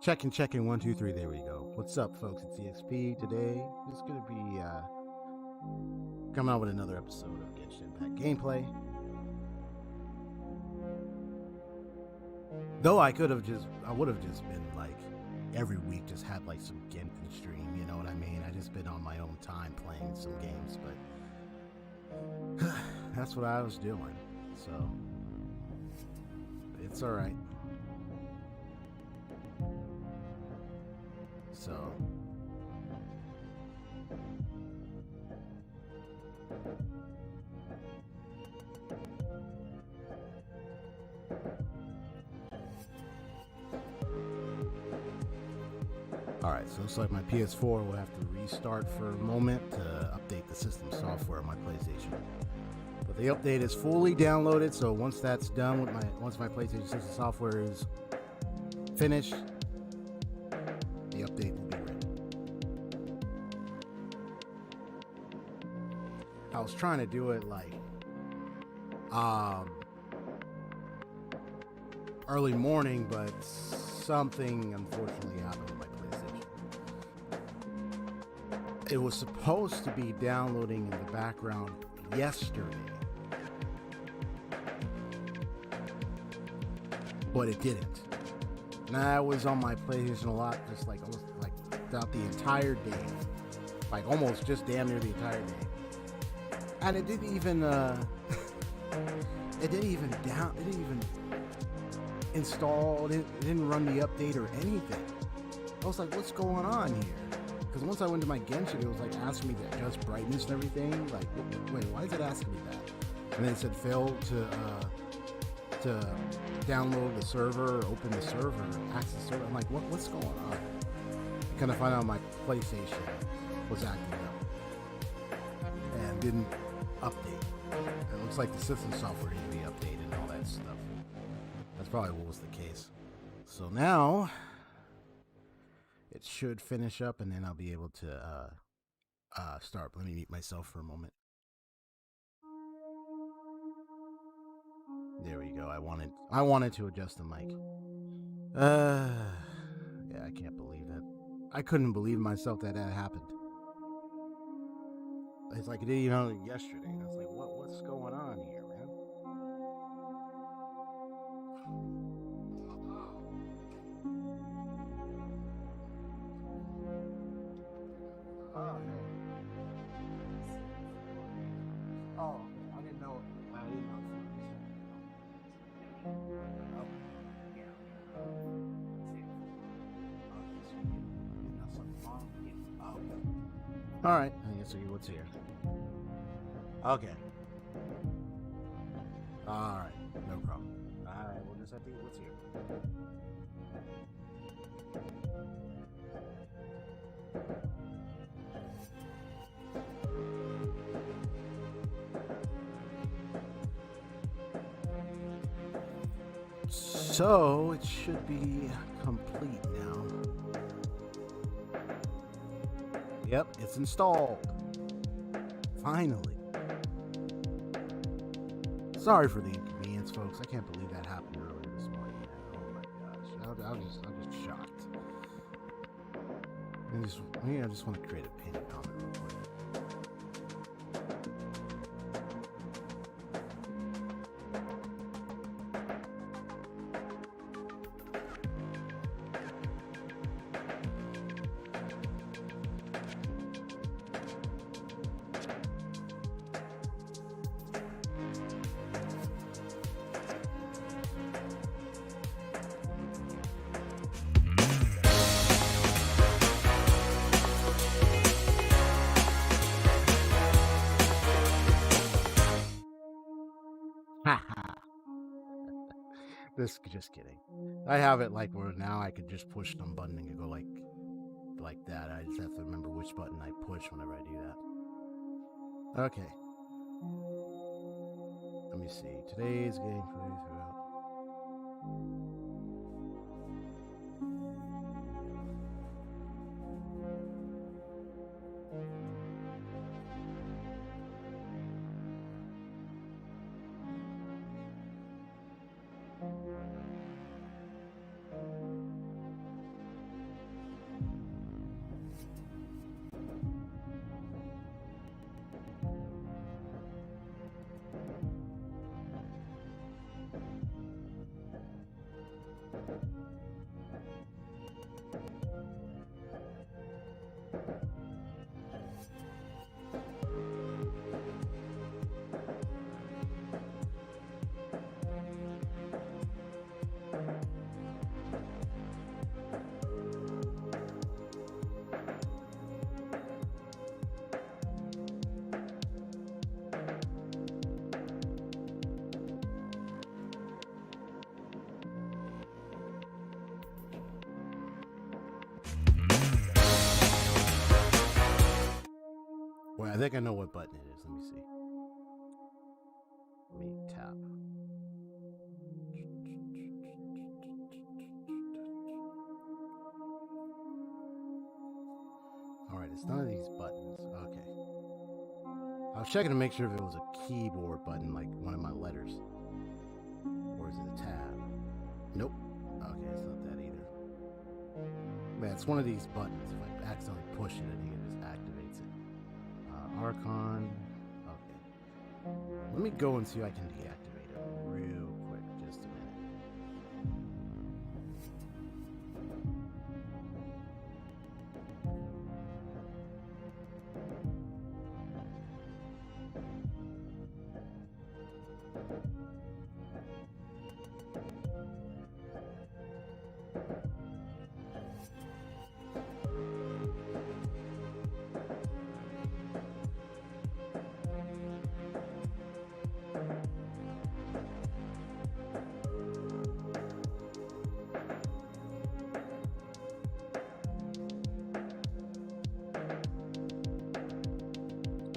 Checking, 1, 2, 3. There we go. What's up, folks? It's EXP. Today is going to be coming out with another episode of Genshin Impact gameplay. Though I would have just been like every week, just had like some Genshin stream. You know what I mean? I just been on my own time playing some games, but that's what I was doing. So it's all right. So alright, so looks like my PS4 will have to restart for a moment to update the system software on my PlayStation. But the update is fully downloaded, so once that's done with once my PlayStation system software is finished, the update will be ready. I was trying to do it like early morning, but something unfortunately happened with my PlayStation. It was supposed to be downloading in the background yesterday, but it didn't. And I was on my PlayStation a lot, just like almost like throughout the entire day, like almost just damn near the entire day. And it didn't even install. It didn't run the update or anything. I was like, what's going on here? Because once I went to my Genshin, it was like asking me to adjust brightness and everything. Like, wait, why is it asking me that? And then it said fail to download the server, open the server, access the server. I'm like, what's going on? I kind of find out my PlayStation was acting up and didn't update. It looks like the system software needed to be updated and all that stuff. That's probably what was the case. So now it should finish up, and then I'll be able to start. Let me mute myself for a moment. There we go. I wanted to adjust the mic. Yeah, I can't believe that. I couldn't believe myself that happened. It's like it didn't even happen yesterday. And I was like, what's going on here, man? Oh, man. Oh, I didn't know. All right, I guess what's here. Okay. All right, no problem. All right, we'll just have to what's here. So it should be complete now. Yep, it's installed. Finally. Sorry for the inconvenience, folks. I can't believe that happened earlier this morning. Oh my gosh, I'm just shocked. I just want to create a pinned comment real quick. Just kidding. I have it like where now I could just push some button and it go like that. I just have to remember which button I push whenever I do that. Okay. Let me see. Today's gameplay throughout. think I know what button it is. Let me see. Let me tap. Alright, it's none of these buttons. Okay. I was checking to make sure if it was a keyboard button, like one of my letters. Or is it a tab? Nope. Okay, it's not that either. Man, it's one of these buttons. If I accidentally push it, I think it just activates it. Archon. Okay. Let me go and see if I can deactivate it real quick. Just a minute.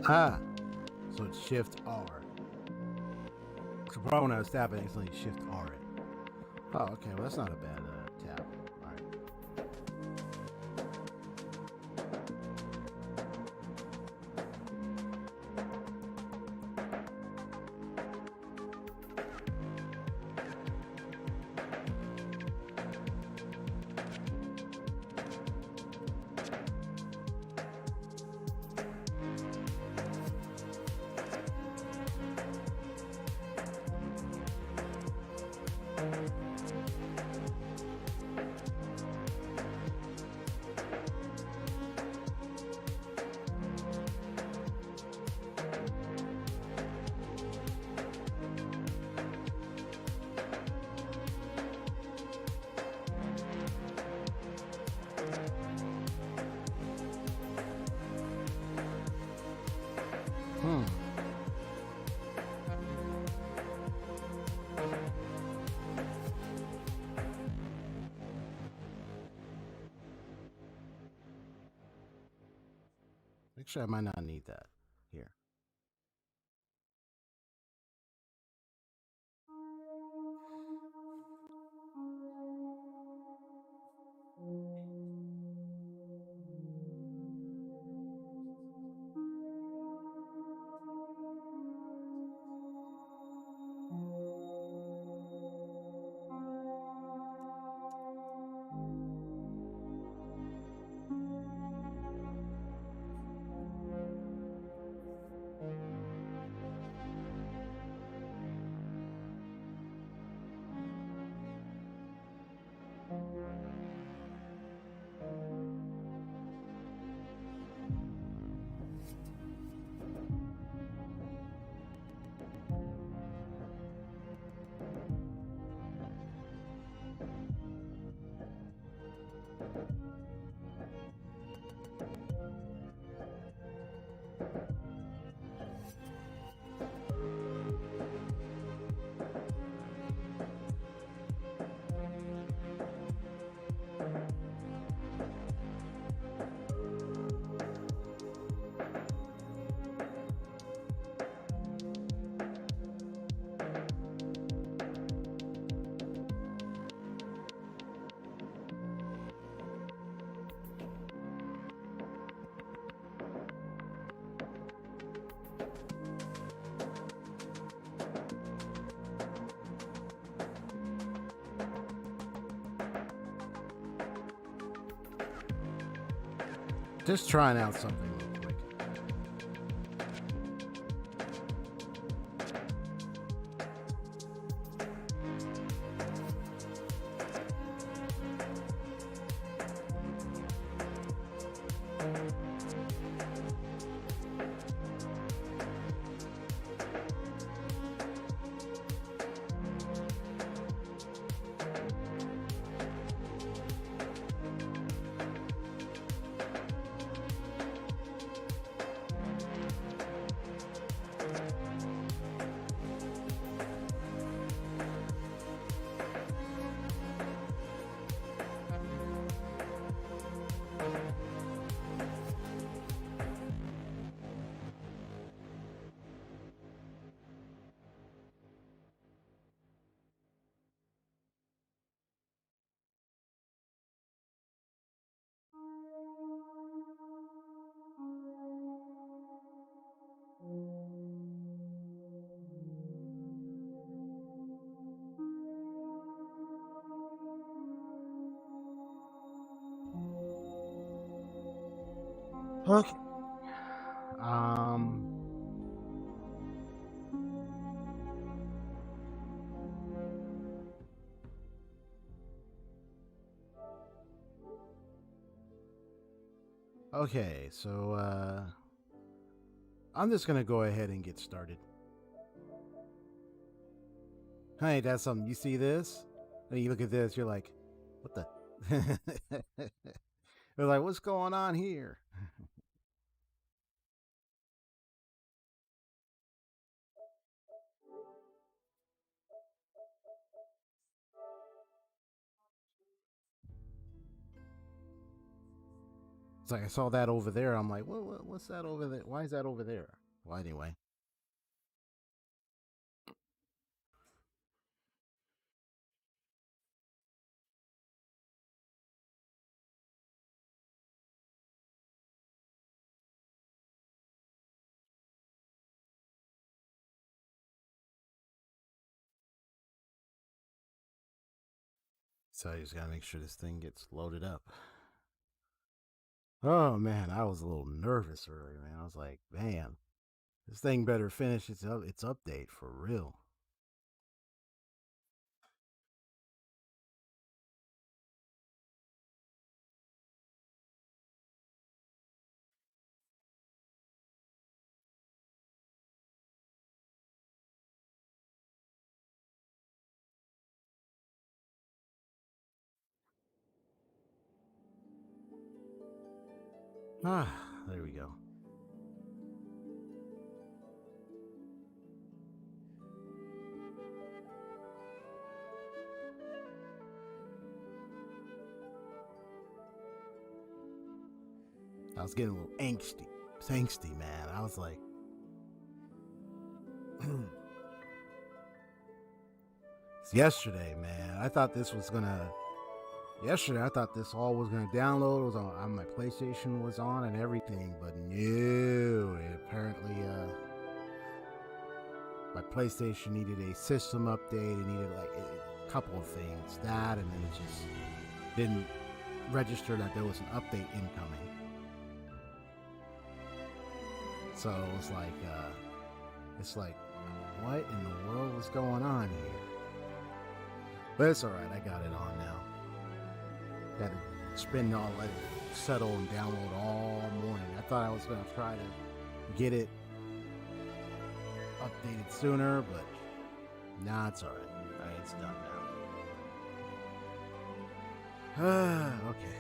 Ah, so it's Shift R. So probably when I was tapping, I accidentally Shift R it. Oh, okay. Well, that's not a bad tap. All right. Actually, I might not need that here. Just trying out something real quick. Okay. Um. Okay, so I'm just gonna go ahead and get started. Hey, that's something. You see this? And you look at this, you're like, what the? You're like, what's going on here? It's like I saw that over there. I'm like, what's that over there? Why is that over there? Well, anyway. So I just gotta make sure this thing gets loaded up. Oh man, I was a little nervous earlier, man. I was like, man, this thing better finish its update for real. Ah, there we go. I was getting a little angsty, man. I was like, it's yesterday, man. I thought this was gonna. Yesterday, I thought this all was gonna download. It was on my PlayStation was on and everything, but no. It apparently, my PlayStation needed a system update. It needed like a couple of things, that, and then it just didn't register that there was an update incoming. So it was like, it's like, what in the world was going on here? But it's alright, I got it on now. Got to spend all, let it settle and download all morning. I thought I was going to try to get it updated sooner, but nah, it's alright. Alright, it's done now. Okay.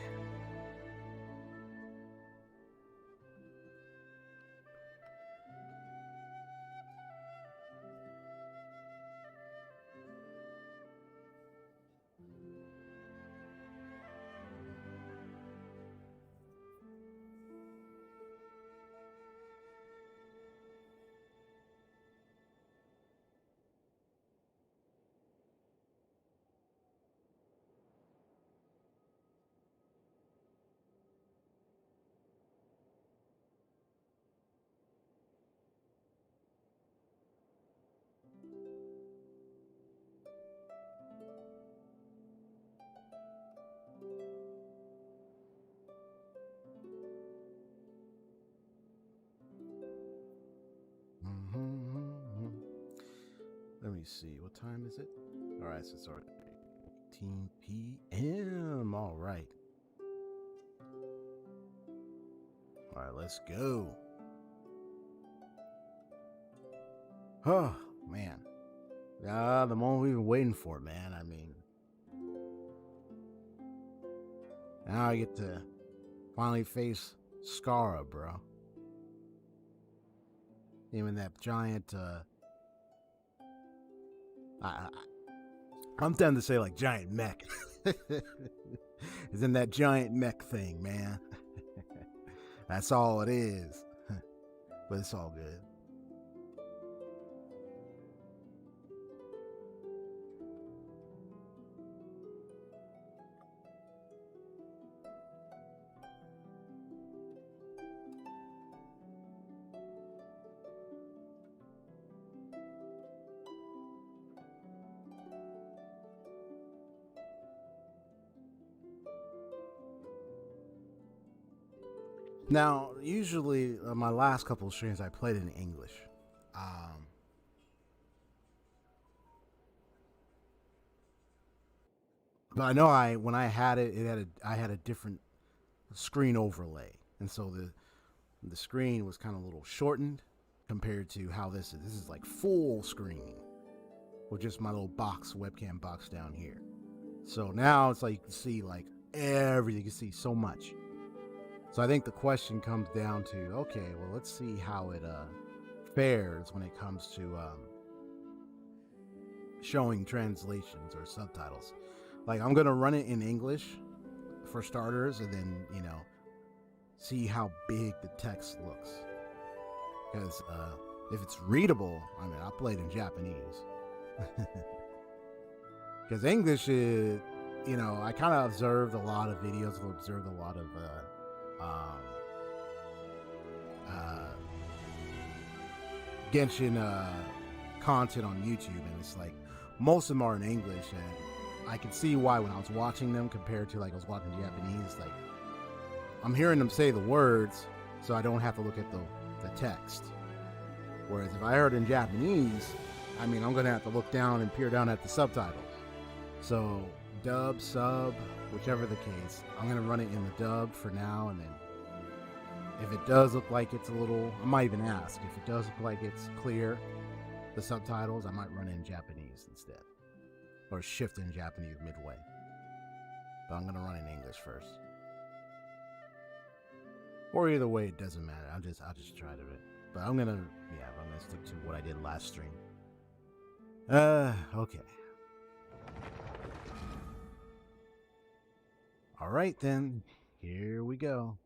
Let me see. What time is it? All right, so it's already 18 p.m. All right. All right, let's go. Oh, man. The moment we've been waiting for, man. I mean, now I get to finally face Scara, bro. Even that giant, I'm tempted to say like giant mech. It's in that giant mech thing, man. That's all it is. But it's all good. Now, usually, my last couple of streams I played in English. Um, but I know when I had it, I had a different screen overlay, and so the screen was kind of a little shortened compared to how this is. This is like full screen with just my little webcam box down here. So now it's like you can see like everything. You can see so much. So I think the question comes down to, okay, well, let's see how it fares when it comes to showing translations or subtitles. Like, I'm gonna run it in English for starters, and then see how big the text looks. Because if it's readable, I mean, I played in Japanese. Because English is, I kind of observed a lot of videos, observed a lot of Genshin content on YouTube, and it's like most of them are in English, and I can see why when I was watching them compared to like I was watching Japanese. Like, I'm hearing them say the words, so I don't have to look at the text. Whereas if I heard in Japanese, I mean, I'm gonna have to look down and peer down at the subtitles. So dub, sub, whichever the case, I'm gonna run it in the dub for now, and then if it does look like it's a little, I might even ask if it does look like it's clear, the subtitles, I might run it in Japanese instead, or shift in Japanese midway. But I'm gonna run it in English first. Or either way, it doesn't matter. I'll just try to. But I'm gonna stick to what I did last stream. Okay. All right then. Here we go.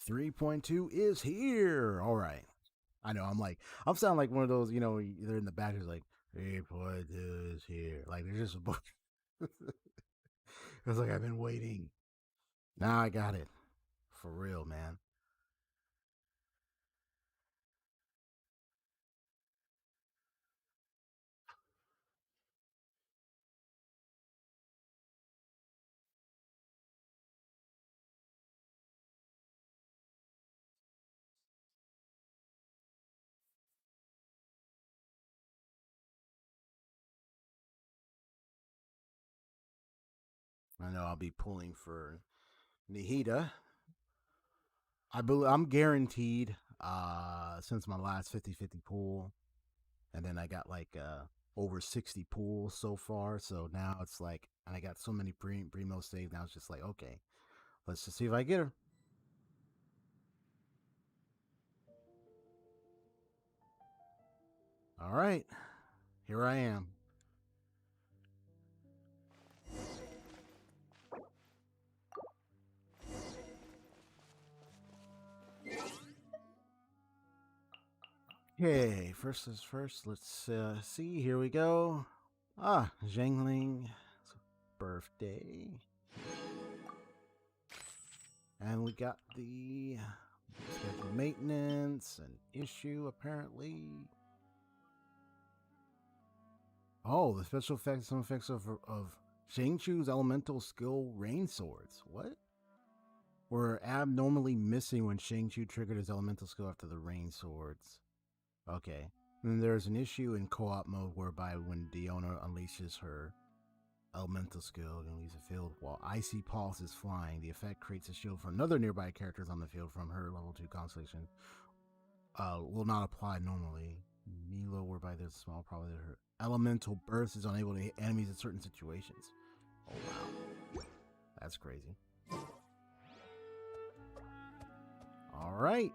3.2 is here. All right. I know. I'm sounding like one of those. They're in the back. It's like 3.2 is here. Like there's just a book. It's like I've been waiting. Now I got it. For real, man. I know I'll be pulling for Nahida. I'm guaranteed since my last 50-50 pull, and then I got like over 60 pulls so far. So now it's like, and I got so many primo saves. Now it's just like, okay, let's just see if I get her. All right, here I am. Okay, first is first. Let's see. Here we go. Zhengling's birthday. And we got the scheduled maintenance and issue, apparently. Oh, the special effects, some effects of Shang-Chu's elemental skill rain swords. What? Were abnormally missing when Shang-Chu triggered his elemental skill after the rain swords. Okay. And there's an issue in co-op mode whereby when Diona unleashes her elemental skill and leaves the field while Icy Pulse is flying, the effect creates a shield for another nearby characters on the field from her level 2 constellation. Will not apply normally. Milo, whereby there's a small probability that her elemental burst is unable to hit enemies in certain situations. Oh wow. That's crazy. Alright.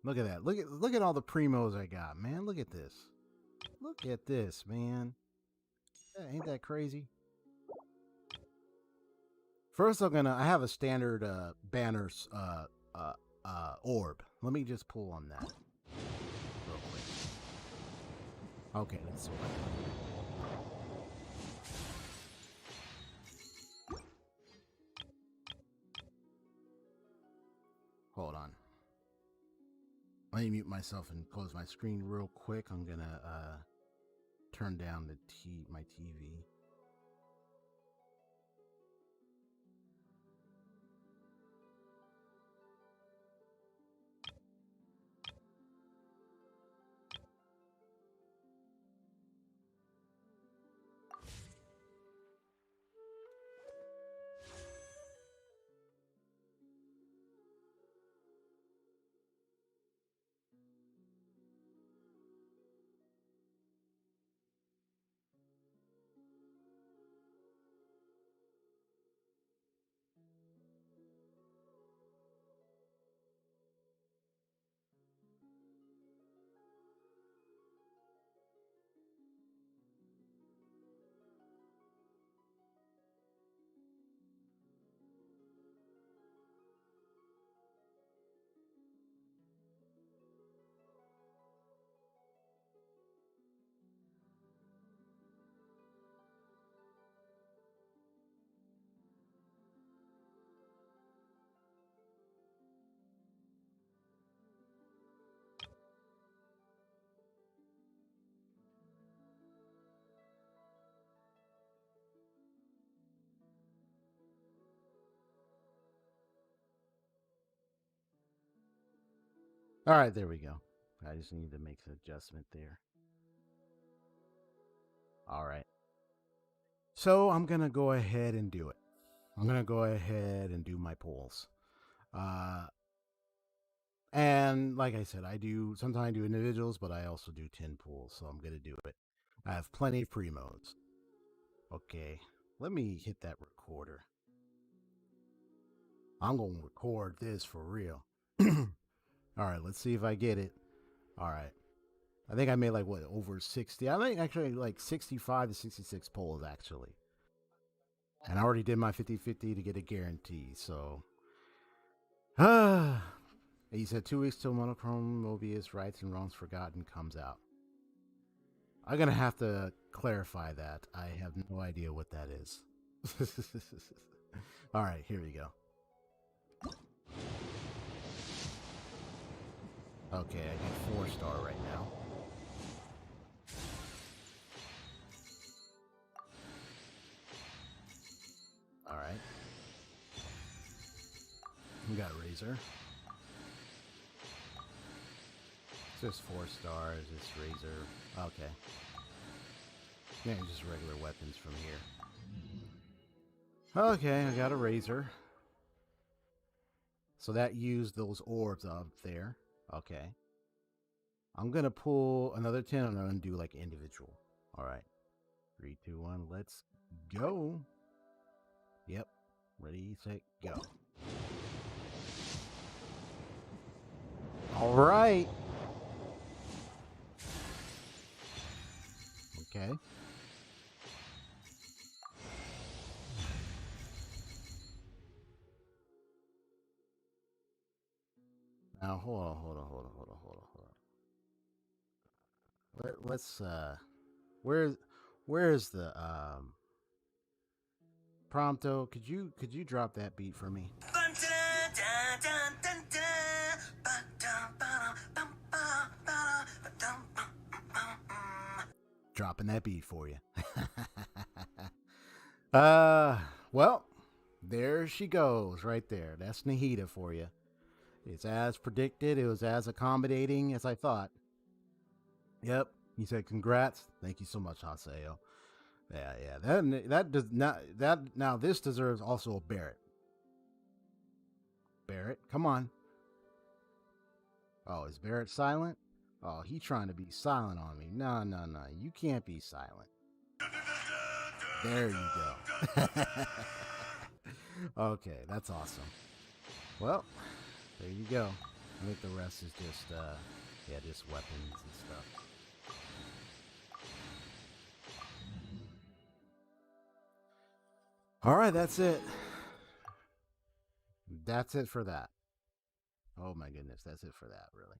Look at that. Look at all the primos I got, man. Look at this. Look at this, man. Ain't that crazy? First, I have a standard banner orb. Let me just pull on that real quick. Okay, let's see what I can do. Hold on. Let me mute myself and close my screen real quick. I'm gonna turn down my TV. All right, there we go. I just need to make an adjustment there. All right. So I'm going to go ahead and do it. I'm going to go ahead and do my polls. And like I said, sometimes I do individuals, but I also do 10 pools. So I'm going to do it. I have plenty of pre-modes. Okay. Let me hit that recorder. I'm going to record this for real. All right, let's see if I get it. All right. I think I made like what, over 60. I think actually like 65 to 66 polls actually. And I already did my 50-50 to get a guarantee. So he said 2 weeks till Monochrome Mobius Rights and Wrongs Forgotten comes out. I'm going to have to clarify that. I have no idea what that is. All right, here we go. Okay, I get 4-star right now. All right. We got Razor. It's just 4 stars. It's Razor. Okay. Yeah, just regular weapons from here. Okay, I got a Razor. So that used those orbs up there. Okay. I'm going to pull another 10 and I'm going to do like individual. All right. 3, 2, 1. Let's go. Yep. Ready, set, go. All right. Okay. Now, hold on. Let's, where's the, Prompto, could you drop that beat for me? Dropping that beat for you. Well, there she goes right there. That's Nahida for you. It's as predicted. It was as accommodating as I thought. Yep. He said, congrats. Thank you so much, Haseo. Yeah. That does not, that, now this deserves also a Barrett. Barrett, come on. Oh, is Barrett silent? Oh, he trying to be silent on me. No. You can't be silent. There you go. Okay, that's awesome. Well, there you go. I think the rest is just, just weapons and stuff. All right, that's it. That's it for that. Oh my goodness, that's it for that, really.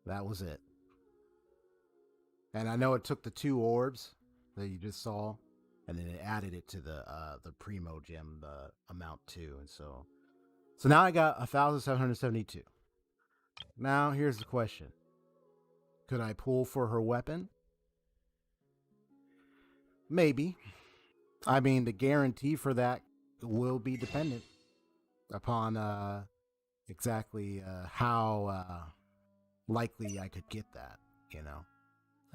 That was it. And I know it took the 2 orbs that you just saw, and then it added it to the Primo Gem amount too, and so now I got 1,772. Now here's the question: Could I pull for her weapon? Maybe. I mean, the guarantee for that will be dependent upon exactly how likely I could get that, you know.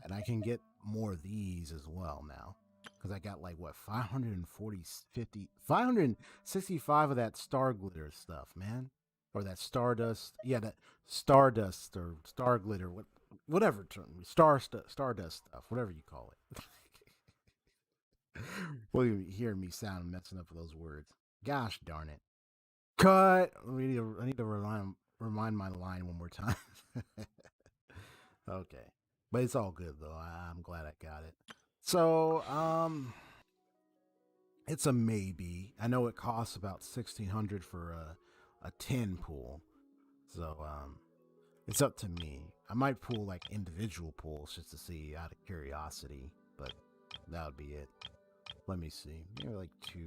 And I can get more of these as well now. Because I got like, what, 565 of that star glitter stuff, man. Or that stardust. Yeah, that stardust or star glitter, whatever term. Stardust stuff, whatever you call it. Well, you hear me sound messing up with those words. Gosh darn it. Cut. I need to remind my line one more time. Okay. But it's all good though. I'm glad I got it. So, it's a maybe. I know it costs about 1,600 for a 10 pool. So, it's up to me. I might pull like individual pools just to see out of curiosity, but that would be it. Let me see. Maybe like 2.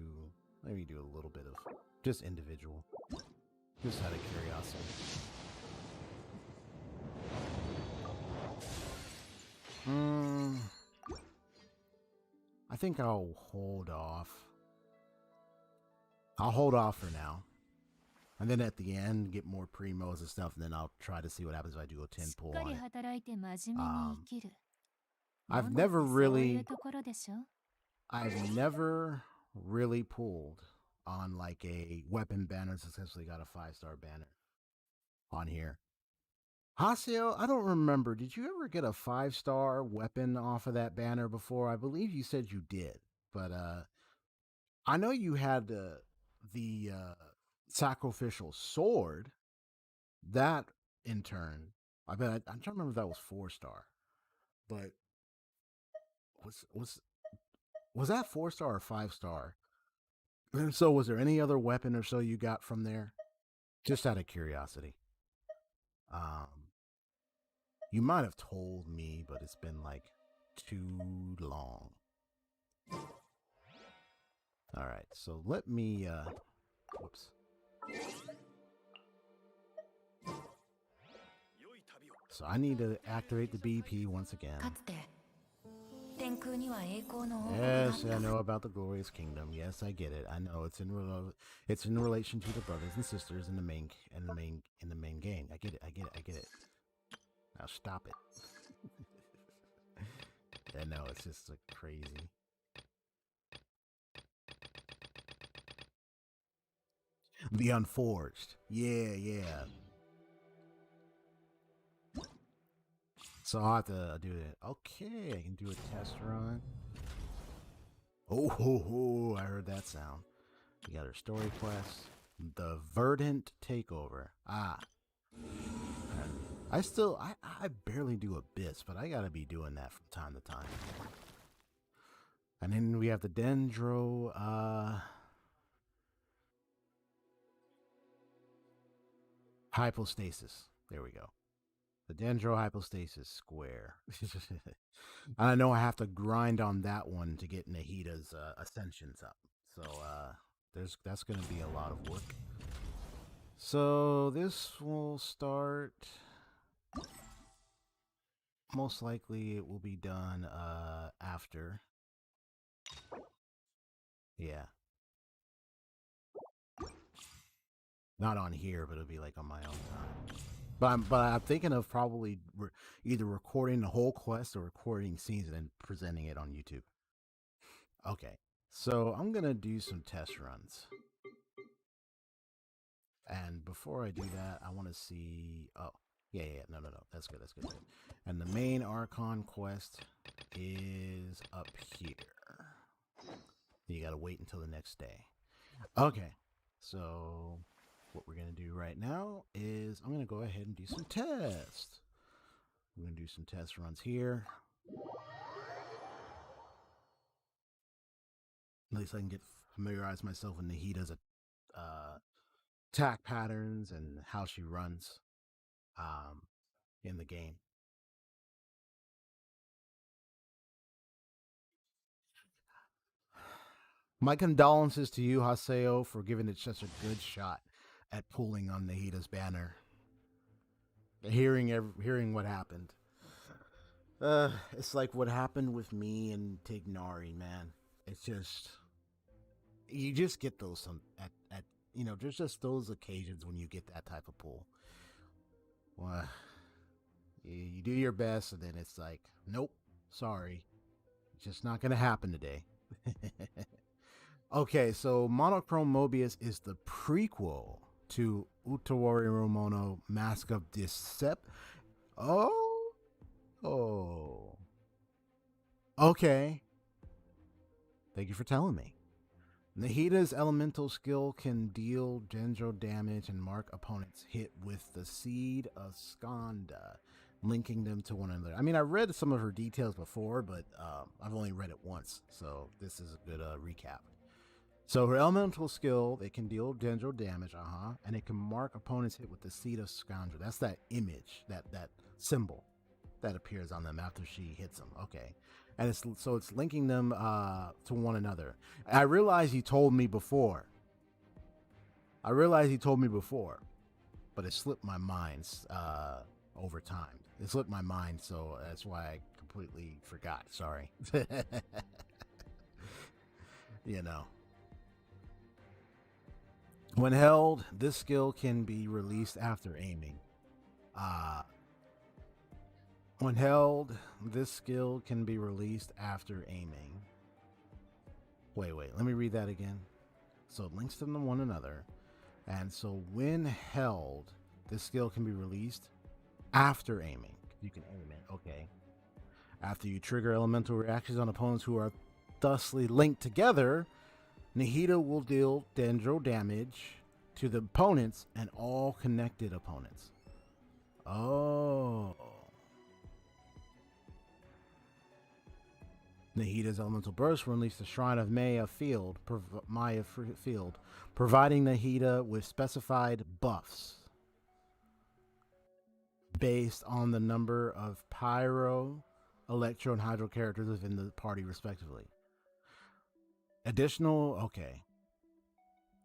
Maybe do a little bit of just individual. Just out of curiosity. I think I'll hold off. I'll hold off for now. And then at the end, get more primos and stuff, and then I'll try to see what happens if I do a 10 pull on it. I've never really pulled on like a weapon banner that's successfully got a 5-star banner on here. Haseo, I don't remember. Did you ever get a 5-star weapon off of that banner before? I believe you said you did, but I know you had the sacrificial sword. That in turn, I'm trying to remember if that was 4-star, but was that 4-star or 5-star? And so, was there any other weapon or so you got from there? Just out of curiosity. You might have told me, but it's been like too long. All right, so let me. Whoops. So I need to activate the BP once again. Yes, I know about the glorious kingdom. Yes, I get it. I know it's in relation to the brothers and sisters in the main game. I get it. Now stop it. Yeah, no, it's just like crazy. The Unforged. Yeah. So I'll have to do it. Okay, I can do a test run. Oh, I heard that sound. We got our story quest. The Verdant Takeover. I barely do Abyss, but I gotta be doing that from time to time. And then we have the Dendro, Hypostasis. There we go. The Dendro Hypostasis Square. I know I have to grind on that one to get Nahida's Ascensions up. So that's going to be a lot of work. So this will start. Most likely it will be done after. Yeah. Not on here, but it'll be like on my own time. But I'm thinking of probably either recording the whole quest or recording scenes and then presenting it on YouTube. Okay, so I'm gonna do some test runs. And before I do that, I want to see. Oh, yeah. No. That's good. And the main Archon quest is up here. You gotta wait until the next day. Okay, so what we're going to do right now is I'm going to go ahead and do some tests. I'm going to do some test runs here. At least I can familiarize myself with Nahida's attack patterns and how she runs in the game. My condolences to you, Haseo, for giving it such a good shot at pulling on Nahida's banner. Hearing what happened. It's like what happened with me and Tignari, man. It's just you just get those at there's just those occasions when you get that type of pull. Well, you do your best, and then it's like, nope, sorry, it's just not gonna happen today. Okay, so Monochrome Mobius is the prequel to Utawari Romono Mask of Decept. Oh. Okay. Thank you for telling me. Nahida's elemental skill can deal general damage and mark opponents hit with the Seed of Skanda, linking them to one another. I mean, I read some of her details before, but I've only read it once, so this is a good recap. So her elemental skill, it can deal general damage, and it can mark opponents hit with the Seed of Skanda. That's that image, that symbol that appears on them after she hits them. Okay. And it's linking them to one another. I realize he told me before. But it slipped my mind over time. It slipped my mind, so that's why I completely forgot. Sorry. When held, this skill can be released after aiming. When held, this skill can be released after aiming. Wait, let me read that again. So it links them to one another. And so when held, this skill can be released after aiming. You can aim it, okay. After you trigger elemental reactions on opponents who are thusly linked together, Nahida will deal dendro damage to the opponents and all connected opponents. Oh. Nahida's elemental burst will release the Shrine of Maya Field, providing Nahida with specified buffs based on the number of Pyro, Electro, and Hydro characters within the party, respectively. Okay.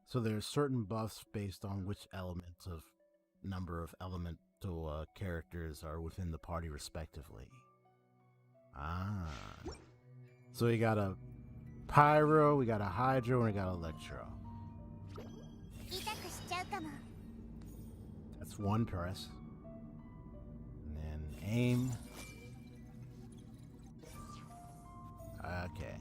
So there's certain buffs based on which number of elemental characters are within the party, respectively. So we got a Pyro, we got a Hydro, and we got Electro. That's one press. And then aim. Okay.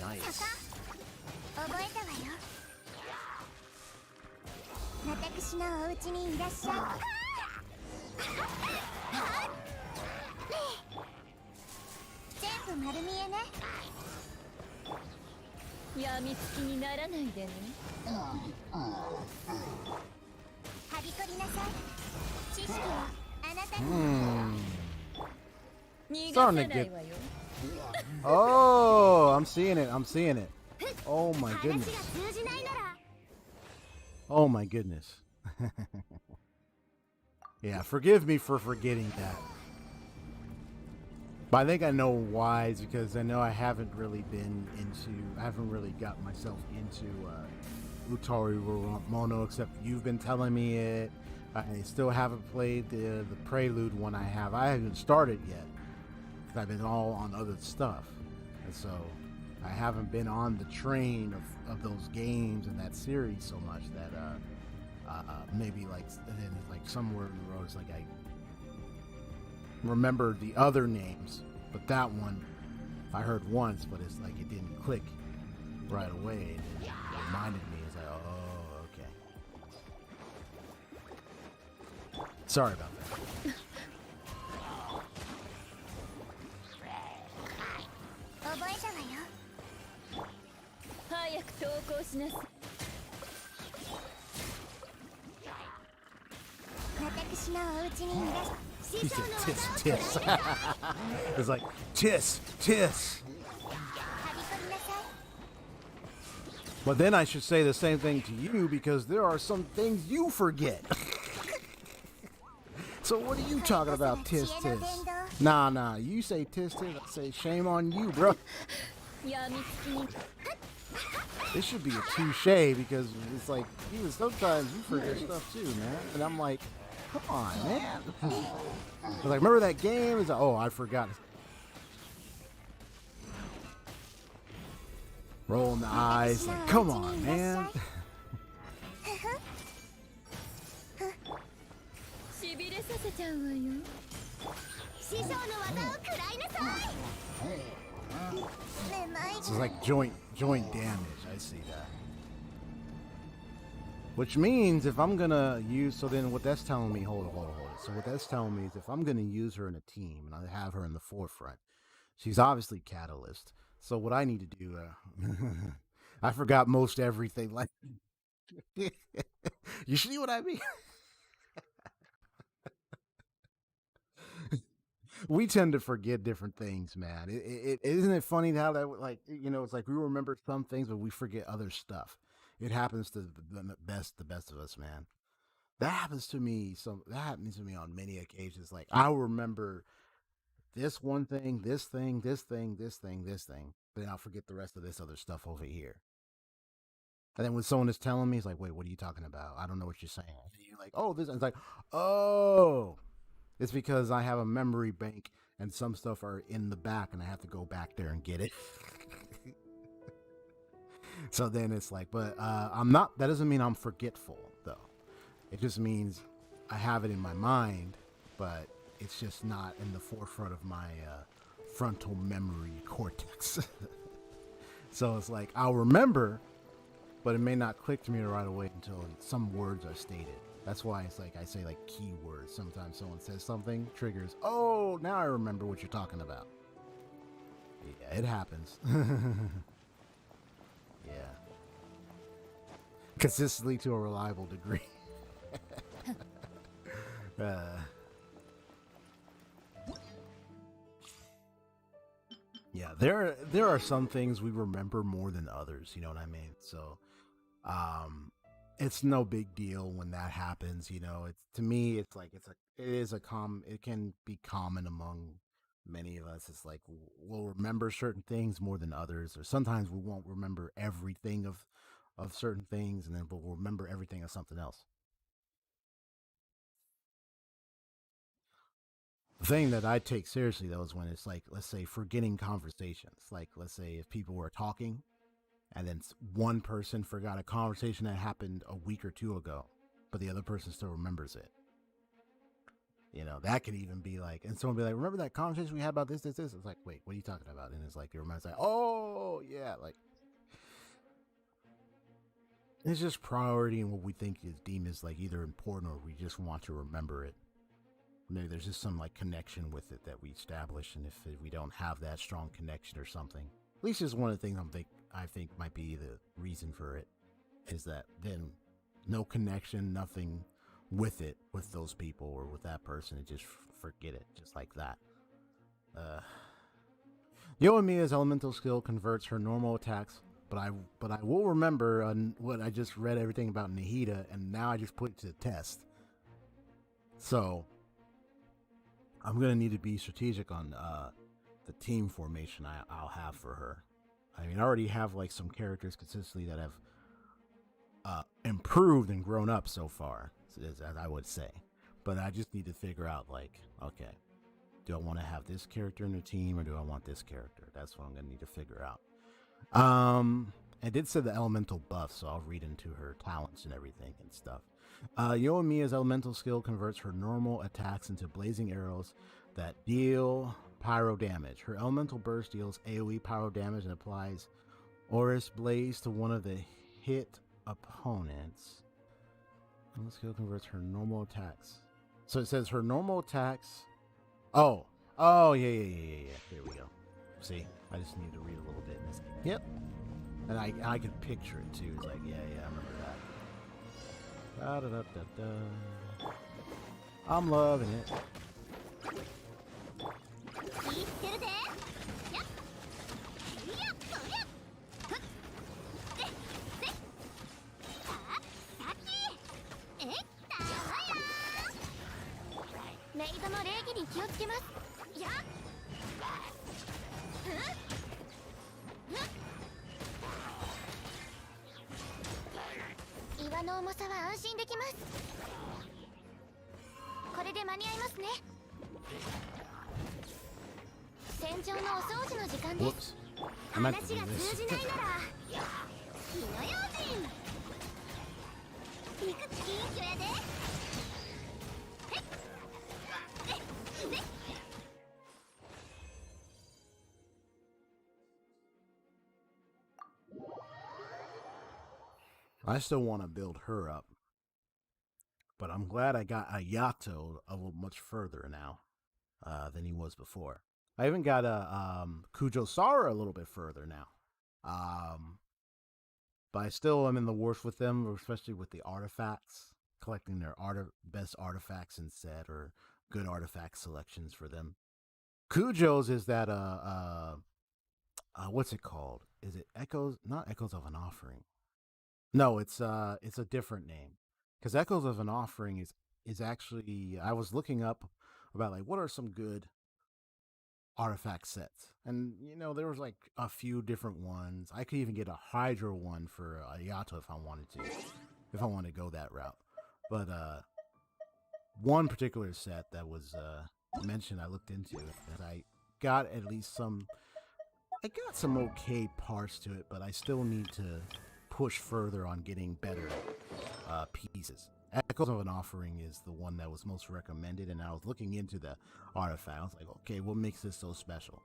Nice. Starting to get... Oh, I'm seeing it. Oh my goodness. Yeah, forgive me for forgetting that. But I think I know why. It's because I know I haven't really got myself into Utawari Romono, except you've been telling me it. I still haven't played the Prelude one I haven't started yet. I've been all on other stuff, and so I haven't been on the train of those games and that series so much that maybe like somewhere in the road it's like I remember the other names, but that one I heard once, but it's like it didn't click right away. And it reminded me, it's like, oh, okay. Sorry about that. He said tis, tis. It's like, tis, tis. But then I should say the same thing to you because there are some things you forget. So what are you talking about, tis, tis? Nah, you say tis, tis, I say shame on you, bro. This should be a touche because it's like, even sometimes you forget stuff too, man. And I'm like, come on, man. Like, remember that game? It's like, oh, I forgot. Rolling the eyes, like, come on, man. This is like joint damage. I see that. Which means if I'm gonna use, so then what that's telling me, hold on. So what that's telling me is if I'm gonna use her in a team and I have her in the forefront, she's obviously catalyst. So what I need to do, I forgot most everything. Like, you see what I mean? We tend to forget different things, man. Isn't it funny how that, like, you know, it's like we remember some things, but we forget other stuff. It happens to the best of us, man. That happens to me. That happens to me on many occasions. Like, I'll remember this one thing, this thing, this thing, this thing, this thing, but then I'll forget the rest of this other stuff over here. And then when someone is telling me, it's like, wait, what are you talking about? I don't know what you're saying. And you're like, oh, this. And it's like, oh. It's because I have a memory bank and some stuff are in the back and I have to go back there and get it. So then it's like, but I'm not, that doesn't mean I'm forgetful though. It just means I have it in my mind, but it's just not in the forefront of my frontal memory cortex. So it's like, I'll remember, but it may not click to me right away until some words are stated. That's why it's like I say like keywords. Sometimes someone says something, triggers, oh, now I remember what you're talking about. Yeah, it happens. Yeah. Consistently to a reliable degree. Yeah, there are some things we remember more than others, you know what I mean? So it's no big deal when that happens, you know. It's, to me, it's like it can be common among many of us. It's like we'll remember certain things more than others, or sometimes we won't remember everything of certain things, and then but we'll remember everything of something else. The thing that I take seriously though is when it's like, let's say, forgetting conversations. Like, let's say if people were talking and then one person forgot a conversation that happened a week or two ago, but the other person still remembers it. You know, that could even be like, and someone be like, remember that conversation we had about this, this, this? It's like, wait, what are you talking about? And it's like, it reminds like, oh, yeah, like, it's just priority and what we think is deemed as like either important or we just want to remember it. Maybe there's just some like connection with it that we establish, and if we don't have that strong connection or something, at least is one of the things I think might be the reason for it, is that then no connection, nothing with it, with those people or with that person, and just forget it, just like that. Yoimiya's elemental skill converts her normal attacks, but I will remember what I just read everything about Nahida, and now I just put it to the test. So I'm gonna need to be strategic on the team formation I'll have for her. I mean, I already have like some characters consistently that have improved and grown up so far, as I would say. But I just need to figure out, like, okay, do I want to have this character in the team or do I want this character? That's what I'm gonna need to figure out. I did say the elemental buff, so I'll read into her talents and everything and stuff. Yoimiya's elemental skill converts her normal attacks into blazing arrows that deal pyro damage. Her elemental burst deals AoE pyro damage and applies Aurous Blaze to one of the hit opponents. Elemental skill converts her normal attacks. So it says her normal attacks. Oh, yeah. Here we go. See, I just need to read a little bit. And it's like, yep. And I could picture it too. It's like, yeah, I remember that. Da-da-da-da-da. I'm loving it. Whoops. I meant to do this. I still want to build her up, but I'm glad I got Ayato a little much further now than he was before. I even got a Kujosara a little bit further now, but I still am in the worst with them, especially with the artifacts, collecting their best artifacts in set or good artifact selections for them. Kujo's is that what's it called? Is it Echoes? Not Echoes of an Offering. No, it's a different name. Because Echoes of an Offering is actually, I was looking up about like what are some good artifact sets, and there was like a few different ones. I could even get a Hydra one for Ayato if I wanted to go that route. But one particular set that was mentioned, I looked into it, and I got at least some okay parts to it, but I still need to push further on getting better pieces. Echoes of an Offering is the one that was most recommended, and I was looking into the artifact. I was like, okay, what makes this so special?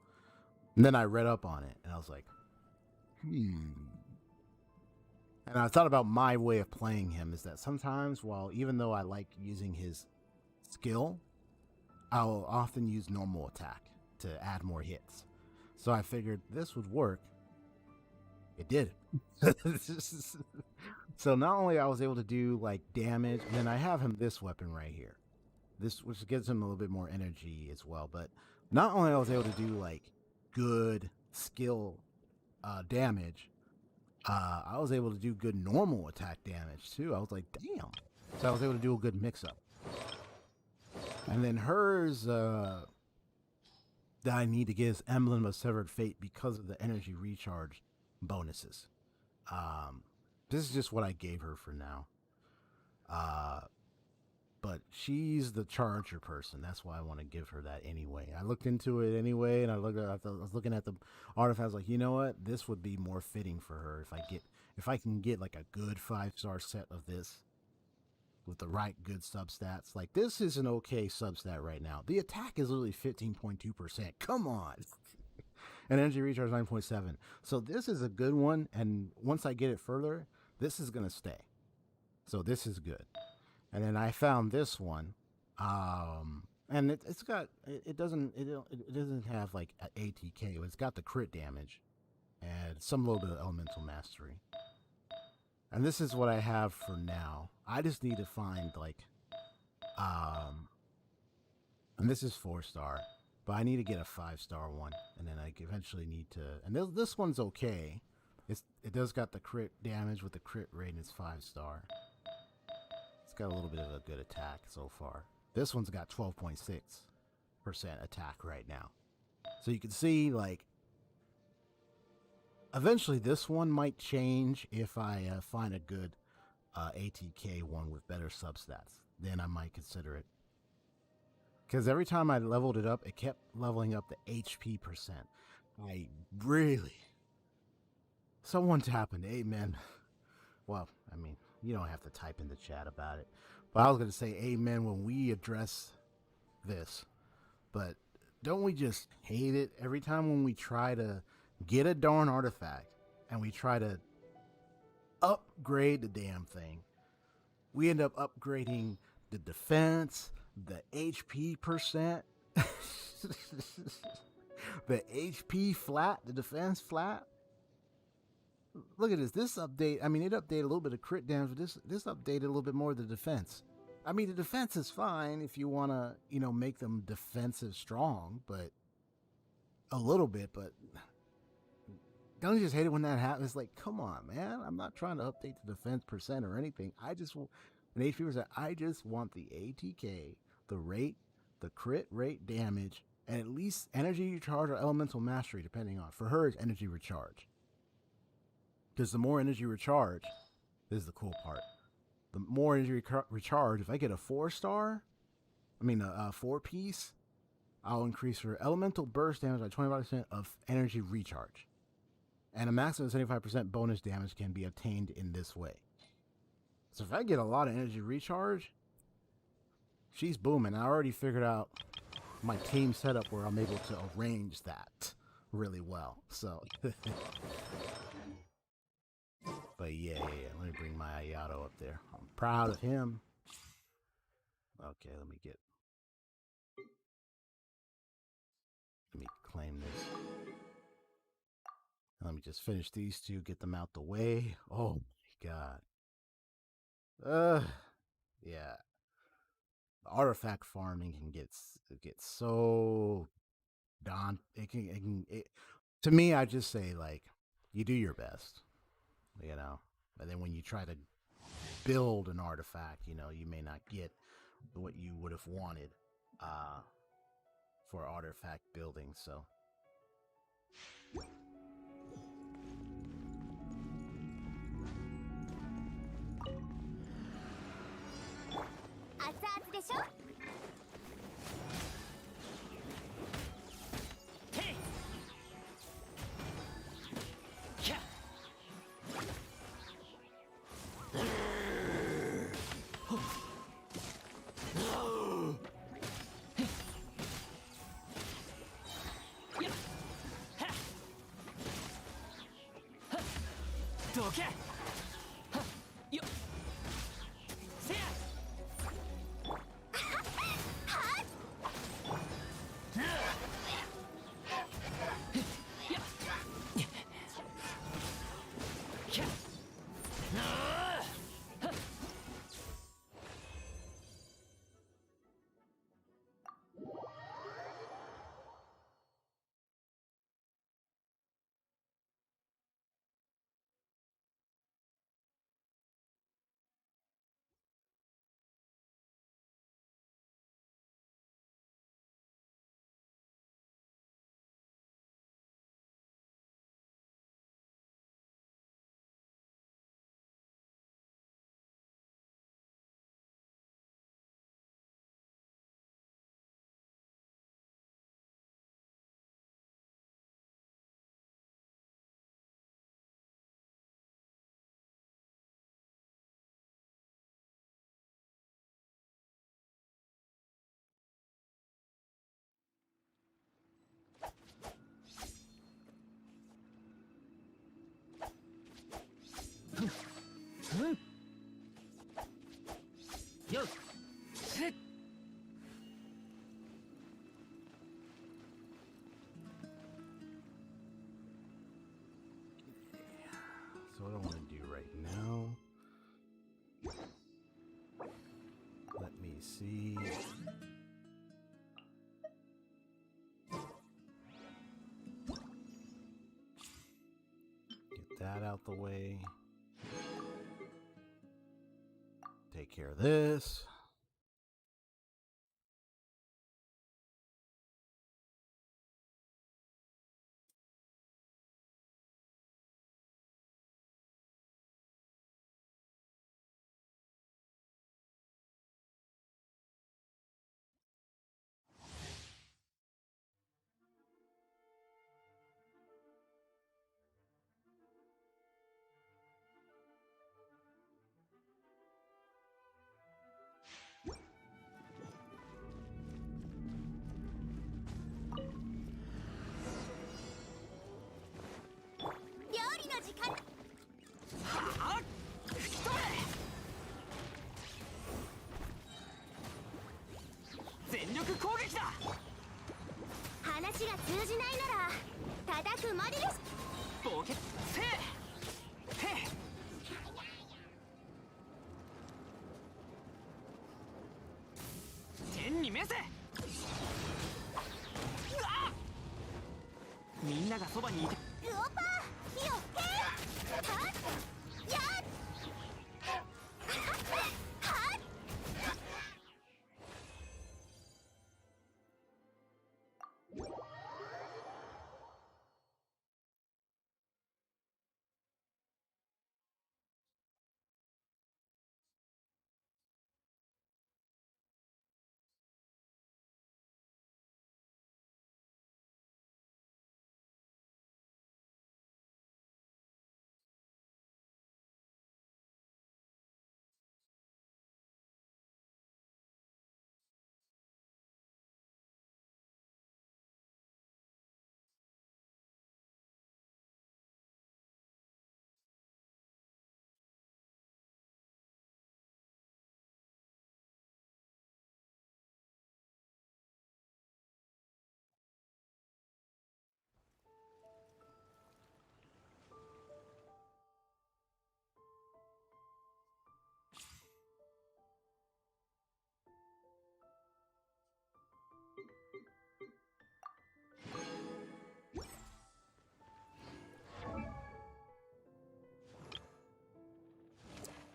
And then I read up on it, and I was like, And I thought about my way of playing him is that sometimes, even though I like using his skill, I'll often use normal attack to add more hits. So I figured this would work. It did. So not only I was able to do like damage, and then I have him this weapon right here, which gives him a little bit more energy as well. But not only I was able to do like good skill damage, I was able to do good normal attack damage too. I was like, damn. So I was able to do a good mix-up. And then hers that I need to get is Emblem of Severed Fate because of the energy recharge bonuses. This is just what I gave her for now. But she's the charger person. That's why I want to give her that anyway. I looked into it anyway, and I was looking at the artifacts. Like, you know what? This would be more fitting for her if I can get like a good 5-star set of this with the right good substats. Like, this is an okay substat right now. The attack is literally 15.2%. Come on. And energy recharge 9.7. So this is a good one, and once I get it further, this is gonna stay. So this is good. And then I found this one, and it doesn't have like an ATK. It's got the crit damage and some little bit of elemental mastery. And this is what I have for now. I just need to find like, and this is 4-star. But I need to get a 5-star one, and then I eventually need to. And this one's okay. It does got the crit damage with the crit rate, and it's 5-star. It's got a little bit of a good attack so far. This one's got 12.6% attack right now. So you can see, like, eventually this one might change if I find a good ATK one with better substats. Then I might consider it. Because every time I leveled it up, it kept leveling up the HP percent. Someone tapping, amen. Well, I mean, you don't have to type in the chat about it. But I was going to say amen when we address this. But don't we just hate it every time when we try to get a darn artifact and we try to upgrade the damn thing? We end up upgrading the defense, the HP percent. The HP flat, the defense flat. Look at this. This update, I mean, it updated a little bit of crit damage, but this updated a little bit more of the defense. I mean, the defense is fine if you want to, you know, make them defensive strong, but a little bit, but don't you just hate it when that happens? It's like, come on, man. I'm not trying to update the defense percent or anything. I just, an HP percent, I just want the ATK, the rate, the crit rate damage, and at least energy recharge or elemental mastery, depending on. For her, it's energy recharge. Because the more energy recharge, this is the cool part. The more energy recharge, if I get a 4-star, I mean a 4-piece, I'll increase her elemental burst damage by 25% of energy recharge. And a maximum of 75% bonus damage can be obtained in this way. So if I get a lot of energy recharge, she's booming. I already figured out my team setup where I'm able to arrange that really well. So... But yeah, let me bring my Ayato up there. I'm proud of him. Okay, let me claim this. Let me just finish these two, get them out the way. Oh my god. Yeah. The artifact farming can get so daunting. To me, I just say, like, you do your best. You know, and then when you try to build an artifact, you know, you may not get what you would have wanted for artifact building. So what I want to do right now, let me see. Get that out the way. Take care of this. が通じないなら叩くまでです。ボケせへ天に召せ。みんながそばにいて。ウオパーよってはっやっはっ。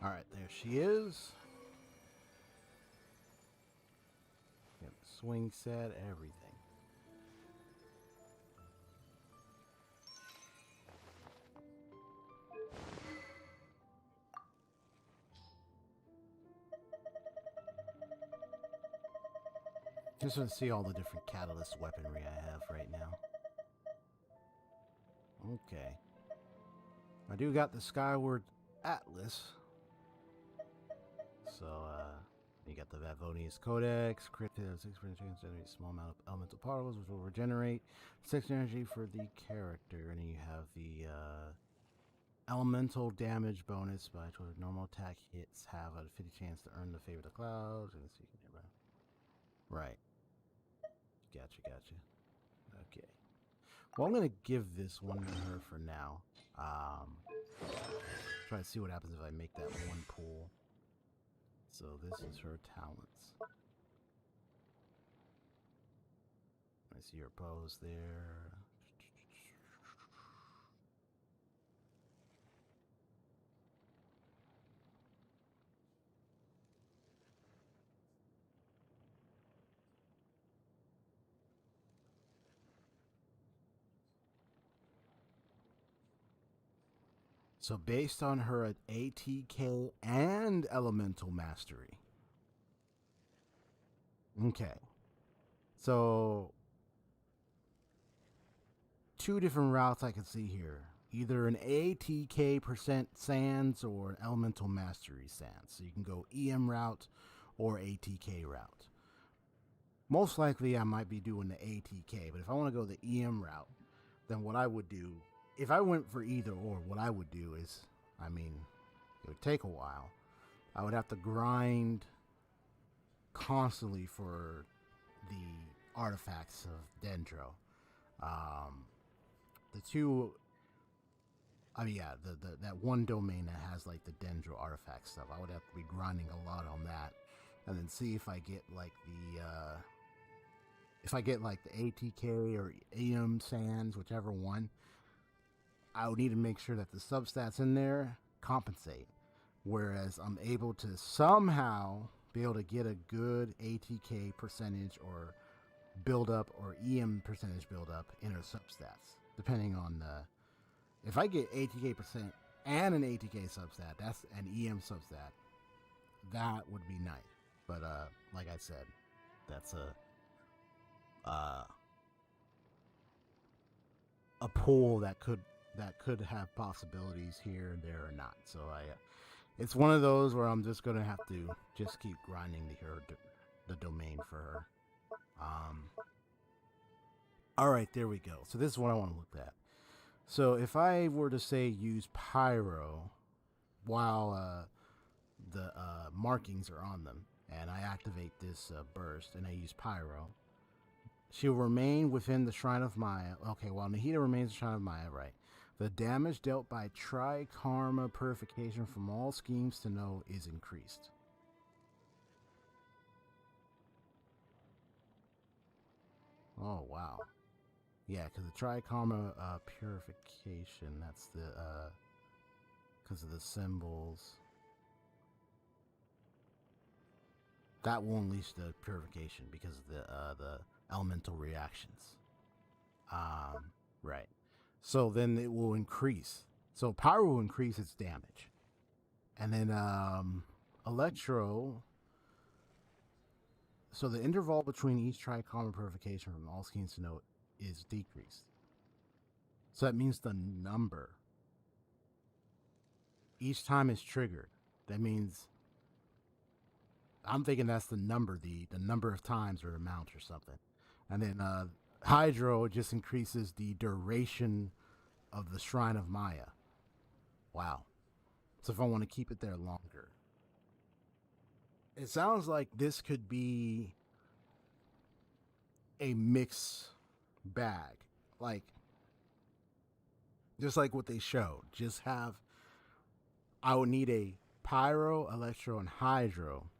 Alright, there she is. Yep, swing set, everything. Just want to see all the different catalyst weaponry I have right now. Okay. I do got the Skyward Atlas. So, you got the Vavonius Codex, crit 6% chance to generate a small amount of elemental particles, which will regenerate 6 energy for the character. And then you have the elemental damage bonus by normal attack hits have a 50 chance to earn the favor of the clouds. And so you can never. Right. Gotcha. Okay. Well, I'm gonna give this one to her for now. Try to see what happens if I make that one pool. So this is her talents. I see her pose there. So based on her ATK and Elemental Mastery. Okay. So 2 different routes I can see here. Either an ATK percent Sans or an Elemental Mastery Sans. So you can go EM route or ATK route. Most likely I might be doing the ATK, but if I want to go the EM route, then what I would do, if I went for either or, what I would do is, I mean, it would take a while. I would have to grind constantly for the artifacts of Dendro. The 2, I mean, yeah, that one domain that has like the Dendro artifact stuff, I would have to be grinding a lot on that, and then see if I get like the ATK or EM Sans, whichever one. I would need to make sure that the substats in there compensate, whereas I'm able to somehow be able to get a good ATK percentage or build up or EM percentage build up in her substats, depending on the. If I get ATK percent and an ATK substat, that's an EM substat, that would be nice. But like I said, that's a pool that could have possibilities here and there or not. So it's one of those where I'm just gonna have to just keep grinding the domain for her. All right, there we go. So this is what I want to look at. So if I were to say use Pyro while the markings are on them, and I activate this burst and I use Pyro, She will remain within the Shrine of Maya. Okay, while Nahida remains the Shrine of Maya, right. The damage dealt by Tri-Karma Purification from all schemes to know is increased. Oh, wow. Yeah, because the Tri-Karma Purification, that's the, because of the symbols. That will unleash the purification because of the elemental reactions. Right. So then it will increase. So power will increase its damage. And then Electro. So the interval between each Tri-Karma Purification from all schemes to know is decreased. So that means the number. Each time it's triggered. That means, I'm thinking that's the number, the number of times or amount or something. And then Hydro just increases the duration of the Shrine of Maya. Wow. So if I want to keep it there longer. It sounds like this could be a mix bag. Like, just like what they showed. Just have, I would need a Pyro, Electro, and Hydro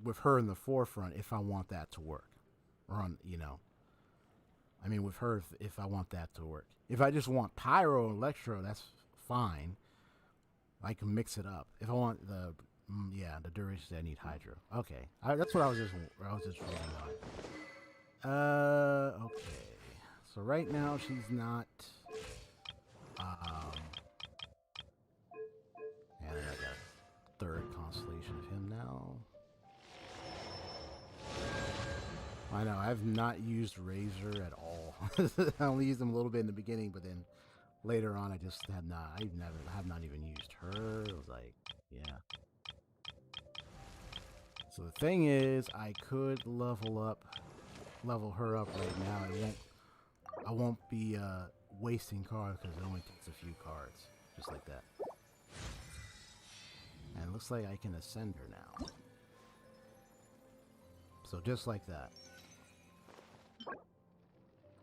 with her in the forefront if I want that to work. Or on, you know, I mean with her if I want that to work. If I just want Pyro and Electro, that's fine. I can mix it up. If I want the the duration, I need Hydro. Okay, that's what I was just reading on. Okay. So right now she's not. And I got a third constellation of him now. I know, I've not used Razor at all. I only used him a little bit in the beginning, but then later on I just have not. I have not even used her. It was like, yeah. So the thing is, I could level her up right now. I won't be wasting cards because it only takes a few cards, just like that. And it looks like I can ascend her now. So just like that.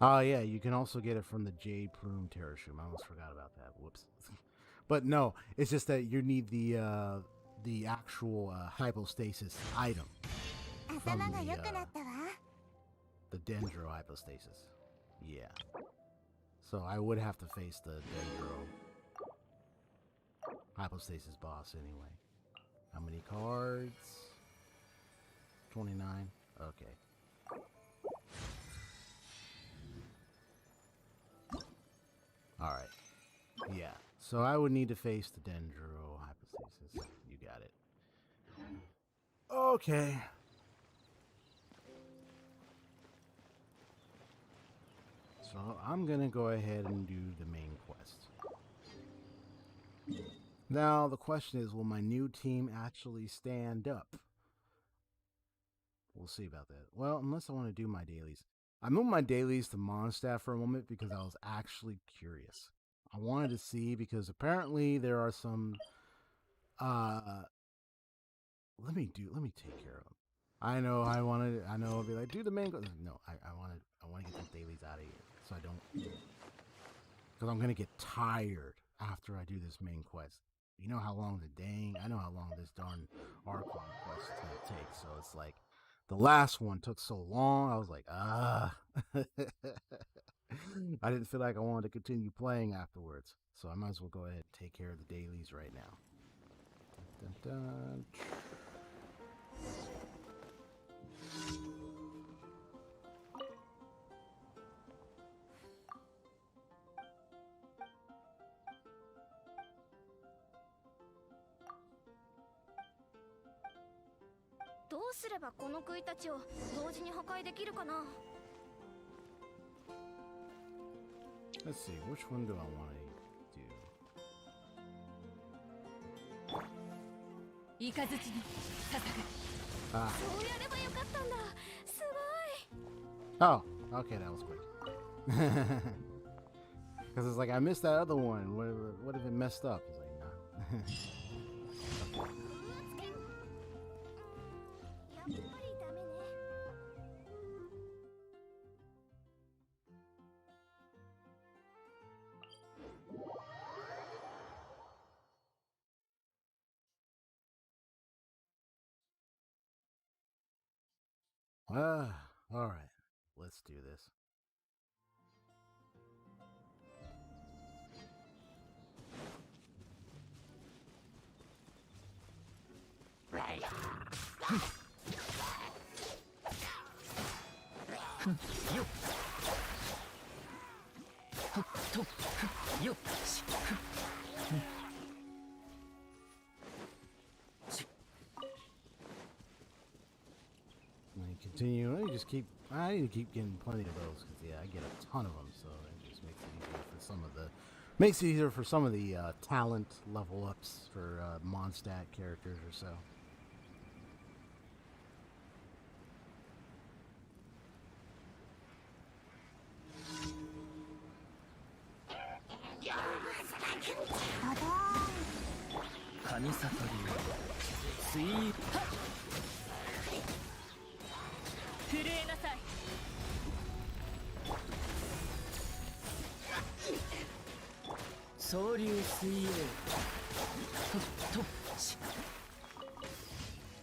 Oh yeah, you can also get it from the Jade Plume Terrashroom. I almost forgot about that. Whoops. But no, it's just that you need the actual hypostasis item from the Dendro hypostasis. Yeah. So I would have to face the Dendro hypostasis boss anyway. How many cards? 29. Okay. Alright. Yeah. So I would need to face the Dendro hypostasis. You got it. Okay. So I'm gonna go ahead and do the main quest. Now the question is, will my new team actually stand up? We'll see about that. Well, unless I want to do my dailies. I moved my dailies to Mondstadt for a moment because I was actually curious. I wanted to see because apparently there are some let me take care of them. I know I'll be like, do the main quest. No, I want to get the dailies out of here so I don't, because I'm gonna get tired after I do this main quest. You know how long I know how long this darn Archon quest is gonna take, so it's like the last one took so long, I was like, I didn't feel like I wanted to continue playing afterwards, so I might as well go ahead and take care of the dailies right now. Dun, dun, dun. Let's see, which one do I want to do? Ah. Oh, okay, that was quick. Because it's like, I missed that other one. What if it messed up? It's like, nah. Okay. All right. Let's do this. Continue. I need to keep getting plenty of those because yeah, I get a ton of them, so it just makes it easier for some of the talent level ups for Mondstadt characters or so.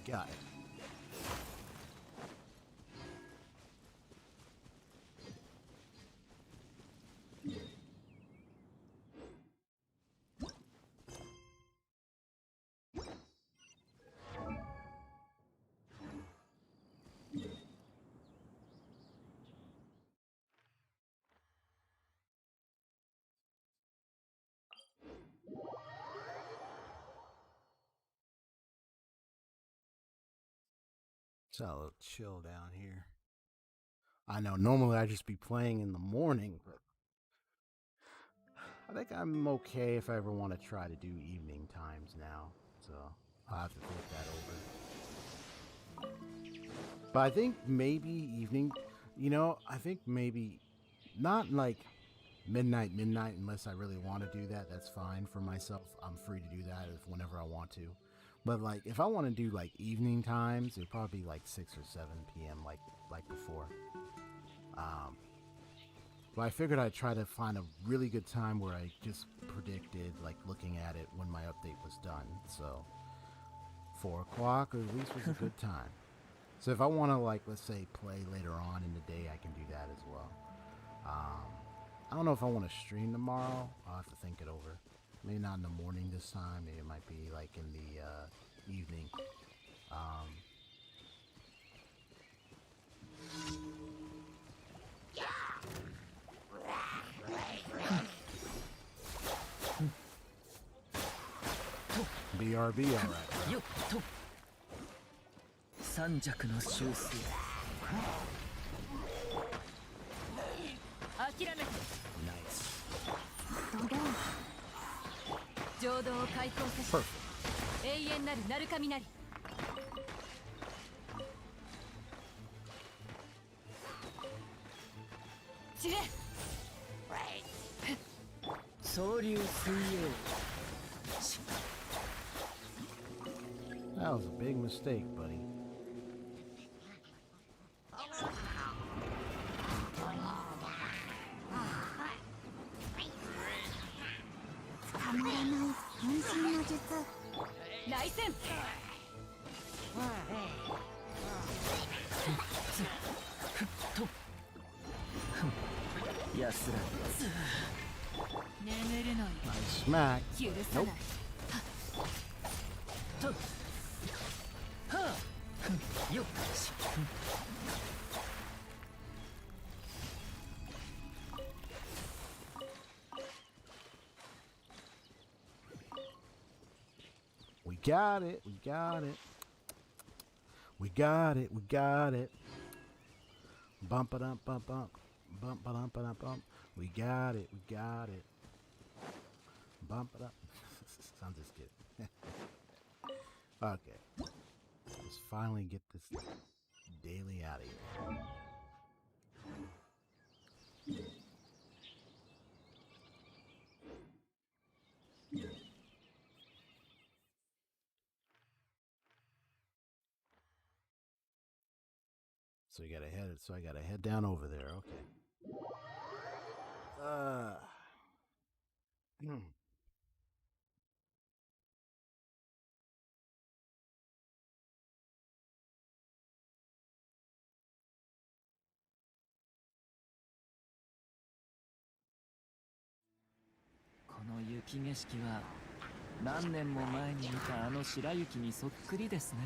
Got it. So a little chill down here. I know normally I just be playing in the morning, but I think I'm okay if I ever want to try to do evening times now. So I'll have to think that over. But I think maybe evening, I think maybe not like midnight, unless I really want to do that. That's fine for myself. I'm free to do that whenever I want to. But like if I want to do like evening times, it'd probably be like 6 or 7 p.m. like before. But I figured I'd try to find a really good time where I just predicted, like looking at it when my update was done. So 4 o'clock or at least was a good time. So if I want to, like, let's say play later on in the day, I can do that as well. I don't know if I want to stream tomorrow. I'll have to think it over. Maybe not in the morning this time. Maybe it might be like in the evening. BRB, all right. Bro. 三尺の修正諦めて Nice. 浄土を開放せし Perfect. 永遠なる鳴神なり散れ総流水泳 That was a big mistake, buddy. Nice smack. Nope. We got it. We got it. We got it. We got it. Bump it up, bump up. Bump it up, bump up. We got it. We got it. Bump it up. I'm just kidding. Okay. Let's finally get this daily out of here. So I gotta head down over there. Okay. 雪景色は何年も前に見たあの白雪にそっくりですね。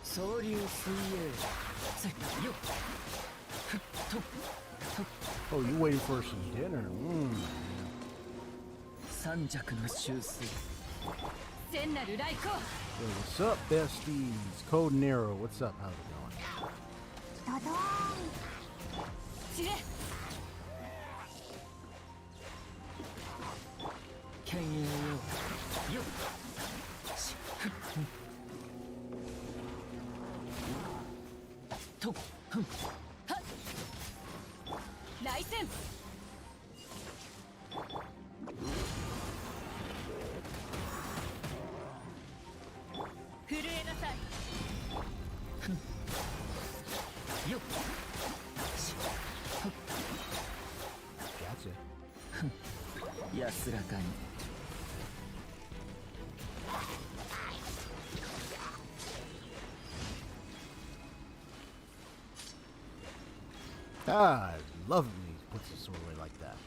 総流水泳せよっふっと Oh, you waiting for some dinner? 三尺の修水聖なる来光 Hey, what's up, besties? Code Nero, what's up? How's it going? ドドーン。散れ剣影よよっしふっとふんはっ来戦震えなさいよっしふっ Gotcha. 安らかに Ah, I love it when he puts his sword away like that.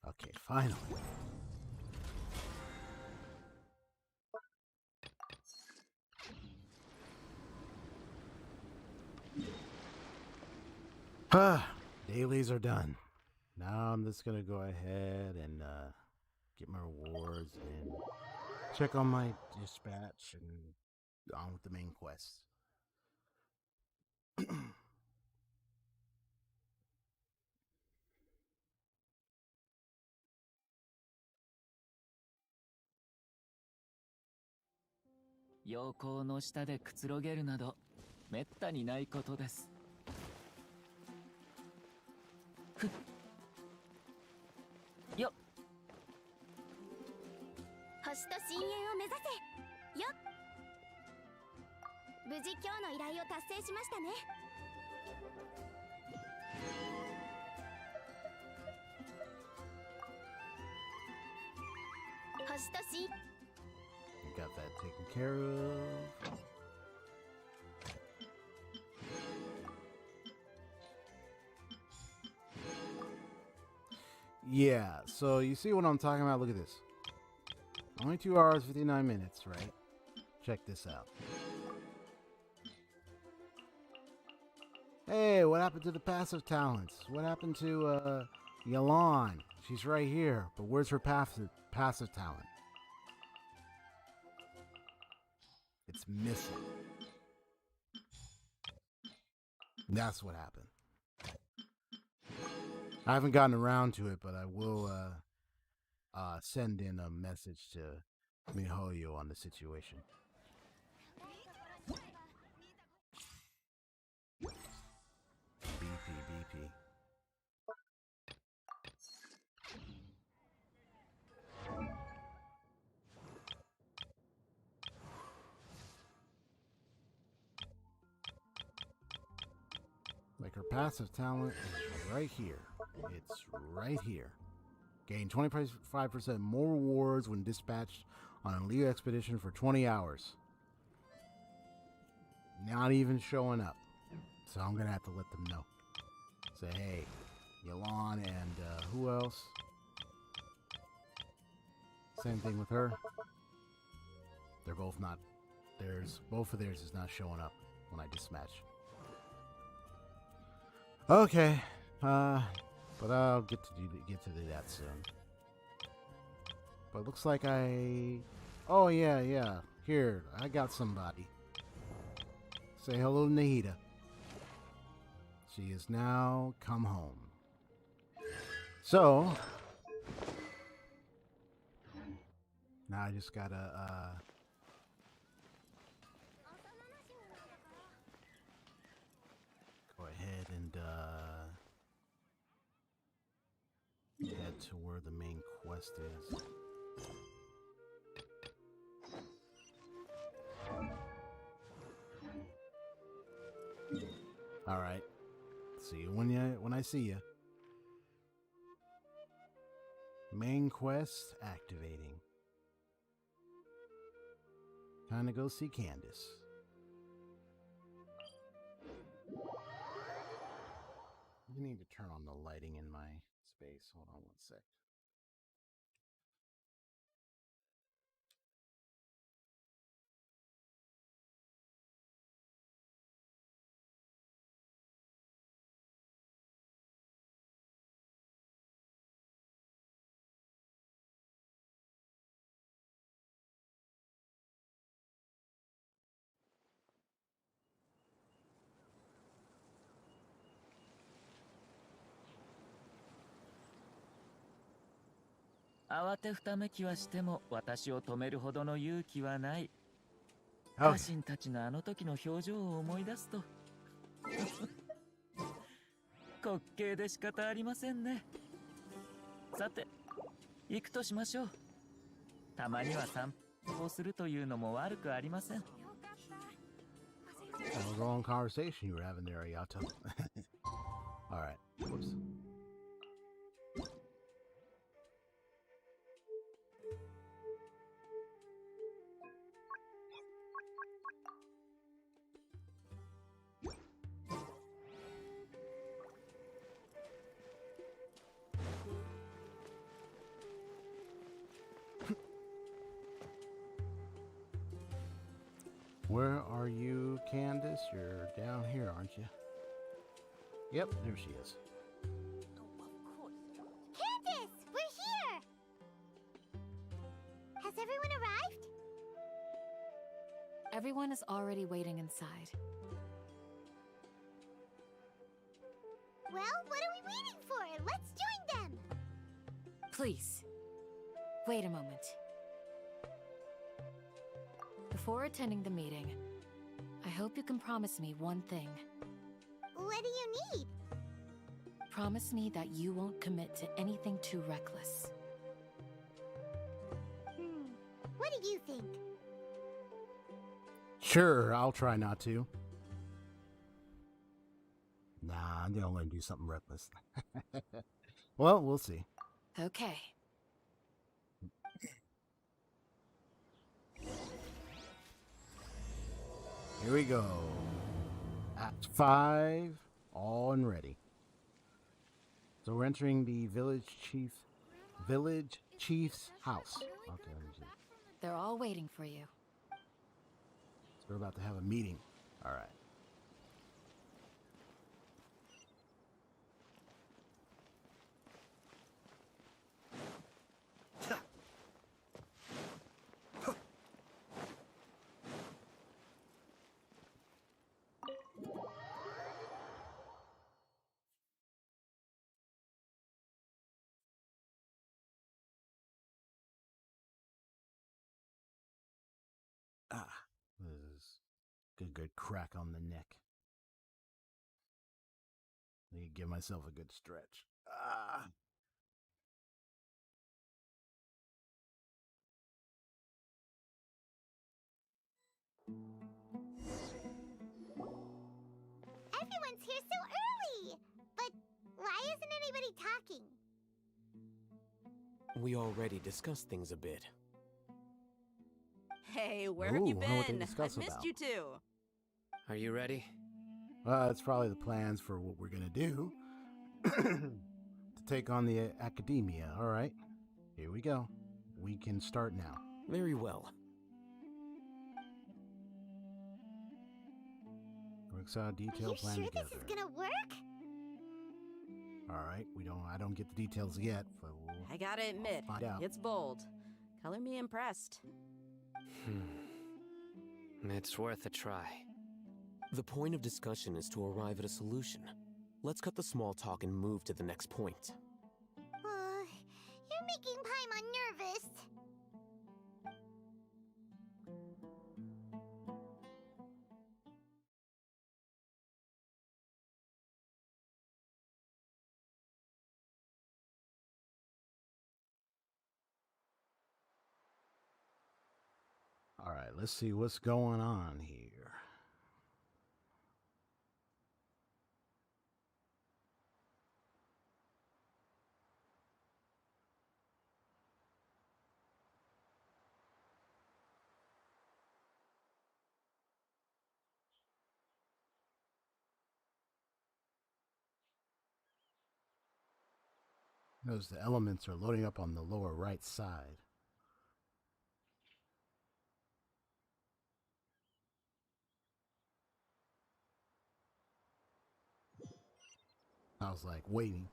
Okay, finally. Dailies are done. Now I'm just gonna go ahead and get my rewards and check on my dispatch and on with the main quest. 陽光の下でくつろげるなどめったにないことです。ふっよっ星と深淵を目指せよっ。無事今日の依頼を達成しましたね。星と深 You got that taken care of. Yeah, so you see what I'm talking about? Look at this. Only 2 hours, 59 minutes, right? Check this out. Hey, what happened to the passive talents? What happened to Yalan? She's right here, but where's her passive talent? It's missing. That's what happened. I haven't gotten around to it, but I will send in a message to Mihoyo on the situation. BP. Like her passive talent is right here. It's right here. Gain 25% more rewards when dispatched on a Leo expedition for 20 hours. Not even showing up. So I'm going to have to let them know. Say, hey, Yalan and who else? Same thing with her. They're both not. Both of theirs is not showing up when I dispatch. Okay. But I'll get to do that soon. But looks like I... Oh, yeah, yeah. Here, I got somebody. Say hello to Nahida. She is now come home. So... now I just gotta, go ahead and, head to where the main quest is. All right. See you when I see you. Main quest activating. Time to go see Candace. I need to turn on the lighting in my space. Hold on one sec.慌てふためきはしても私を止めるほどの勇気はない。 Okay. 家臣たちのあの時の表情を思い出すと滑稽で仕方ありませんね。さて行くとしましょう。たまには散歩をするというのも悪くありません。 That was a long conversation you were having there, Ayato. Alright. Whoops. Where are you, Candace? You're down here, aren't you? Yep, there she is. Candace, we're here! Has everyone arrived? Everyone is already waiting inside. Well, what are we waiting for? Let's join them! Please, wait a moment. Before attending the meeting, I hope you can promise me one thing. What do you need? Promise me that you won't commit to anything too reckless. What do you think? Sure, I'll try not to. Nah, I'm gonna let him do something reckless. Well, we'll see. Okay. Here we go. Act 5, all and ready. So we're entering the village chief's house. Okay, let me see. They're all waiting for you. So we're about to have a meeting. All right. This is good crack on the neck. Need to give myself a good stretch. Everyone's here so early! But why isn't anybody talking? We already discussed things a bit. Hey, where have you Ooh, I wonder what they been? I've discuss missed about. you too. Are you ready? It's probably the plans for what we're gonna do to take on the Akademiya. All right, here we go. We can start now. Very well. Works out a Are detailed you plan sure together. this is gonna work? All right, I don't get the details yet, but I gotta admit, find out. it's bold. Color me impressed. It's worth a try. The point of discussion is to arrive at a solution. Let's cut the small talk and move to the next point. You're making Paimon nervous. All right, let's see what's going on here. Notice the elements are loading up on the lower right side. I was like waiting.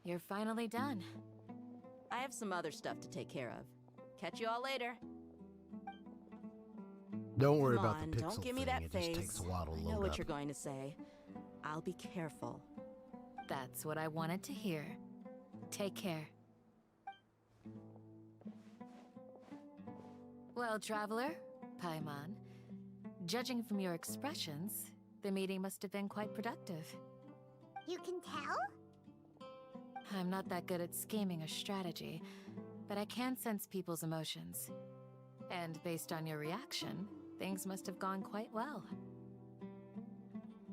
You're finally done. I have some other stuff to take care of. Catch you all later. Don't worry Come about on, the pixel don't give me thing. that It face. just takes a while to I know load what up. you're going to say. I'll be careful. That's what I wanted to hear. Take care. Well, traveler, Paimon, judging from your expressions, the meeting must have been quite productive. You can tell? I'm not that good at scheming a strategy, but I can sense people's emotions. And based on your reaction, things must have gone quite well.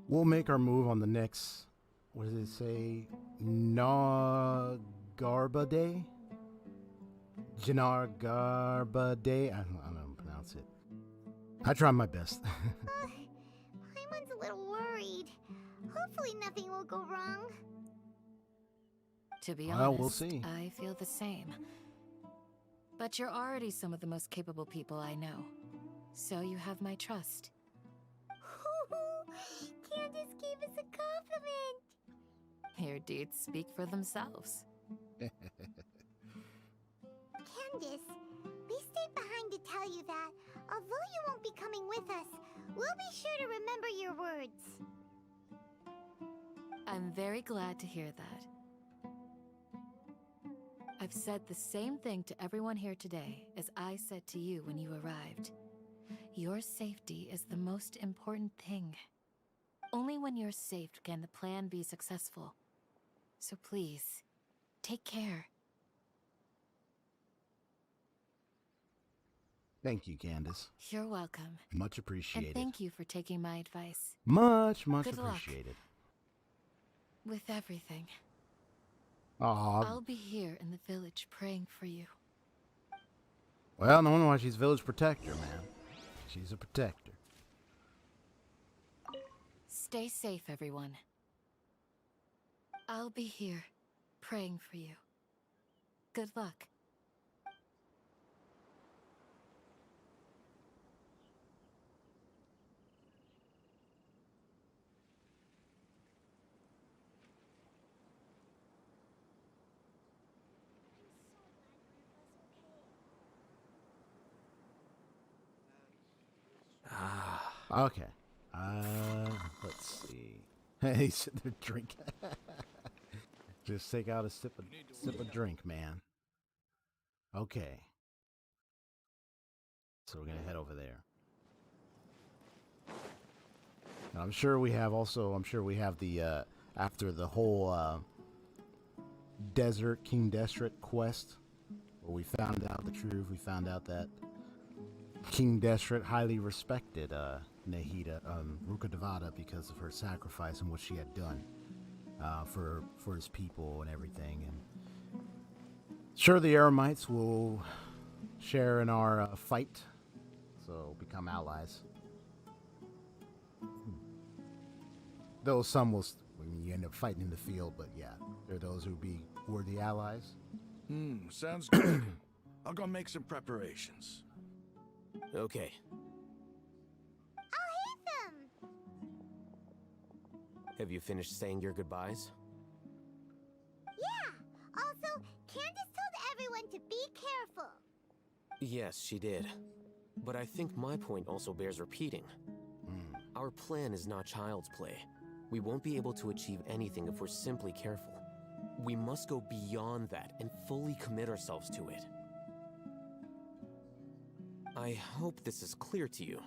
We'll make our move on the next, what does it say? Garba Day? Garba Day? I don't know how to pronounce it. I try my best. Paimon's a little worried. Hopefully nothing will go wrong. To be Well, honest, we'll see. I feel the same. But you're already some of the most capable people I know. So you have my trust. Candace gave us a compliment. Your deeds speak for themselves. Candace, we stayed behind to tell you that, although you won't be coming with us, we'll be sure to remember your words. I'm very glad to hear that. I've said the same thing to everyone here today as I said to you when you arrived. Your safety is the most important thing. Only when you're safe can the plan be successful. So please, take care. Thank you, Candace. You're welcome. Much appreciated. And thank you for taking my advice. Much Good luck. appreciated. With everything. Aw. I'll be here in the village praying for you. Well, no wonder why she's village protector, man. She's a protector. Stay safe, everyone. I'll be here praying for you. Good luck. Okay. Let's see. Hey, sit there drink. Just take out a sip of drink, man. Okay. So we're gonna head over there. And I'm sure we have the after the whole King Desert quest, where we found out the truth. We found out that King Desert highly respected Nahida, Rukkhadevata, because of her sacrifice and what she had done for his people and everything. And sure, the Eremites will share in our fight, so become allies. Though some will, you end up fighting in the field, but yeah, there are those who are the allies. Sounds good. I'll go make some preparations. Okay. Have you finished saying your goodbyes? Yeah! Also, Candace told everyone to be careful. Yes, she did. But I think my point also bears repeating. Our plan is not child's play. We won't be able to achieve anything if we're simply careful. We must go beyond that and fully commit ourselves to it. I hope this is clear to you.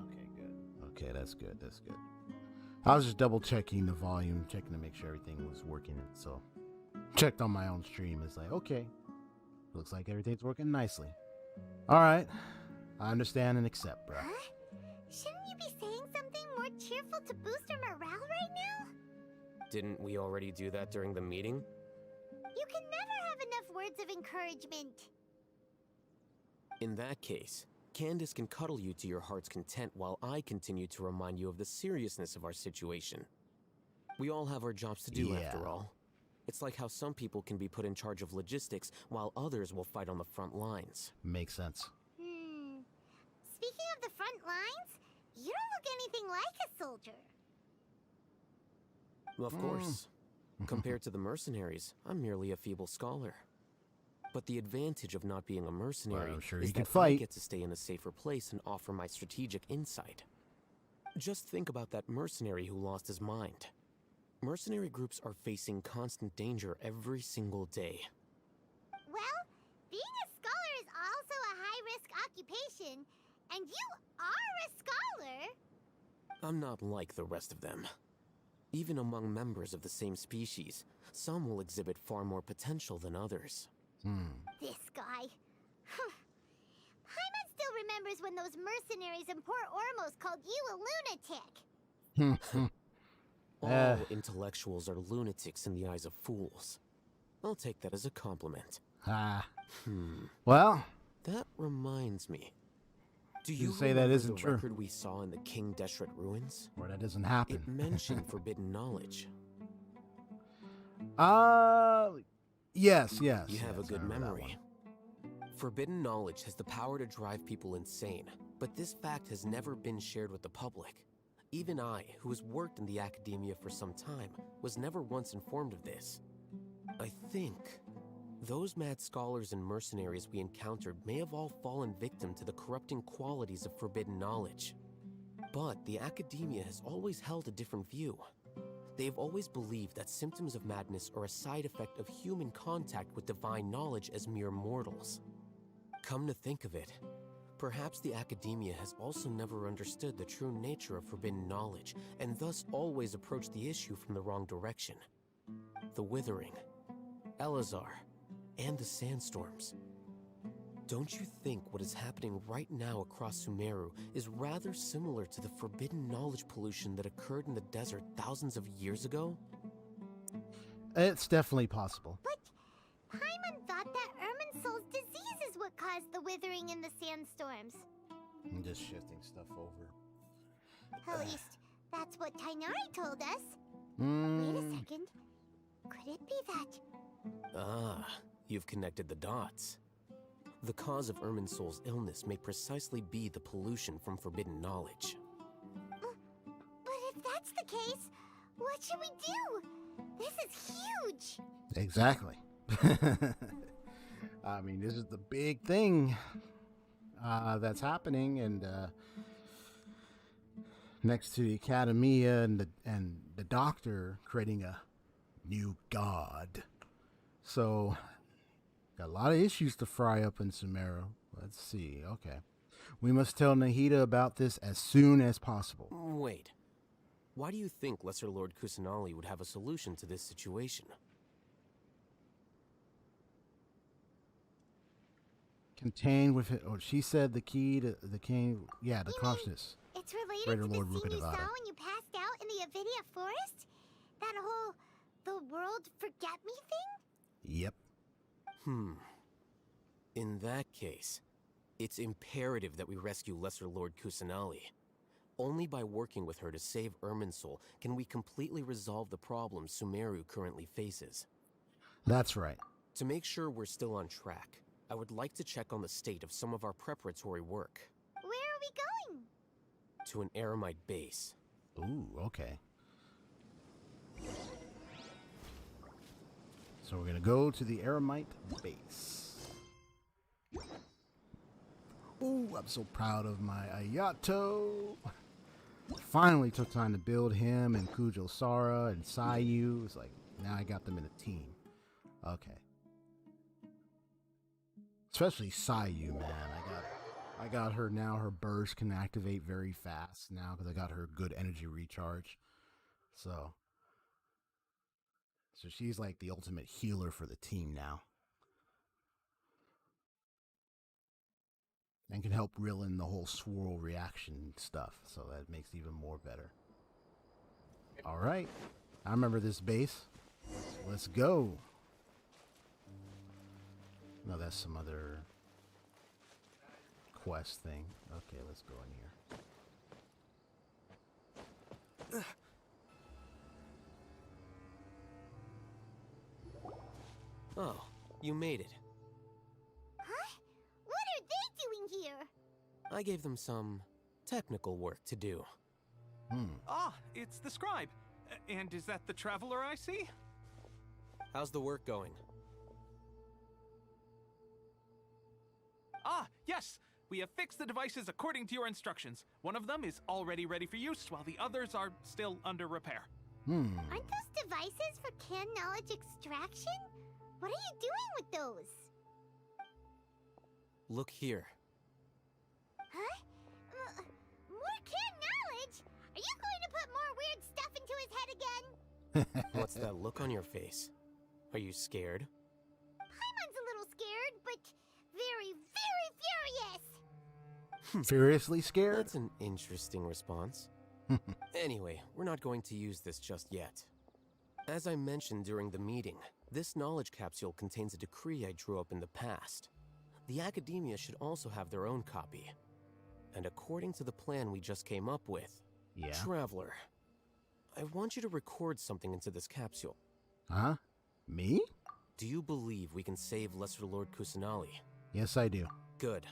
Okay, good. Okay, that's good. That's good. I was just double checking the volume, checking to make sure everything was working. So, checked on my own stream. It's like, okay, looks like everything's working nicely. All right, I understand and accept, bro. Huh? Shouldn't you be saying something more cheerful to boost our morale right now? Didn't we already do that during the meeting? You can never have enough words of encouragement. In that case, Candace can cuddle you to your heart's content while I continue to remind you of the seriousness of our situation. We all have our jobs to do after all. It's like how some people can be put in charge of logistics while others will fight on the front lines. Makes sense. Speaking of the front lines, you don't look anything like a soldier. Of course. Compared to the mercenaries, I'm merely a feeble scholar. But the advantage of not being a mercenary I'm sure is you can that I fight. get to stay in a safer place and offer my strategic insight. Just think about that mercenary who lost his mind. Mercenary groups are facing constant danger every single day. Well, being a scholar is also a high-risk occupation, and you are a scholar. I'm not like the rest of them. Even among members of the same species, some will exhibit far more potential than others. This guy. Paimon still remembers when those mercenaries in Port Ormos called you a lunatic. All intellectuals are lunatics in the eyes of fools. I'll take that as a compliment. Well, That reminds me. Do You you say that remember isn't the true. record we saw in the King Deshret ruins? or that doesn't happen. It mentioned forbidden knowledge. Yes. You have a yes, good I remember that memory. Forbidden knowledge has the power to drive people insane, but this fact has never been shared with the public. Even I, who has worked in the Akademiya for some time, was never once informed of this. I think those mad scholars and mercenaries we encountered may have all fallen victim to the corrupting qualities of forbidden knowledge. But the Akademiya has always held a different view. They have always believed that symptoms of madness are a side effect of human contact with divine knowledge as mere mortals. Come to think of it, perhaps the Akademiya has also never understood the true nature of forbidden knowledge, and thus always approached the issue from the wrong direction. The Withering, Elazar, and the Sandstorms. Don't you think what is happening right now across Sumeru is rather similar to the forbidden knowledge pollution that occurred in the desert thousands of years ago? It's definitely possible. But Paimon thought that Irminsul's disease is what caused the withering in the sandstorms. I'm just shifting stuff over. At least, that's what Tainari told us. Wait a second. Could it be that... Ah, you've connected the dots. The cause of Irminsul's illness may precisely be the pollution from forbidden knowledge. But if that's the case, what should we do? This is huge! Exactly. I mean, this is the big thing that's happening, and next to the Akademiya and the Doctor creating a new god. So, got a lot of issues to fry up in Sumeru. Let's see. Okay. We must tell Nahida about this as soon as possible. Wait. Why do you think Lesser Lord Kusanali would have a solution to this situation? Contained with it. Oh, she said the key to the king. Yeah, the You mean consciousness. It's related Greater to Lord the scene you saw Rukadevata. when you passed out in the Avidia forest? That whole... the world forget me thing? Yep. In that case, it's imperative that we rescue Lesser Lord Kusanali. Only by working with her to save Irminsul can we completely resolve the problems Sumeru currently faces. That's right. To make sure we're still on track, I would like to check on the state of some of our preparatory work. Where are we going? To an Eremite base. Ooh, okay. So we're gonna go to the Eremite base. Ooh, I'm so proud of my Ayato. Finally took time to build him and Kujo Sara and Sayu. It's like, now I got them in a team. Okay. Especially Sayu, man. I got her now. Her burst can activate very fast now because I got her good energy recharge. So she's like the ultimate healer for the team now. And can help reel in the whole swirl reaction stuff. So that makes it even more better. Alright. I remember this base. Let's go. No, that's some other quest thing. Okay, let's go in here. Oh, you made it. Huh? What are they doing here? I gave them some technical work to do. Ah, it's the scribe. And is that the traveler I see? How's the work going? Ah, yes! We have fixed the devices according to your instructions. One of them is already ready for use, while the others are still under repair. Aren't those devices for can knowledge extraction? What are you doing with those? Look here. Huh? More can knowledge? Are you going to put more weird stuff into his head again? What's that look on your face? Are you scared? Paimon's a little scared, but very, very furious. Furiously scared? That's an interesting response. Anyway, we're not going to use this just yet. As I mentioned during the meeting, this knowledge capsule contains a decree I drew up in the past. The Akademiya should also have their own copy. And according to the plan we just came up with, Yeah. Traveler, I want you to record something into this capsule. Huh? Me? Do you believe we can save Lesser Lord Kusanali? Yes, I do. Good.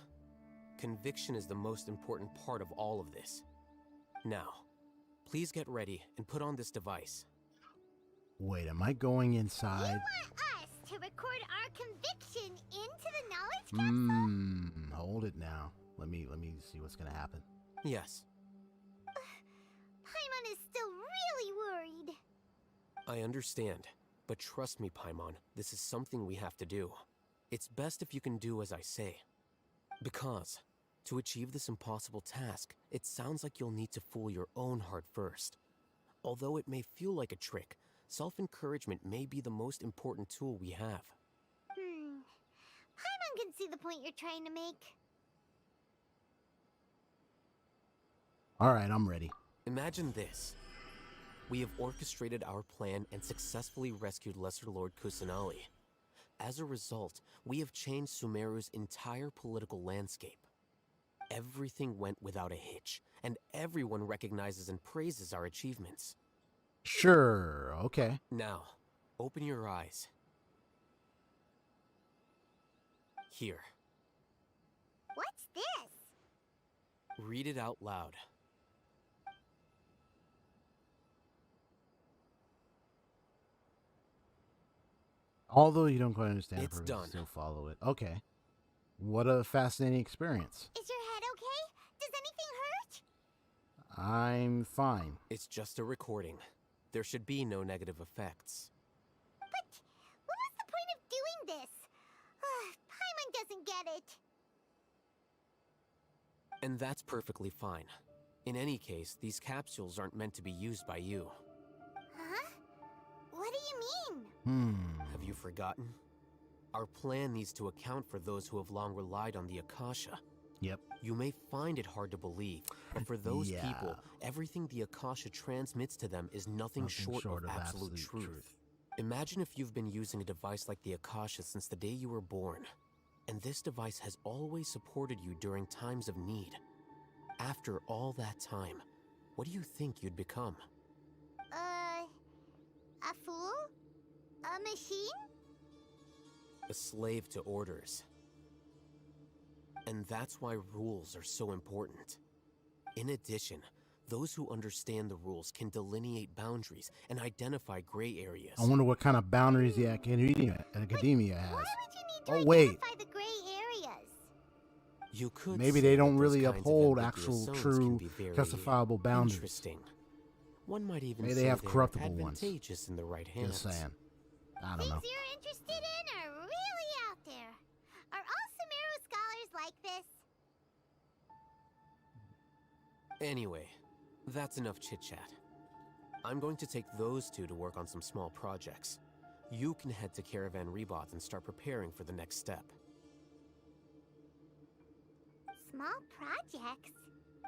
Conviction is the most important part of all of this. Now, please get ready and put on this device. Wait, am I going You inside? want us to record our conviction into the knowledge capsule? Hold it now. Let me see what's gonna happen. Yes, Paimon is still really worried. I understand. But trust me, Paimon, this is something we have to do. It's best if you can do as I say. Because, to achieve this impossible task, it sounds like you'll need to fool your own heart first. Although it may feel like a trick, self-encouragement may be the most important tool we have. Paimon can see the point you're trying to make. Alright, I'm ready. Imagine this. We have orchestrated our plan and successfully rescued Lesser Lord Kusanali. As a result, we have changed Sumeru's entire political landscape. Everything went without a hitch, and everyone recognizes and praises our achievements. Sure, okay. Now, open your eyes. Here, What's this? read it out loud. Although you don't quite understand, It's purpose, done. still follow it. Okay. What a fascinating experience. Is your head okay? Does anything hurt? I'm fine. It's just a recording. There should be no negative effects. But what was the point of doing this? Paimon doesn't get it. And that's perfectly fine. In any case, these capsules aren't meant to be used by you. Huh? What do you mean? Have you forgotten? Our plan needs to account for those who have long relied on the Akasha. Yep. You may find it hard to believe, but for those Yeah. people, everything the Akasha transmits to them is nothing short of absolute truth. Imagine if you've been using a device like the Akasha since the day you were born, and this device has always supported you during times of need. After all that time, what do you think you'd become? A fool? A machine? a slave to orders. And that's why rules are so important. In addition, those who understand the rules can delineate boundaries and identify gray areas. I wonder what kind of boundaries the Akademiya has. Why would you need to identify the gray areas? You could Maybe say they that don't those really kinds of uphold ambiguous actual, zones true, can be very justifiable boundaries. Interesting. One might even Maybe say they have they're corruptible ones. advantageous in the right hands. Just saying. I don't Things know. you're interested in are really out there. Are all Sumeru scholars like this? Anyway, that's enough chit-chat. I'm going to take those two to work on some small projects. You can head to Caravan Rebot and start preparing for the next step. Small projects?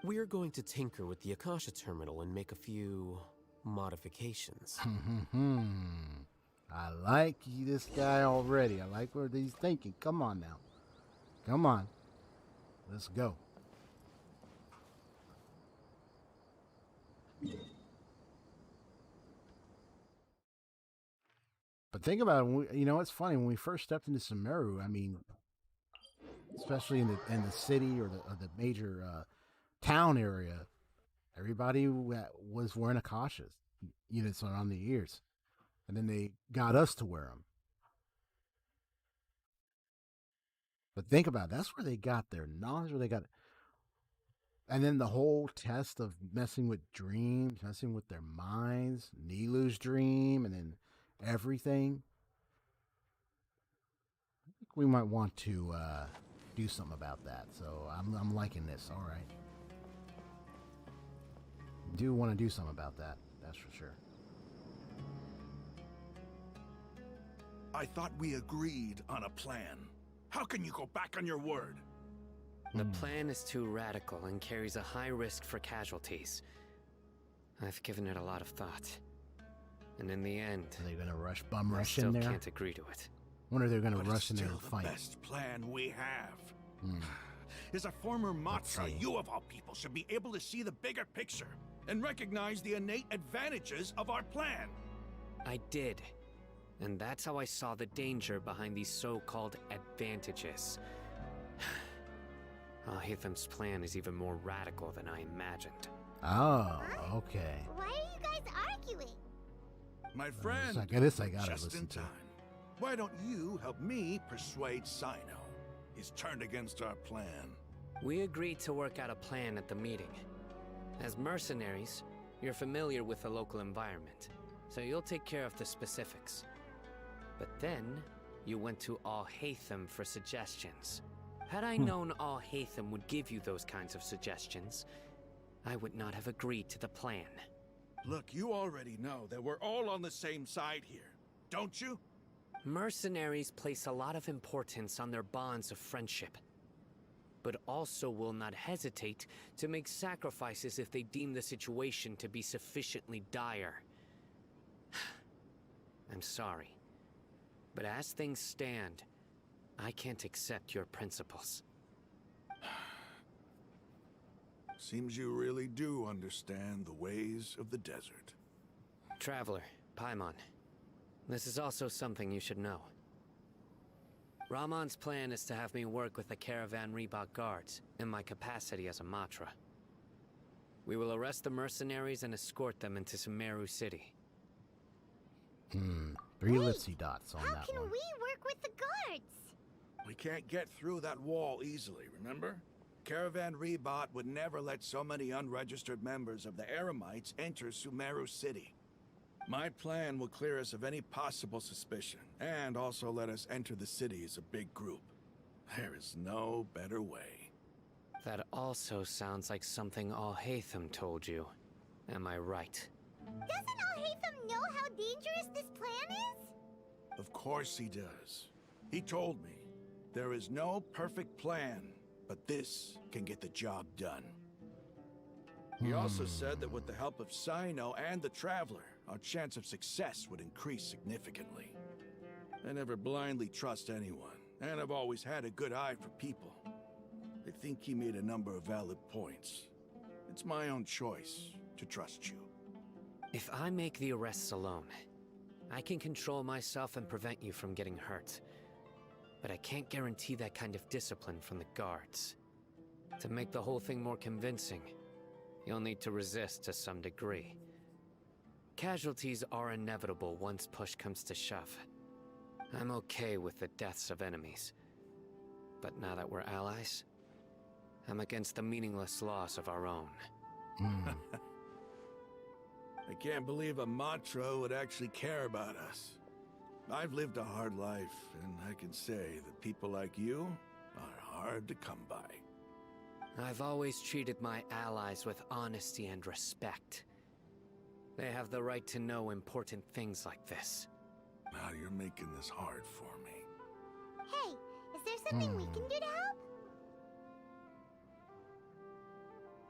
We're going to tinker with the Akasha terminal and make a few modifications. I like this guy already. I like what he's thinking. Come on now. Come on. Let's go. But think about it. You know, it's funny when we first stepped into Sumeru. I mean, especially in the city or the major town area, everybody was wearing Akashas units around the ears, and then they got us to wear them. But think about it, that's where they got their knowledge, where they got, and then the whole test of messing with dreams, messing with their minds, Nilu's dream, and then everything. I think we might want to do something about that. So I'm liking this. All right, do want to do something about that. That's for sure. I thought we agreed on a plan. How can you go back on your word? The plan is too radical and carries a high risk for casualties. I've given it a lot of thought. And in the end, Are they going to I rush still in there? can't agree to it. Wonder if they're going to But rush in it's there still and the fight. best plan we have. As a former Matra, see. you of all people should be able to see the bigger picture and recognize the innate advantages of our plan. I did. And that's how I saw the danger behind these so-called advantages. Al-Hitham's plan is even more radical than I imagined. Oh, okay. Why are you guys arguing? My friend, I guess I gotta just listen in to. time. Why don't you help me persuade Sino? He's turned against our plan. We agreed to work out a plan at the meeting. As mercenaries, you're familiar with the local environment, so you'll take care of the specifics. But then, you went to Al-Haitham for suggestions. Had I known Al-Haitham would give you those kinds of suggestions, I would not have agreed to the plan. Look, you already know that we're all on the same side here, don't you? Mercenaries place a lot of importance on their bonds of friendship, but also will not hesitate to make sacrifices if they deem the situation to be sufficiently dire. I'm sorry, but as things stand, I can't accept your principles. Seems you really do understand the ways of the desert. Traveler, Paimon, this is also something you should know. Rahman's plan is to have me work with the Caravan Rebot guards in my capacity as a Matra. We will arrest the mercenaries and escort them into Sumeru City. 3 ellipsy dots on How that can one. we work with the guards? We can't get through that wall easily, remember? Caravan Rebot would never let so many unregistered members of the Eremites enter Sumeru City. My plan will clear us of any possible suspicion, and also let us enter the city as a big group. There is no better way. That also sounds like something Al-Haitham told you. Am I right? Doesn't Al-Haitham know how dangerous this plan is? Of course he does. He told me, there is no perfect plan, but this can get the job done. He also said that with the help of Sino and the Traveler, our chance of success would increase significantly. I never blindly trust anyone, and I've always had a good eye for people. I think he made a number of valid points. It's my own choice to trust you. If I make the arrests alone, I can control myself and prevent you from getting hurt. but I can't guarantee that kind of discipline from the guards. To make the whole thing more convincing, you'll need to resist to some degree. Casualties are inevitable once push comes to shove. I'm okay with the deaths of enemies. But now that we're allies, I'm against the meaningless loss of our own. I can't believe a mantra would actually care about us. I've lived a hard life, and I can say that people like you are hard to come by. I've always treated my allies with honesty and respect. They have the right to know important things like this. Now you're making this hard for me. Hey, is there something we can do to help?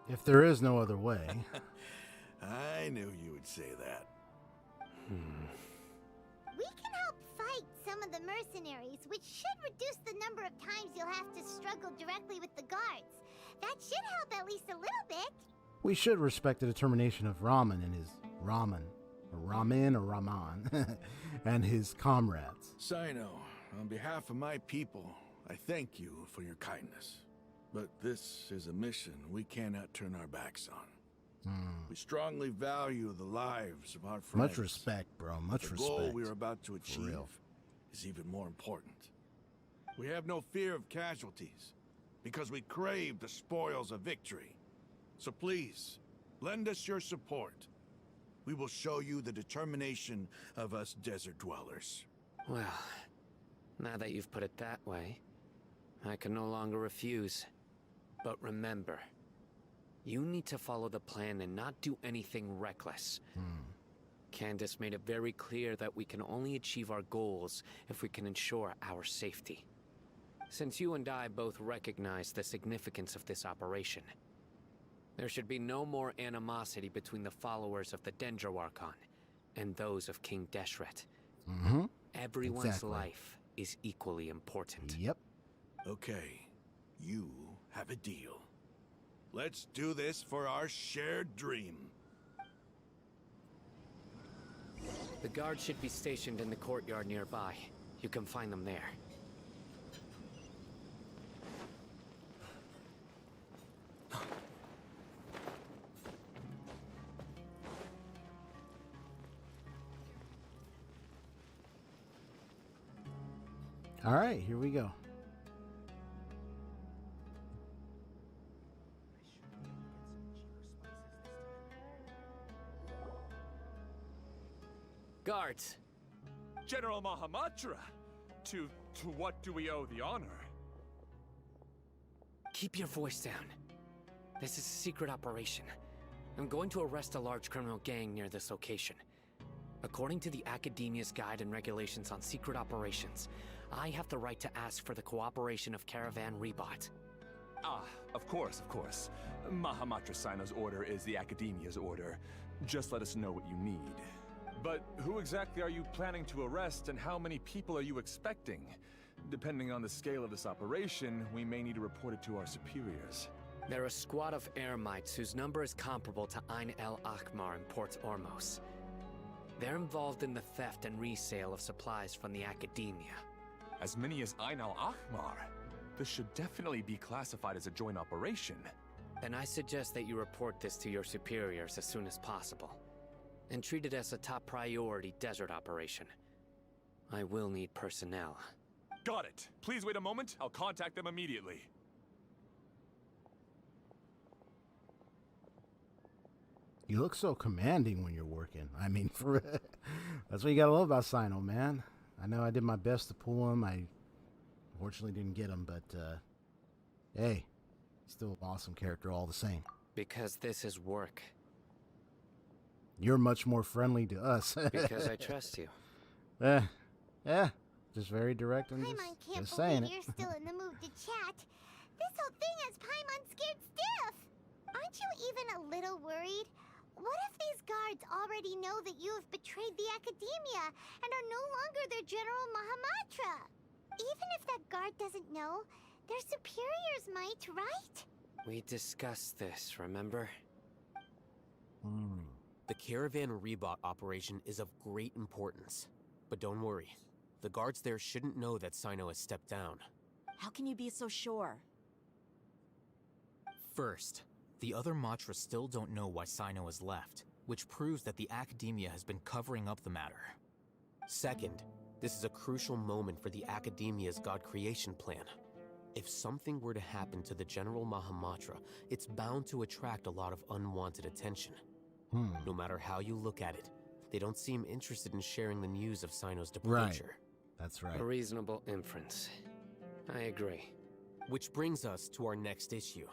If there is no other way. I knew you would say that. We can help fight some of the mercenaries, which should reduce the number of times you'll have to struggle directly with the guards. That should help at least a little bit. We should respect the determination of Raman and his Raman, and his comrades. Sino, on behalf of my people, I thank you for your kindness. But this is a mission we cannot turn our backs on. We strongly value the lives of our friends. Much respect, bro. Much the respect. The goal we're about to achieve is even more important. We have no fear of casualties, because we crave the spoils of victory. So please, lend us your support. We will show you the determination of us desert dwellers. Well, now that you've put it that way, I can no longer refuse. But remember, you need to follow the plan and not do anything reckless. Candace made it very clear that we can only achieve our goals if we can ensure our safety. Since you and I both recognize the significance of this operation, there should be no more animosity between the followers of the Dendro Archon and those of King Deshret. Everyone's life is equally important. Yep. Okay, you have a deal. Let's do this for our shared dream. The guards should be stationed in the courtyard nearby. You can find them there. All right, here we go. Guards! General Mahamatra! To what do we owe the honor? Keep your voice down. This is a secret operation. I'm going to arrest a large criminal gang near this location. According to the Akademiya's Guide and Regulations on Secret Operations, I have the right to ask for the cooperation of Caravan Rebot. Ah, of course, of course. Mahamatra Sino's order is the Akademiya's order. Just let us know what you need. But who exactly are you planning to arrest, and how many people are you expecting? Depending on the scale of this operation, we may need to report it to our superiors. They're a squad of Eremites whose number is comparable to Ain el Akmar in Port Ormos. They're involved in the theft and resale of supplies from the Akademiya. As many as Ain el Akmar? This should definitely be classified as a joint operation. Then I suggest that you report this to your superiors as soon as possible, and treat it as a top priority desert operation. I will need personnel. Got it. Please wait a moment. I'll contact them immediately. You look so commanding when you're working. I mean, that's what you gotta love about Sino, man. I know I did my best to pull him. I unfortunately didn't get him, but hey, still an awesome character all the same. Because this is work. You're much more friendly to us. Because I trust you. Yeah, just very direct and Paimon can't just saying believe it. you're still in the mood to chat. This whole thing has Paimon scared stiff. Aren't you even a little worried? What if these guards already know that you have betrayed the Akademiya and are no longer their General Mahamatra? Even if that guard doesn't know, their superiors might, right? We discussed this, remember? The Caravan Rebot operation is of great importance. But don't worry, The guards there shouldn't know that Sino has stepped down. How can you be so sure? First, the other Matra still don't know why Sino has left, which proves that the Akademiya has been covering up the matter. Second, this is a crucial moment for the Akademiya's God creation plan. If something were to happen to the General Mahamatra, it's bound to attract a lot of unwanted attention. No matter how you look at it, they don't seem interested in sharing the news of Sino's departure. Right. That's right. A reasonable inference. I agree. Which brings us to our next issue.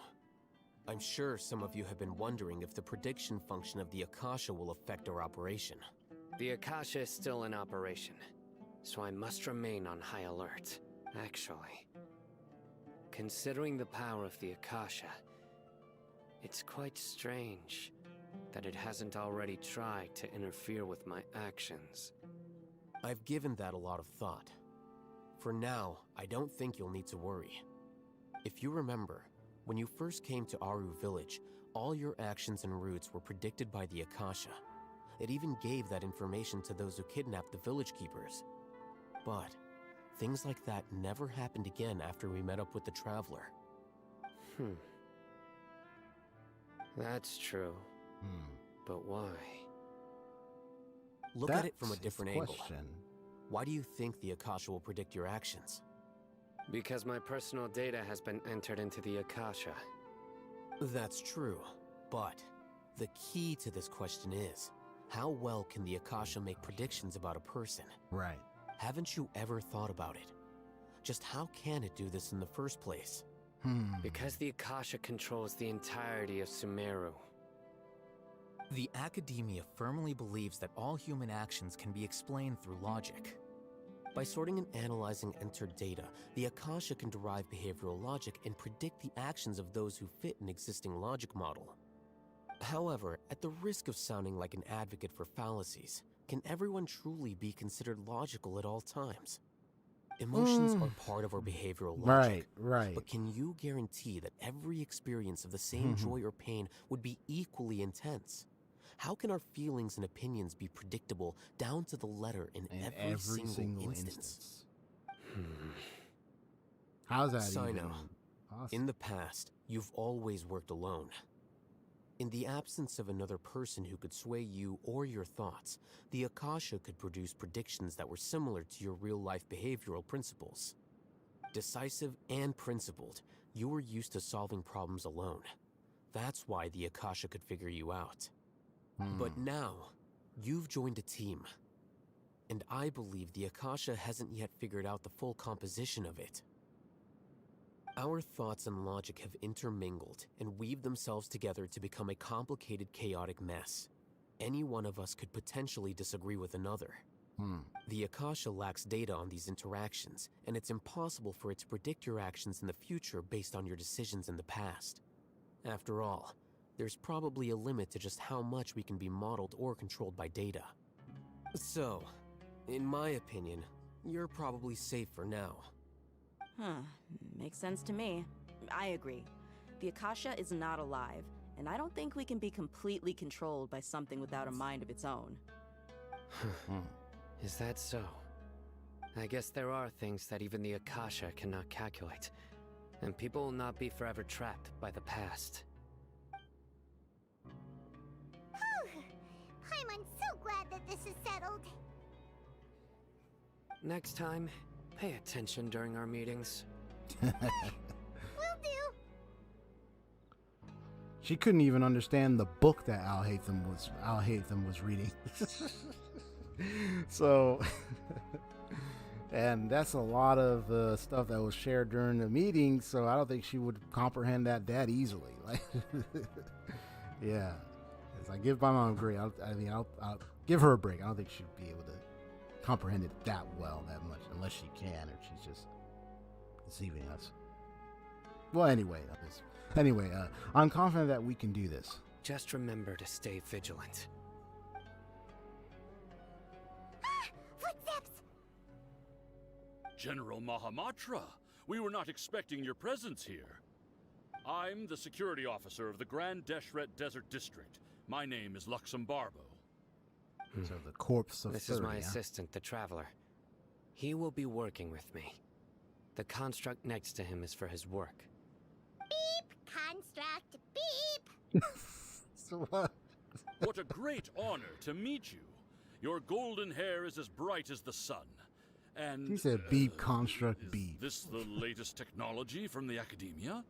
I'm sure some of you have been wondering if the prediction function of the Akasha will affect our operation. The Akasha is still in operation, so I must remain on high alert. Actually, considering the power of the Akasha, it's quite strange that it hasn't already tried to interfere with my actions. I've given that a lot of thought. For now, I don't think you'll need to worry. If you remember, when you first came to Aru Village, all your actions and routes were predicted by the Akasha. It even gave that information to those who kidnapped the village keepers. But things like that never happened again after we met up with the Traveler. That's true. But why? Look at it from a That's different his angle. question. Why do you think the Akasha will predict your actions? Because my personal data has been entered into the Akasha. That's true, but the key to this question is, how well can the Akasha make predictions about a person? Right. Haven't you ever thought about it? Just how can it do this in the first place? Because the Akasha controls the entirety of Sumeru. The Akademiya firmly believes that all human actions can be explained through logic. By sorting and analyzing entered data, the Akasha can derive behavioral logic and predict the actions of those who fit an existing logic model. However, at the risk of sounding like an advocate for fallacies, can everyone truly be considered logical at all times? Emotions are part of our behavioral logic. Right. But can you guarantee that every experience of the same joy or pain would be equally intense? How can our feelings and opinions be predictable down to the letter in every single instance? How's that Sino, even possible? in the past, you've always worked alone. In the absence of another person who could sway you or your thoughts, the Akasha could produce predictions that were similar to your real-life behavioral principles. Decisive and principled, you were used to solving problems alone. That's why the Akasha could figure you out. But now, you've joined a team. And I believe the Akasha hasn't yet figured out the full composition of it. Our thoughts and logic have intermingled and weaved themselves together to become a complicated, chaotic mess. Any one of us could potentially disagree with another. The Akasha lacks data on these interactions, and it's impossible for it to predict your actions in the future based on your decisions in the past. After all, there's probably a limit to just how much we can be modeled or controlled by data. So, in my opinion, you're probably safe for now. Makes sense to me. I agree. The Akasha is not alive, and I don't think we can be completely controlled by something without a mind of its own. Is that so? I guess there are things that even the Akasha cannot calculate, and people will not be forever trapped by the past. I'm so glad that this is settled. Next time, pay attention during our meetings. Will do. She couldn't even understand the book that Al Haytham was reading. So, and that's a lot of stuff that was shared during the meeting. So I don't think she would comprehend that easily. Like, yeah, as I give my mom a break, I'll give her a break. I don't think she'd be able to comprehend it that well, that much, unless she can, or she's just deceiving us. Well, anyway, I'm confident that we can do this. Just remember to stay vigilant. Footsteps! General Mahamatra, we were not expecting your presence here. I'm the security officer of the Grand Deshret Desert District. My name is Luxembarbo. So the corpse of This 30, is my huh? assistant, the Traveler. He will be working with me. The construct next to him is for his work. Beep! Construct, beep! So what? What a great honor to meet you. Your golden hair is as bright as the sun. And He said beep, construct, beep. Is this the latest technology from the Akademiya?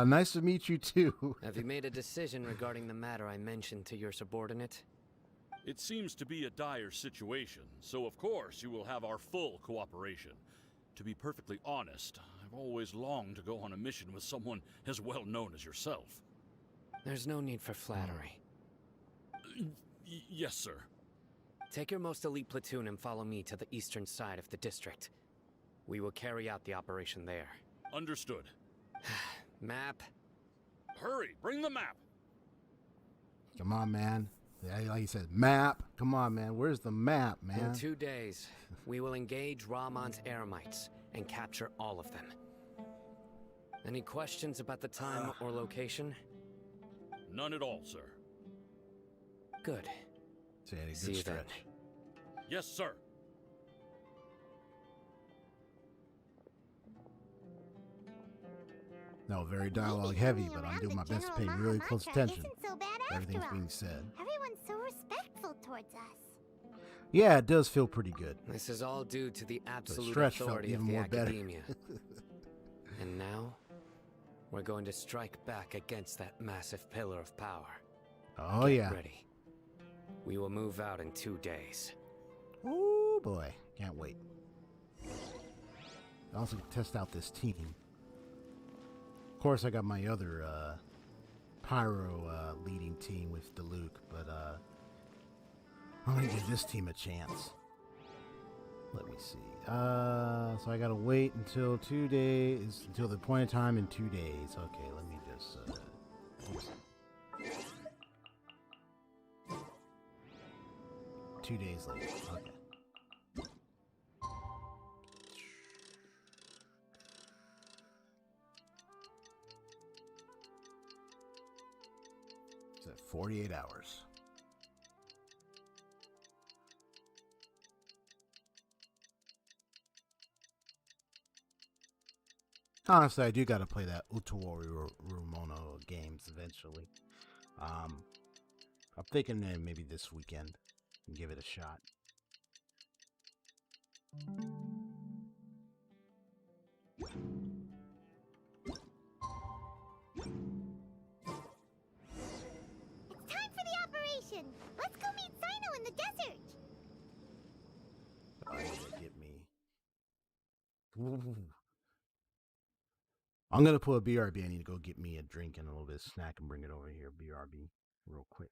Nice to meet you too. Have you made a decision regarding the matter I mentioned to your subordinate? It seems to be a dire situation, so of course you will have our full cooperation. To be perfectly honest, I've always longed to go on a mission with someone as well known as yourself. There's no need for flattery. Yes, sir. Take your most elite platoon and follow me to the eastern side of the district. We will carry out the operation there. Understood. Map. Hurry, bring the map! Come on, man. Yeah, like you said, map. Come on, man. Where's the map, man? In 2 days, we will engage Rahman's Eremites and capture all of them. Any questions about the time or location? None at all, sir. Good. See you See you then. stretch. Yes, sir. No, very dialogue heavy, but I'm doing my best to pay really close attention Isn't so bad to after everything's all. being said. Everyone's so respectful towards us. Yeah, it does feel pretty good. This is all due to the absolute stretch felt authority of even the more better. Akademiya. And now, we're going to strike back against that massive pillar of power. Oh, Get yeah. ready. We will move out in 2 days. Oh, boy. Can't wait. I also can test out this team. Of course, I got my other Pyro leading team with Diluc, but I'm going to give this team a chance. Let me see. So I got to wait until 2 days, until the point of time in 2 days. Okay, let me just... oops. 2 days later. Okay. It's at 48 hours. Honestly, I do got to play that Utuori Rumono games eventually. I'm thinking maybe this weekend and give it a shot. It's time for the operation. Let's go meet Sino in the desert. Oh, yeah, get me. I'm gonna pull a BRB. I need to go get me a drink and a little bit of snack and bring it over here. BRB, real quick.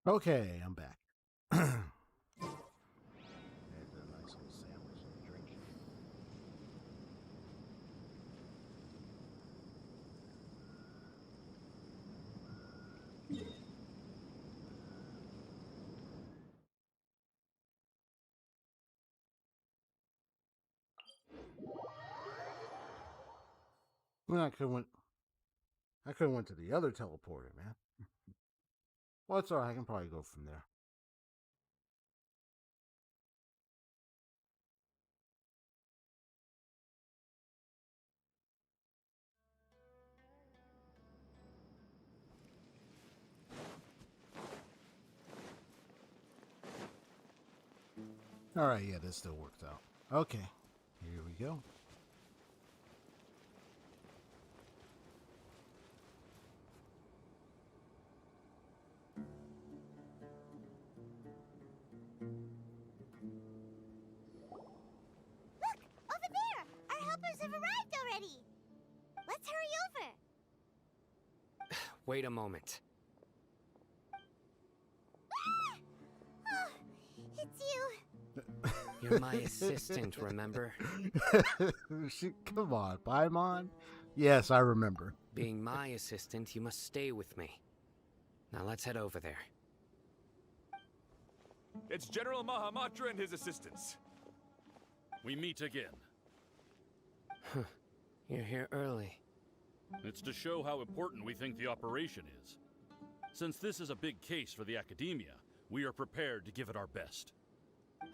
Okay, I'm back. Had a nice little sandwich and a drink. Well, I could have went to the other teleporter, man. Well, it's alright. I can probably go from there. Alright, yeah, this still works out. Okay, here we go. Look! Over there! Our helpers have arrived already! Let's hurry over! Wait a moment. Ah! Oh, it's you! You're my assistant, remember? Come on, Paimon. Yes, I remember. Being my assistant, you must stay with me. Now let's head over there. It's General Mahamatra and his assistants. We meet again. You're here early. It's to show how important we think the operation is. Since this is a big case for the Akademiya, we are prepared to give it our best.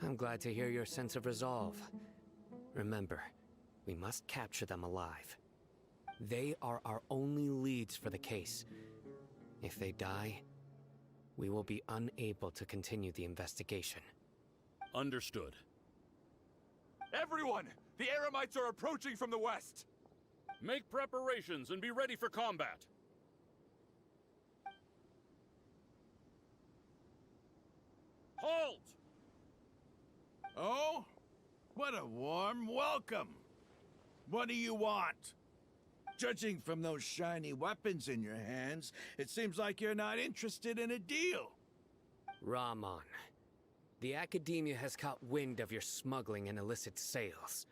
I'm glad to hear your sense of resolve. Remember, we must capture them alive. They are our only leads for the case. If they die, we will be unable to continue the investigation. Understood. Everyone! The Eremites are approaching from the west! Make preparations and be ready for combat. Halt! Oh? What a warm welcome! What do you want? Judging from those shiny weapons in your hands, it seems like you're not interested in a deal. Rahman, the Akademiya has caught wind of your smuggling and illicit sales.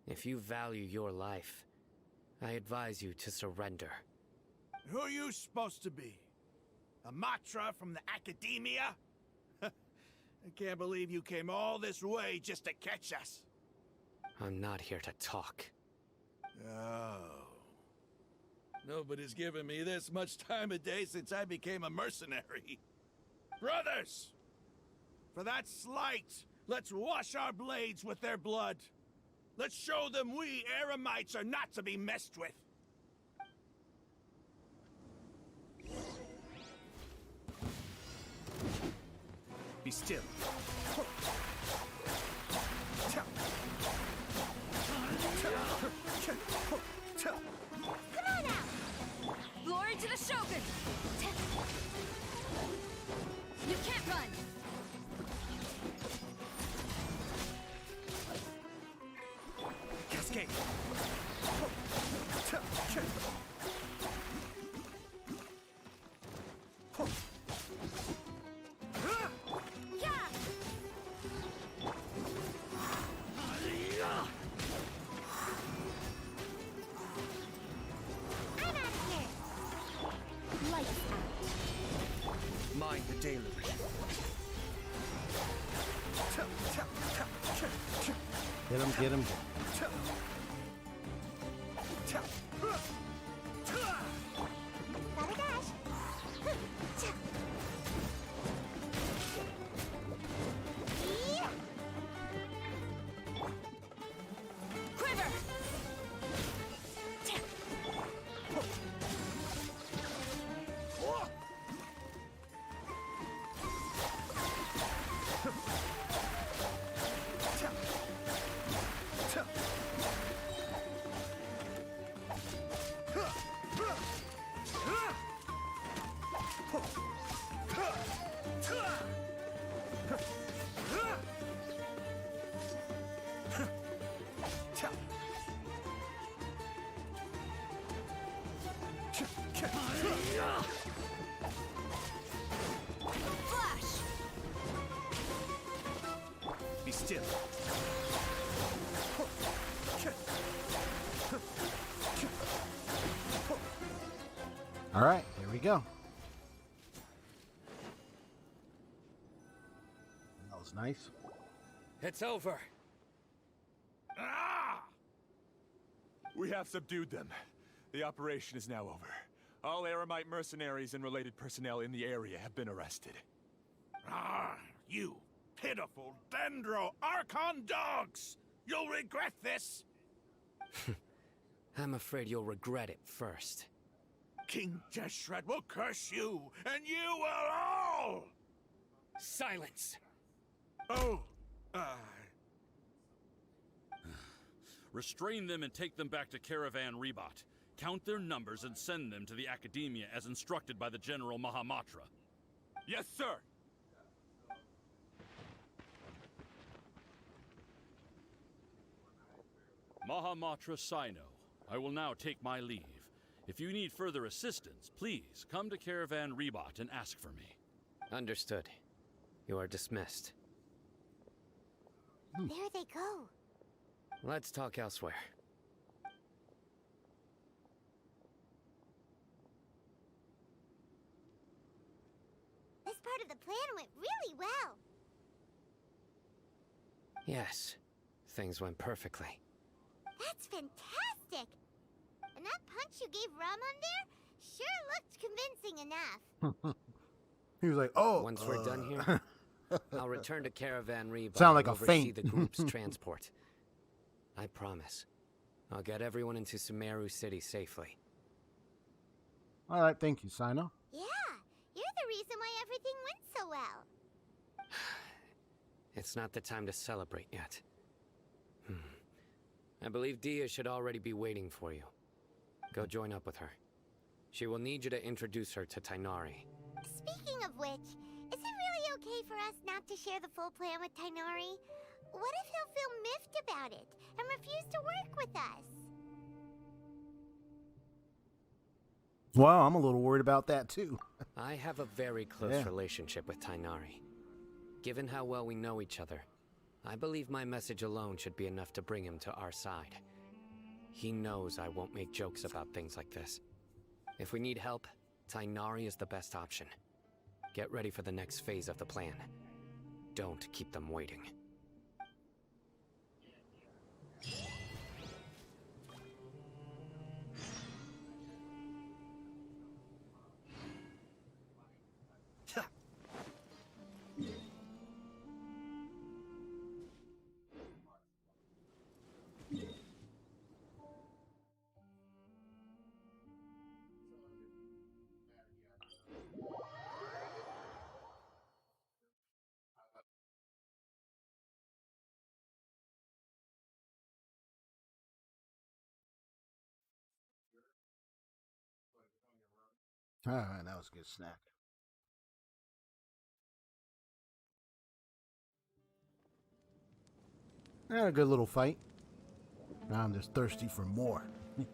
If you value your life, I advise you to surrender. Who are you supposed to be? A Matra from the Akademiya? I can't believe you came all this way just to catch us. I'm not here to talk. Oh. Nobody's given me this much time of day since I became a mercenary. Brothers! For that slight, let's wash our blades with their blood. Let's show them we Eremites are not to be messed with. Be still. Come on now! Glory to the Shogun! You can't run! Cascade. Mind the deluge. Get him, get him. Gotta dash! Yeah. Quiver! All right, here we go. That was nice. It's over. Ah! We have subdued them. The operation is now over. All Eremite mercenaries and related personnel in the area have been arrested. Ah, you pitiful Dendro Archon dogs! You'll regret this! I'm afraid you'll regret it first. King Jeshred will curse you, and you will all! Silence! Oh, Restrain them and take them back to Caravan Rebot. Count their numbers and send them to the Akademiya as instructed by the General Mahamatra. Yes, sir! Mahamatra Sino, I will now take my leave. If you need further assistance, please come to Caravan Rebot and ask for me. Understood. You are dismissed. There they go. Let's talk elsewhere. This part of the plan went really well. Yes, things went perfectly. That's fantastic! And that punch you gave Ramon there sure looked convincing enough. He was like, "Oh." Once we're done here, I'll return to Caravan Rebot Sound like and a oversee feint. the group's transport. I promise. I'll get everyone into Sumeru City safely. All right, thank you, Sino. Yeah, you're the reason why everything went so well. It's not the time to celebrate yet. I believe Dia should already be waiting for you. Go join up with her. She will need you to introduce her to Tainari. Speaking of which, is it really okay for us not to share the full plan with Tainari? What if he'll feel miffed about it and refuse to work with us? Well, I'm a little worried about that too. I have a very close relationship with Tainari. Given how well we know each other, I believe my message alone should be enough to bring him to our side. He knows I won't make jokes about things like this. If we need help, Tainari is the best option. Get ready for the next phase of the plan. Don't keep them waiting. All right, that was a good snack. And a good little fight. Now I'm just thirsty for more. All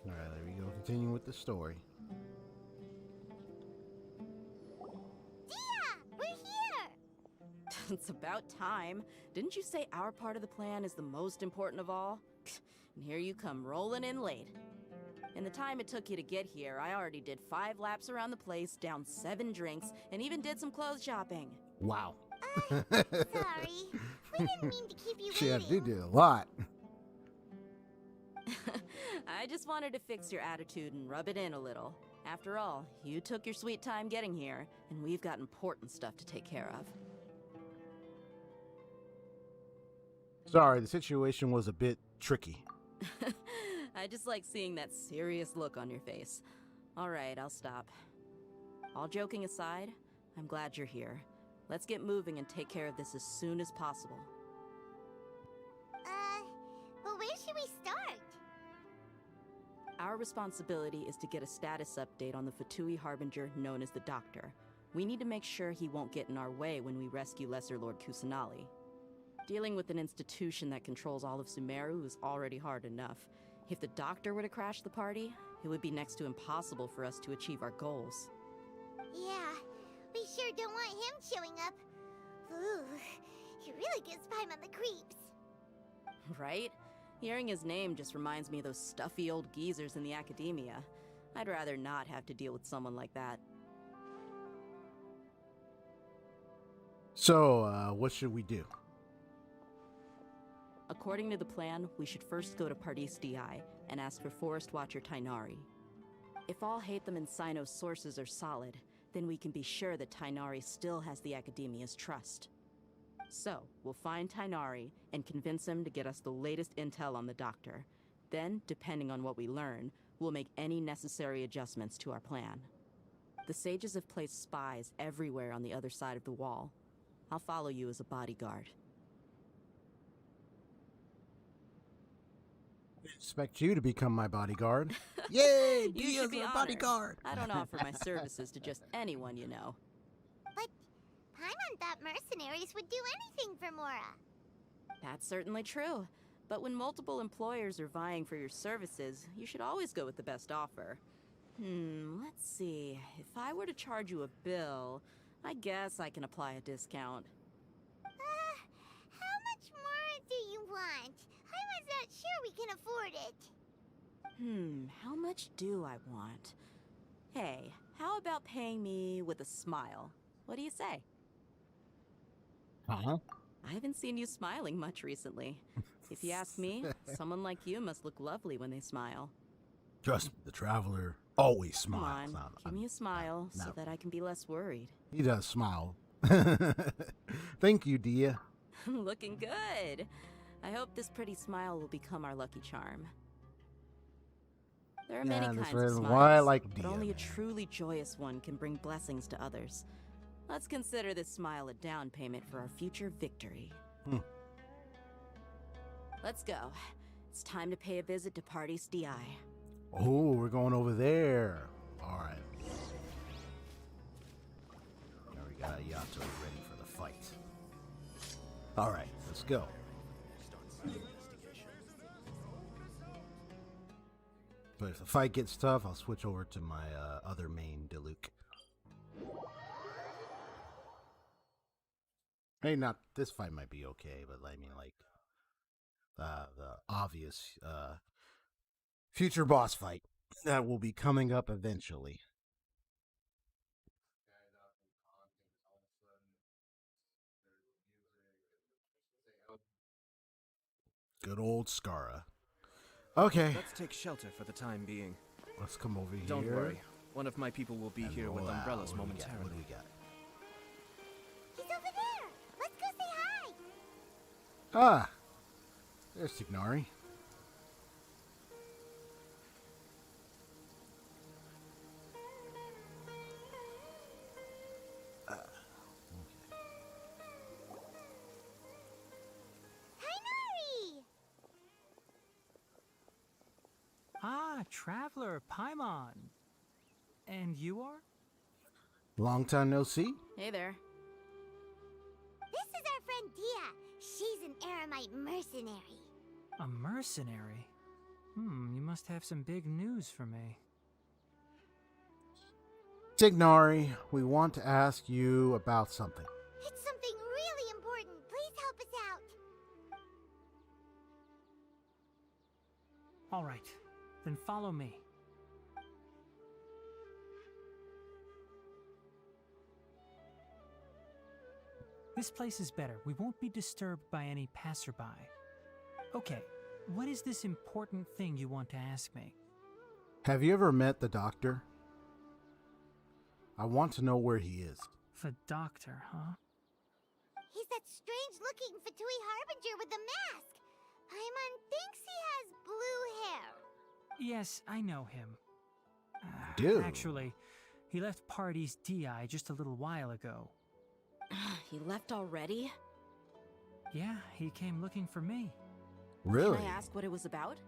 right, there we go. Continuing with the story. Dia! We're here! It's about time. Didn't you say our part of the plan is the most important of all? And here you come rolling in late. In the time it took you to get here, I already did 5 laps around the place, downed 7 drinks, and even did some clothes shopping. Wow. Sorry. We didn't mean to keep you She had waiting. to do a lot. I just wanted to fix your attitude and rub it in a little. After all, you took your sweet time getting here, and we've got important stuff to take care of. Sorry, the situation was a bit tricky. I just like seeing that serious look on your face. All right, I'll stop. All joking aside, I'm glad you're here. Let's get moving and take care of this as soon as possible. But where should we start? Our responsibility is to get a status update on the Fatui Harbinger known as the Doctor. We need to make sure he won't get in our way when we rescue Lesser Lord Kusanali. Dealing with an institution that controls all of Sumeru is already hard enough. If the Doctor were to crash the party, it would be next to impossible for us to achieve our goals. Yeah, we sure don't want him showing up. Ooh, he really gives Paimon the creeps. Right? Hearing his name just reminds me of those stuffy old geezers in the Akademiya. I'd rather not have to deal with someone like that. So, what should we do? According to the plan, we should first go to Pardis DI and ask for Forest Watcher Tainari. If all Hatham and Sino's sources are solid, then we can be sure that Tainari still has the Akademiya's trust. So, we'll find Tainari and convince him to get us the latest intel on the Doctor. Then, depending on what we learn, we'll make any necessary adjustments to our plan. The sages have placed spies everywhere on the other side of the wall. I'll follow you as a bodyguard. I expect you to become my bodyguard. Yay! You should be bodyguard. I don't offer my services to just anyone you know. But Paimon thought mercenaries would do anything for Mora. That's certainly true. But when multiple employers are vying for your services, you should always go with the best offer. Let's see. If I were to charge you a bill, I guess I can apply a discount. How much more do you want? Paimon's not sure we can afford it. How much do I want? Hey, how about paying me with a smile? What do you say? Uh-huh. I haven't seen you smiling much recently. If you ask me, someone like you must look lovely when they smile. Trust me, the Traveler always smiles. Come on, give me a smile so that I can be less worried. He does smile. Thank you, Dia. Looking good. I hope this pretty smile will become our lucky charm. There are many kinds of smiles, why I like Dia, but only a truly joyous one can bring blessings to others. Let's consider this smile a down payment for our future victory. Let's go. It's time to pay a visit to Pardis DI. Oh, we're going over there. All right. Now we got Yato ready for the fight. All right, let's go. But if the fight gets tough, I'll switch over to my other main, Diluc. Hey, not this fight might be okay, but I mean, like the obvious future boss fight that will be coming up eventually. Good old Skara. Okay. Let's take shelter for the time being. Let's come over here. Don't worry. One of my people will be here with umbrellas momentarily. What do we got? He's over there. Let's go say hi. Ah, there's Tignari. Ah, Traveler, Paimon. And you are? Long time no see. Hey there. This is our friend Dia. She's an Aramite mercenary. A mercenary? You must have some big news for me. Tignari, we want to ask you about something. It's something really important. Please help us out. All right, then follow me. This place is better. We won't be disturbed by any passerby. Okay, what is this important thing you want to ask me? Have you ever met the Doctor? I want to know where he is. The Doctor, huh? He's that strange-looking Fatui Harbinger with the mask. Paimon thinks he has blue hair. Yes, I know him. Do? Actually, he left Pardis DI just a little while ago. He left already? Yeah, he came looking for me. Really? Can I ask what it was about?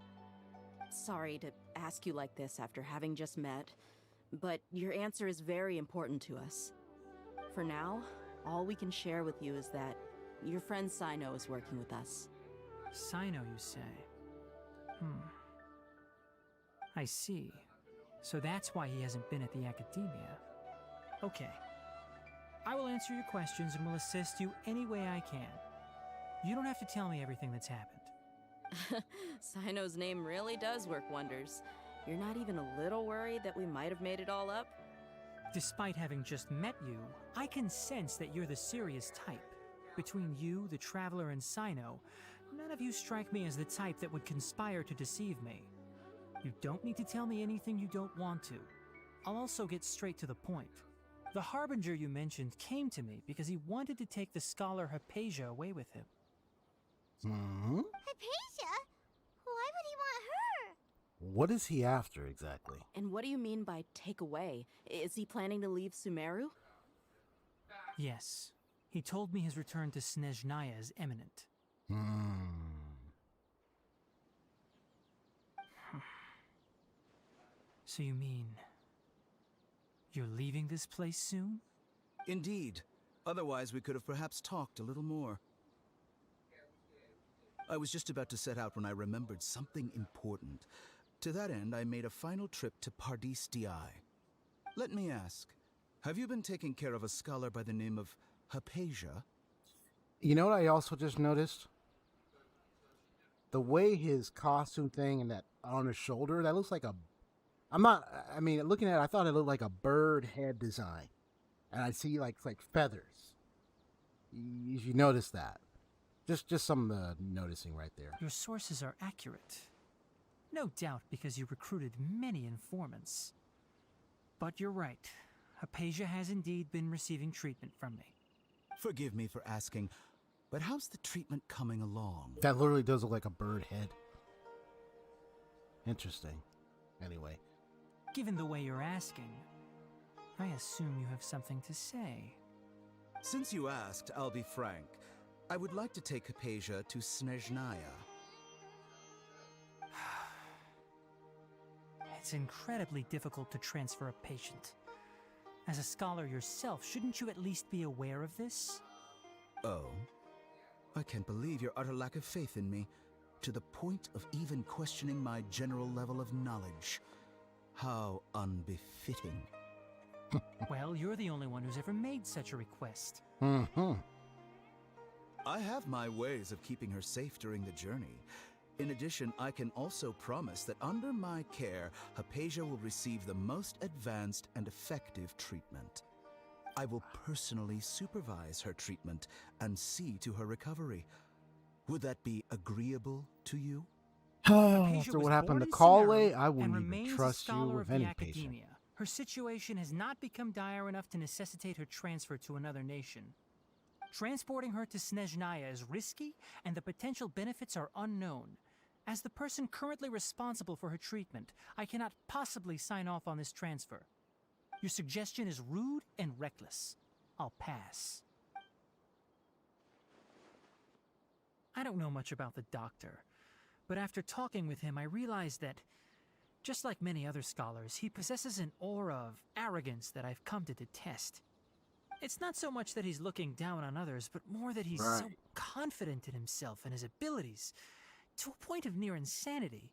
Sorry to ask you like this after having just met, but your answer is very important to us. For now, all we can share with you is that your friend Sino is working with us. Sino, you say? I see. So that's why he hasn't been at the Akademiya. Okay. I will answer your questions and will assist you any way I can. You don't have to tell me everything that's happened. Sino's name really does work wonders. You're not even a little worried that we might have made it all up? Despite having just met you, I can sense that you're the serious type. Between you, the Traveler, and Sino, none of you strike me as the type that would conspire to deceive me. You don't need to tell me anything you don't want to. I'll also get straight to the point. The Harbinger you mentioned came to me because he wanted to take the scholar Hypatia away with him. Hypatia? Why would he want her? What is he after exactly? And what do you mean by take away? Is he planning to leave Sumeru? Yes. He told me his return to Snezhnaya is imminent. So you mean... you're leaving this place soon? Indeed. Otherwise, we could have perhaps talked a little more. I was just about to set out when I remembered something important. To that end, I made a final trip to Pardis Di. Let me ask, have you been taking care of a scholar by the name of Hypatia? You know what I also just noticed? The way his costume thing and that on his shoulder, that looks like a... I mean, looking at it, I thought it looked like a bird head design. And I see like feathers. If you notice that. Just some noticing right there. Your sources are accurate. No doubt because you recruited many informants. But you're right. Hypatia has indeed been receiving treatment from me. Forgive me for asking, but how's the treatment coming along? That literally does look like a bird head. Interesting. Anyway. Given the way you're asking, I assume you have something to say. Since you asked, I'll be frank. I would like to take Hypatia to Snezhnaya. It's incredibly difficult to transfer a patient. As a scholar yourself, shouldn't you at least be aware of this? Oh? I can't believe your utter lack of faith in me, to the point of even questioning my general level of knowledge. How unbefitting. Well, you're the only one who's ever made such a request. I have my ways of keeping her safe during the journey. In addition, I can also promise that under my care, Hypatia will receive the most advanced and effective treatment. I will personally supervise her treatment and see to her recovery. Would that be agreeable to you? After what happened to Kale, I wouldn't even trust you with any patient. Her situation has not become dire enough to necessitate her transfer to another nation. Transporting her to Snezhnaya is risky, and the potential benefits are unknown. As the person currently responsible for her treatment, I cannot possibly sign off on this transfer. Your suggestion is rude and reckless. I'll pass. I don't know much about the doctor, but after talking with him, I realized that, just like many other scholars, he possesses an aura of arrogance that I've come to detest. It's not so much that he's looking down on others, but more that he's so confident in himself and his abilities, to a point of near insanity.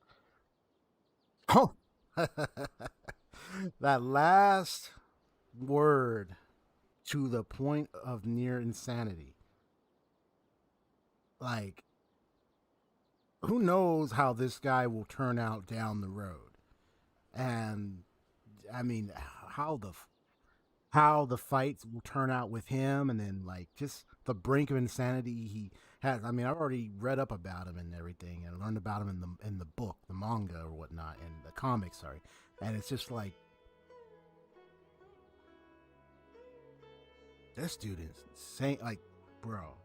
Oh! That last word, to the point of near insanity. Like, who knows how this guy will turn out down the road? And, I mean, how the fights will turn out with him, and then, like, just the brink of insanity he has. I mean, I've already read up about him and everything, and learned about him in the book, the manga or whatnot, and the comics, sorry. And it's just like, this dude is insane. Like, bro.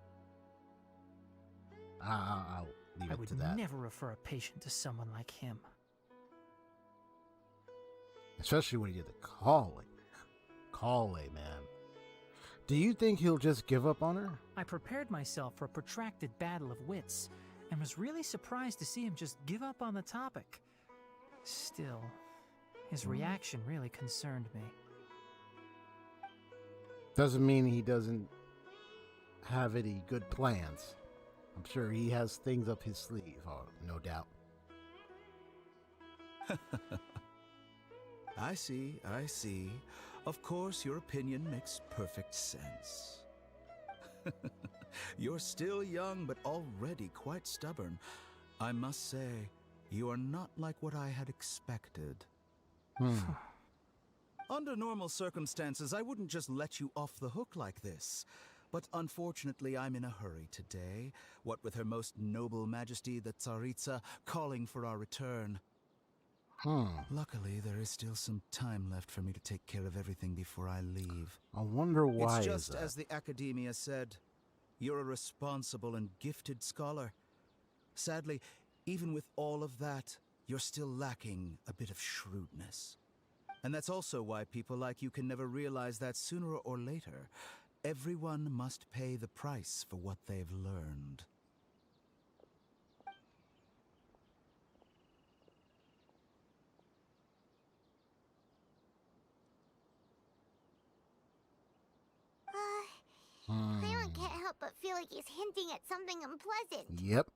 I'll leave it to that. I would never refer a patient to someone like him. Especially when you get the calling. Man. Do you think he'll just give up on her? I prepared myself for a protracted battle of wits, and was really surprised to see him just give up on the topic. Still, his reaction really concerned me. Doesn't mean he doesn't have any good plans. I'm sure he has things up his sleeve, no doubt. I see. Of course, your opinion makes perfect sense. You're still young, but already quite stubborn. I must say, You are not like what I had expected. Under normal circumstances, I wouldn't just let you off the hook like this. But unfortunately, I'm in a hurry today, what with Her Most Noble Majesty the Tsaritsa calling for our return. Luckily, there is still some time left for me to take care of everything before I leave. I wonder why. It's just as the Akademiya said. You're a responsible and gifted scholar. Sadly, even with all of that, you're still lacking a bit of shrewdness. And that's also why people like you can never realize that sooner or later, everyone must pay the price for what they've learned. Paimon can't help but feel like he's hinting at something unpleasant. Yep.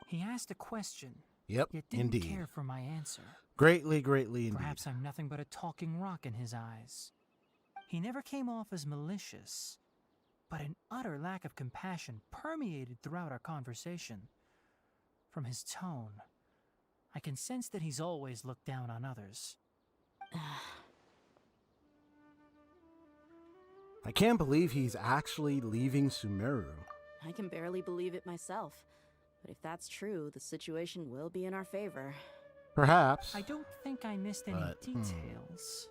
He asked a question. Yep, Yet didn't indeed. care for my answer. Greatly, greatly indeed. Perhaps I'm nothing but a talking rock in his eyes. He never came off as malicious, but an utter lack of compassion permeated throughout our conversation. From his tone, I can sense that he's always looked down on others. I can't believe he's actually leaving Sumeru. I can barely believe it myself. But if that's true, the situation will be in our favor. Perhaps. I don't think I missed any details.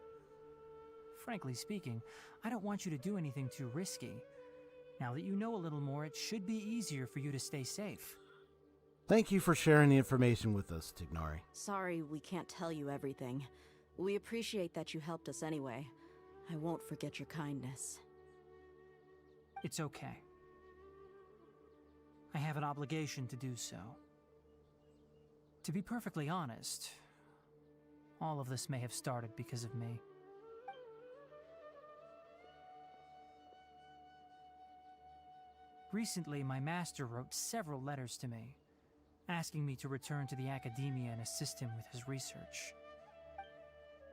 Frankly speaking, I don't want you to do anything too risky. Now that you know a little more, it should be easier for you to stay safe. Thank you for sharing the information with us, Tignari. Sorry we can't tell you everything. We appreciate that you helped us anyway. I won't forget your kindness. It's okay. I have an obligation to do so. To be perfectly honest, all of this may have started because of me. Recently, my master wrote several letters to me, asking me to return to the Akademiya and assist him with his research.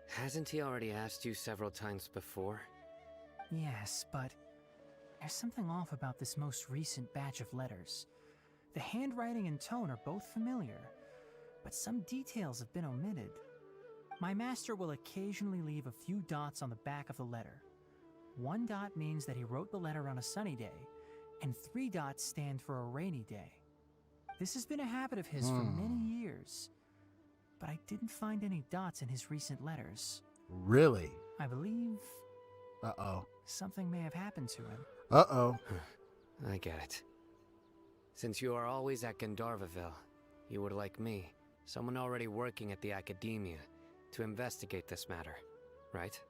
Hasn't he already asked you several times before? Yes, but there's something off about this most recent batch of letters. The handwriting and tone are both familiar, but some details have been omitted. My master will occasionally leave a few dots on the back of the letter. 1 dot means that he wrote the letter on a sunny day, and 3 dots stand for a rainy day. This has been a habit of his for many years, but I didn't find any dots in his recent letters. Really? I believe... Uh-oh. Something may have happened to him. Uh-oh. I get it. Since you are always at Gandharvaville, you would like me, someone already working at the Akademiya, to investigate this matter, right?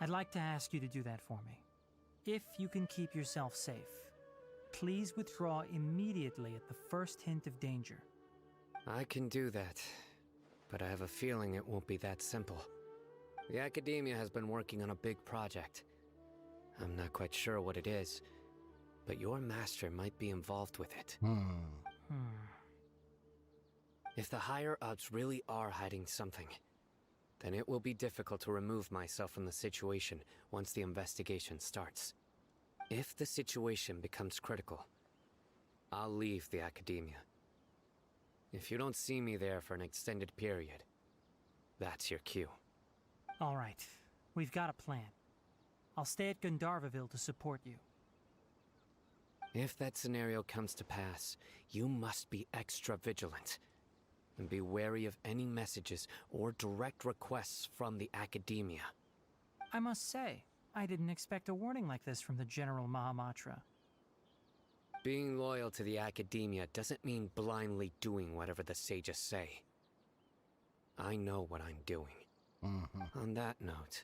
I'd like to ask you to do that for me. If you can keep yourself safe, please withdraw immediately at the first hint of danger. I can do that, but I have a feeling it won't be that simple. The Akademiya has been working on a big project. I'm not quite sure what it is, but your master might be involved with it. If the higher-ups really are hiding something, then it will be difficult to remove myself from the situation once the investigation starts. If the situation becomes critical, I'll leave the Akademiya. If you don't see me there for an extended period, that's your cue. All right, we've got a plan. I'll stay at Gandharvaville to support you. If that scenario comes to pass, you must be extra vigilant. And be wary of any messages or direct requests from the Akademiya. I must say, I didn't expect a warning like this from the General Mahamatra. Being loyal to the Akademiya doesn't mean blindly doing whatever the sages say. I know what I'm doing. On that note,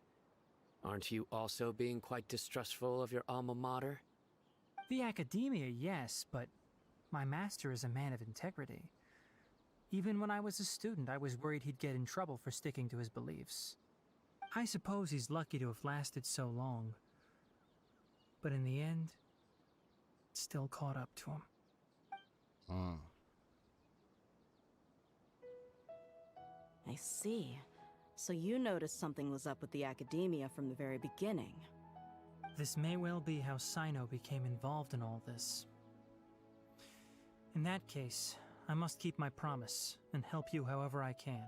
aren't you also being quite distrustful of your alma mater? The Akademiya, yes, but my master is a man of integrity. Even when I was a student, I was worried he'd get in trouble for sticking to his beliefs. I suppose he's lucky to have lasted so long. But in the end, it still caught up to him. I see. So you noticed something was up with the Akademiya from the very beginning. This may well be how Sino became involved in all this. In that case, I must keep my promise and help you however I can.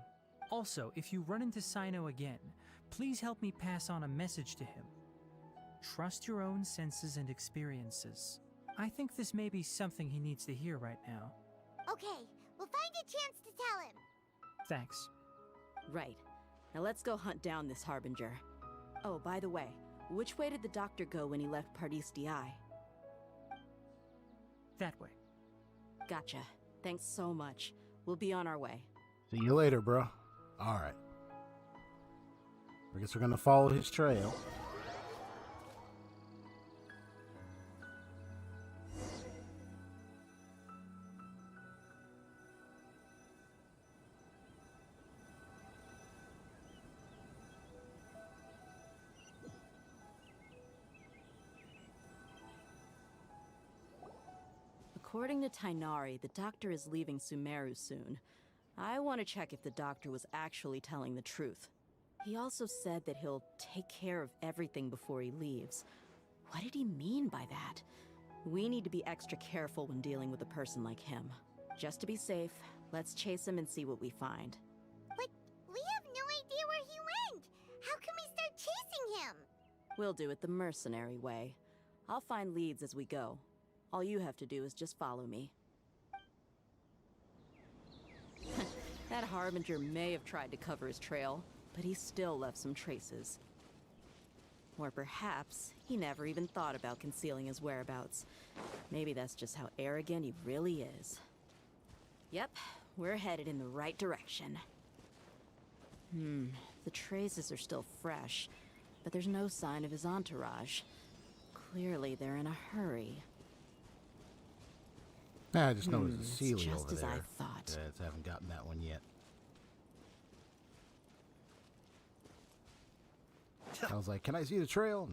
Also, if you run into Sino again, please help me pass on a message to him. Trust your own senses and experiences. I think this may be something he needs to hear right now. Okay, we'll find a chance to tell him. Thanks. Right. Now let's go hunt down this Harbinger. Oh, by the way, which way did the doctor go when he left Pardis DI? That way. Gotcha. Thanks so much. We'll be on our way. See you later, bro. Alright. I guess we're gonna follow his trail. According to Tainari, the doctor is leaving Sumeru soon. I want to check if the doctor was actually telling the truth. He also said that he'll take care of everything before he leaves. What did he mean by that? We need to be extra careful when dealing with a person like him. Just to be safe, let's chase him and see what we find. But we have no idea where he went! How can we start chasing him? We'll do it the mercenary way. I'll find leads as we go. All you have to do is just follow me. That Harbinger may have tried to cover his trail, but he still left some traces. Or perhaps he never even thought about concealing his whereabouts. Maybe that's just how arrogant he really is. Yep, we're headed in the right direction. The traces are still fresh, but there's no sign of his entourage. Clearly they're in a hurry. I just noticed the Sealy just over as there. I thought. I haven't gotten that one yet. I was like, can I see the trail?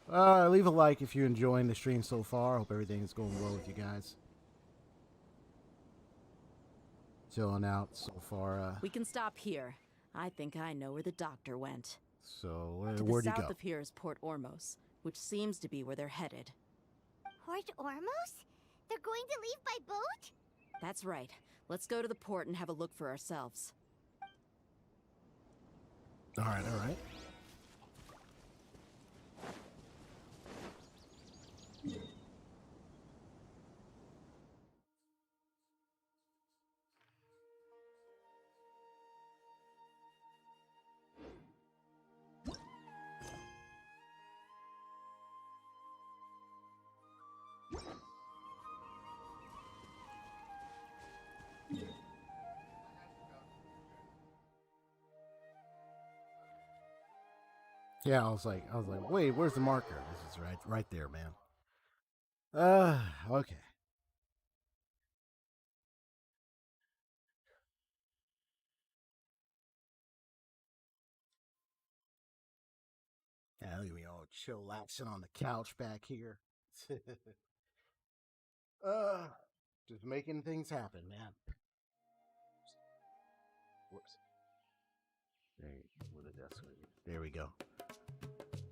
No. Leave a like if you're enjoying the stream so far. Hope everything is going well with you guys. Chilling out so far. We can stop here. I think I know where the doctor went. So, To the where'd he go? south of here is Port Ormos, which seems to be where they're headed. Port Ormos? They're going to leave by boat? That's right. Let's go to the port and have a look for ourselves. Alright, alright. Yeah, I was like, wait, where's the marker? This is right there, man. Okay. Yeah, look at me all chillaxing on the couch back here. Just making things happen, man. Whoops. There we go.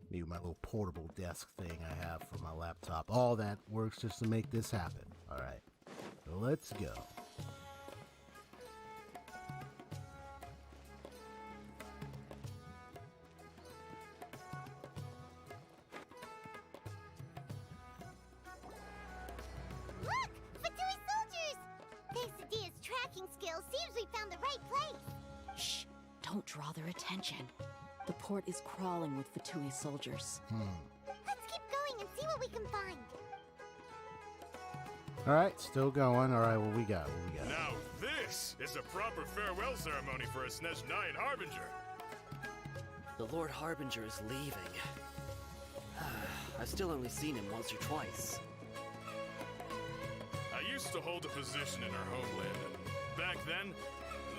Need my little portable desk thing I have for my laptop. All that works just to make this happen. All right, so let's go. Look! Fatui soldiers! Thanks to Dia's tracking skills, seems we found the right place. Shh! Don't draw their attention. The port is crawling with Fatui soldiers. Let's keep going and see what we can find. All right, still going. All right, what we got? Now this is a proper farewell ceremony for a Snezhnayan Harbinger. The Lord Harbinger is leaving. I've still only seen him once or twice. I used to hold a position in our homeland, and back then,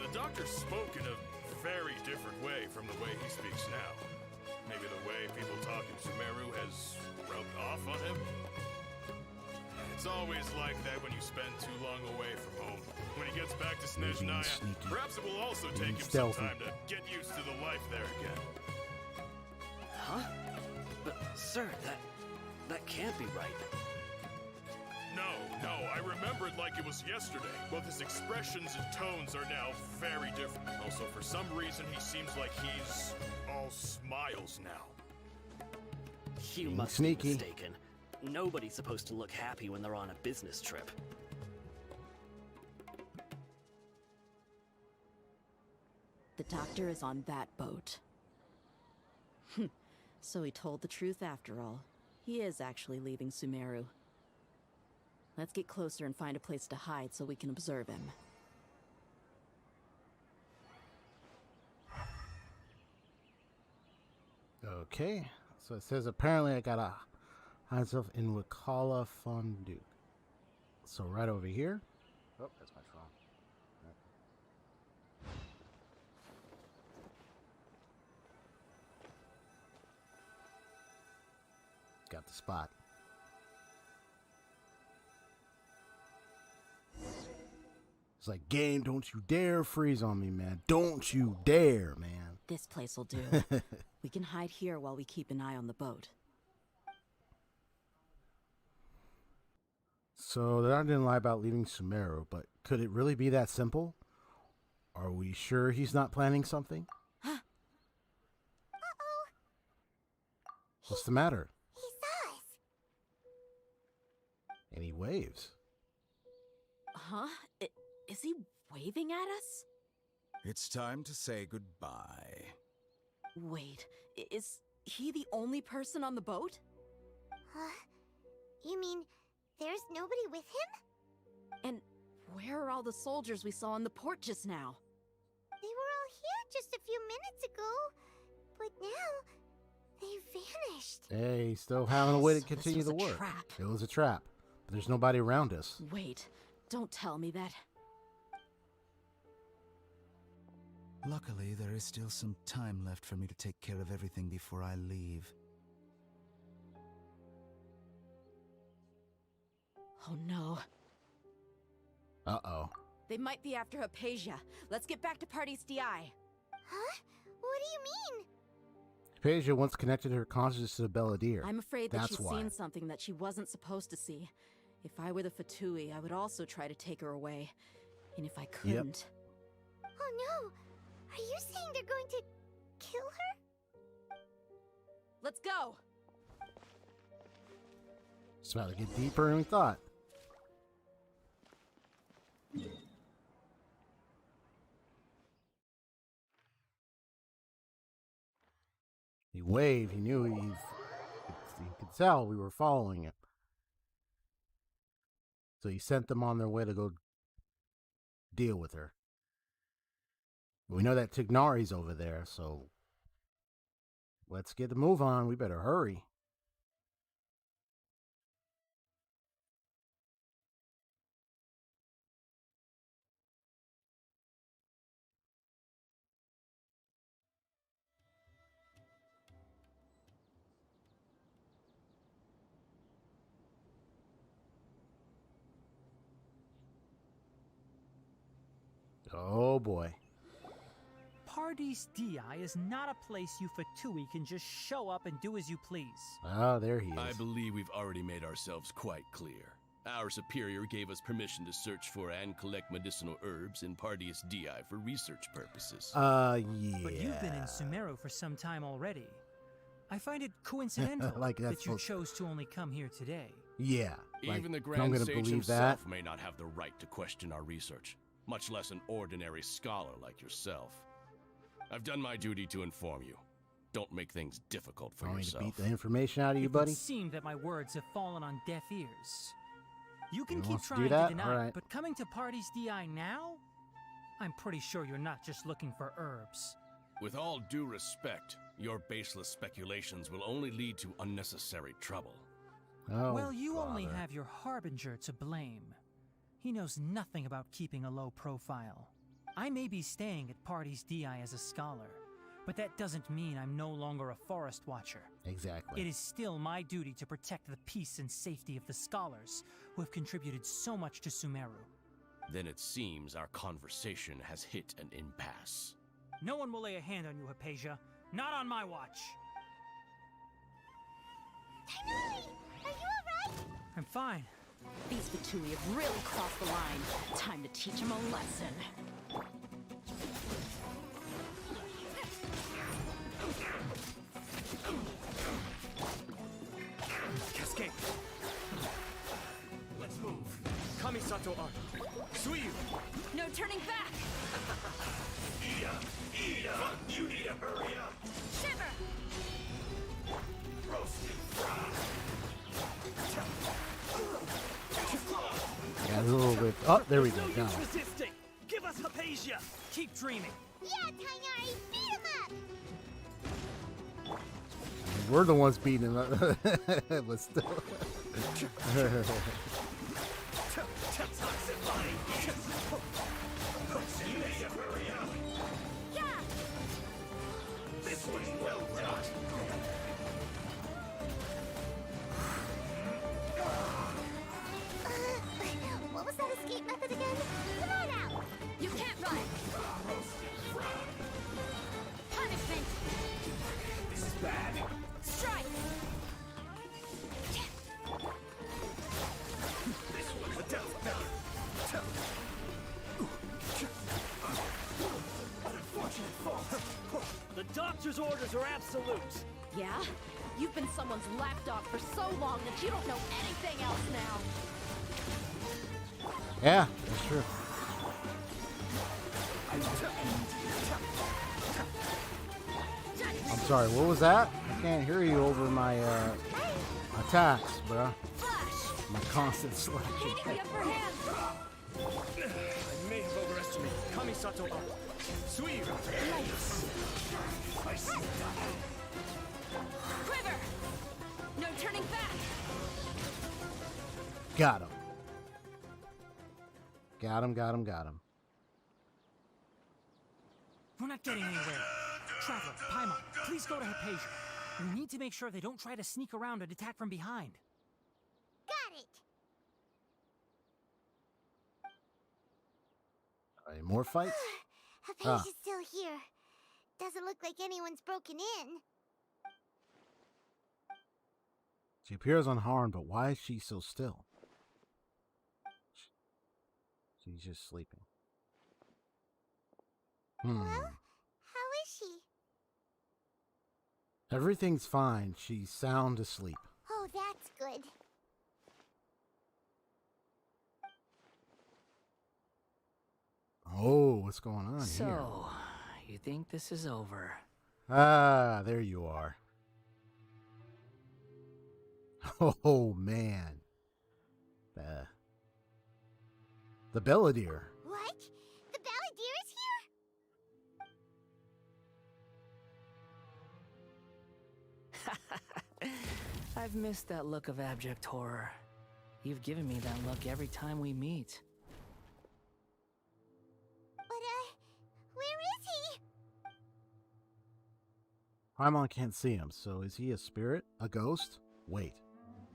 the doctor spoke in a very different way from the way he speaks now. Maybe the way people talk in Sumeru has rubbed off on him? It's always like that when you spend too long away from home. When he gets back to Snezhnaya, perhaps it will also take him some time to get used to the life there again. Huh? But, sir, that can't be right. No, I remember it like it was yesterday. Both his expressions and tones are now very different. Also, for some reason, he seems like he's all smiles now. You must be mistaken. Nobody's supposed to look happy when they're on a business trip. The doctor is on that boat. So he told the truth after all. He is actually leaving Sumeru. Let's get closer and find a place to hide so we can observe him. Okay, so it says apparently I gotta hide myself in Wakala Fondue. So right over here. Oh, that's my phone. Got the spot. It's like, game, don't you dare freeze on me, man. Don't you dare, man. This place will do. We can hide here while we keep an eye on the boat. So the doctor didn't lie about leaving Sumeru, but could it really be that simple? Are we sure he's not planning something? Uh-oh. What's the matter? He saw us. And he waves. Huh? Is he waving at us? It's time to say goodbye. Wait, is he the only person on the boat? You mean there's nobody with him? And where are all the soldiers we saw on the port just now? They were all here just a few minutes ago, but now they vanished. Hey, still having a way to So continue this the was a work. trap. It was a trap, but there's nobody around us. Wait, don't tell me that. Luckily, there is still some time left for me to take care of everything before I leave. Oh no. Uh-oh. They might be after Hypatia. Let's get back to Party's DI. Huh? What do you mean? Hypatia once connected her consciousness to the Belladere. I'm afraid that That's she's why. seen something that she wasn't supposed to see. If I were the Fatui, I would also try to take her away. And if I couldn't... Oh no! Are you saying they're going to kill her? Let's go! It's about to get deeper than we thought. He waved. He knew he could tell we were following him. So he sent them on their way to go deal with her. We know that Tignari's over there, so let's get the move on. We better hurry. Oh boy. Party's DI is not a place you Fatui can just show up and do as you please. Oh, there he is. I believe we've already made ourselves quite clear. Our superior gave us permission to search for and collect medicinal herbs in Party's DI for research purposes. Yeah. But you've been in Sumeru for some time already. I find it coincidental Like that's that you supposed- chose to only come here today. Yeah. Like, Even the I'm Grand gonna Sage believe himself that. may not have the right to question our research, much less an ordinary scholar like yourself. I've done my duty to inform you. Don't make things difficult for Want me to yourself. beat the information out of you, It buddy? would seem that my words have fallen on deaf ears. You can You keep wants to do trying that? to deny All it, right. but coming to Party's DI now? I'm pretty sure you're not just looking for herbs. With all due respect, your baseless speculations will only lead to unnecessary trouble. Oh, well, you only bother. have your Harbinger to blame. He knows nothing about keeping a low profile. I may be staying at Party's DI as a scholar, but that doesn't mean I'm no longer a forest watcher. Exactly. It is still my duty to protect the peace and safety of the scholars who have contributed so much to Sumeru. Then it seems our conversation has hit an impasse. No one will lay a hand on you, Hypatia. Not on my watch. Tighnari, are you alright? I'm fine. These Fatui have really crossed the line. Time to teach them a lesson. Cascade. Let's move. Kamisato Archon. Sumeru. No turning back! Ida, you need to hurry up. Shiver! Roasted fried. Yeah, a little bit. Oh, there we go. Got it. Resisting! Give us Hypatia! Keep dreaming! Yeah, Tainari, beat him up! We're the ones beating him up. But still. This was well done. What was that escape method again? Come on out! You can't run! Punishment! This is bad. Strike! This was a death knell. Unfortunate fault. The doctor's orders are absolute! Yeah? You've been someone's lapdog for so long that you don't know anything else now. Yeah, that's true. I'm sorry, what was that? I can't hear you over my attacks, bruh. My constant selection. I may have overestimated Kamisato Archon. Sumeru. Quiver! No turning back! Got him. Got him, got him, got him. We're not getting anywhere. Traveler, Paimon, please go to Hypatia. We need to make sure they don't try to sneak around and attack from behind. Got it! Alright, more fights? Hypatia's still here. Doesn't look like anyone's broken in. She appears unharmed, but why is she so still? She's just sleeping. Well, how is she? Everything's fine. She's sound asleep. Oh, that's good. Oh, what's going on here? So, you think this is over? Ah, there you are. Oh, man. The Belladere. What? The Balladeer is here? I've missed that look of abject horror. You've given me that look every time we meet. But, where is he? Paimon can't see him, so is he a spirit? A ghost? Wait.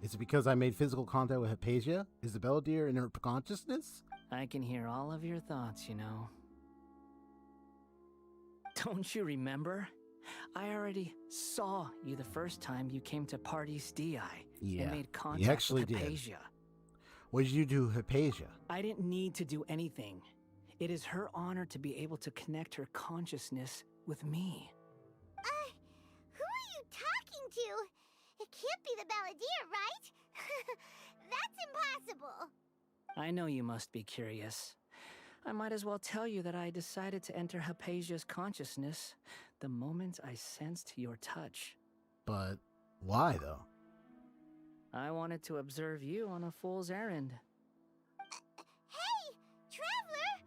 Is it because I made physical contact with Hypatia? Is the Belladere in her consciousness? I can hear all of your thoughts, you know. Don't you remember? I already saw you the first time you came to Party's DI and made contact you actually with Hypatia. What did you do, Hypatia? I didn't need to do anything. It is her honor to be able to connect her consciousness with me. Who are you talking to? It can't be the Balladeer, right? That's impossible. I know you must be curious. I might as well tell you that I decided to enter Hypatia's consciousness the moment I sensed your touch. But why, though? I wanted to observe you on a fool's errand. Hey, Traveler!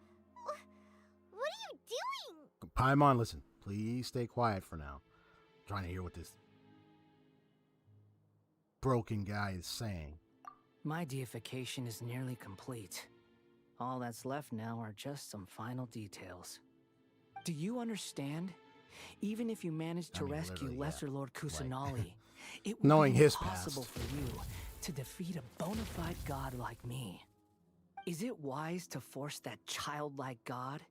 What are you doing? Paimon, listen. Please stay quiet for now. I'm trying to hear what this broken guy is saying. My deification is nearly complete. All that's left now are just some final details. Do you understand? Even if you managed to rescue Lesser Lord Kusanali, it would Knowing be his impossible past. for you to defeat a bona fide god like me. Is it wise to force that childlike god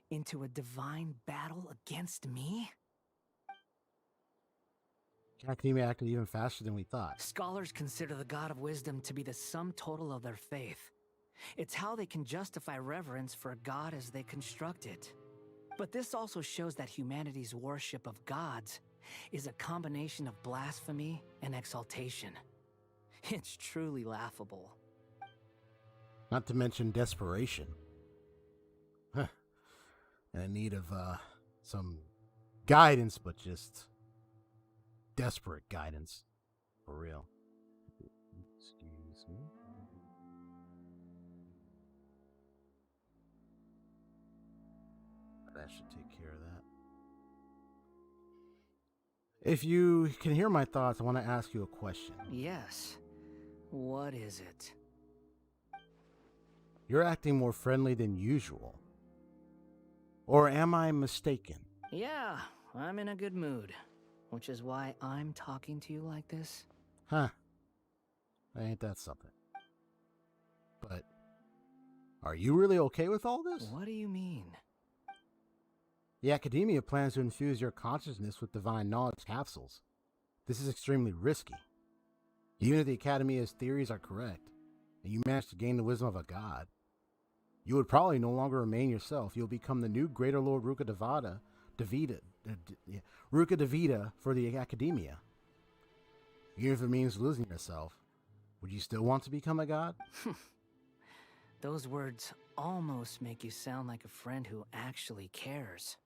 into a divine battle against me? Akademiya acted even faster than we thought. Scholars consider the God of Wisdom to be the sum total of their faith. It's how they can justify reverence for a god as they construct it. But this also shows that humanity's worship of gods is a combination of blasphemy and exaltation. It's truly laughable. Not to mention desperation. Huh. And in need of some guidance, but just desperate guidance. For real. Excuse me. That should take care of that. If you can hear my thoughts, I want to ask you a question. Yes. What is it? You're acting more friendly than usual. Or am I mistaken? Yeah, I'm in a good mood. Which is why I'm talking to you like this. Huh. Ain't that something? But are you really okay with all this? What do you mean? The Akademiya plans to infuse your consciousness with divine knowledge capsules. This is extremely risky. Even if the Akademiya's theories are correct, and you manage to gain the wisdom of a god, you would probably no longer remain yourself. You'll become the new Greater Lord Ruka Davida for the Akademiya. Even if it means losing yourself, would you still want to become a god? Those words almost make you sound like a friend who actually cares.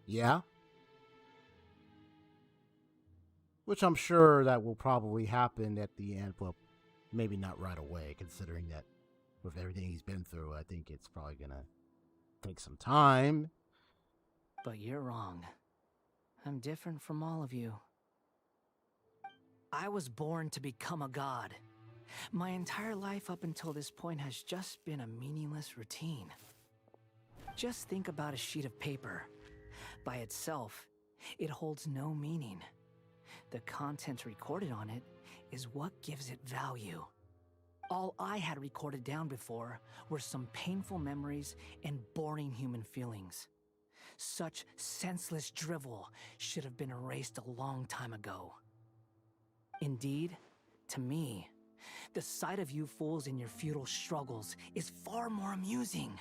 Yeah? Which I'm sure that will probably happen at the end. Well, maybe not right away, considering that with everything he's been through, I think it's probably gonna take some time. But you're wrong. I'm different from all of you. I was born to become a god. My entire life up until this point has just been a meaningless routine. Just think about a sheet of paper. By itself, it holds no meaning. The content recorded on it is what gives it value. All I had recorded down before were some painful memories and boring human feelings. Such senseless drivel should have been erased a long time ago. Indeed, to me, the sight of you fools in your futile struggles is far more amusing.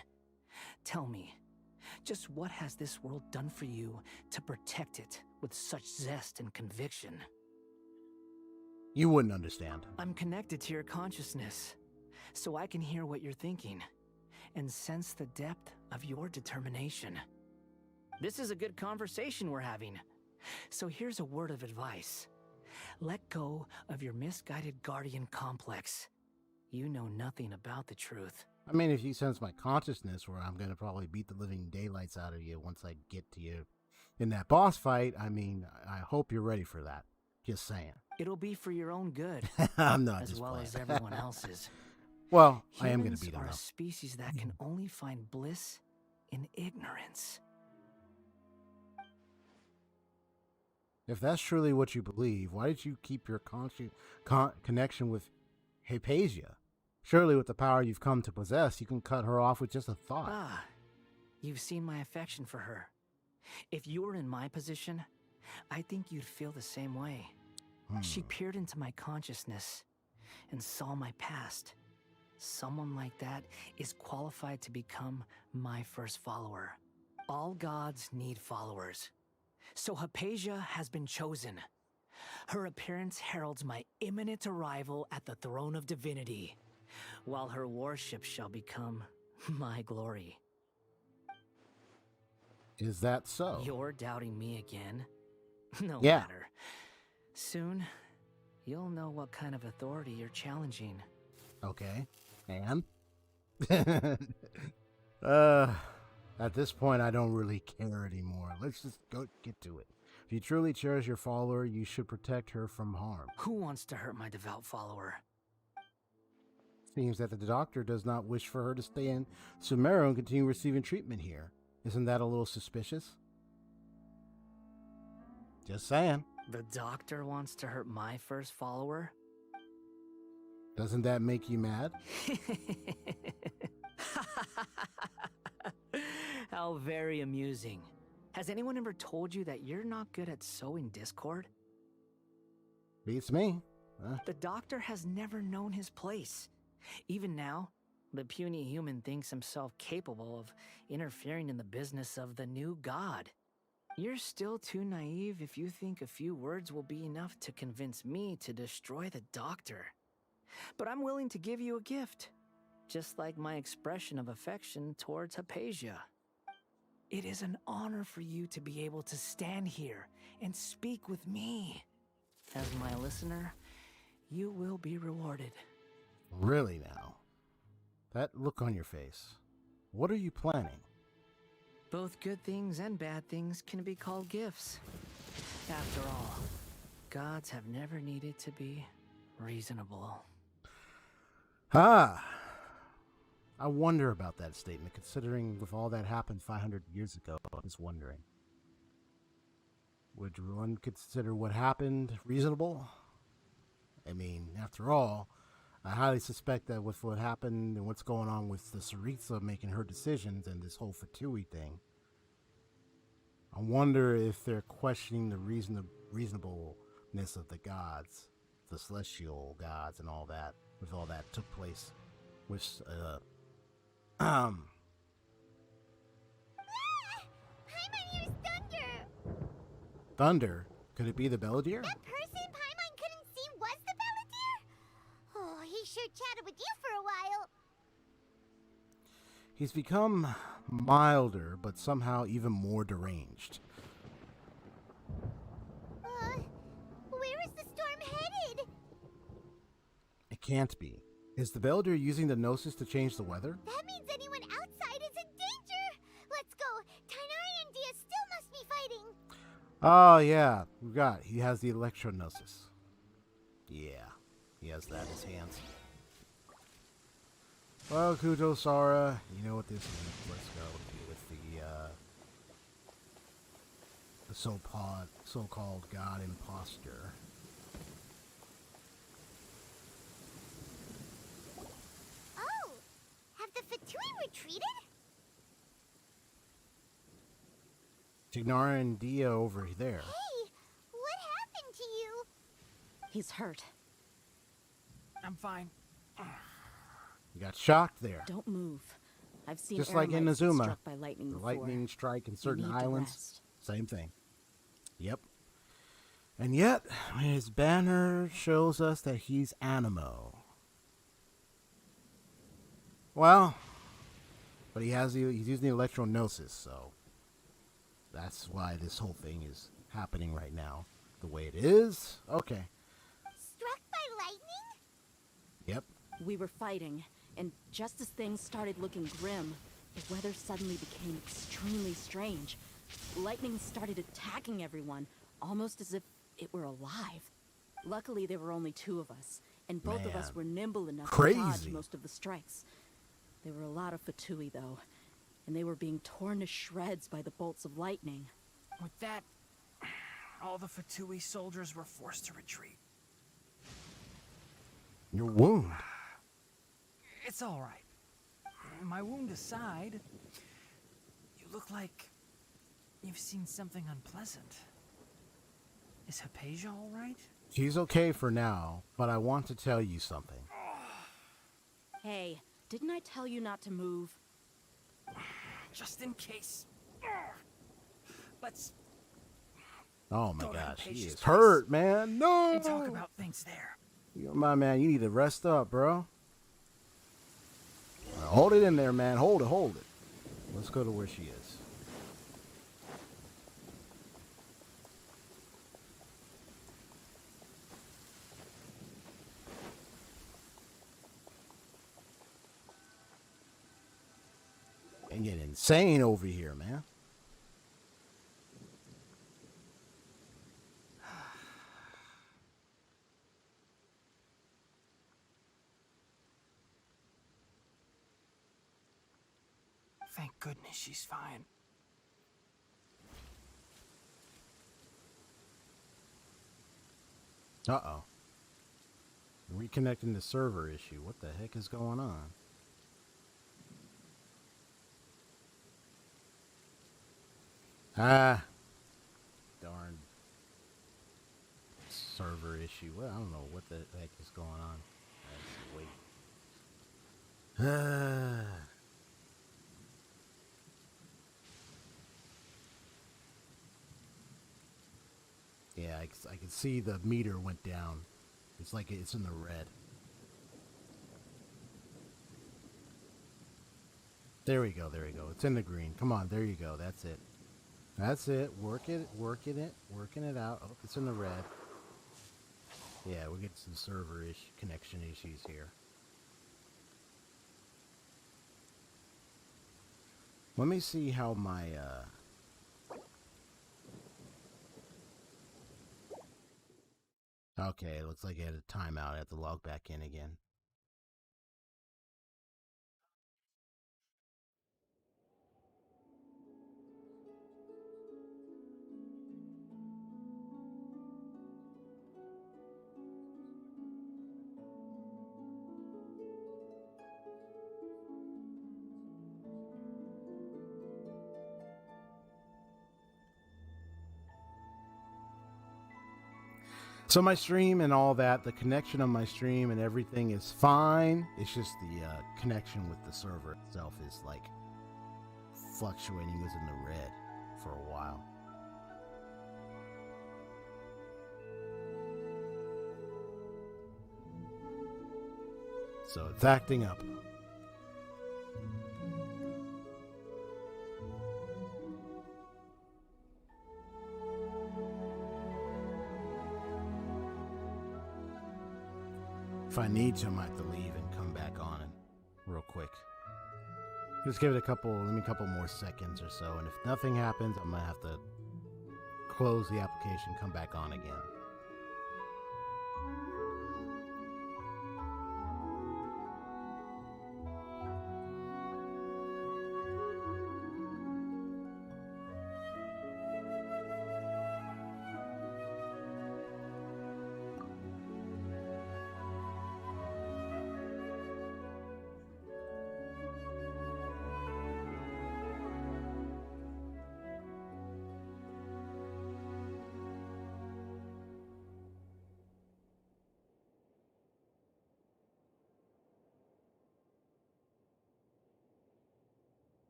Tell me, just what has this world done for you to protect it with such zest and conviction? You wouldn't understand. I'm connected to your consciousness, so I can hear what you're thinking and sense the depth of your determination. This is a good conversation we're having. So here's a word of advice. Let go of your misguided guardian complex. You know nothing about the truth. I mean, if you sense my consciousness, where I'm gonna probably beat the living daylights out of you once I get to you in that boss fight, I mean, I hope you're ready for that. Just saying. It'll be for your own good. I'm not as just well playing. as everyone else's. Well, I am gonna Humans beat him are a though. species that can only find bliss in ignorance. If that's truly what you believe, why did you keep your connection with Hypatia? Surely with the power you've come to possess, you can cut her off with just a thought. Ah, you've seen my affection for her. If you were in my position, I think you'd feel the same way. She peered into my consciousness and saw my past. Someone like that is qualified to become my first follower. All gods need followers. So Hypatia has been chosen. Her appearance heralds my imminent arrival at the throne of divinity, while her worship shall become my glory. Is that so? You're doubting me again? No Yeah. matter. Soon, you'll know what kind of authority you're challenging. Okay. And? At this point, I don't really care anymore. Let's just go get to it. If you truly cherish your follower, you should protect her from harm. Who wants to hurt my devout follower? Seems that the doctor does not wish for her to stay in Sumeru and continue receiving treatment here. Isn't that a little suspicious? Just saying. The doctor wants to hurt my first follower? Doesn't that make you mad? How very amusing. Has anyone ever told you that you're not good at sowing discord? Beats me. The Doctor has never known his place. Even now, the puny human thinks himself capable of interfering in the business of the new god. You're still too naive if you think a few words will be enough to convince me to destroy the Doctor. But I'm willing to give you a gift, just like my expression of affection towards Hypatia. It is an honor for you to be able to stand here and speak with me. As my listener, you will be rewarded. Really now? That look on your face. What are you planning? Both good things and bad things can be called gifts. After all, gods have never needed to be reasonable. Ah! I wonder about that statement, considering with all that happened 500 years ago. I was wondering. Would one consider what happened reasonable? I mean, after all, I highly suspect that with what happened and what's going on with the Saritsa making her decisions and this whole Fatui thing, I wonder if they're questioning the reasonableness of the gods, the celestial gods and all that, with all that took place with, Paimon hears thunder! Thunder? Could it be the Belvedere? That person Paimon couldn't see was the Belvedere? Oh, he sure chatted with you for a while. He's become milder, but somehow even more deranged. Where is the storm headed? It can't be. Is the Belvedere using the Gnosis to change the weather? That means anyone outside is in danger! Let's go! Tainari and Dia still must be fighting! Oh, yeah. He has the Electro-Gnosis. Yeah, he has that in his hands. Well, Kujo, Sara, you know what this means. Let's go with the so-called god imposter. Oh! Have the Fatui retreated? Tignara and Dia over there. Hey! What happened to you? He's hurt. I'm fine. You got shocked there. Don't move. I've seen just like in eremites Nazuma. struck by lightning The before. lightning strike in You certain need to islands. rest. Same thing. Yep. And yet, his banner shows us that he's Animo. Well, but he's using the Electro-Gnosis, so that's why this whole thing is happening right now. The way it is. Okay. Struck by lightning? Yep. We were fighting, and just as things started looking grim, the weather suddenly became extremely strange. Lightning started attacking everyone, almost as if it were alive. Luckily, there were only two of us, and both of us Man. were nimble enough Crazy. to dodge most of the strikes. There were a lot of Fatui, though, and they were being torn to shreds by the bolts of lightning. With that, all the Fatui soldiers were forced to retreat. Your wound. It's all right. My wound aside, you look like you've seen something unpleasant. Is Hypatia all right? She's okay for now, but I want to tell you something. Hey, didn't I tell you not to move? Just in case. Let's Oh my go to gosh, she Hypatia's is place hurt, man. No! and talk about things there. My man, you need to rest up, bro. Hold it in there, man. Hold it. Let's go to where she is. And getting insane over here, man. Thank goodness she's fine. Uh-oh. Reconnecting the server issue. What the heck is going on? Ah, darn server issue. Well, I don't know what the heck is going on. Let's wait. Yeah, I can see the meter went down. It's like it's in the red. There we go, there we go. It's in the green. Come on, there you go. That's it. That's it. Working it out. Oh, it's in the red. Yeah, we're getting some server connection issues here. Let me see how my Okay, it looks like I had a timeout. I have to log back in again. So my stream and all that, the connection on my stream and everything is fine. It's just the connection with the server itself is like fluctuating. It was in the red for a while. So it's acting up. If I need to, I might have to leave and come back on and real quick. Just give it a couple more seconds or so, and if nothing happens, I might have to close the application, come back on again.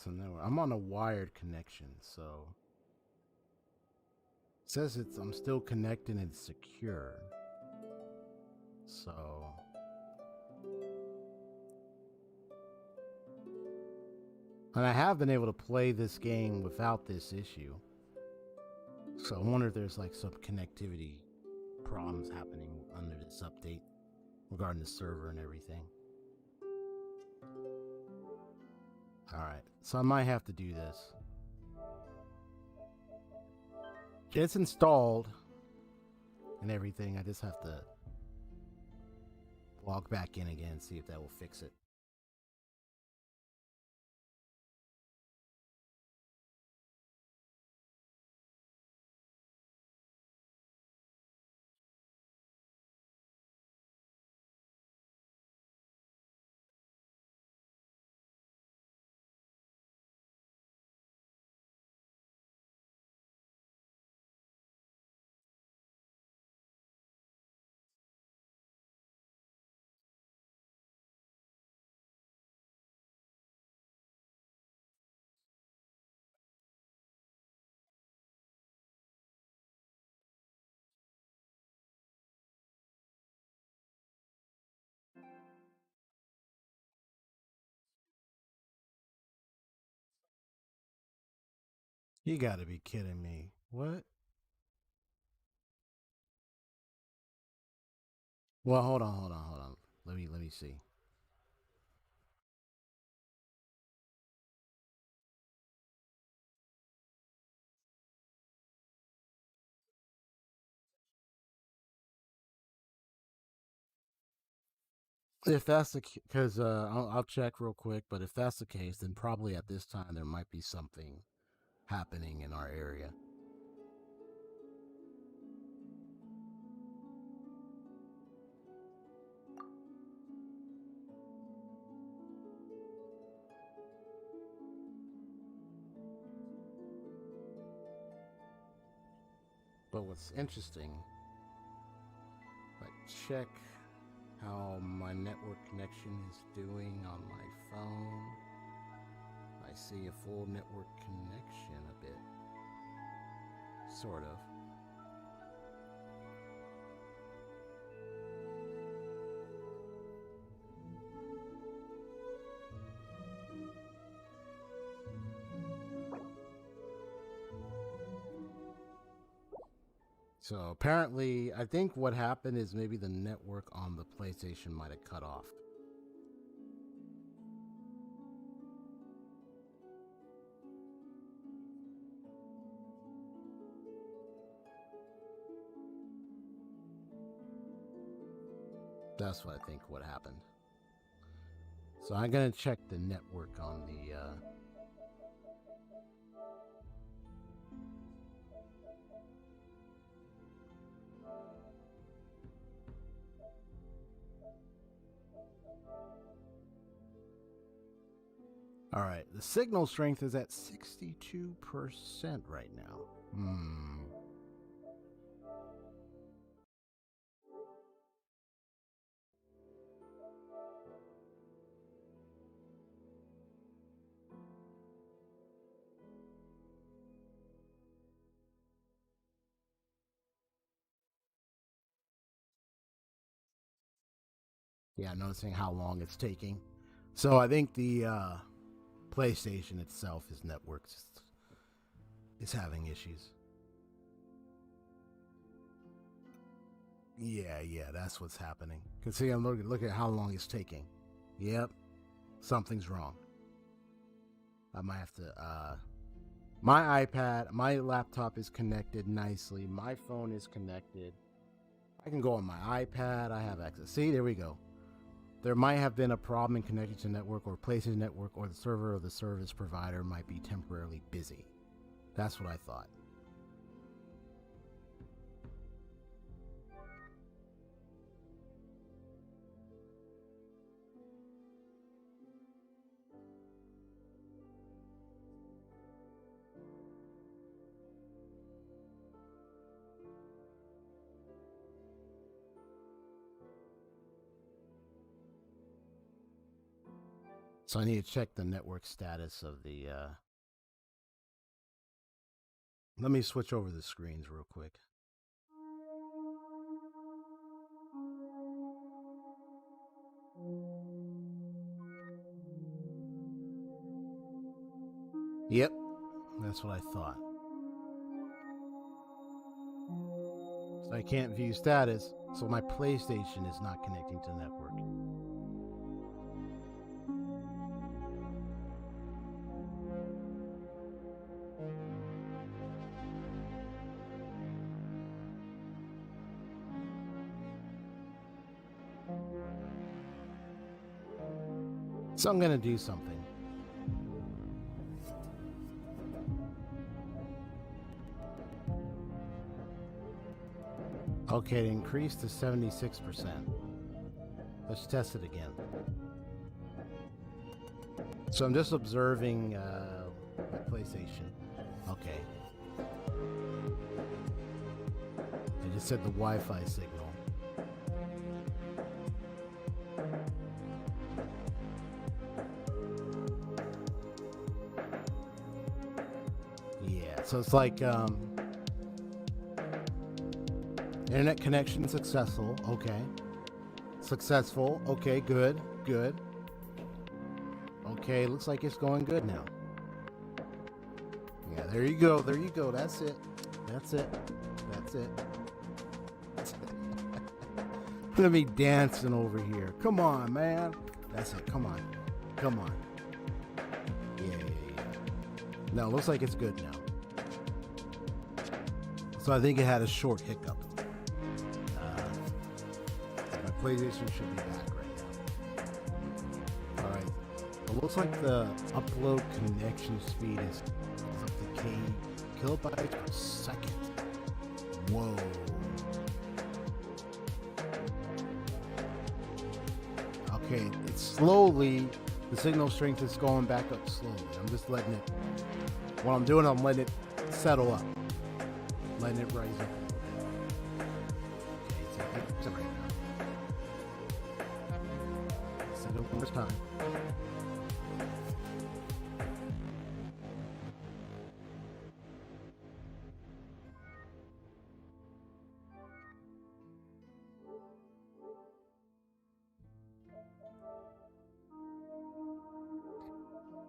So now I'm on a wired connection, so it says I'm still connected and secure. So and I have been able to play this game without this issue. So I wonder if there's like some connectivity problems happening under this update regarding the server and everything. Alright, so I might have to do this. It's installed and everything. I just have to log back in again and see if that will fix it. You gotta be kidding me. What? Well, hold on. Let me see. If that's the because I'll check real quick, but if that's the case, then probably at this time there might be something happening in our area. But what's interesting, check how my network connection is doing on my phone. I see a full network connection a bit. Sort of. So apparently, I think what happened is maybe the network on the PlayStation might have cut off. That's what I think what happened. So I'm gonna check the network on the All right, the signal strength is at 62% right now. Yeah, noticing how long it's taking. So I think the PlayStation itself, his network is having issues. Yeah, that's what's happening. Cause see, I'm look at how long it's taking. Yep, something's wrong. I might have to. My iPad, my laptop is connected nicely. My phone is connected. I can go on my iPad. I have access. See, there we go. There might have been a problem in connecting to network or PlayStation network, or the server of the service provider might be temporarily busy. That's what I thought. So I need to check the network status of the, let me switch over the screens real quick. Yep, that's what I thought. So I can't view status, so my PlayStation is not connecting to the network. So I'm gonna do something. Okay, it increased to 76%. Let's test it again. So I'm just observing my PlayStation. Okay. I just said the Wi-Fi signal. So it's like internet connection successful. Okay. Successful. Okay, good. Okay, looks like it's going good now. Yeah, there you go. That's it. Look at me dancing over here. Come on, man. That's it. Come on. Yeah. No, looks like it's good now. So I think it had a short hiccup. My PlayStation should be back right now. Alright. It looks like the upload connection speed is up to kilobytes per second. Whoa. Okay, it's slowly, the signal strength is going back up slowly. I'm just letting it, what I'm doing, I'm letting it settle up. Letting it rise up. it right now. Said it one more time.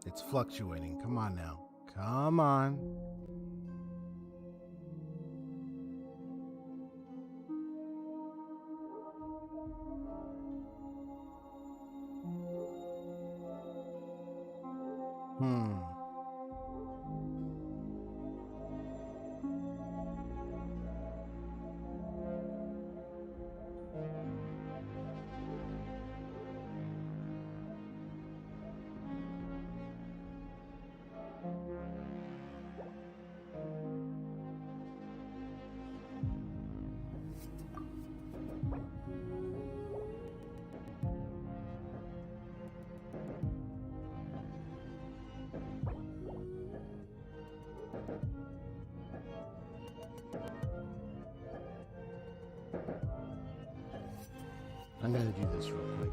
It's fluctuating. Come on now. Come on. I'm gonna do this real quick.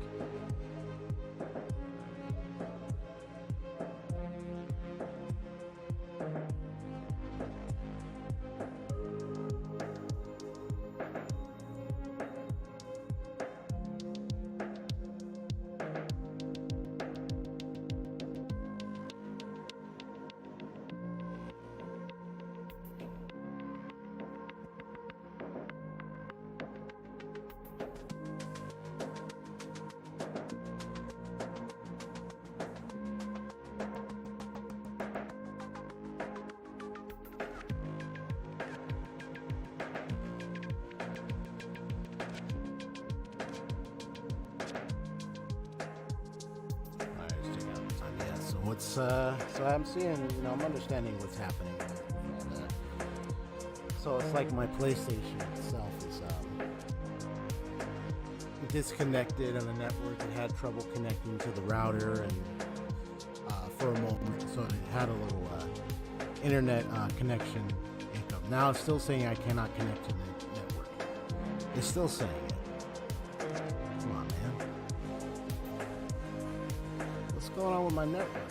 So I'm seeing, I'm understanding what's happening. So it's like my PlayStation itself is disconnected on the network. It had trouble connecting to the router, and for a moment, so it had a little internet connection hiccup. Now it's still saying I cannot connect to the network. It's still saying it. Come on, man. What's going on with my network?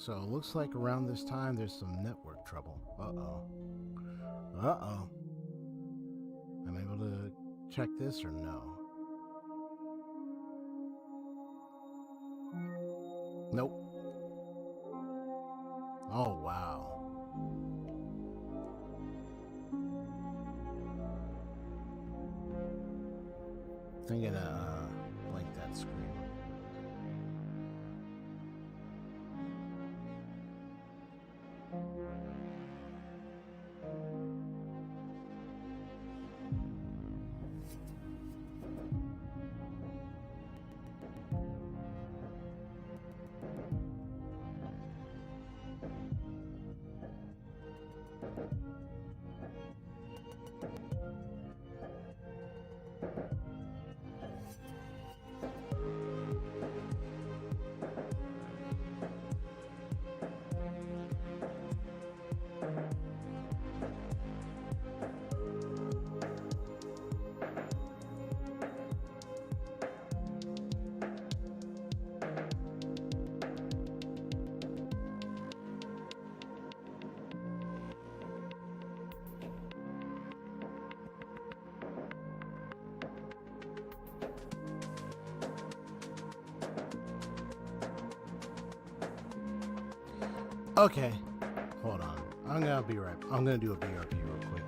So it looks like around this time there's some network trouble. Uh-oh. Uh-oh. Am I able to check this or no? Nope. Oh, wow. I think I'm gonna blank that screen. Okay, hold on. I'm gonna do a BRB real quick.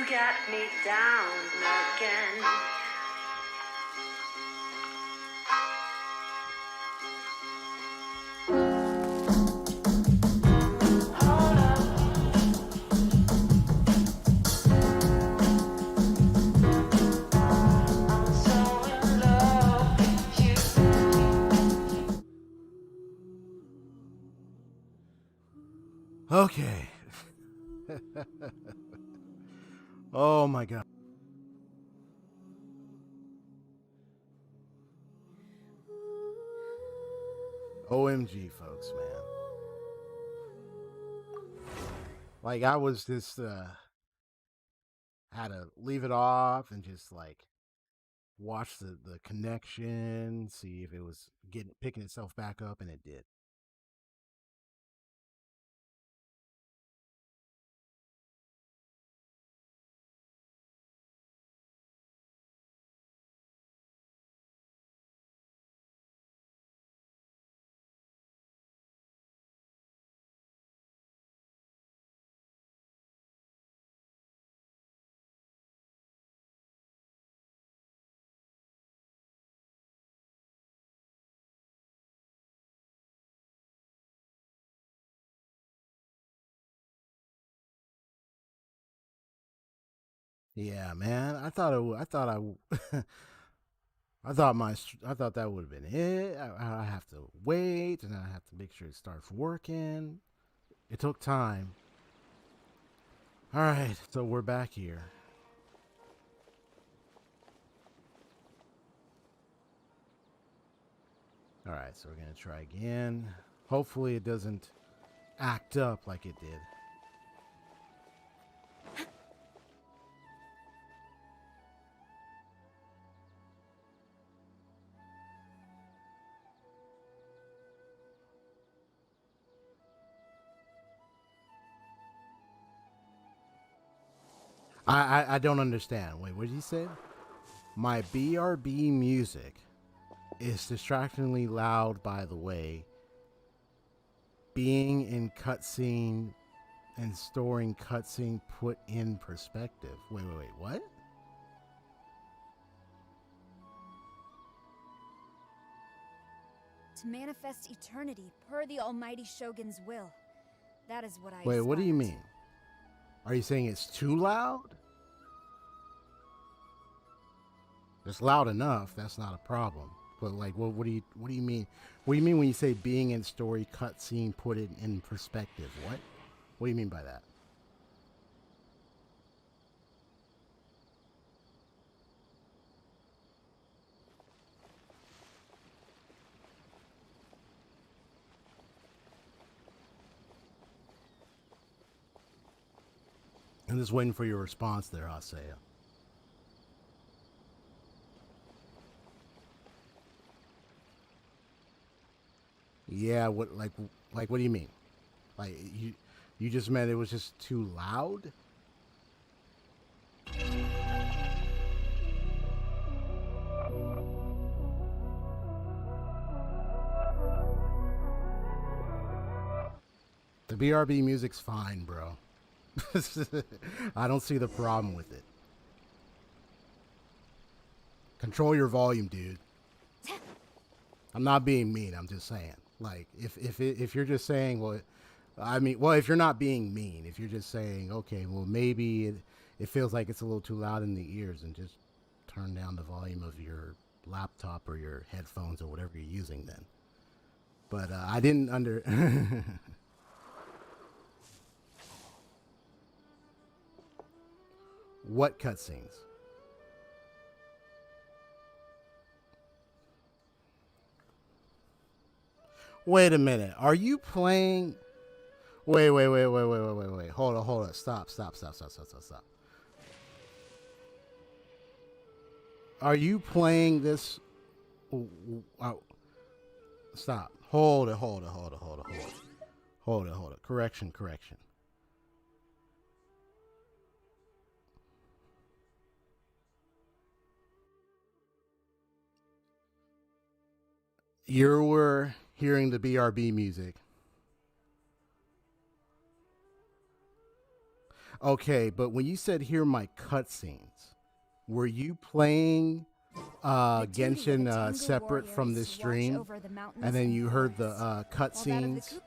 You got me down again. Okay. Oh my god. OMG, folks, man. Like, I was just, had to leave it off and just, like, watch the connection, see if it was picking itself back up, and it did. Yeah, man. I thought I thought that would have been it. I have to wait, and I have to make sure it starts working. It took time. All right, so we're back here. All right, so we're gonna try again. Hopefully, it doesn't act up like it did. I don't understand. Wait, what did he say? My BRB music is distractingly loud, by the way. Being in cutscene and storing cutscene put in perspective. Wait, what? To manifest eternity per the Almighty Shogun's will. That is what I Wait, what do you aspire mean? Are you saying it's too loud? It's loud enough. That's not a problem. But like, what do you mean? What do you mean when you say being in story cutscene put it in perspective? What? What do you mean by that? I'm just waiting for your response there, Asaya. Yeah, what what do you mean? Like you just meant it was just too loud? The BRB music's fine, bro. I don't see the problem with it. Control your volume, dude. I'm not being mean. I'm just saying. Like, if you're just saying, well, I mean, well, if you're not being mean, if you're just saying, okay, well, maybe it feels like it's a little too loud in the ears, and just turn down the volume of your laptop or your headphones or whatever you're using then. But I didn't What cutscenes? Wait a minute. Are you playing? Wait. Hold on. Stop. Are you playing this? Stop. Hold it. Correction. You were hearing the BRB music. Okay, but when you said hear my cutscenes, were you playing Genshin separate from this stream, and then you heard the cutscenes?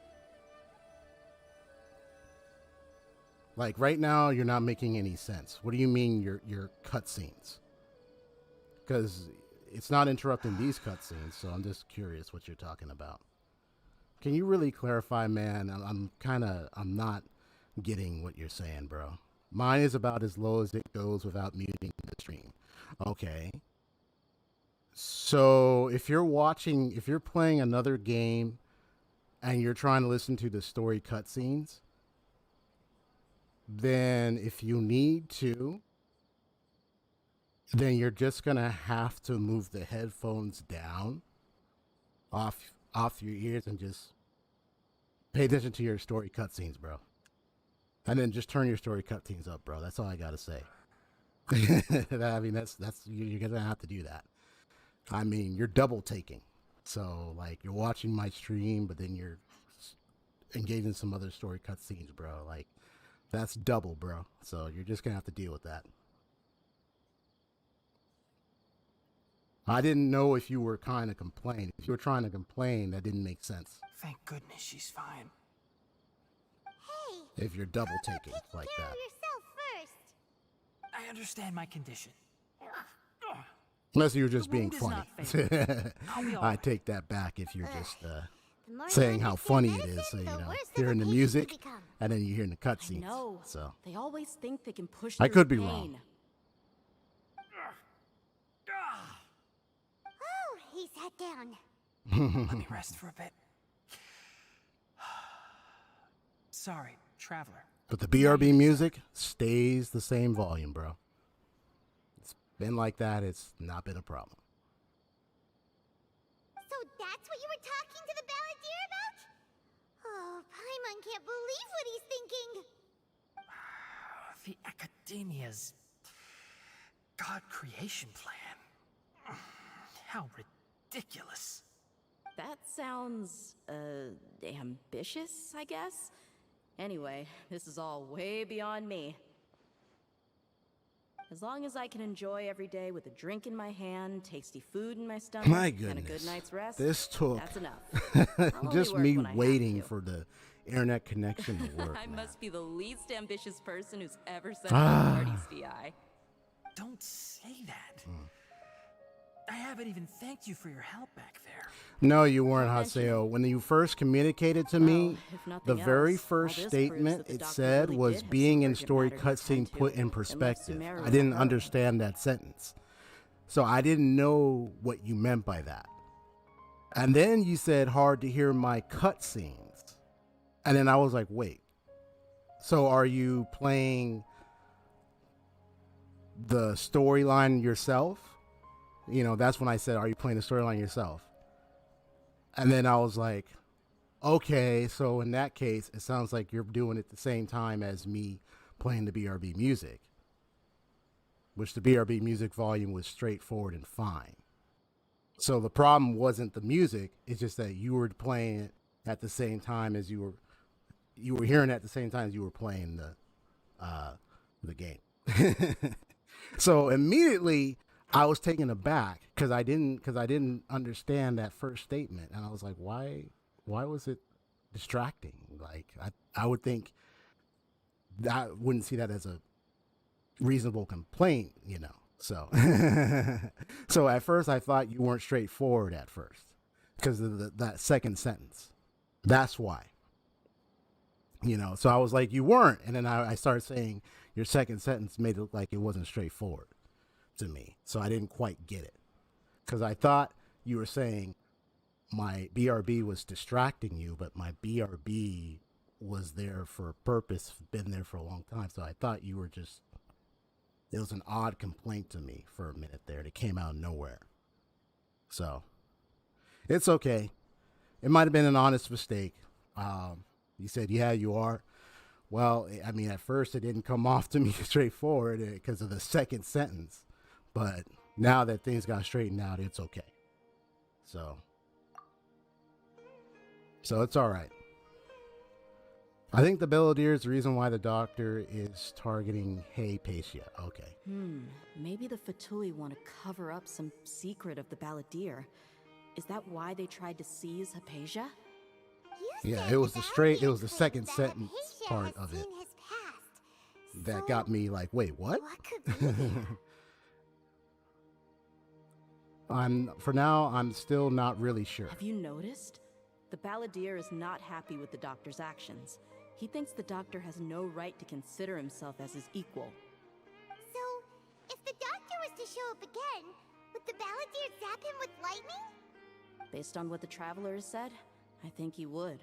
Like right now, you're not making any sense. What do you mean your cutscenes? Because it's not interrupting these cutscenes, so I'm just curious what you're talking about. Can you really clarify, man? I'm not getting what you're saying, bro. Mine is about as low as it goes without muting the stream. Okay. So if you're playing another game and you're trying to listen to the story cutscenes, then if you need to, then you're just going to have to move the headphones down off your ears and just pay attention to your story cutscenes, bro. And then just turn your story cutscenes up, bro. That's all I got to say. I mean, that's you're going to have to do that. I mean, you're double taking. So, like, you're watching my stream, but then you're engaging some other story cutscenes, bro. Like, that's double, bro. So you're just going to have to deal with that. I didn't know if you were kind of complaining. If you were trying to complain, that didn't make sense. Thank goodness she's fine. If you're double taking like that. I understand my condition. Unless you were just being funny. I take that back if you're just saying how funny it is. So, you know, hearing the music and then you're hearing the cutscenes. So they always think they can push. I could be pain. wrong. Oh, he sat down. Let me rest for a bit. Sorry, traveler. But the BRB music stays the same volume, bro. It's been like that. It's not been a problem. So that's what you were talking to the balladeer about? Oh, Paimon can't believe what he's thinking. The Akademiya's God creation plan. How ridiculous. That sounds, ambitious, I guess? Anyway, this is all way beyond me. As long as I can enjoy every day with a drink in my hand, tasty food in my stomach, My and a goodness. good night's rest, This took that's enough. I'll just only me work when I waiting have to. for the internet connection to work. I man. must be the least ambitious person who's ever set up a party's DI. Don't say that. I haven't even thanked you for your help back there. No, you weren't, Haseo. When you first communicated to me, the very first statement it said was being in story cutscene put in perspective. I didn't understand that sentence. So I didn't know what you meant by that. And then you said hard to hear my cutscenes. And then I was like, wait. So are you playing the storyline yourself? You know, that's when I said, are you playing the storyline yourself? And then I was like, okay, so in that case, it sounds like you're doing it at the same time as me playing the BRB music, which the BRB music volume was straightforward and fine. So the problem wasn't the music, it's just that you were playing it at the same time as you were hearing it at the same time as you were playing the game. So immediately I was taken aback because I didn't understand that first statement, and I was like, why was it distracting? Like I would think that I wouldn't see that as a reasonable complaint, you know. So so at first I thought you weren't straightforward at first because of that second sentence. That's why. You know, so I was like, you weren't, and then I started saying your second sentence made it look like it wasn't straightforward to me, so I didn't quite get it because I thought you were saying my BRB was distracting you, but my BRB was there for a purpose, been there for a long time. So I thought you were just, it was an odd complaint to me for a minute there that came out of nowhere. So it's okay. It might have been an honest mistake. You said, yeah, you are. Well, I mean, at first it didn't come off to me straightforward because of the second sentence. But now that things got straightened out, it's okay. So it's all right. I think the Belladere is the reason why the doctor is targeting Hypatia. Okay. Maybe the Fatui want to cover up some secret of the Balladeer. Is that why they tried to seize Hypatia? Yeah, it was the second sentence part of it that got me like, wait, what? For now, I'm still not really sure. Have you noticed? The Balladeer is not happy with the doctor's actions. He thinks the doctor has no right to consider himself as his equal. So, if the doctor was to show up again, would the Balladeer zap him with lightning? Based on what the Traveler has said, I think he would.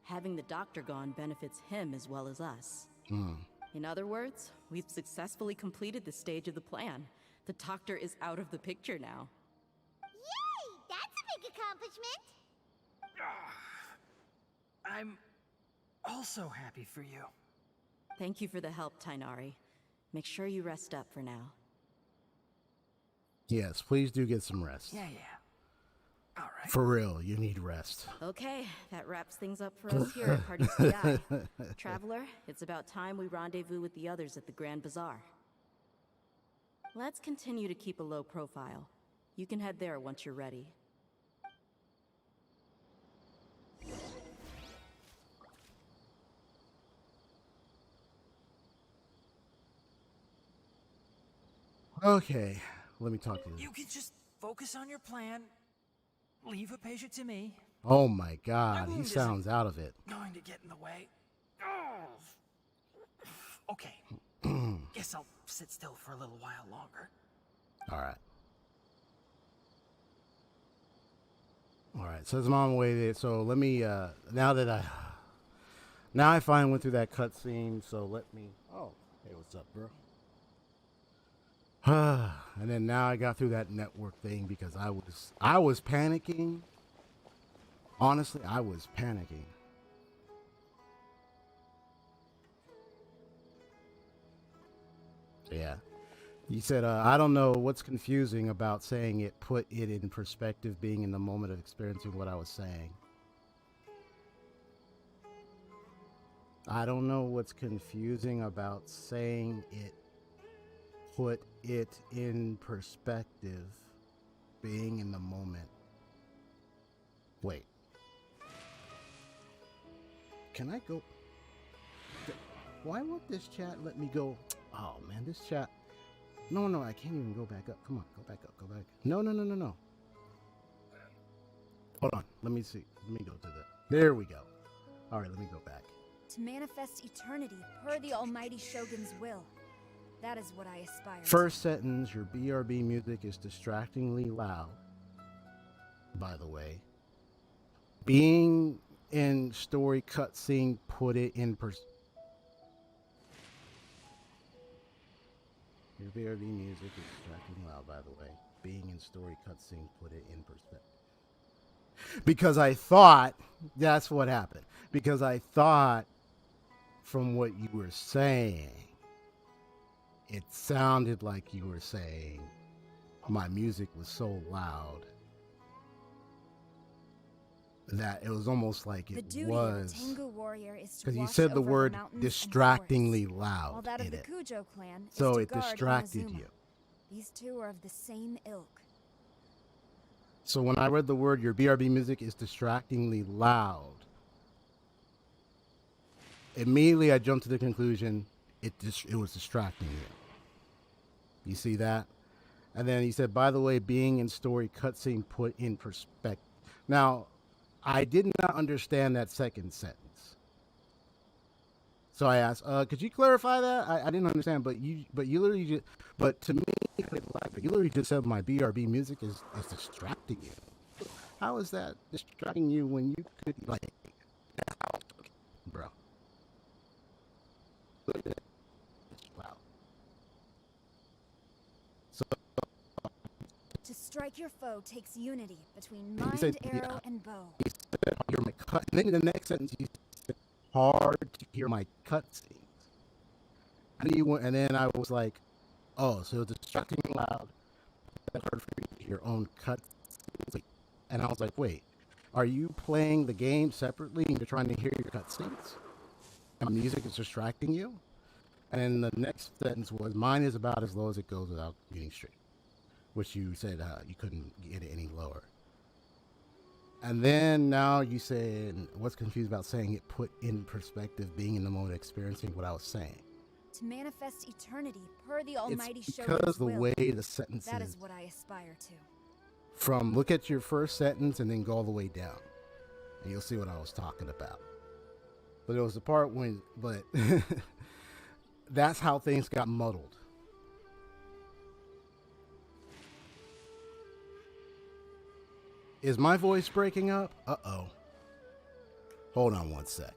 Having the doctor gone benefits him as well as us. In other words, we've successfully completed this stage of the plan. The doctor is out of the picture now. Yay! That's a big accomplishment! I'm also happy for you. Thank you for the help, Tainari. Make sure you rest up for now. Yes, please do get some rest. Yeah. All right. For real, you need rest. Okay, that wraps things up for us here at Party CI. Traveler, it's about time we rendezvous with the others at the Grand Bazaar. Let's continue to keep a low profile. You can head there once you're ready. Okay, let me talk to you. You can just focus on your plan. Leave Hypatia to me. Oh my god, he sounds out of it. Going to get in the way. Okay. Guess I'll sit still for a little while longer. Alright. Alright, so it's my way there. So let me, now I finally went through that cutscene, so let me, oh, hey, what's up, bro? And then now I got through that network thing because I was panicking. Honestly, I was panicking. Yeah. You said, I don't know what's confusing about saying it, put it in perspective, being in the moment of experiencing what I was saying. I don't know what's confusing about saying it, put it in perspective, being in the moment. Wait. Can I go? Why won't this chat let me go? Oh man, this chat. No, I can't even go back up. Come on, go back up, go back. No. Hold on, let me see. Let me go to the. There we go. All right, let me go back. To manifest eternity per the Almighty Shogun's will. That is what I aspire to. First sentence, your BRB music is distractingly loud. By the way. Being in story cutscene, put it in Your BRB music is distractingly loud, by the way. Being in story cutscene, put it in perspective. Because I thought, that's what happened. Because I thought, from what you were saying, it sounded like you were saying my music was so loud that it was almost like it was, because you said the word distractingly loud while that of in the it, Kujo clan is so to it guard distracted Inazuma. you. These two are of the same ilk. So when I read the word, your BRB music is distractingly loud, immediately I jumped to the conclusion it was distracting you. You see that? And then he said, by the way, being in story cutscene, put in perspective. Now, I did not understand that second sentence. So I asked, could you clarify that? I didn't understand, but you literally just, but to me, you literally just said my BRB music is distracting you. How is that distracting you when you could, like, bro? Wow. So, To strike your foe takes unity between mind, arrow, and bow. He said, hear my cut. And then in the next sentence, he said, hard to hear my cutscenes. And then I was like, oh, so it's distractingly loud. That's hard for you to hear your own cutscenes. And I was like, wait, are you playing the game separately and you're trying to hear your cutscenes? My music is distracting you. And then the next sentence was, mine is about as low as it goes without getting straight. Which you said you couldn't get it any lower. And then now you said, what's confused about saying it put in perspective, being in the moment, experiencing what I was saying. To manifest eternity per the almighty It's Shogun's because the will. way the sentence That is. is what I aspire to. From look at your first sentence and then go all the way down. And you'll see what I was talking about. But it was the part when, but that's how things got muddled. Is my voice breaking up? Uh-oh. Hold on one sec.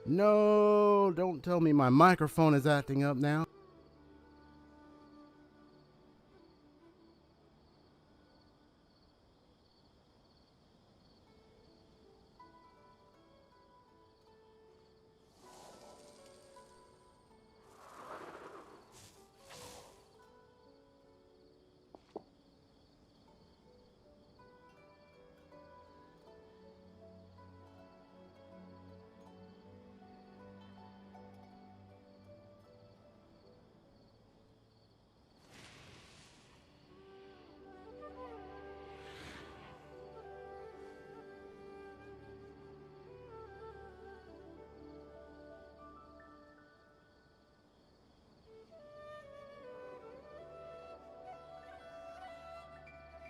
No, don't tell me my microphone is acting up now.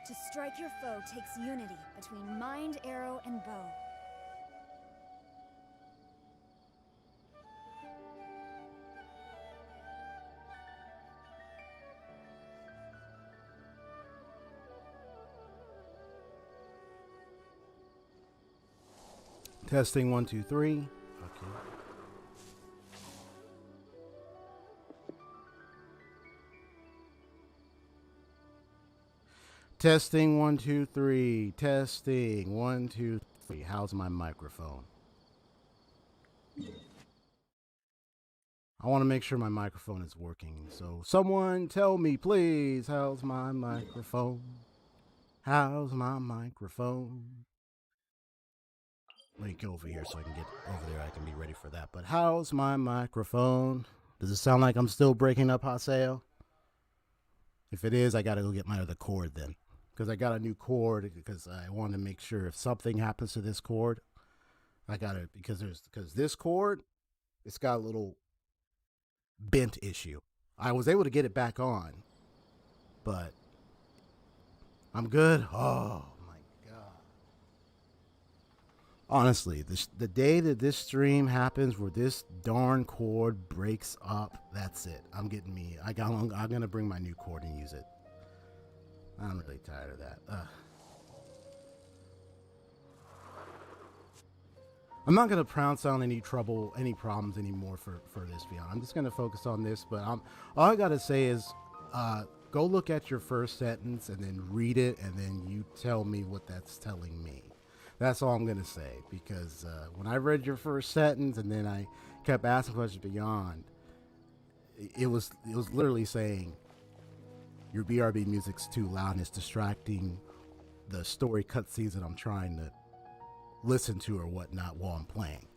To strike your foe takes unity between mind, arrow, and bow. Testing 1, 2, 3. Okay. Testing 1, 2, 3. Testing 1, 2, 3. How's my microphone? I want to make sure my microphone is working. So someone tell me, please, how's my microphone? How's my microphone? Let me get over here so I can get over there. I can be ready for that. But how's my microphone? Does it sound like I'm still breaking up, Haseo? If it is, I got to go get my other cord then. Because I got a new cord because I want to make sure if something happens to this cord, I got to, because this cord, it's got a little bent issue. I was able to get it back on, but I'm good. Oh my God. Honestly, the day that this stream happens where this darn cord breaks up, that's it. I'm going to bring my new cord and use it. I'm really tired of that. I'm not gonna pronounce on any problems anymore for this video. I'm just gonna focus on this. But all I gotta say is, go look at your first sentence and then read it, and then you tell me what that's telling me. That's all I'm gonna say. Because when I read your first sentence and then I kept asking questions beyond, it was literally saying, your BRB music's too loud and it's distracting the story cutscenes that I'm trying to listen to or whatnot while I'm playing.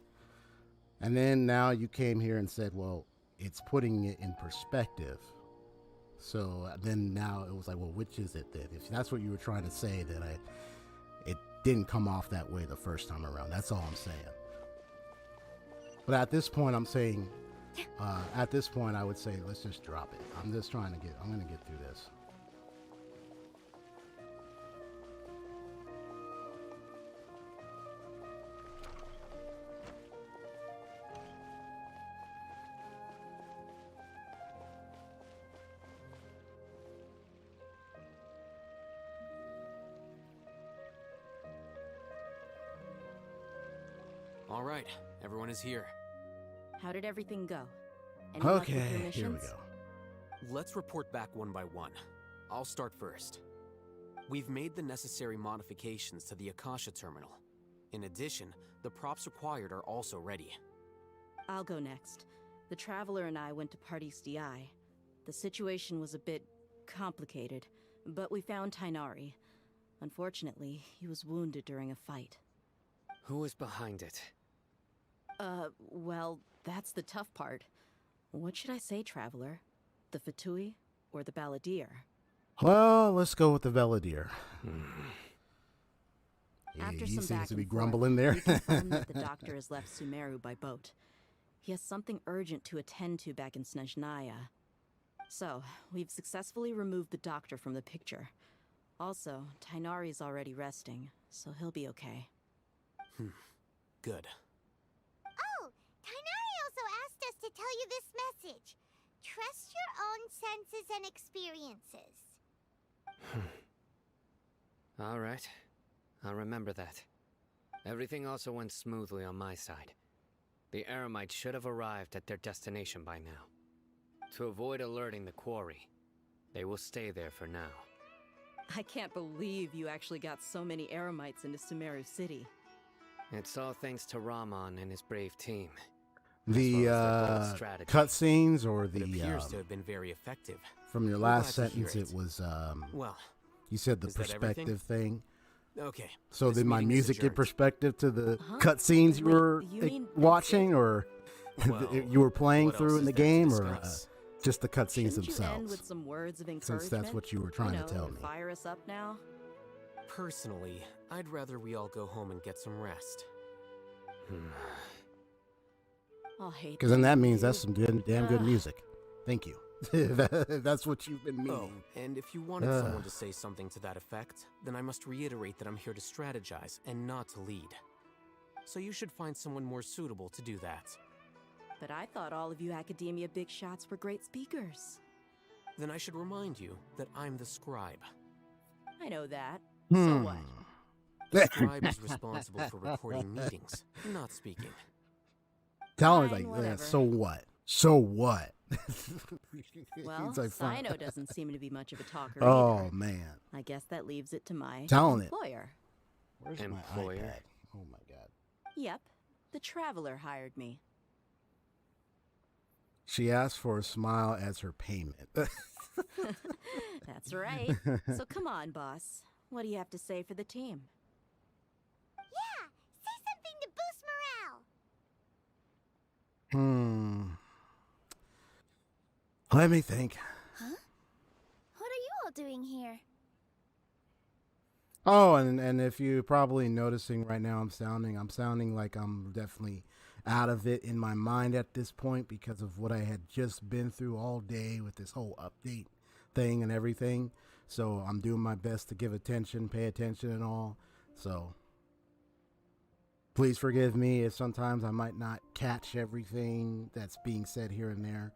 And then now you came here and said, well, it's putting it in perspective. So then now it was like, well, which is it then? If that's what you were trying to say, then it didn't come off that way the first time around. That's all I'm saying. But at this point, I'm saying, at this point, I would say, let's just drop it. I'm going to get through this. All right, everyone is here. How did everything go? Any luck with your Okay, missions? here we go. Let's report back one by one. I'll start first. We've made the necessary modifications to the Akasha terminal. In addition, the props required are also ready. I'll go next. The Traveler and I went to Party's DI. The situation was a bit complicated, but we found Tainari. Unfortunately, he was wounded during a fight. Who is behind it? Well, that's the tough part. What should I say, Traveler? The Fatui or the Balladeer? Well, let's go with the Valadier. After he some seems back to be and forth, grumbling there. we confirmed that the doctor has left Sumeru by boat. He has something urgent to attend to back in Snezhnaya. So, we've successfully removed the doctor from the picture. Also, Tainari's already resting, so he'll be okay. Good. Oh, Tainari also asked us to tell you this message. Trust your own senses and experiences. All right. I'll remember that. Everything also went smoothly on my side. The Eremites should have arrived at their destination by now. To avoid alerting the quarry, they will stay there for now. I can't believe you actually got so many Eremites into Sumeru City. It's all thanks to Rahman and his brave team. The cutscenes or the It appears to have been very effective. from your We're last glad to hear sentence, it. it was Well, you said the is that everything? perspective thing. Okay. So this did my meeting is music get adjourned. perspective to the Huh? cutscenes you Wait, were you mean watching, or Well, you were playing what through else in the is there to game, or discuss? just the cutscenes Shouldn't you end themselves? with some words of Since encouragement? that's what you were trying You know, to tell me. Fire us up now? Personally, I'd rather we all go home and get some rest. I'll hate Because then that means that's you. some damn good Ugh. music. Thank you. That's what you've been Oh, meaning. and if you wanted someone to say something to that effect, then I must reiterate that I'm here to strategize and not to lead. So you should find someone more suitable to do that. But I thought all of you Akademiya big shots were great speakers. Then I should remind you that I'm the scribe. I know that. So what? The scribe is responsible for recording meetings, not speaking. Talon's Fine, like, yeah, whatever. so what? So what? Well, He's like, fine. Sino doesn't seem to be much of a talker Oh, either. man. I guess that leaves it to my Telling it. employer. Where's my Employer? iPad? Oh my god. Yep, the Traveler hired me. She asked for a smile as her payment. That's right. So come on, boss. What do you have to say for the team? Yeah, say something to boost morale. Let me think. Huh? What are you all doing here? Oh, and if you're probably noticing right now, I'm sounding like I'm definitely out of it in my mind at this point because of what I had just been through all day with this whole update thing and everything. So I'm doing my best to give attention, pay attention and all. So please forgive me if sometimes I might not catch everything that's being said here and there.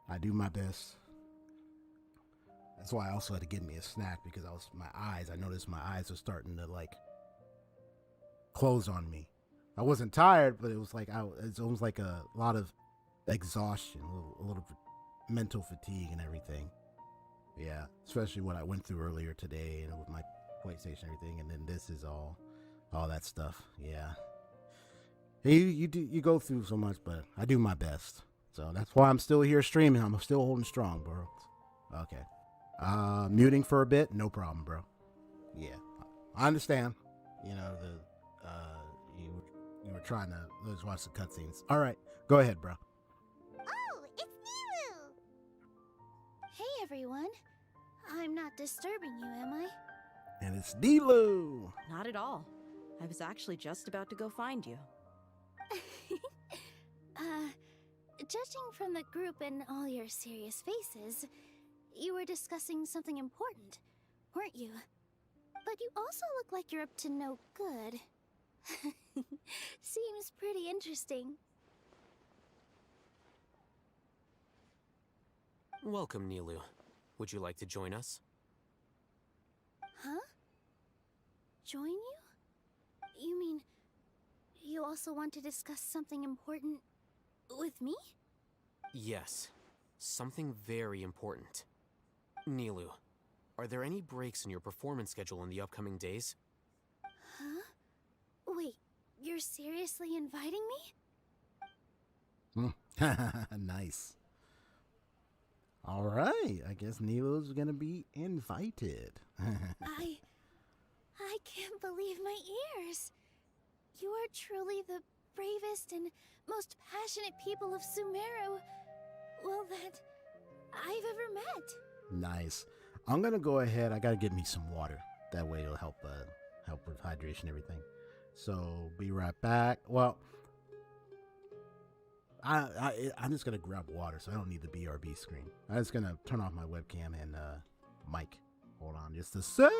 I do my best. That's why I also had to get me a snack because I noticed my eyes were starting to like close on me. I wasn't tired, but it was like it's almost like a lot of exhaustion, a little mental fatigue and everything. Yeah, especially what I went through earlier today and with my PlayStation and everything, and then this is all that stuff. Yeah, you go through so much, but I do my best. So that's why I'm still here streaming. I'm still holding strong, bro. Okay. Muting for a bit, no problem, bro. Yeah, I understand. You know, you were trying to let's watch the cutscenes. All right, go ahead, bro. Oh, it's Nilu! Hey, everyone. I'm not disturbing you, am I? And it's Diluc. Not at all. I was actually just about to go find you. Judging from the group and all your serious faces, you were discussing something important, weren't you? But you also look like you're up to no good. Seems pretty interesting. Welcome, Nilu. Would you like to join us? Huh? Join you? You mean you also want to discuss something important with me? Yes. Something very important. Nilu, are there any breaks in your performance schedule in the upcoming days? Huh? Wait, you're seriously inviting me? Nice. All right, I guess Nilu's gonna be invited. I can't believe my ears. You are truly the bravest and most passionate people of Sumeru, well, that I've ever met. Nice. I'm gonna go ahead. I gotta get me some water. That way it'll help with hydration and everything. So be right back. Well, I'm just gonna grab water, so I don't need the BRB screen. I'm just gonna turn off my webcam and mic. Hold on just a sec.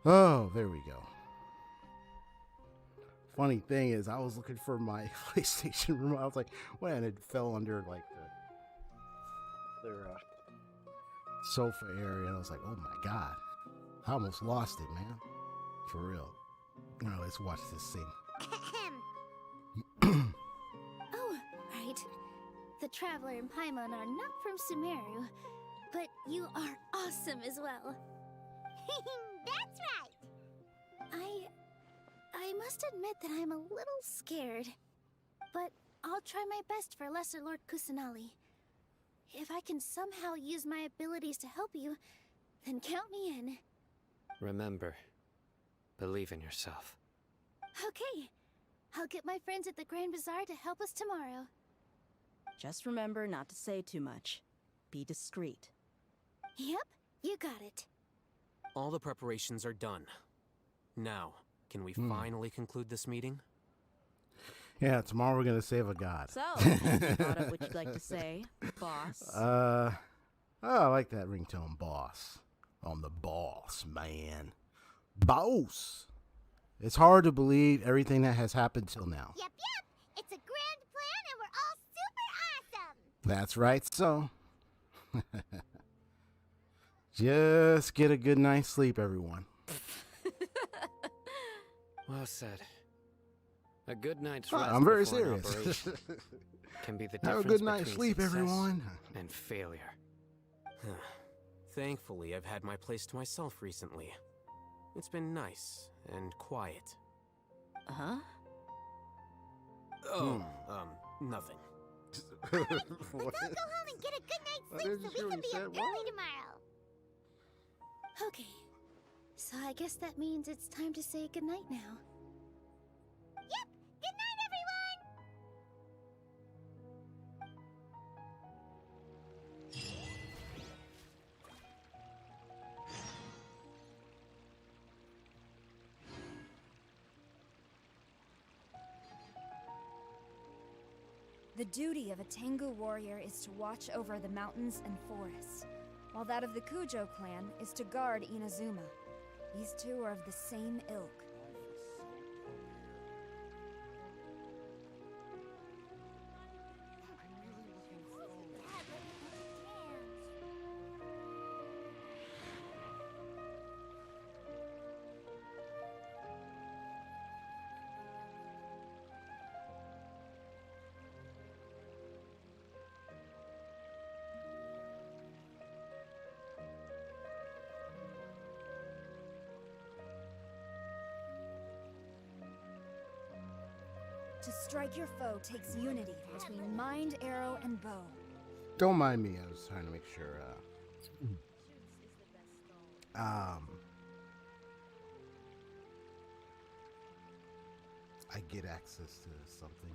Oh, there we go. Funny thing is, I was looking for my PlayStation remote. I was like, what? And it fell under like their sofa area. I was like, oh my god, I almost lost it, man. For real. Now let's watch this scene. Oh, right. The Traveler and Paimon are not from Sumeru, but you are awesome as well. That's right! I must admit that I'm a little scared, but I'll try my best for Lesser Lord Kusanali. If I can somehow use my abilities to help you, then count me in. Remember, believe in yourself. Okay. I'll get my friends at the Grand Bazaar to help us tomorrow. Just remember not to say too much. Be discreet. Yep, you got it. All the preparations are done. Now, can we finally conclude this meeting? Yeah, tomorrow we're gonna save a god. So, have you thought of what you'd like to say, boss? Oh, I like that ringtone, boss. I'm the boss, man. Boss! It's hard to believe everything that has happened till now. Yep. It's a grand plan and we're all super awesome. That's right, so. Just get a good night's sleep, everyone. Well said. A good night's Oh, rest I'm very before an serious. operation can be the Have a difference good night's between sleep, success everyone. and failure. Thankfully, I've had my place to myself recently. It's been nice and quiet. Huh? Oh, nothing. Let's all go home and get a good night's sleep so we can be up early tomorrow. Okay. So I guess that means it's time to say goodnight now. Yep. Good night, everyone. The duty of a Tengu warrior is to watch over the mountains and forests, while that of the Kujo clan is to guard Inazuma. These two are of the same ilk. To strike your foe takes unity between mind, arrow, and bow. Don't mind me, I was trying to make sure, I get access to something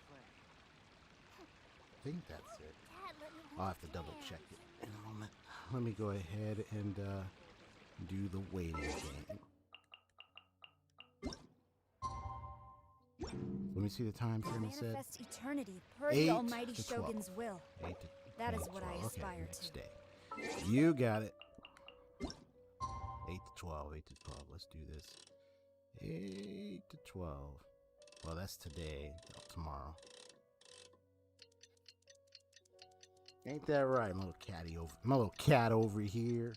quick. I think that's it. I'll have to double check it in a moment. Let me go ahead and do the waiting game. Let me see the time frame it said. Manifest eternity per the 8 almighty to 12. Shogun's will. 8 to That is 12. what I Okay, aspire next to. day. You got it. 8 to 12, 8 to 12. Let's do this. 8 to 12. Well, that's today. Tomorrow. Ain't that right, my little cat over here,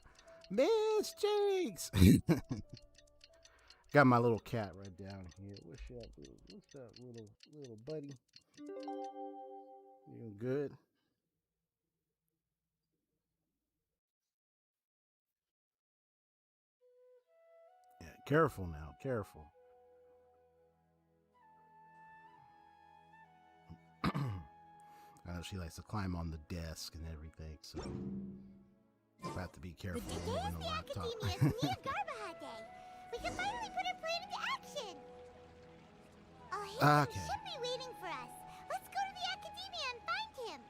Miss Jinx? Got my little cat right down here. What's up, little buddy? You good? Yeah, careful now, careful. I know she likes to climb on the desk and everything, so I have to be careful moving the laptop. Akademiya's Mia Garbaha Day. We can finally put our plan into action. Oh, hey, Okay. he should be waiting for us. Let's go to the Akademiya and find him.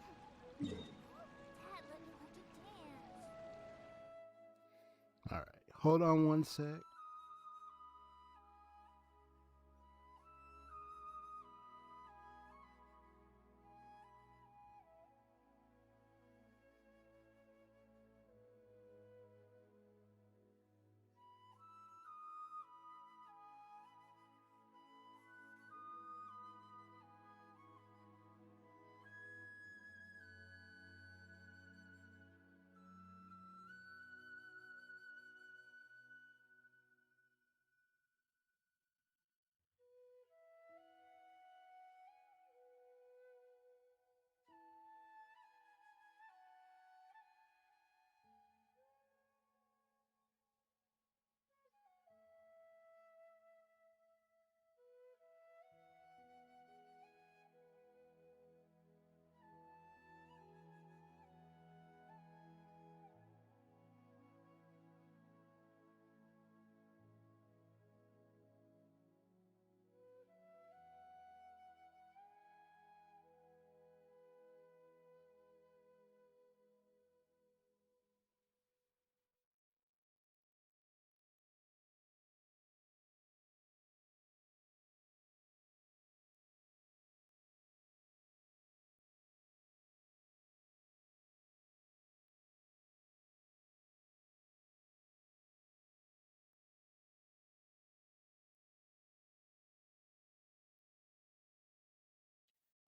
Dad, let me look at dance. All right, hold on one sec.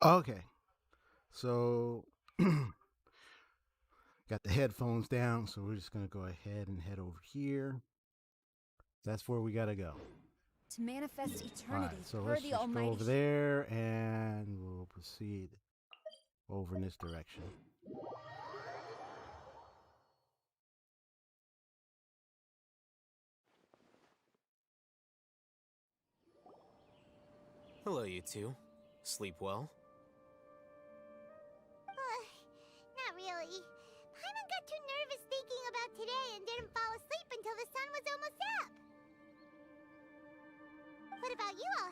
Okay. So, got the headphones down, so we're just going to go ahead and head over here. That's where we got to go. To manifest All eternity right, so per let's the just Almighty. go over there, and we'll proceed over in this direction. Hello, you two. Sleep well? Not really. Paimon got too nervous thinking about today and didn't fall asleep until the sun was almost up. What about you all,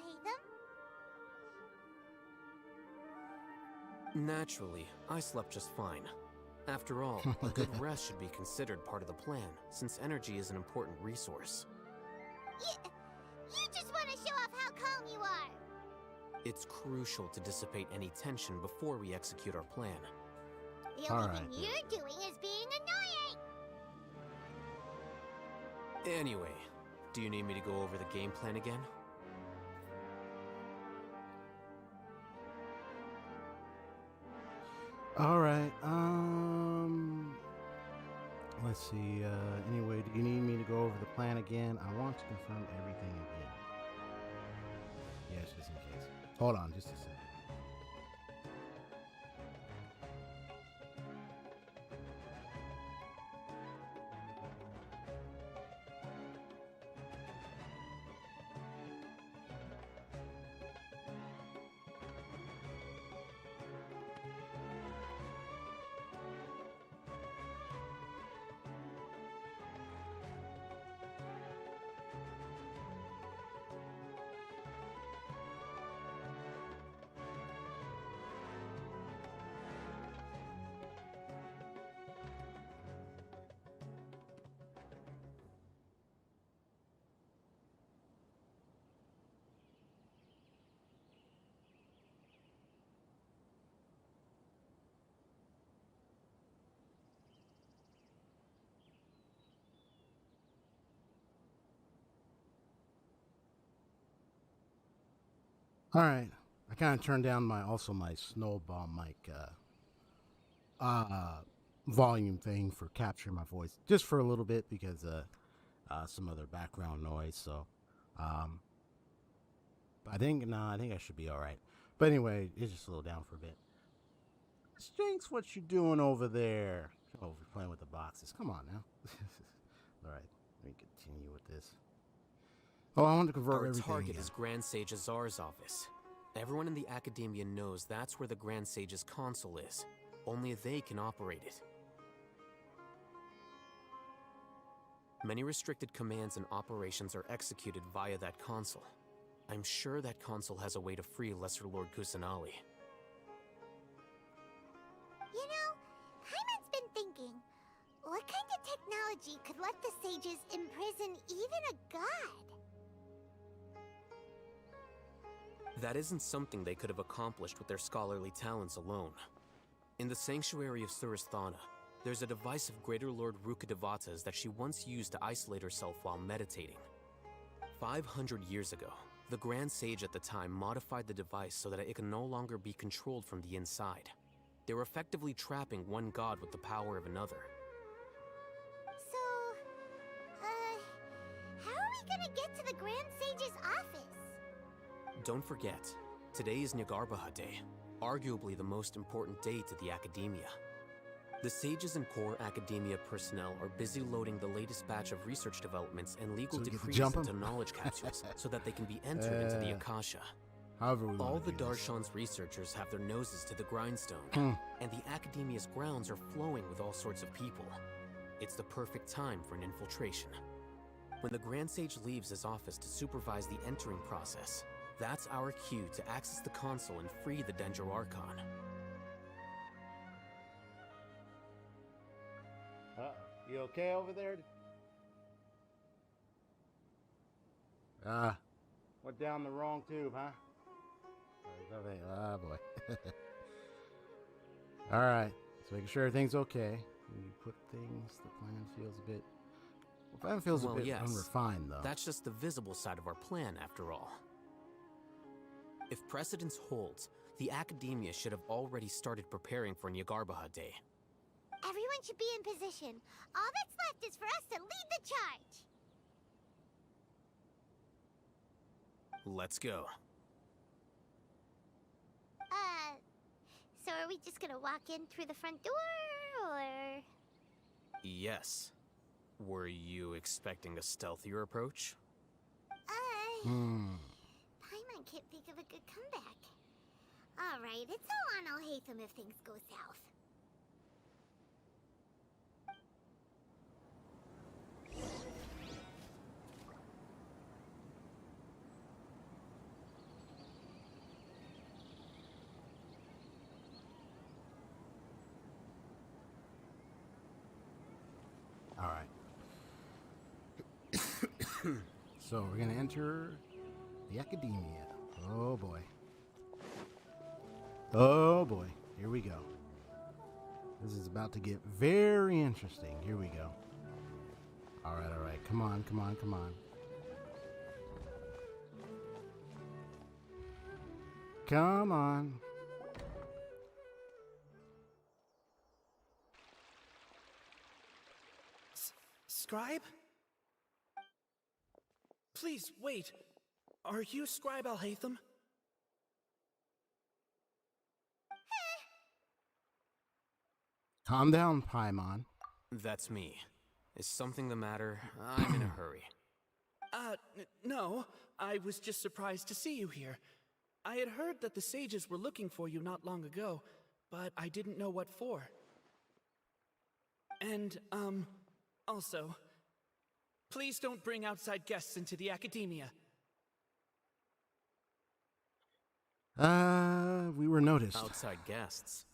Hatham? Naturally, I slept just fine. After all, a good rest should be considered part of the plan, since energy is an important resource. You just want to show off how calm you are. It's crucial to dissipate any tension before we execute our plan. The only thing you're doing is being annoying. Anyway, do you need me to go over the game plan again? All right. Let's see. Anyway, do you need me to go over the plan again? I want to confirm everything again. Yes, just in case. Hold on, just a second. All right, I kind of turned down my snowball mic volume thing for capturing my voice just for a little bit because some other background noise. So, I think I should be all right. But anyway, it's just slow down for a bit. Jinx, what you doing over there? Oh, we're playing with the boxes. Come on now. All right, let me continue with this. Oh, I want to convert everything. Our target again. is Grand Sage Azar's office. Everyone in the Akademiya knows that's where the Grand Sage's console is. Only they can operate it. Many restricted commands and operations are executed via that console. I'm sure that console has a way to free Lesser Lord Kusanali. You know, Paimon's been thinking, what kind of technology could let the sages imprison even a god? That isn't something they could have accomplished with their scholarly talents alone. In the sanctuary of Surasthana, there's a device of Greater Lord Rukkhadevata's that she once used to isolate herself while meditating. 500 years ago, the Grand Sage at the time modified the device so that it can no longer be controlled from the inside. They were effectively trapping one god with the power of another. So, how are we gonna get to the Grand Sage's office? Don't forget, today is Nyagarbha Day, arguably the most important day to the Akademiya. The sages and core Akademiya personnel are busy loading the latest batch of research developments and legal decrees into knowledge capsules so that they can be entered into the Akasha. All the Darshan's researchers have their noses to the grindstone, and the Akademiya's grounds are flowing with all sorts of people. It's the perfect time for an infiltration. When the Grand Sage leaves his office to supervise the entering process, that's our cue to access the console and free the Dendro Archon. You okay over there? Went down the wrong tube, huh? Ah, boy. All right, so making sure everything's okay. When you put things, the plan feels a bit... The plan feels a bit unrefined, though. That's just the visible side of our plan, after all. If precedence holds, The Akademiya should have already started preparing for Nyagarbaha Day. Everyone should be in position. All that's left is for us to lead the charge. Let's go. So are we just gonna walk in through the front door, or...? Yes. Were you expecting a stealthier approach? Paimon can't think of a good comeback. Alright, it's all on Alhaitham if things go south. All right. So we're gonna enter the Akademiya. Oh boy. Oh boy. Here we go. This is about to get very interesting. Here we go. All right, all right. Come on, come on, come on. Come on. Scribe? Please, wait. Are you Scribe Alhaitham? Calm down, Paimon. That's me. Is something the matter? I'm in a hurry. No. I was just surprised to see you here. I had heard that the sages were looking for you not long ago, but I didn't know what for. And, also, please don't bring outside guests into the Akademiya. We were noticed. Outside guests?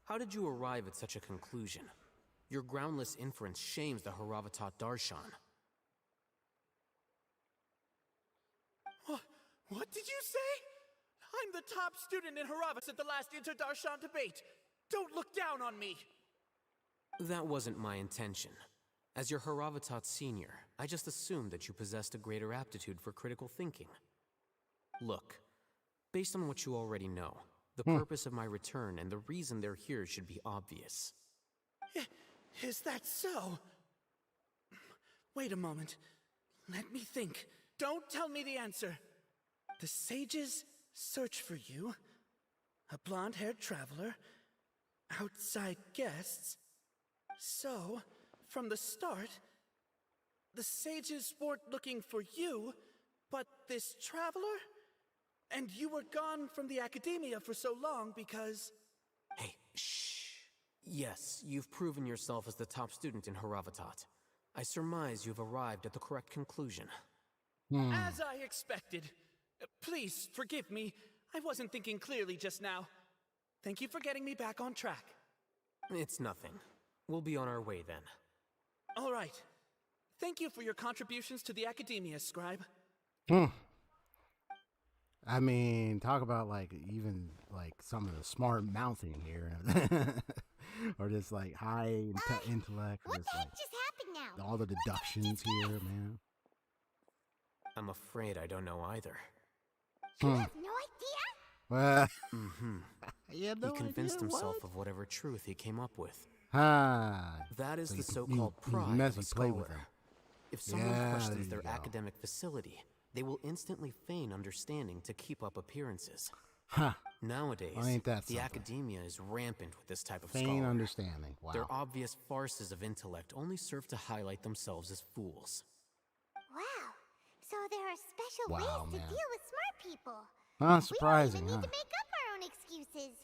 How did you arrive at such a conclusion? Your groundless inference shames the Haravatat Darshan. What did you say? I'm the top student in Haravas at the last Inter-Darshan debate. Don't look down on me. That wasn't my intention. As your Haravatat senior, I just assumed that you possessed a greater aptitude for critical thinking. Look, based on what you already know, the purpose of my return and the reason they're here should be obvious. Is that so? Wait a moment. Let me think. Don't tell me the answer. The sages search for you. A blonde-haired traveler. Outside guests. So, from the start, the sages weren't looking for you, but this traveler? And you were gone from the Akademiya for so long because... Hey, shh. Yes, you've proven yourself as the top student in Haravatat. I surmise you've arrived at the correct conclusion. As I expected. Please, forgive me. I wasn't thinking clearly just now. Thank you for getting me back on track. It's nothing. We'll be on our way then. All right. Thank you for your contributions to the Akademiya, Scribe. I mean, talk about like even like some of the smart mouthing here, or just like high intellect. What just, the heck like, just happened now? all the deductions here, man. I'm afraid I don't know either. You have no idea? Well, He convinced himself of whatever truth he came up with. That is So the you so-called pride of messy a play with scholar. him. If someone Yeah, questions there their you go. academic facility, they will instantly feign understanding to keep up appearances. Nowadays, Well, ain't that the something? Akademiya is rampant with this type of Feign scholar. understanding. Wow. Their obvious farces of intellect only serve to highlight themselves as fools. Wow. So there are special Wow, ways man. to deal with smart people. Not surprising, We don't even huh? need to make up our own excuses.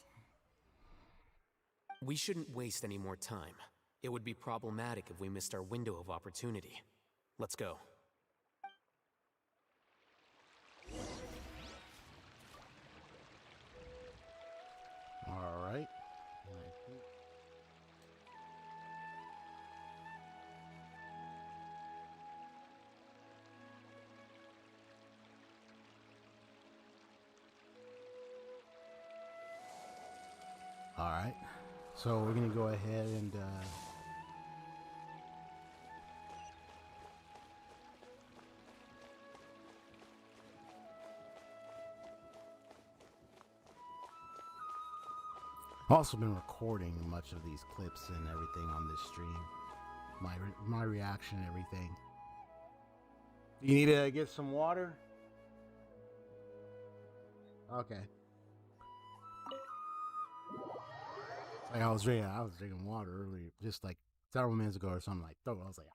We shouldn't waste any more time. It would be problematic if we missed our window of opportunity. Let's go. All right. All right. So we're gonna go ahead and Also been recording much of these clips and everything on this stream. My reaction and everything. You need to get some water? Okay. Like I was drinking water earlier, just like several minutes ago or something like that. I was like,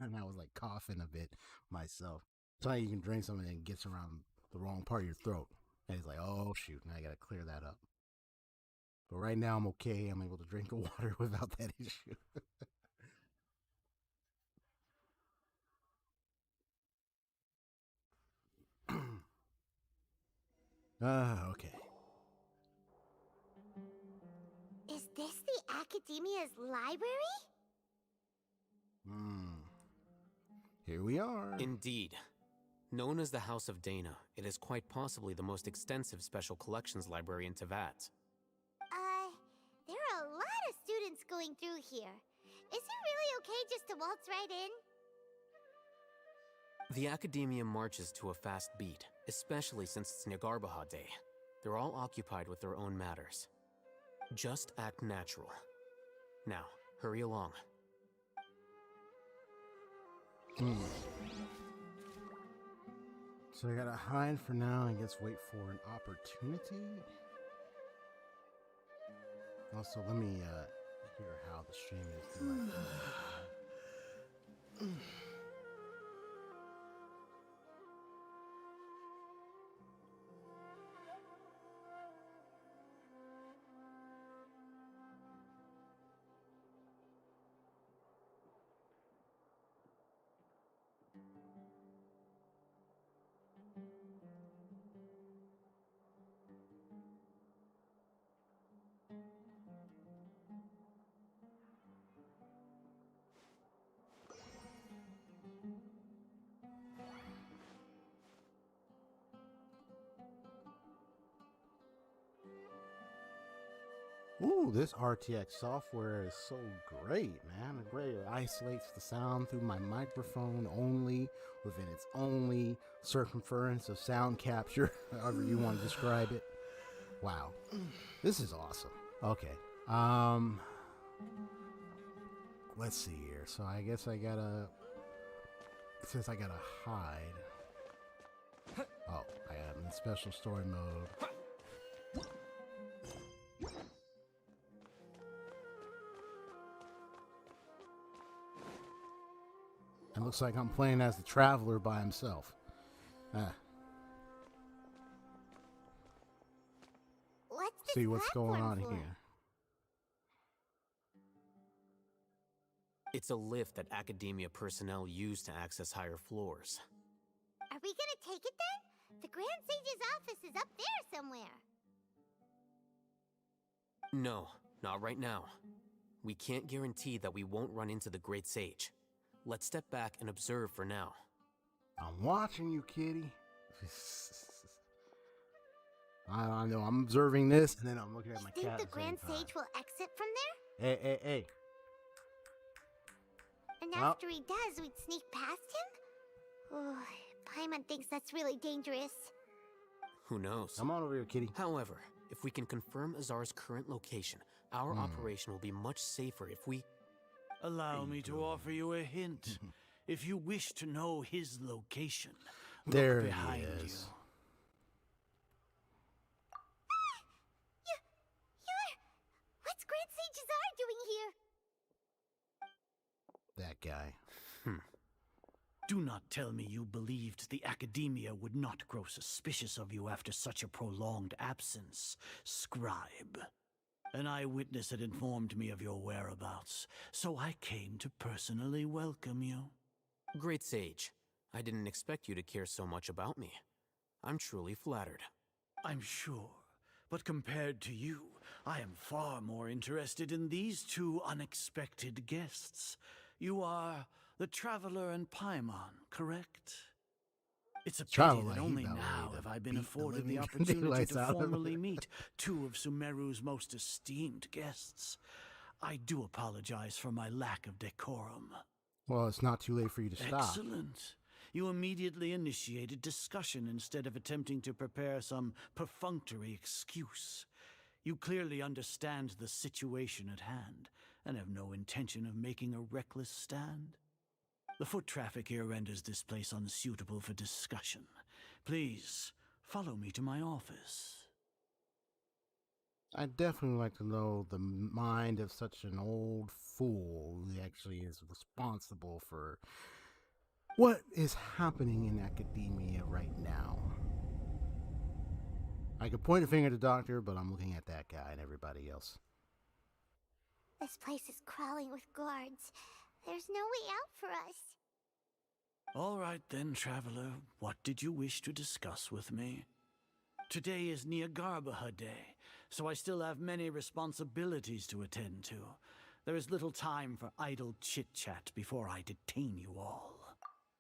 and I was like coughing a bit myself. Sometimes you can drink something and it gets around the wrong part of your throat. And he's like, oh shoot, now I gotta clear that up. But right now I'm okay. I'm able to drink the water without that issue. Okay. Is this the Akademiya's library? Here we are. Indeed. Known as the House of Dana, it is quite possibly the most extensive special collections library in Teyvat. There are a lot of students going through here. Is it really okay just to waltz right in? The Akademiya marches to a fast beat, especially since it's Nagarbaha Day. They're all occupied with their own matters. Just act natural. Now, hurry along. So I gotta hide for now and guess wait for an opportunity. Also, let me hear how the stream is through my phone. Ooh, this RTX software is so great, man. It isolates the sound through my microphone only, within its only circumference of sound capture, however you want to describe it. Wow. This is awesome. Okay. Let's see here. So I guess I gotta, since I gotta hide. Oh, I am in special story mode. It looks like I'm playing as the traveler by himself. See what's going on here. It's a lift that Akademiya personnel use to access higher floors. Are we gonna take it then? The Grand Sage's office is up there somewhere. No, not right now. We can't guarantee that we won't run into the Great Sage. Let's step back and observe for now. I'm watching you, kitty. I know, I'm observing this, and then I'm looking at my cat. You think the Grand Sage will exit from there? Hey. And after he does, we'd sneak past him? Oh, Paimon thinks that's really dangerous. Who knows? Come on over here, kitty. However, if we can confirm Azar's current location, our operation will be much safer if we... Allow me to offer you a hint. If you wish to know his location, there look behind he you. is. What's Grand Sage Azar doing here? That guy. Do not tell me you believed the Akademiya would not grow suspicious of you after such a prolonged absence, scribe. An eyewitness had informed me of your whereabouts, so I came to personally welcome you. Great Sage, I didn't expect you to care so much about me. I'm truly flattered. I'm sure, but compared to you, I am far more interested in these two unexpected guests. You are the Traveler and Paimon, correct? It's a pity that only now have I been afforded the opportunity to formally meet two of Sumeru's most esteemed guests. I do apologize for my lack of decorum. Well, it's not too late for you to stop. Excellent. You immediately initiated discussion instead of attempting to prepare some perfunctory excuse. You clearly understand the situation at hand, and have no intention of making a reckless stand. The foot traffic here renders this place unsuitable for discussion. Please, follow me to my office. I'd definitely like to know the mind of such an old fool who actually is responsible for what is happening in Akademiya right now. I could point a finger at the doctor, but I'm looking at that guy and everybody else. This place is crawling with guards. There's no way out for us. All right then, traveler. What did you wish to discuss with me? Today is Niagarbaha Day, so I still have many responsibilities to attend to. There is little time for idle chit-chat before I detain you all.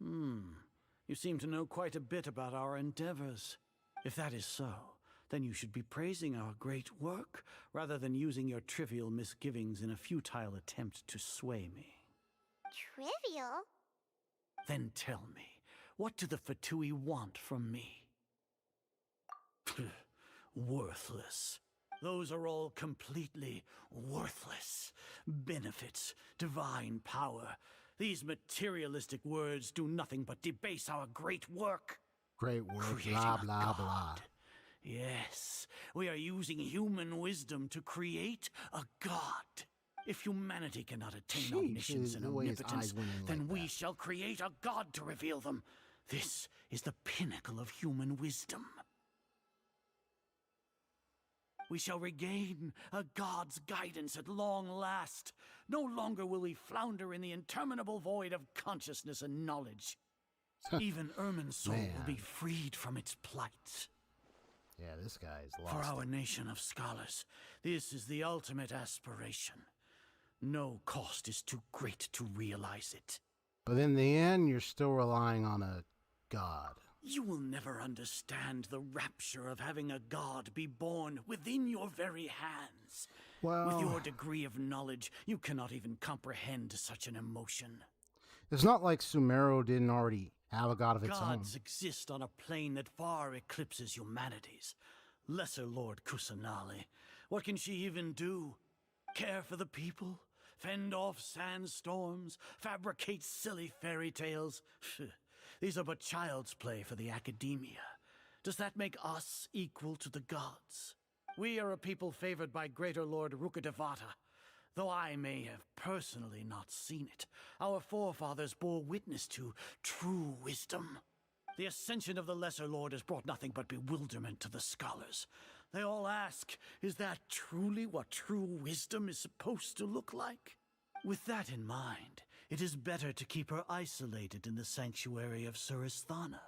You seem to know quite a bit about our endeavors. If that is so, then you should be praising our great work, rather than using your trivial misgivings in a futile attempt to sway me. Trivial? Then tell me, what do the Fatui want from me? Worthless. Those are all completely worthless. Benefits, divine power. These materialistic words do nothing but debase our great work. Great work, Creating blah, a blah, god. blah. Yes, we are using human wisdom to create a god. If humanity cannot attain omniscience and the way his omnipotence, eyes went in then like we that. shall create a god to reveal them. This is the pinnacle of human wisdom. We shall regain a god's guidance at long last. No longer will we flounder in the interminable void of consciousness and knowledge. Even Ermin's soul will be freed from its plight. Yeah, this guy's lost. For our nation of scholars, this is the ultimate aspiration. No cost is too great to realize it. But in the end, you're still relying on a god. You will never understand the rapture of having a god be born within your very hands. Well, with your degree of knowledge, you cannot even comprehend such an emotion. It's not like Sumeru didn't already have a god of its Gods own. exist on a plane that far eclipses humanity's. Lesser Lord Kusanali, what can she even do? Care for the people? Fend off sandstorms? Fabricate silly fairy tales? These are but child's play for the Akademiya. Does that make us equal to the gods? We are a people favored by Greater Lord Rukadevata. Though I may have personally not seen it, our forefathers bore witness to true wisdom. The ascension of the Lesser Lord has brought nothing but bewilderment to the scholars. They all ask, is that truly what true wisdom is supposed to look like? With that in mind, it is better to keep her isolated in the sanctuary of Suristhana,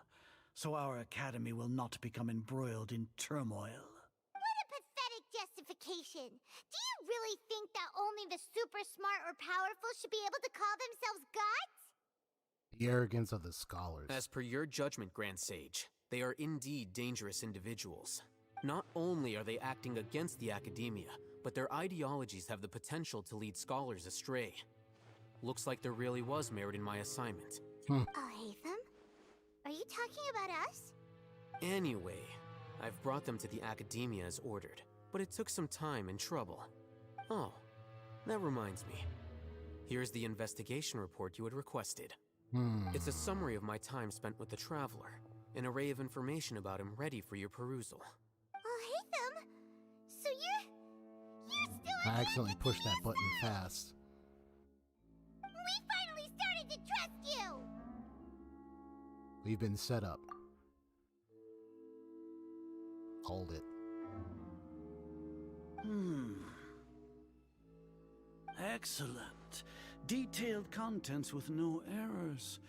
so our academy will not become embroiled in turmoil. What a pathetic justification. Do you really think that only the super smart or powerful should be able to call themselves gods? The arrogance of the scholars. As per your judgment, Grand Sage, they are indeed dangerous individuals. Not only are they acting against the Akademiya, but their ideologies have the potential to lead scholars astray. Looks like there really was merit in my assignment. Oh, Hatham? Are you talking about us? Anyway, I've brought them to the Akademiya as ordered, but it took some time and trouble. Oh, that reminds me. Here's the investigation report you had requested. It's a summary of my time spent with the Traveler, an array of information about him ready for your perusal. Oh, Hatham? So you're still I accidentally pushed that button fast. We finally started to trust you! We've been set up. Hold it. Excellent. Detailed contents with no errors.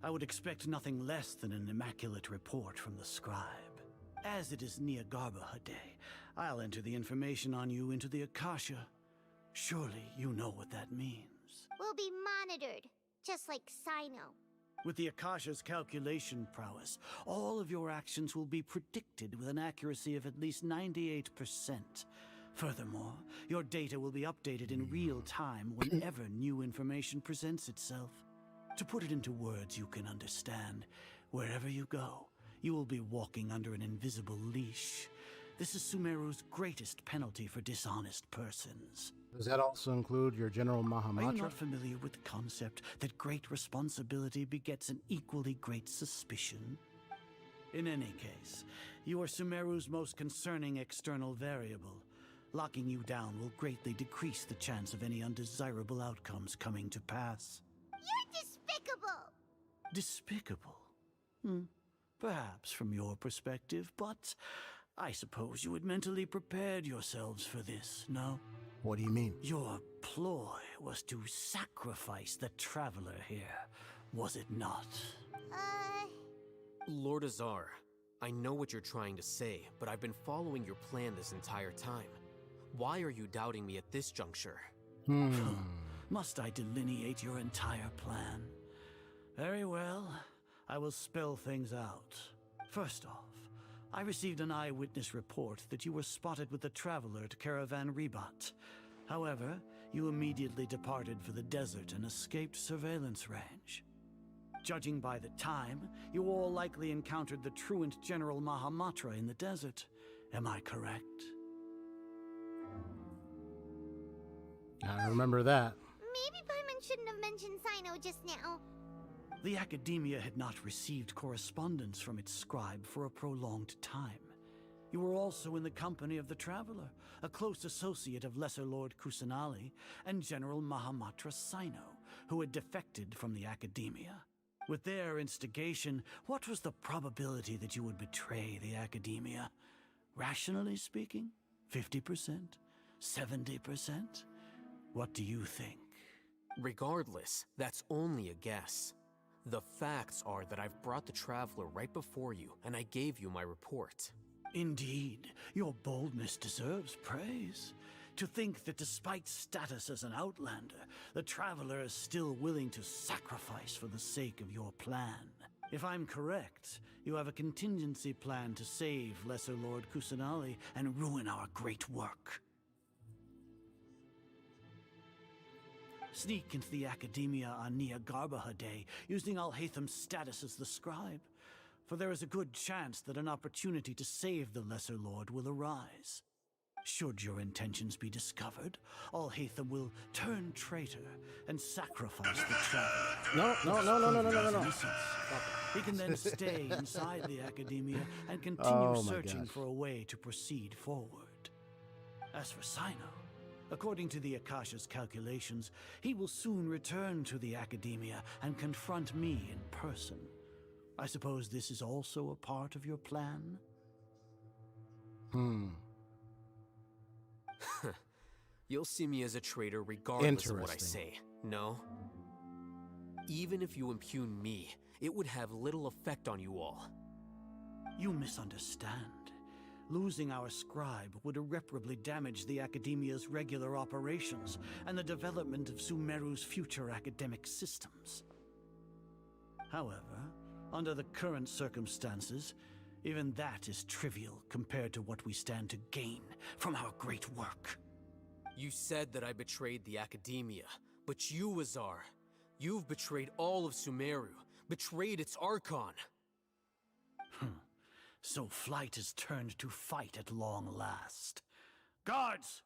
I would expect nothing less than an immaculate report from the scribe. As it is Niagarbaha Day, I'll enter the information on you into the Akasha. Surely you know what that means. We'll be monitored, just like Sino. With the Akasha's calculation prowess, all of your actions will be predicted with an accuracy of at least 98%. Furthermore, your data will be updated in real time whenever new information presents itself. To put it into words you can understand, wherever you go, you will be walking under an invisible leash. This is Sumeru's greatest penalty for dishonest persons. Does that also include your General Are you Mahamatra? not familiar with the concept that great responsibility begets an equally great suspicion? In any case, you are Sumeru's most concerning external variable. Locking you down will greatly decrease the chance of any undesirable outcomes coming to pass. You're despicable! Despicable? Perhaps from your perspective, but I suppose you had mentally prepared yourselves for this, no? What do you mean? Your ploy was to sacrifice the traveler here, was it not? Lord Azar, I know what you're trying to say, but I've been following your plan this entire time. Why are you doubting me at this juncture? Must I delineate your entire plan? Very well. I will spell things out. First off, I received an eyewitness report that you were spotted with the traveler at Caravan Rebat. However, you immediately departed for the desert and escaped surveillance range. Judging by the time, you all likely encountered the truant General Mahamatra in the desert. Am I correct? I remember that. Maybe Paimon shouldn't have mentioned Sino just now. The Akademiya had not received correspondence from its scribe for a prolonged time. You were also in the company of the Traveler, a close associate of Lesser Lord Kusanali and General Mahamatra Sino, who had defected from the Akademiya. With their instigation, what was the probability that you would betray the Akademiya? Rationally speaking, 50%? 70%? What do you think? Regardless, that's only a guess. The facts are that I've brought the Traveler right before you, and I gave you my report. Indeed, your boldness deserves praise. To think that despite status as an outlander, the Traveler is still willing to sacrifice for the sake of your plan. If I'm correct, you have a contingency plan to save Lesser Lord Kusanali and ruin our great work. Sneak into the Akademiya on Nia Garbaha Day, using Alhaitham's status as the scribe. For there is a good chance that an opportunity to save the Lesser Lord will arise. Should your intentions be discovered, Alhaitham will turn traitor and sacrifice the traveler. No. He can then stay inside the Akademiya and continue searching for a way to proceed forward. As for Sino, according to the Akasha's calculations, he will soon return to the Akademiya and confront me in person. I suppose this is also a part of your plan? You'll see me as a traitor regardless of what I say, no? Even if you impugn me, it would have little effect on you all. You misunderstand. Losing our scribe would irreparably damage the Akademiya's regular operations and the development of Sumeru's future academic systems. However, under the current circumstances, even that is trivial compared to what we stand to gain from our great work. You said that I betrayed the Akademiya, but you, Azar, you've betrayed all of Sumeru, betrayed its Archon. So flight has turned to fight at long last. Guards!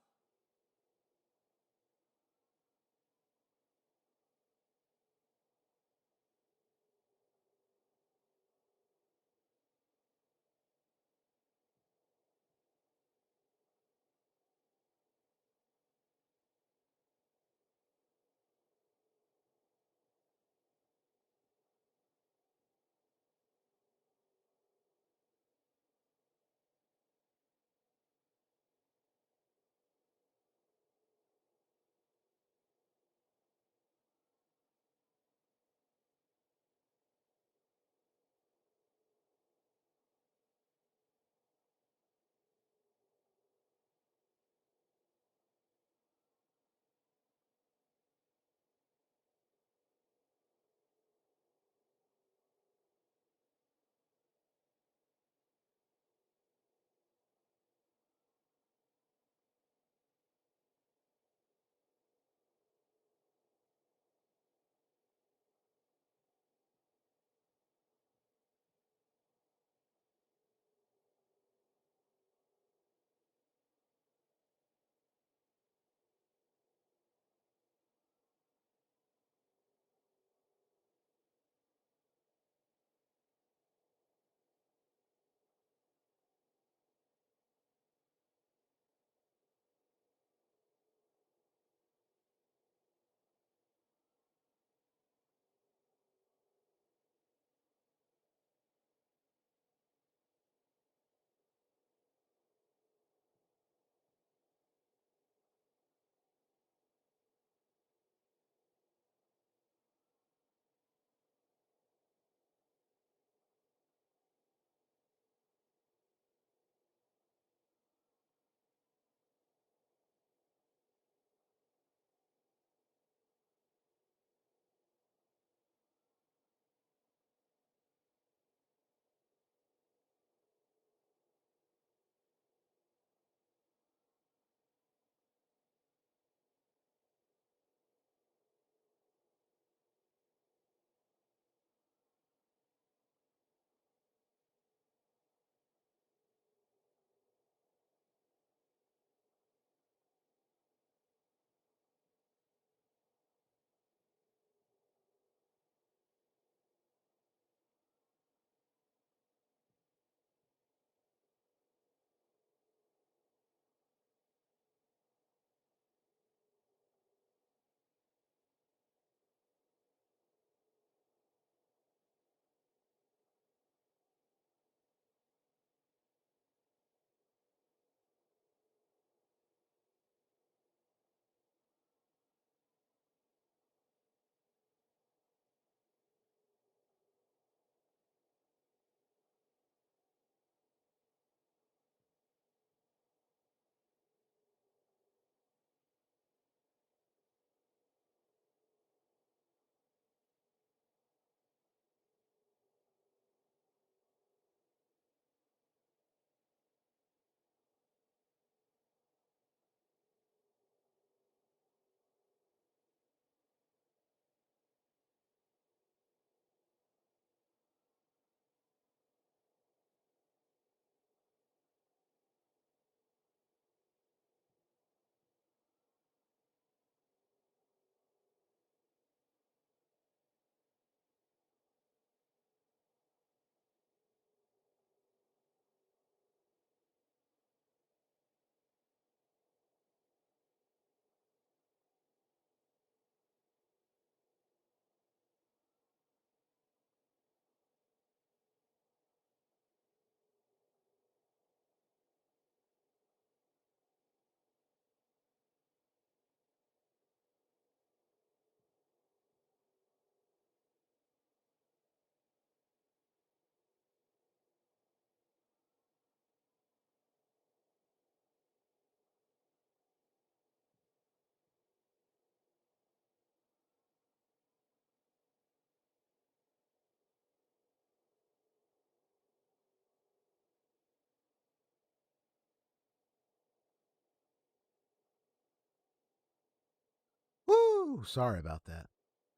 Ooh, sorry about that.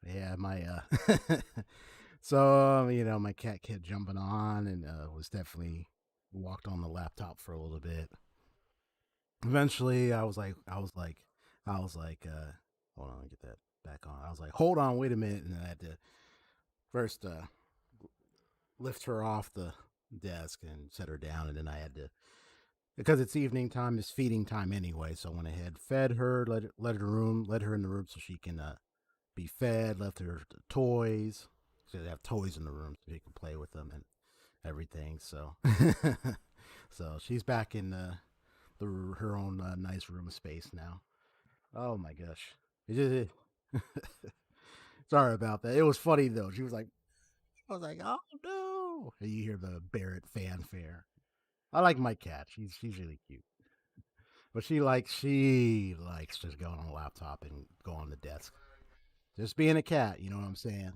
Yeah, my so you know, my cat kept jumping on and was definitely walked on the laptop for a little bit. Eventually, I was like, hold on, get that back on. I was like, hold on, wait a minute, and I had to first lift her off the desk and set her down, and then I had to, because it's evening time, it's feeding time anyway. So I went ahead, fed her, let her in the room so she can be fed. Left her the toys. So they have toys in the room so she can play with them and everything. So, so she's back in her own nice room space now. Oh my gosh, sorry about that. It was funny though. She was like, I was like, oh no! And you hear the Barrett fanfare. I like my cat. She's really cute. But she likes just going on the laptop and go on the desk. Just being a cat, you know what I'm saying?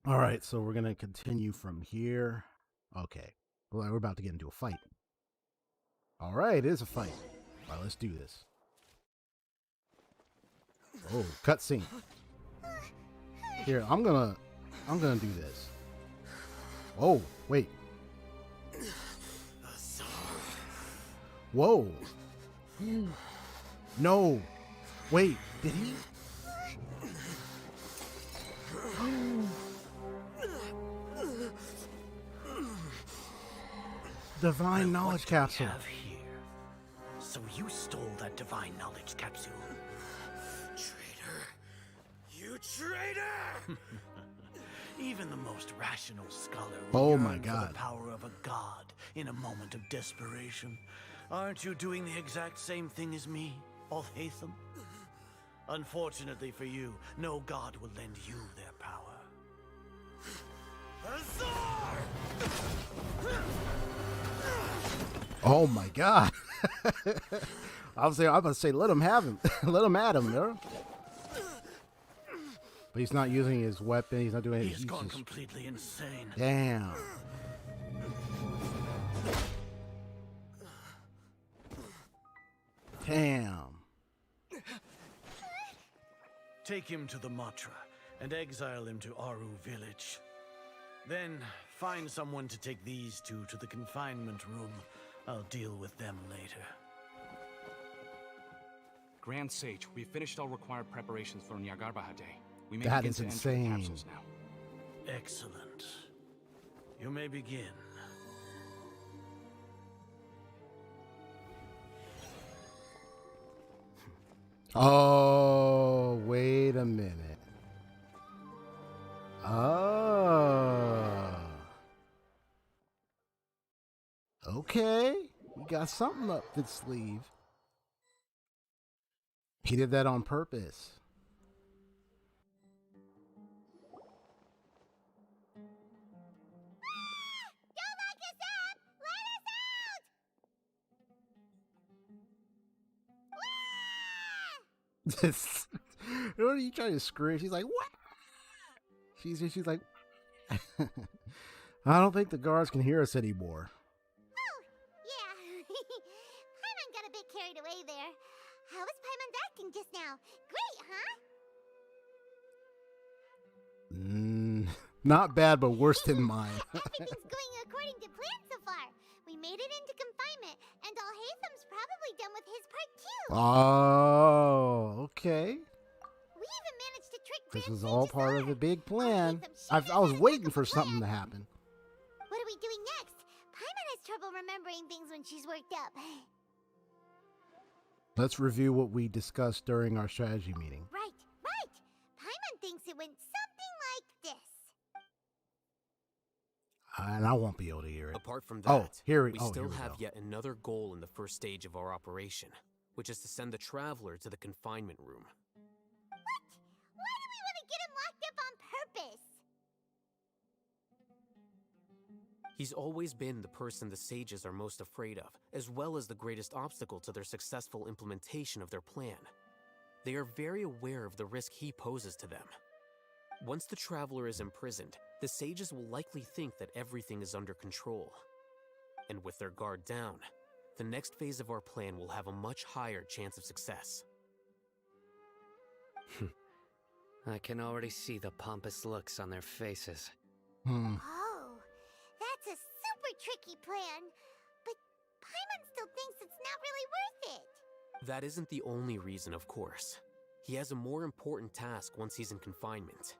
All right, so we're gonna continue from here. Okay. Well, we're about to get into a fight. All right, it is a fight. All right, let's do this. Oh, cutscene. Here, I'm gonna do this. Oh, wait. Whoa. No. Wait, did he? Divine knowledge capsule. So you stole that divine knowledge capsule. Traitor. You traitor! Even the most rational scholar Oh will my yearn for God. the power of a god in a moment of desperation. Aren't you doing the exact same thing as me, Alhaitham? Unfortunately for you, no god will lend you their power. Oh my God. I'm about to say, let him have him. Let him at him, bro. But he's not using his weapon. He's not doing anything. He's gone completely insane. Damn. Damn. Take him to the Matra and exile him to Aru village. Then find someone to take these two to the confinement room. I'll deal with them later. Grand Sage, we've finished all required preparations for Nyagarbahade. We may That begin is to enter insane. the capsules now. Excellent. You may begin. Oh, wait a minute. Oh. Okay. You got something up the sleeve. He did that on purpose. Don't lock us up! Let us out! This, what are you trying to scream? She's like, what? She's like, I don't think the guards can hear us anymore. Oh, yeah. Paimon got a bit carried away there. How was Paimon's acting just now? Great, huh? Not bad, but worse than mine. Everything's going according to plan so far. We made it into confinement, and Alhaitham's probably done with his part too. Oh, okay. We even managed to trick This Grand was all Sage's part of owner. the big plan. Alhaitham I was waiting for something to happen. What are we doing next? Paimon has trouble remembering things when she's worked up. Let's review what we discussed during our strategy meeting. Right. Paimon thinks it went something like this. And I won't be able to hear it. Apart from that, here we we still have go. yet another goal in the first stage of our operation, which is to send the Traveler to the confinement room. What? Why do we want to get him locked up on purpose? He's always been the person the sages are most afraid of, as well as the greatest obstacle to their successful implementation of their plan. They are very aware of the risk he poses to them. Once the Traveler is imprisoned, the sages will likely think that everything is under control. And with their guard down, the next phase of our plan will have a much higher chance of success. I can already see the pompous looks on their faces. Oh, that's a super tricky plan. But Paimon still thinks it's not really worth it. That isn't the only reason, of course. He has a more important task once he's in confinement.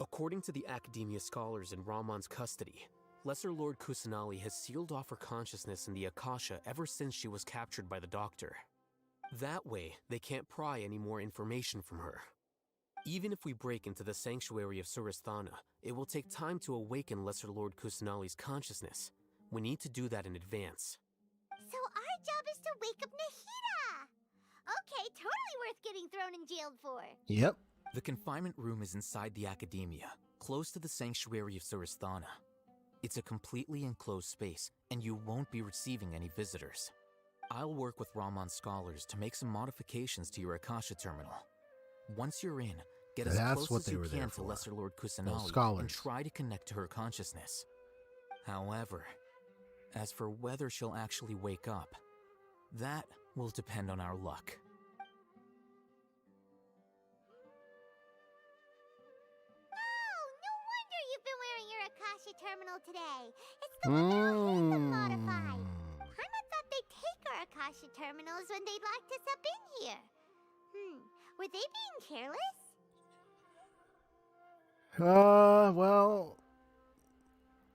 According to the Akademiya scholars in Ramon's custody, Lesser Lord Kusanali has sealed off her consciousness in the Akasha ever since she was captured by the Doctor. That way, they can't pry any more information from her. Even if we break into the sanctuary of Suristhana, it will take time to awaken Lesser Lord Kusanali's consciousness. We need to do that in advance. So our job is to wake up Nahida! Okay, totally worth getting thrown in jail for. Yep. The confinement room is inside the Akademiya, close to the sanctuary of Suristhana. It's a completely enclosed space, and you won't be receiving any visitors. I'll work with Ramon's scholars to make some modifications to your Akasha terminal. Once you're in, get as close as you can to Lesser Lord Kusanali and try to connect to her consciousness. However, as for whether she'll actually wake up, that will depend on our luck. No wonder you've been wearing your Akasha terminal today. It's the one that we can modify. Paimon thought they'd take our Akasha terminals when they locked us up in here. Were they being careless? Well,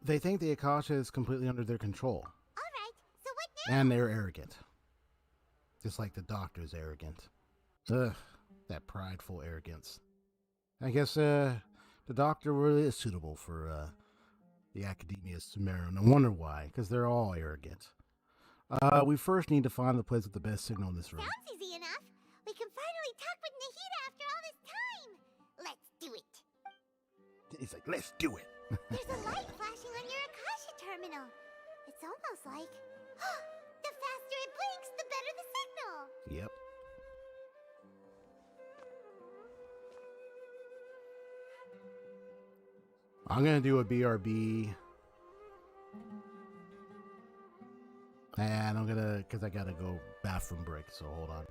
they think the Akasha is completely under their control. Alright, so what now? And they're arrogant. Just like the Doctor's arrogant. Ugh, that prideful arrogance. I guess, the Doctor really is suitable for, the Akademiya Sumeru. No wonder why, because they're all arrogant. We first need to find the place with the best signal in this room. Sounds easy enough. We can finally talk with Nahida after all this time. Let's do it. He's like, let's do it. There's a light flashing on your Akasha terminal. It's almost like... the faster it blinks, the better the signal. Yep. I'm gonna do a BRB. And I'm gonna, because I gotta go bathroom break, so hold on.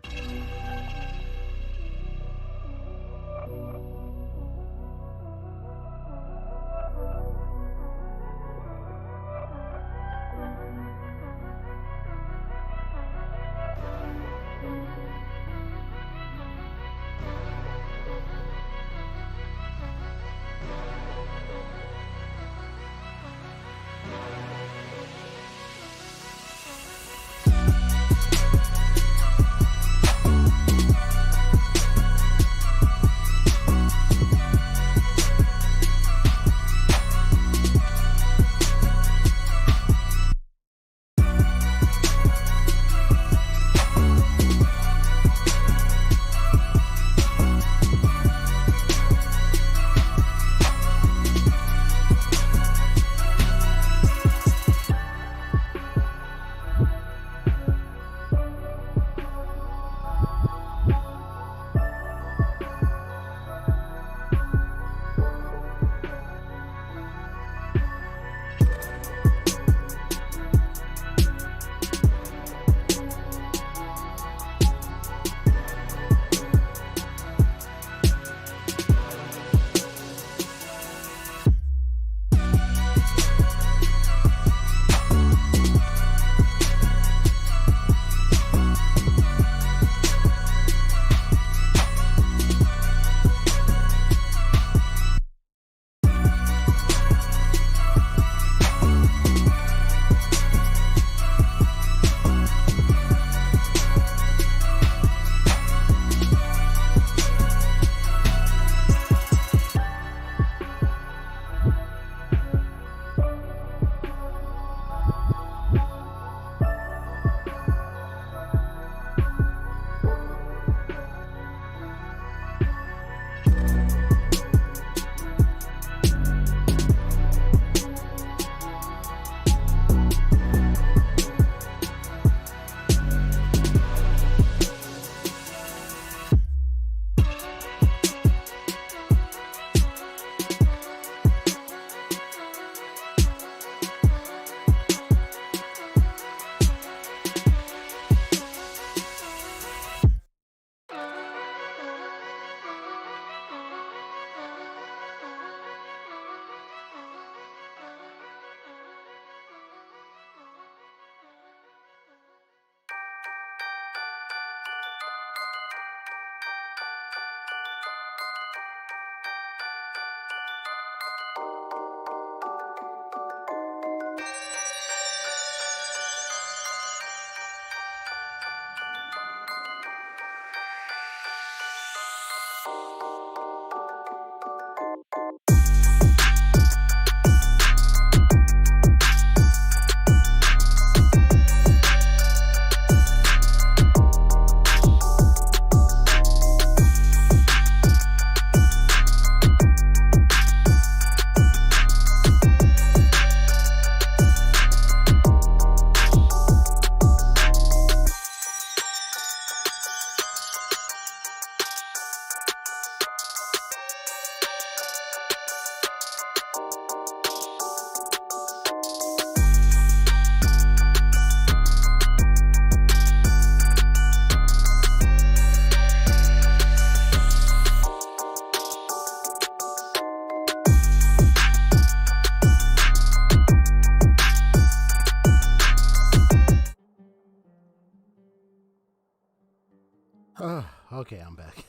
Oh, okay, I'm back.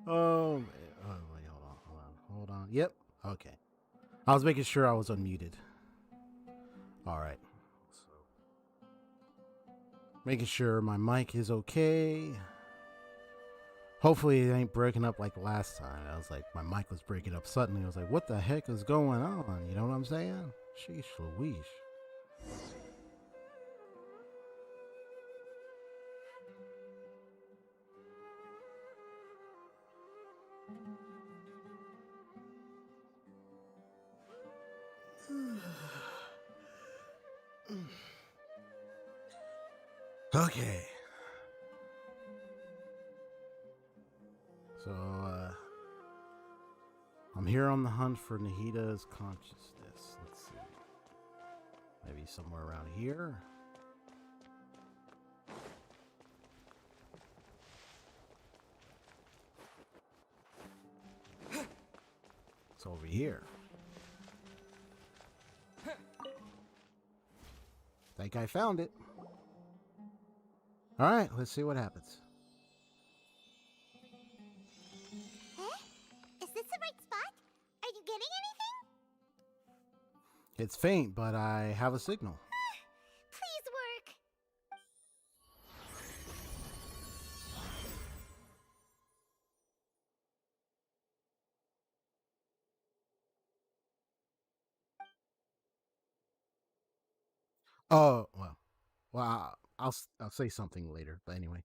Oh, wait, hold on. Yep, okay. I was making sure I was unmuted. All right. So, making sure my mic is okay. Hopefully it ain't breaking up like last time. I was like, my mic was breaking up suddenly. I was like, what the heck is going on? You know what I'm saying? Sheesh Louise. Okay. So, I'm here on the hunt for Nahida's consciousness. Let's see. Maybe somewhere around here. It's over here. Think I found it. Alright, let's see what happens. Is this the right spot? Are you getting anything? It's faint, but I have a signal. Please work. Oh, well, I'll say something later, but anyway.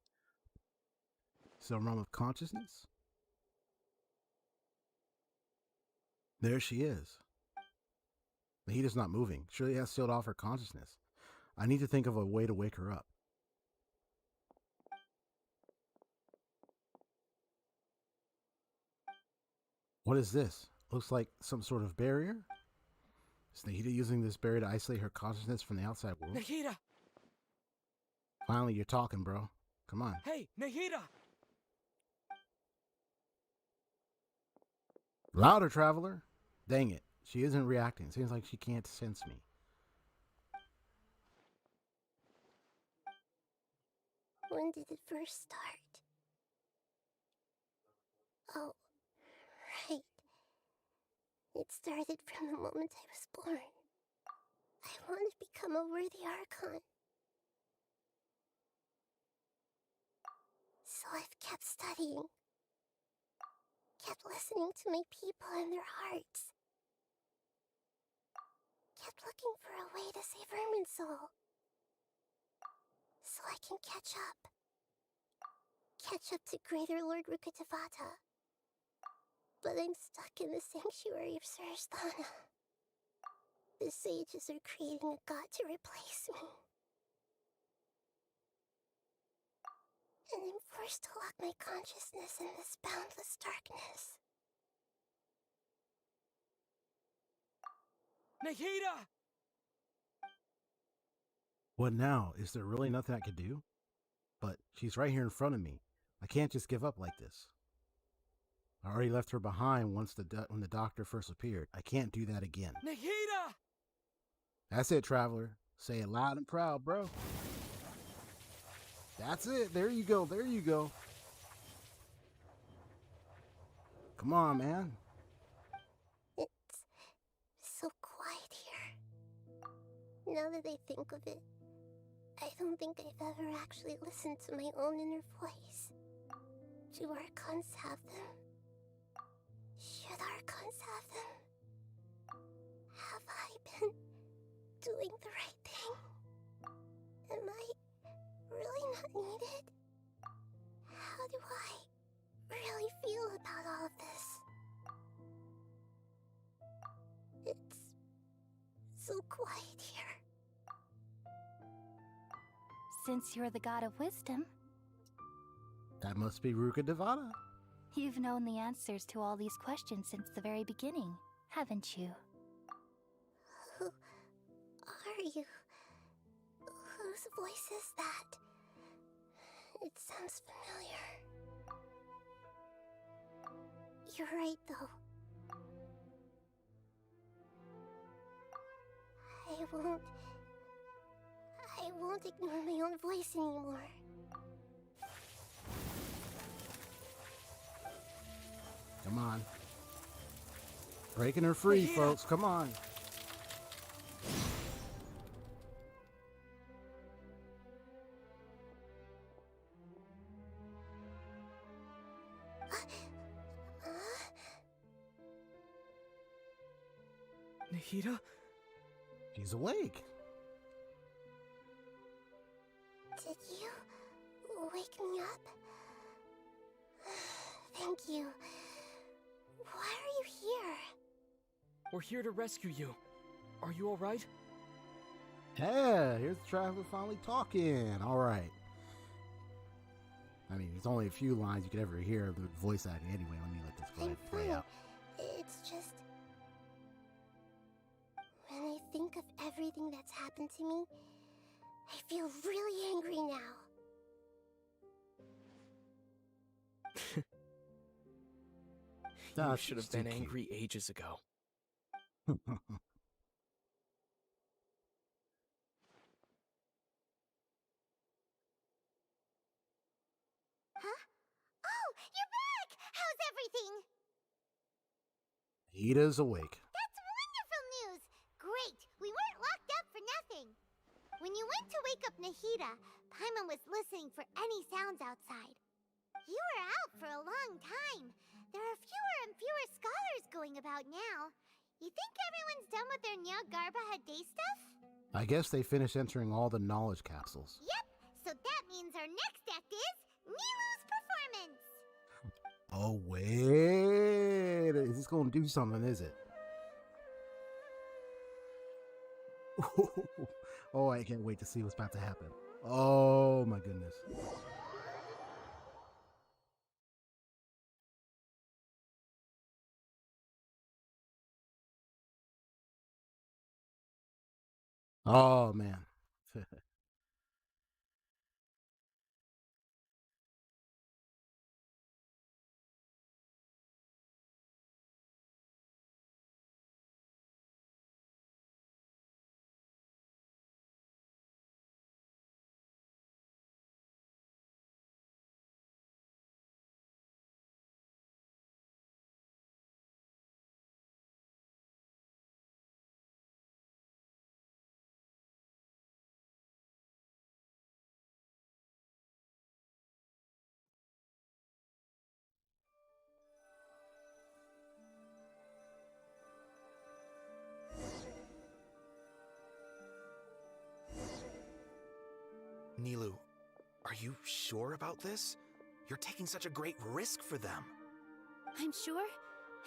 So, realm of consciousness? There she is. Nahida's not moving. Surely has sealed off her consciousness. I need to think of a way to wake her up. What is this? Looks like some sort of barrier? Is Nahida using this barrier to isolate her consciousness from the outside world? Nahida! Finally, you're talking, bro. Come on. Hey, Nahida! Louder, traveler. Dang it. She isn't reacting. Seems like she can't sense me. When did it first start? Oh, right. It started from the moment I was born. I want to become a worthy Archon. So I've kept studying. Kept listening to my people and their hearts. Kept looking for a way to save Irminsul. So I can catch up. Catch up to Greater Lord Rukkhadevata. But I'm stuck in the sanctuary of Surasthana. The sages are creating a god to replace me. And I'm forced to lock my consciousness in this boundless darkness. Nahida! What now? Is there really nothing I could do? But she's right here in front of me. I can't just give up like this. I already left her behind when the doctor first appeared. I can't do that again. Nahida! That's it, traveler. Say it loud and proud, bro. That's it. There you go. There you go. Come on, man. Now that I think of it, I don't think I've ever actually listened to my own inner voice. Do Archons have them? Should Archons have them? Have I been doing the right thing? Am I really not needed? How do I really feel about all of this? It's so quiet here. Since you're the god of wisdom, That must be Ruka Devada. you've known the answers to all these questions since the very beginning, haven't you? Who are you? Whose voice is that? It sounds familiar. You're right, though. I won't ignore my own voice anymore. Come on. Breaking her free, folks. Come on. Nahida? She's awake. Did you wake me up? Thank you. Why are you here? We're here to rescue you. Are you alright? Yeah, here's the traveler finally talking. All right. I mean, there's only a few lines you could ever hear of the voice acting anyway. Let me let this go ahead and play out. It's just... when I think of everything that's happened to me, I feel really angry now. You should have been angry ages ago. Huh? Oh, you're back! How's everything? Nahida's awake. That's wonderful news! Great! We weren't locked up for nothing. When you went to wake up Nahida, Paimon was listening for any sounds outside. You were out for a long time. There are fewer and fewer scholars going about now. You think everyone's done with their Nyagarbaha day stuff? I guess they finished entering all the knowledge capsules. Yep, so that means our next act is Nilu's performance. Oh, wait. Is this going to do something, is it? Oh, I can't wait to see what's about to happen. Oh, my goodness. Oh, man. Nilou, are you sure about this? You're taking such a great risk for them. I'm sure,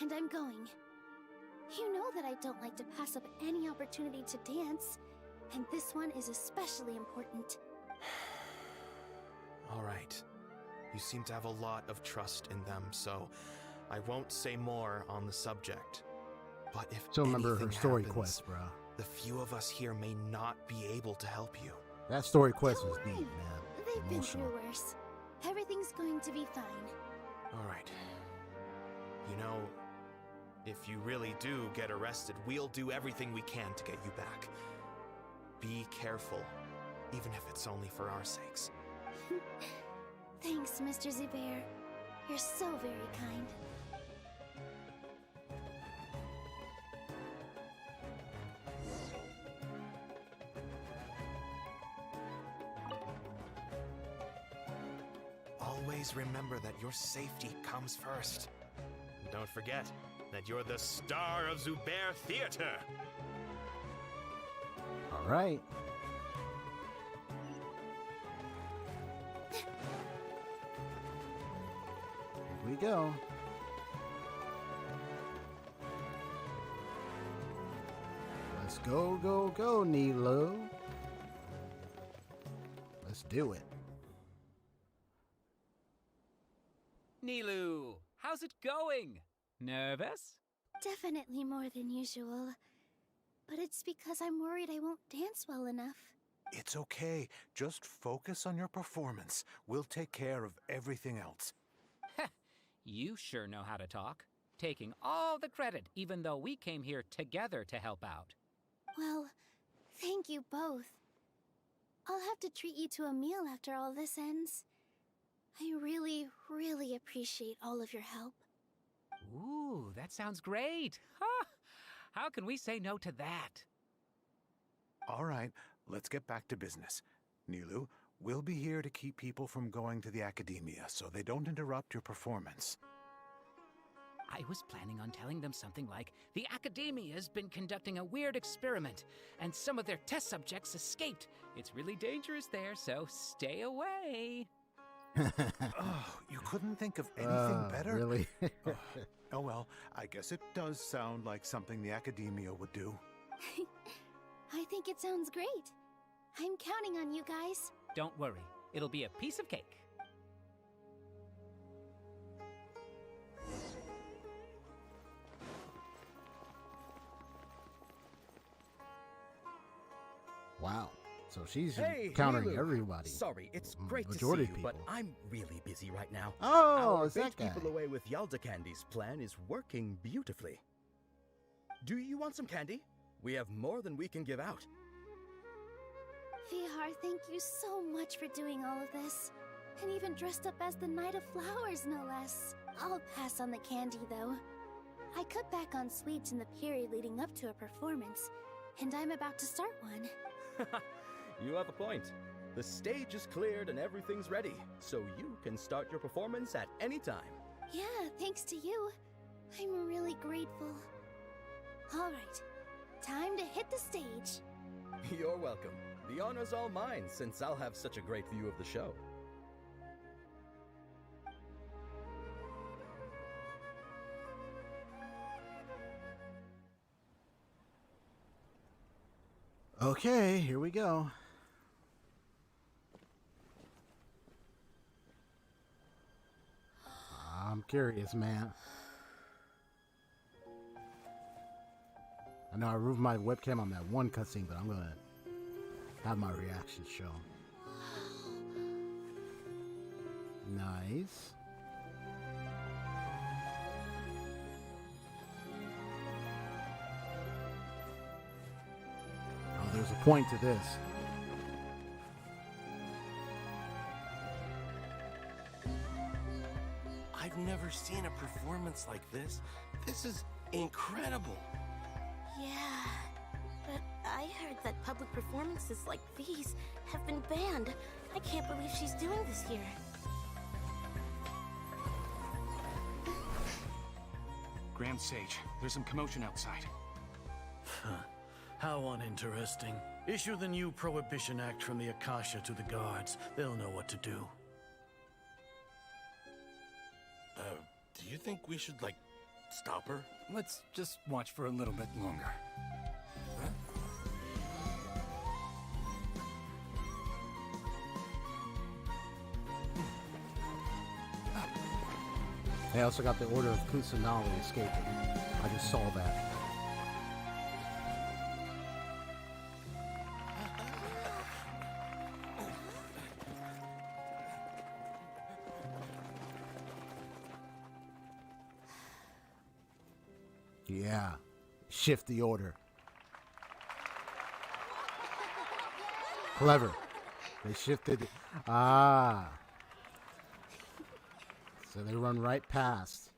and I'm going. You know that I don't like to pass up any opportunity to dance, and this one is especially important. All right. You seem to have a lot of trust in them, so I won't say more on the subject. But if Still remember her anything story happens, quest, bro. the few of us here may not be able to help you. That story quest was deep, man. They've been Emotional. through worse. Everything's going to be fine. All right. You know, if you really do get arrested, we'll do everything we can to get you back. Be careful, even if it's only for our sakes. Thanks, Mr. Zubair. You're so very kind. always remember that your safety comes first. And don't forget that you're the star of Zubair Theater. All right. Here we go. Let's go, go, go, Nilo. Let's do it. Nilu, how's it going? Nervous? Definitely more than usual. But it's because I'm worried I won't dance well enough. It's okay. Just focus on your performance. We'll take care of everything else. You sure know how to talk. Taking all the credit, even though we came here together to help out. Well, thank you both. I'll have to treat you to a meal after all this ends. I really, really appreciate all of your help. Ooh, that sounds great. Huh? How can we say no to that? All right, let's get back to business. Nilu, we'll be here to keep people from going to the Akademiya so they don't interrupt your performance. I was planning on telling them something like, the Akademiya's been conducting a weird experiment, and some of their test subjects escaped. It's really dangerous there, so stay away. Oh, you couldn't think of anything better? Really? Oh, well, I guess it does sound like something the Akademiya would do. I think it sounds great. I'm counting on you guys. Don't worry, it'll be a piece of cake. Wow. So she's Hey, countering Nilu. everybody. Sorry, it's great to see Majority you, of but people. I'm really busy right now. Oh, Our is that bait guy? people away with Yalda Candy's plan is working beautifully. Do you want some candy? We have more than we can give out. Vihar, thank you so much for doing all of this. And even dressed up as the Knight of Flowers, no less. I'll pass on the candy, though. I cut back on sweets in the period leading up to a performance, and I'm about to start one. You have a point. The stage is cleared and everything's ready, so you can start your performance at any time. Yeah, thanks to you. I'm really grateful. All right, time to hit the stage. You're welcome. The honor's all mine, since I'll have such a great view of the show. Okay, here we go. I'm curious, man. I know I removed my webcam on that one cutscene, but I'm gonna have my reaction show. Nice. Oh, there's a point to this. I've never seen a performance like this. This is incredible. Yeah, but I heard that public performances like these have been banned. I can't believe she's doing this here. Grand Sage, there's some commotion outside. How uninteresting. Issue the new Prohibition Act from the Akasha to the guards. They'll know what to do. Do you think we should, stop her? Let's just watch for a little bit longer. They also got the Order of Kusanali escaping. I just saw that. Yeah. Shift the order. Clever. They shifted. Ah. So they run right past.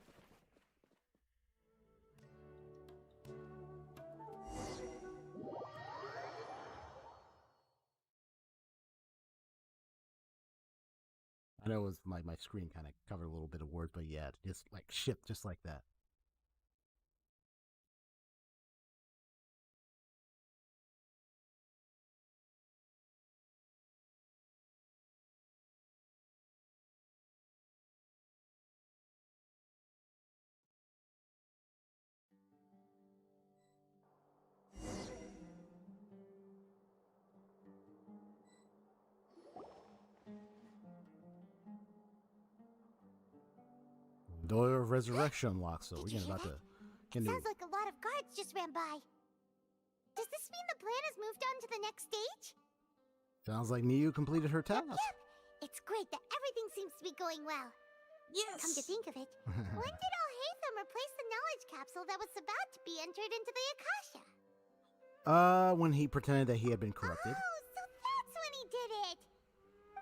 I know it was my screen kind of covered a little bit of words, but yeah, just like shipped just like that. Door of Resurrection unlocked, so we're about to get into. Sounds like a lot of guards just ran by. Does this mean the plan has moved on to the next stage? Sounds like Niu completed her task. Yep. It's great that everything seems to be going well. Yes. Come to think of it, when did Al-Haytham replace the knowledge capsule that was about to be entered into the Akasha? When he pretended that he had been corrupted. Oh, so that's when he did it!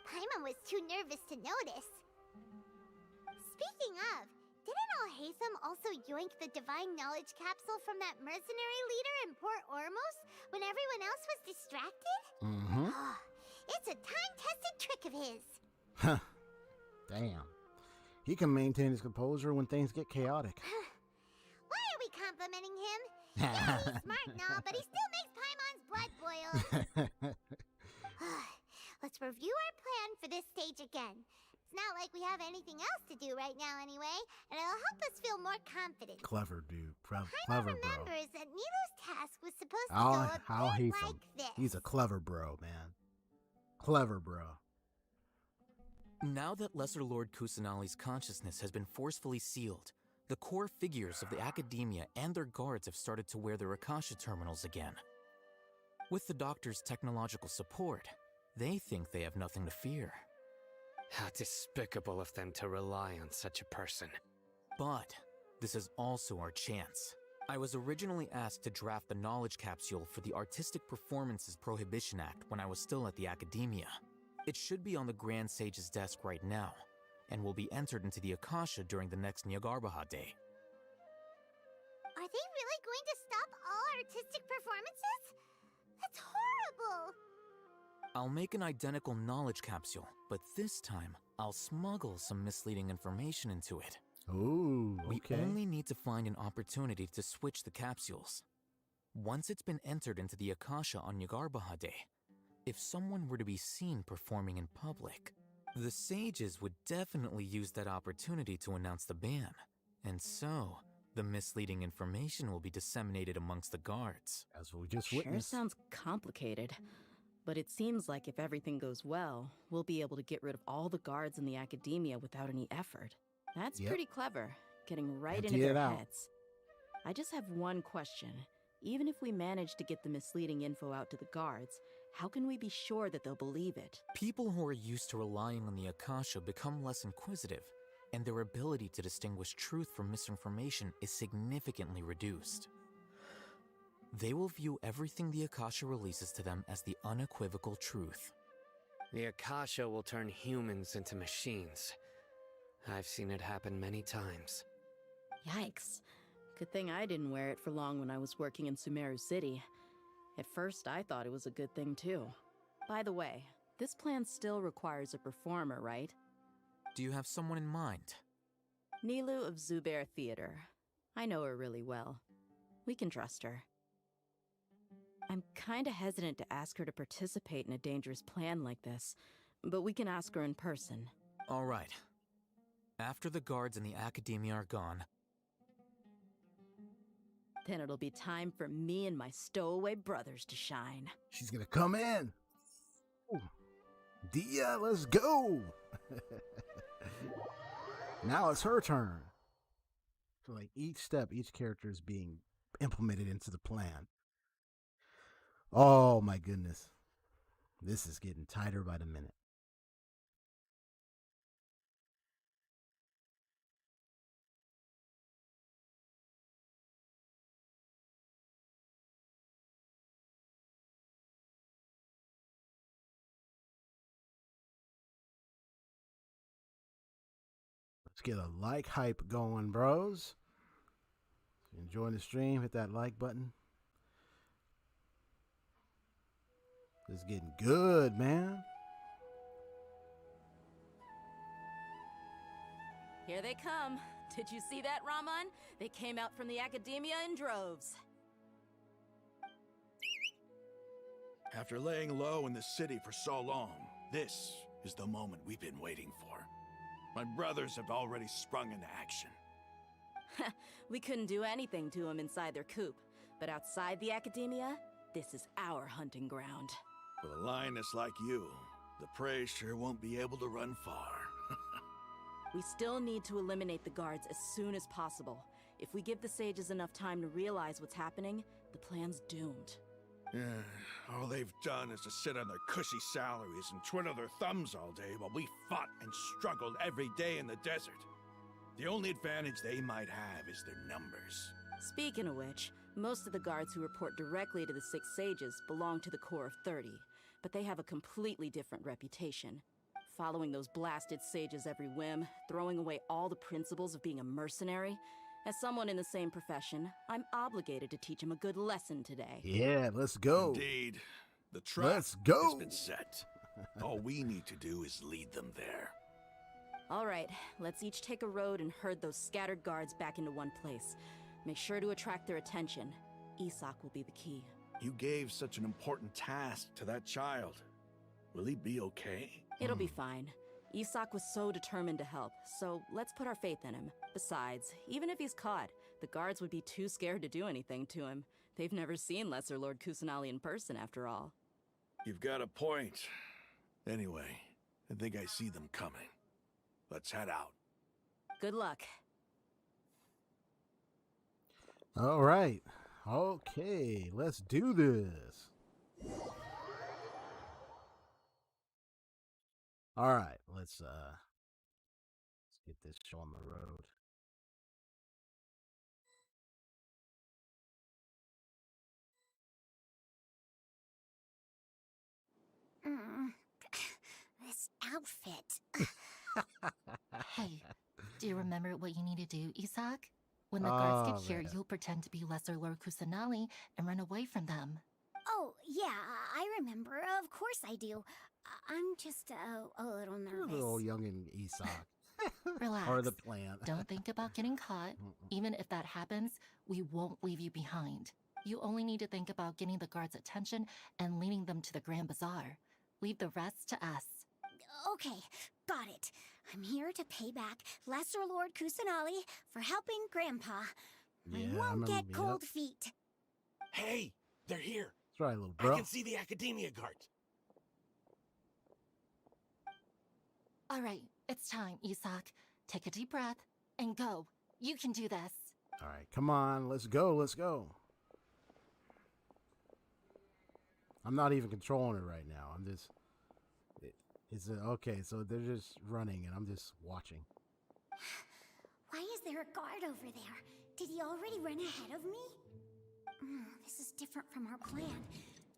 Paimon was too nervous to notice. Speaking of, didn't Al-Haytham also yoink the divine knowledge capsule from that mercenary leader in Port Ormos when everyone else was distracted? Mm-hmm. Oh, it's a time-tested trick of his. Huh. Damn. He can maintain his composure when things get chaotic. Why are we complimenting him? Yeah, he's smart and all, but he still makes Paimon's blood boil. Let's review our plan for this stage again. It's not like we have anything else to do right now anyway, and it'll help us feel more confident. Clever dude. Clever bro. Remembers that Nilu's task was supposed to go a bit like this. He's a clever bro, man. Clever bro. Now that Lesser Lord Kusanali's consciousness has been forcefully sealed, the core figures of the Akademiya and their guards have started to wear their Akasha terminals again. With the Doctor's technological support, they think they have nothing to fear. How despicable of them to rely on such a person. But this is also our chance. I was originally asked to draft the knowledge capsule for the Artistic Performances Prohibition Act when I was still at the Akademiya. It should be on the Grand Sage's desk right now, and will be entered into the Akasha during the next Nyagarbha Day. Are they really going to stop all artistic performances? That's horrible! I'll make an identical knowledge capsule, but this time, I'll smuggle some misleading information into it. Ooh, okay. We only need to find an opportunity to switch the capsules. Once it's been entered into the Akasha on Nyagarbha Day, if someone were to be seen performing in public, the sages would definitely use that opportunity to announce the ban. And so, the misleading information will be disseminated amongst the guards. As we just Sure witnessed. sounds complicated. But it seems like if everything goes well, we'll be able to get rid of all the guards in the Akademiya without any effort. That's pretty clever, getting right into their heads. I just have one question. Even if we manage to get the misleading info out to the guards, how can we be sure that they'll believe it? People who are used to relying on the Akasha become less inquisitive, and their ability to distinguish truth from misinformation is significantly reduced. They will view everything the Akasha releases to them as the unequivocal truth. The Akasha will turn humans into machines. I've seen it happen many times. Yikes. Good thing I didn't wear it for long when I was working in Sumeru City. At first, I thought it was a good thing too. By the way, this plan still requires a performer, right? Do you have someone in mind? Nilu of Zubair Theater. I know her really well. We can trust her. I'm kinda hesitant to ask her to participate in a dangerous plan like this, but we can ask her in person. All right. After the guards and the Akademiya are gone, then it'll be time for me and my stowaway brothers to shine. She's gonna come in. Ooh. Dia, let's go. Now it's her turn. So like each step, each character is being implemented into the plan. Oh my goodness. This is getting tighter by the minute. Let's get a like hype going, bros. If you're enjoying the stream, hit that like button. This is getting good, man. Here they come. Did you see that, Raman? They came out from the Akademiya in droves. After laying low in the city for so long, this is the moment we've been waiting for. My brothers have already sprung into action. We couldn't do anything to them inside their coop, but outside the Akademiya, this is our hunting ground. With a lioness like you, the prey sure won't be able to run far. We still need to eliminate the guards as soon as possible. If we give the sages enough time to realize what's happening, the plan's doomed. Yeah, all they've done is to sit on their cushy salaries and twiddle their thumbs all day while we fought and struggled every day in the desert. The only advantage they might have is their numbers. Speaking of which, most of the guards who report directly to the 6 sages belong to the Corps of 30, but they have a completely different reputation. Following those blasted sages every whim, throwing away all the principles of being a mercenary. As someone in the same profession, I'm obligated to teach them a good lesson today. Yeah, let's go. Indeed. The trap Let's go. has been set. All we need to do is lead them there. All right, let's each take a road and herd those scattered guards back into one place. Make sure to attract their attention. Isak will be the key. You gave such an important task to that child. Will he be okay? It'll be fine. Isak was so determined to help, so let's put our faith in him. Besides, even if he's caught, the guards would be too scared to do anything to him. They've never seen Lesser Lord Kusanali in person, after all. You've got a point. Anyway, I think I see them coming. Let's head out. Good luck. All right. Okay, let's do this. All right, let's get this show on the road. This outfit. Hey, do you remember what you need to do, Isak? When the guards get here, you'll pretend to be Lesser Lord Kusanali and run away from them. Oh, yeah, I remember. Of course I do. I'm just a little nervous. Little youngin' Isak. Relax. Or the plant. Don't think about getting caught. Even if that happens, we won't leave you behind. You only need to think about getting the guards' attention and leading them to the Grand Bazaar. Leave the rest to us. Okay, got it. I'm here to pay back Lesser Lord Kusanali for helping Grandpa. Yeah, I won't get cold feet. Hey, they're here. That's right, little bro. I can see the Akademiya guards. All right, it's time, Isak. Take a deep breath and go. You can do this. All right, come on, let's go, let's go. I'm not even controlling it right now. I'm just... okay, so they're just running and I'm just watching. Why is there a guard over there? Did he already run ahead of me? This is different from our plan.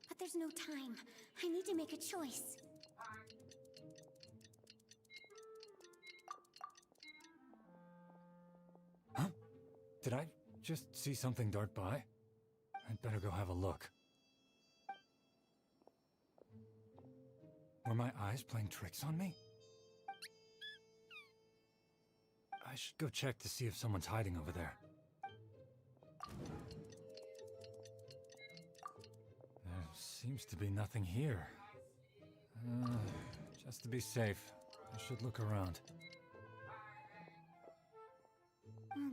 But there's no time. I need to make a choice. Huh? Did I just see something dart by? I'd better go have a look. Were my eyes playing tricks on me? I should go check to see if someone's hiding over there. There seems to be nothing here. Just to be safe, I should look around.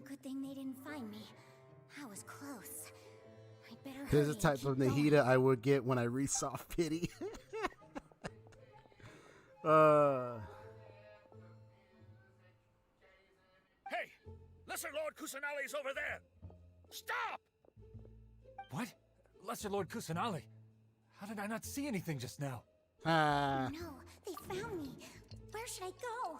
Good thing they didn't find me. I was close. I'd better Here's the type of Nahida I would get when I read Soft Pity. Hey! Lesser Lord Kusanali's over there! Stop! What? Lesser Lord Kusanali? How did I not see anything just now? No, they found me. Where should I go?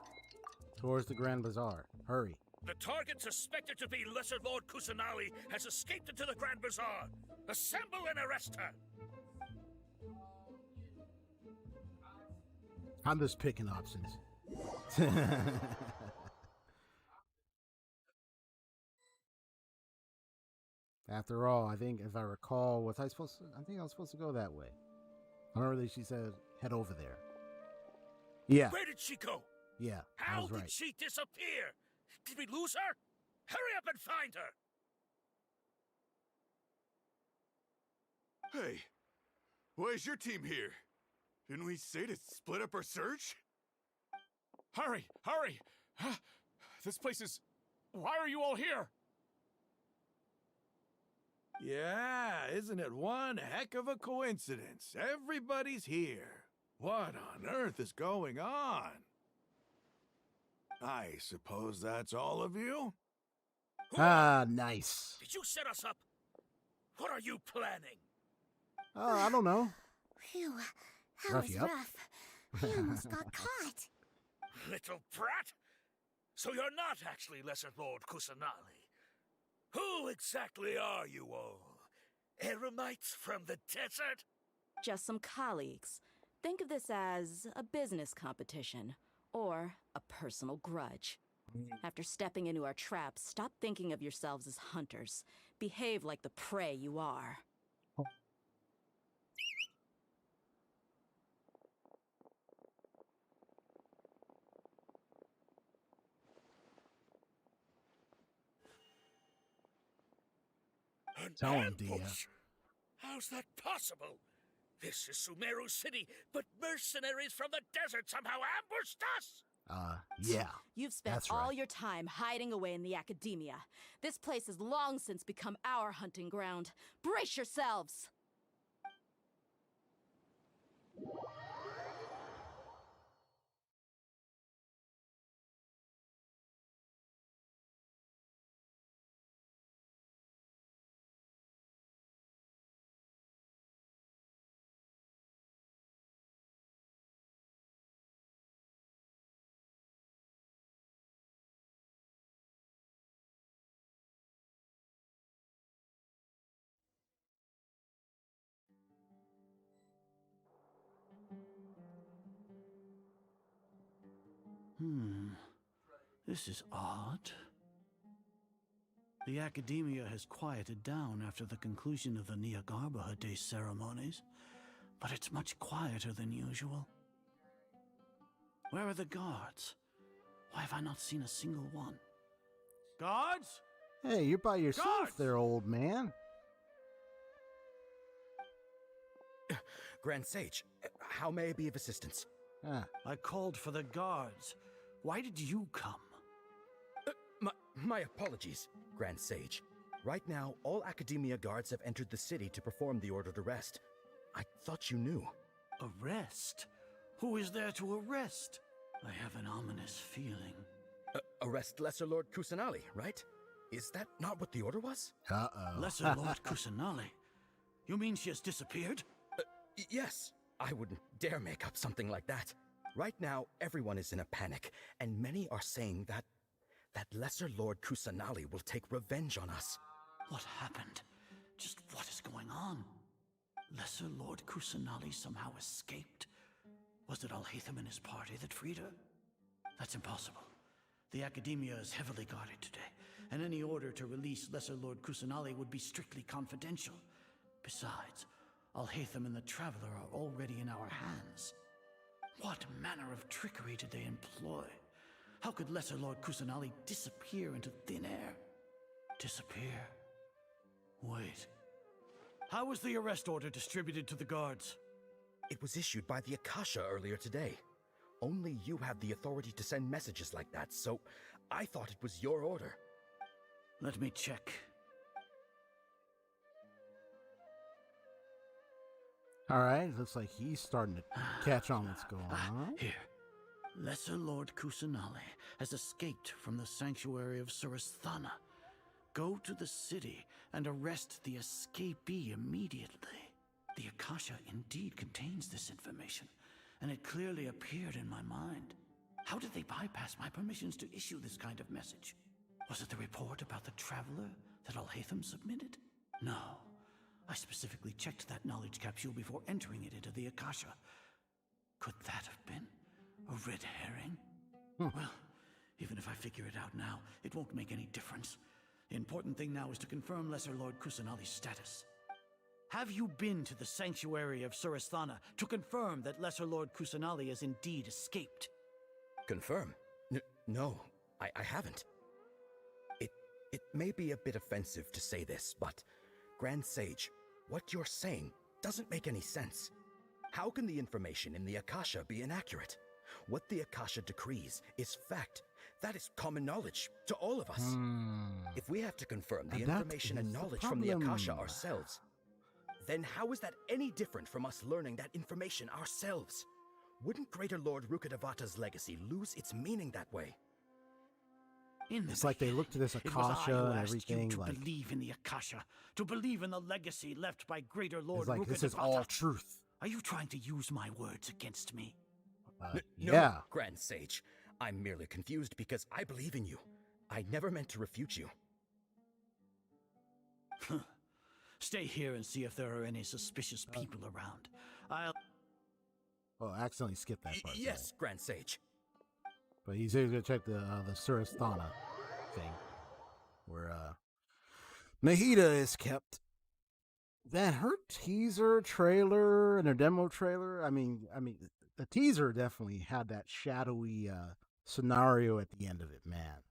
Towards the Grand Bazaar. Hurry. The target suspected to be Lesser Lord Kusanali has escaped into the Grand Bazaar. Assemble and arrest her! I'm just picking options. After all, I think if I recall, was I supposed to? I think I was supposed to go that way. I remember that she said head over there. Yeah. Where did she go? Yeah. How I was right. did she disappear? Did we lose her? Hurry up and find her! Hey, why is your team here? Didn't we say to split up our search? Hurry! Hurry! This place is... Why are you all here? Yeah, isn't it one heck of a coincidence? Everybody's here. What on earth is going on? I suppose that's all of you? Ah, nice. Did you set us up? What are you planning? I don't know. Phew, that Rough was you up. rough. We almost got caught. Little brat? So you're not actually Lesser Lord Kusanali. Who exactly are you all? Eremites from the desert? Just some colleagues. Think of this as a business competition, or a personal grudge. After stepping into our trap, stop thinking of yourselves as hunters. Behave like the prey you are. Tell him, Dia. How's that possible? This is Sumeru City, but mercenaries from the desert somehow ambushed us! Yeah. You've spent that's all right. your time hiding away in the Akademiya. This place has long since become our hunting ground. Brace yourselves! This is odd. The Akademiya has quieted down after the conclusion of the Niagarbaha Day ceremonies, but it's much quieter than usual. Where are the guards? Why have I not seen a single one? Guards? Hey, you're by yourself Guards! there, old man. Grand Sage, how may I be of assistance? I called for the guards. Why did you come? My apologies, Grand Sage. Right now, all Akademiya guards have entered the city to perform the ordered arrest. I thought you knew. Arrest? Who is there to arrest? I have an ominous feeling. Arrest Lesser Lord Kusanali, right? Is that not what the order was? Uh-oh. Lesser Lord Kusanali? You mean she has disappeared? Yes. I wouldn't dare make up something like that. Right now, everyone is in a panic, and many are saying that Lesser Lord Kusanali will take revenge on us. What happened? Just what is going on? Lesser Lord Kusanali somehow escaped? Was it Alhaitham and his party that freed her? That's impossible. The Akademiya is heavily guarded today, and any order to release Lesser Lord Kusanali would be strictly confidential. Besides, Alhaitham and the Traveler are already in our hands. What manner of trickery did they employ? How could Lesser Lord Kusanali disappear into thin air? Disappear? Wait. How was the arrest order distributed to the guards? It was issued by the Akasha earlier today. Only you have the authority to send messages like that, so I thought it was your order. Let me check. Alright, looks like he's starting to catch on what's going on. Here. Lesser Lord Kusanali has escaped from the sanctuary of Suristhana. Go to the city and arrest the escapee immediately. The Akasha indeed contains this information, and it clearly appeared in my mind. How did they bypass my permissions to issue this kind of message? Was it the report about the Traveler that Alhaitham submitted? No. I specifically checked that knowledge capsule before entering it into the Akasha. Could that have been a red herring? Well, even if I figure it out now, it won't make any difference. The important thing now is to confirm Lesser Lord Kusanali's status. Have you been to the sanctuary of Suristhana to confirm that Lesser Lord Kusanali has indeed escaped? Confirm? No, I haven't. It may be a bit offensive to say this, but Grand Sage, what you're saying doesn't make any sense. How can the information in the Akasha be inaccurate? What the Akasha decrees is fact. That is common knowledge to all of us. If we have to confirm the information and knowledge from the Akasha ourselves, then how is that any different from us learning that information ourselves? Wouldn't Greater Lord Rukkhadevata's legacy lose its meaning that way? It's like they look to this Akasha and everything. To like, believe in the Akasha, to believe in the legacy left by Greater Lord it's like Rukkhadevata. this is all truth. Are you trying to use my words against me? No, yeah. Grand Sage. I'm merely confused because I believe in you. I never meant to refute you. Stay here and see if there are any suspicious people around. Oh, I accidentally skipped that part. Yes, Grand Sage. But he's going to check the Surasthana thing, where Nahida is kept. That her teaser trailer and her demo trailer. I mean, the teaser definitely had that shadowy scenario at the end of it. Man,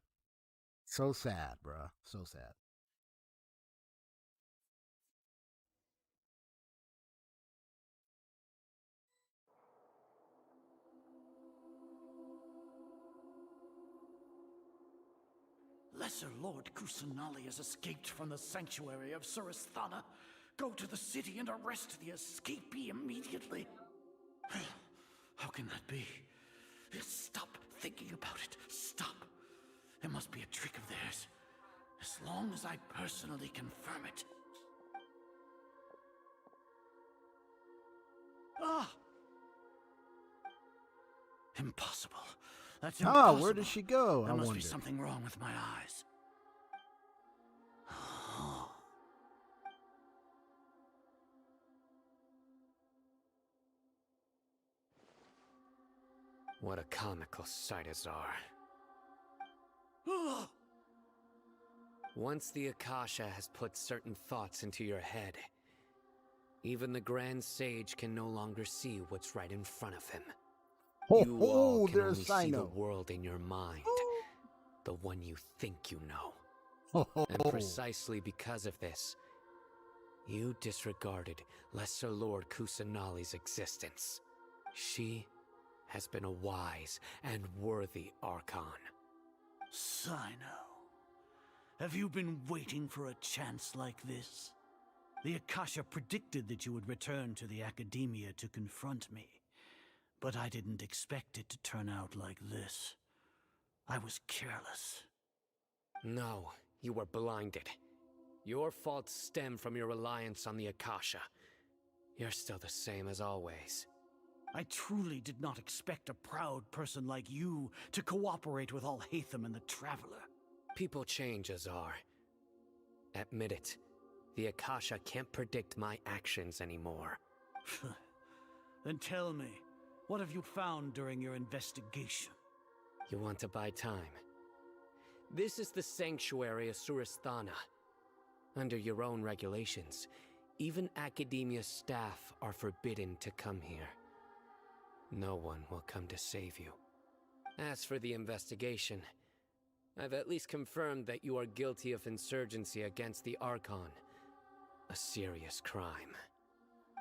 so sad, bruh. So sad. Lesser Lord Kusanali has escaped from the sanctuary of Surasthana. Go to the city and arrest the escapee immediately. How can that be? Stop thinking about it. Stop. It must be a trick of theirs. As long as I personally confirm it. Ah! Impossible. That's impossible. Where did she go? There I must wonder. be something wrong with my eyes. What a comical sight Azar. Once the Akasha has put certain thoughts into your head, even the Grand Sage can no longer see what's right in front of him. You all can only see the world in your mind, the one you think you know. And precisely because of this, you disregarded Lesser Lord Kusanali's existence. She has been a wise and worthy Archon. Sino, have you been waiting for a chance like this? The Akasha predicted that you would return to the Akademiya to confront me, but I didn't expect it to turn out like this. I was careless. No, you were blinded. Your faults stem from your reliance on the Akasha. You're still the same as always. I truly did not expect a proud person like you to cooperate with Alhaitham and the Traveler. People change, Azar. Admit it. The Akasha can't predict my actions anymore. Then tell me, what have you found during your investigation? You want to buy time? This is the sanctuary of Surasthana. Under your own regulations, even Akademiya staff are forbidden to come here. No one will come to save you. As for the investigation, I've at least confirmed that you are guilty of insurgency against the Archon. A serious crime.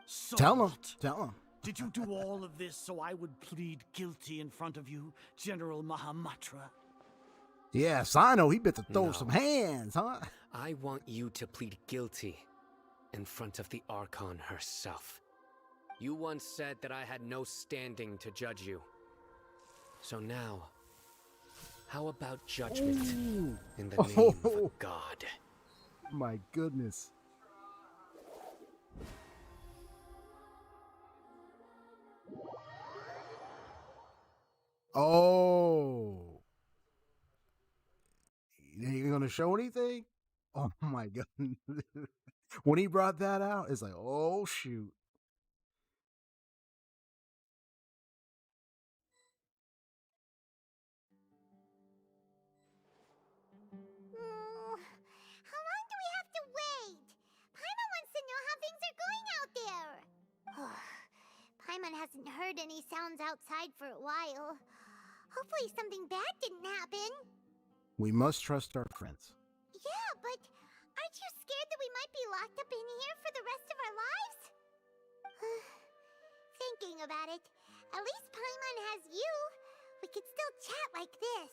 So tell him. Did you do all of this so I would plead guilty in front of you, General Mahamatra? Yes, I know. He bet to throw some hands, huh? I want you to plead guilty in front of the Archon herself. You once said that I had no standing to judge you. So now, how about judgment in the name of a god? My goodness. Oh. You gonna show anything? Oh my goodness. When he brought that out, it's like, oh shoot. How long do we have to wait? Paimon wants to know how things are going out there. Paimon hasn't heard any sounds outside for a while. Hopefully something bad didn't happen. We must trust our friends. Yeah, but aren't you scared that we might be locked up in here for the rest of our lives? Thinking about it, at least Paimon has you. We could still chat like this.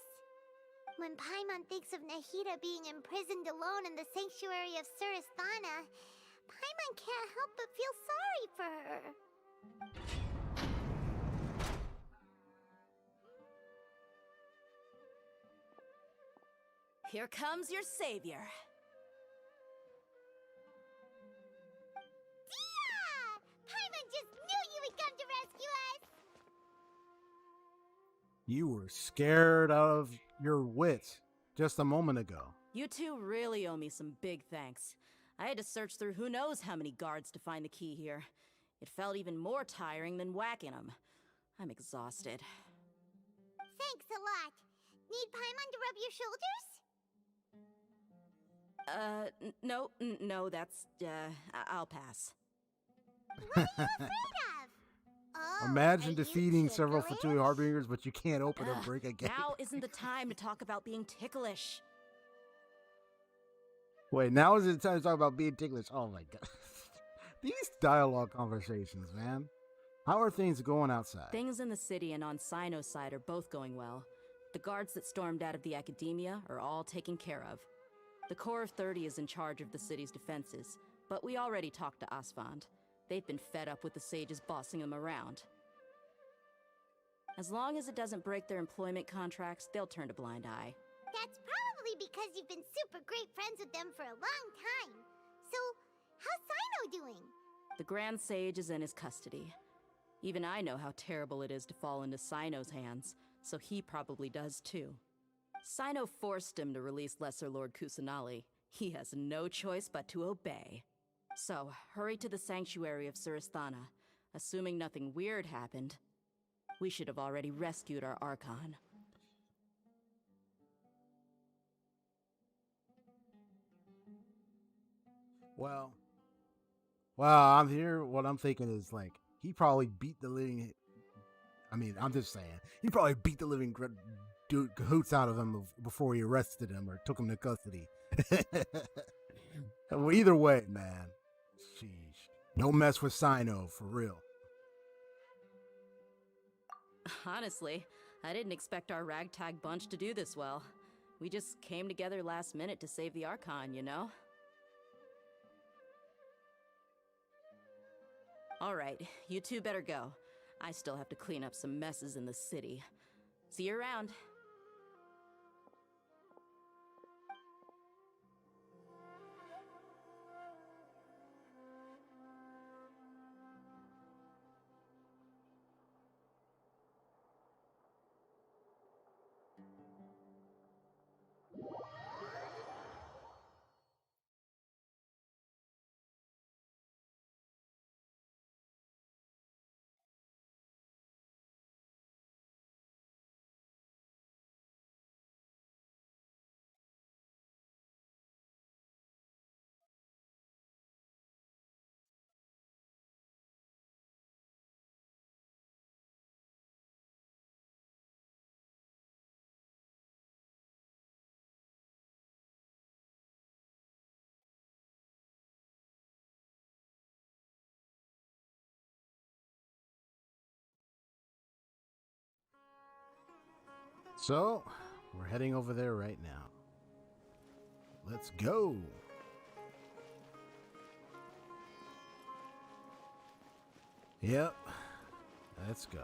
When Paimon thinks of Nahida being imprisoned alone in the sanctuary of Surasthana, Paimon can't help but feel sorry for her. Here comes your savior. Dia! Paimon just knew you would come to rescue us! You were scared out of your wits just a moment ago. You two really owe me some big thanks. I had to search through who knows how many guards to find the key here. It felt even more tiring than whacking them. I'm exhausted. Thanks a lot. Need Paimon to rub your shoulders? No, that's, I'll pass. What are you afraid of? Oh, Imagine defeating several Fatui Harbingers, but you can't open or break a gate. Now isn't the time to talk about being ticklish. Wait, now is it time to talk about being ticklish? Oh my god. These dialogue conversations, man. How are things going outside? Things in the city and on Sino's side are both going well. The guards that stormed out of the Akademiya are all taken care of. The Corps of 30 is in charge of the city's defenses, but we already talked to Asfand. They've been fed up with the sages bossing them around. As long as it doesn't break their employment contracts, they'll turn a blind eye. That's probably because you've been super great friends with them for a long time. So, how's Sino doing? The Grand Sage is in his custody. Even I know how terrible it is to fall into Sino's hands, so he probably does too. Sino forced him to release Lesser Lord Kusanali. He has no choice but to obey. So, hurry to the sanctuary of Surasthana. Assuming nothing weird happened, we should have already rescued our Archon. Well, I'm here. What I'm thinking is, like, he probably beat the living... I mean, I'm just saying. He probably beat the living dude cahoots out of him before he arrested him or took him to custody. Well, either way, man. Sheesh. Don't mess with Sino, for real. Honestly, I didn't expect our ragtag bunch to do this well. We just came together last minute to save the Archon, you know? Alright, you two better go. I still have to clean up some messes in the city. See you around. So, we're heading over there right now. Let's go. Yep. Let's go.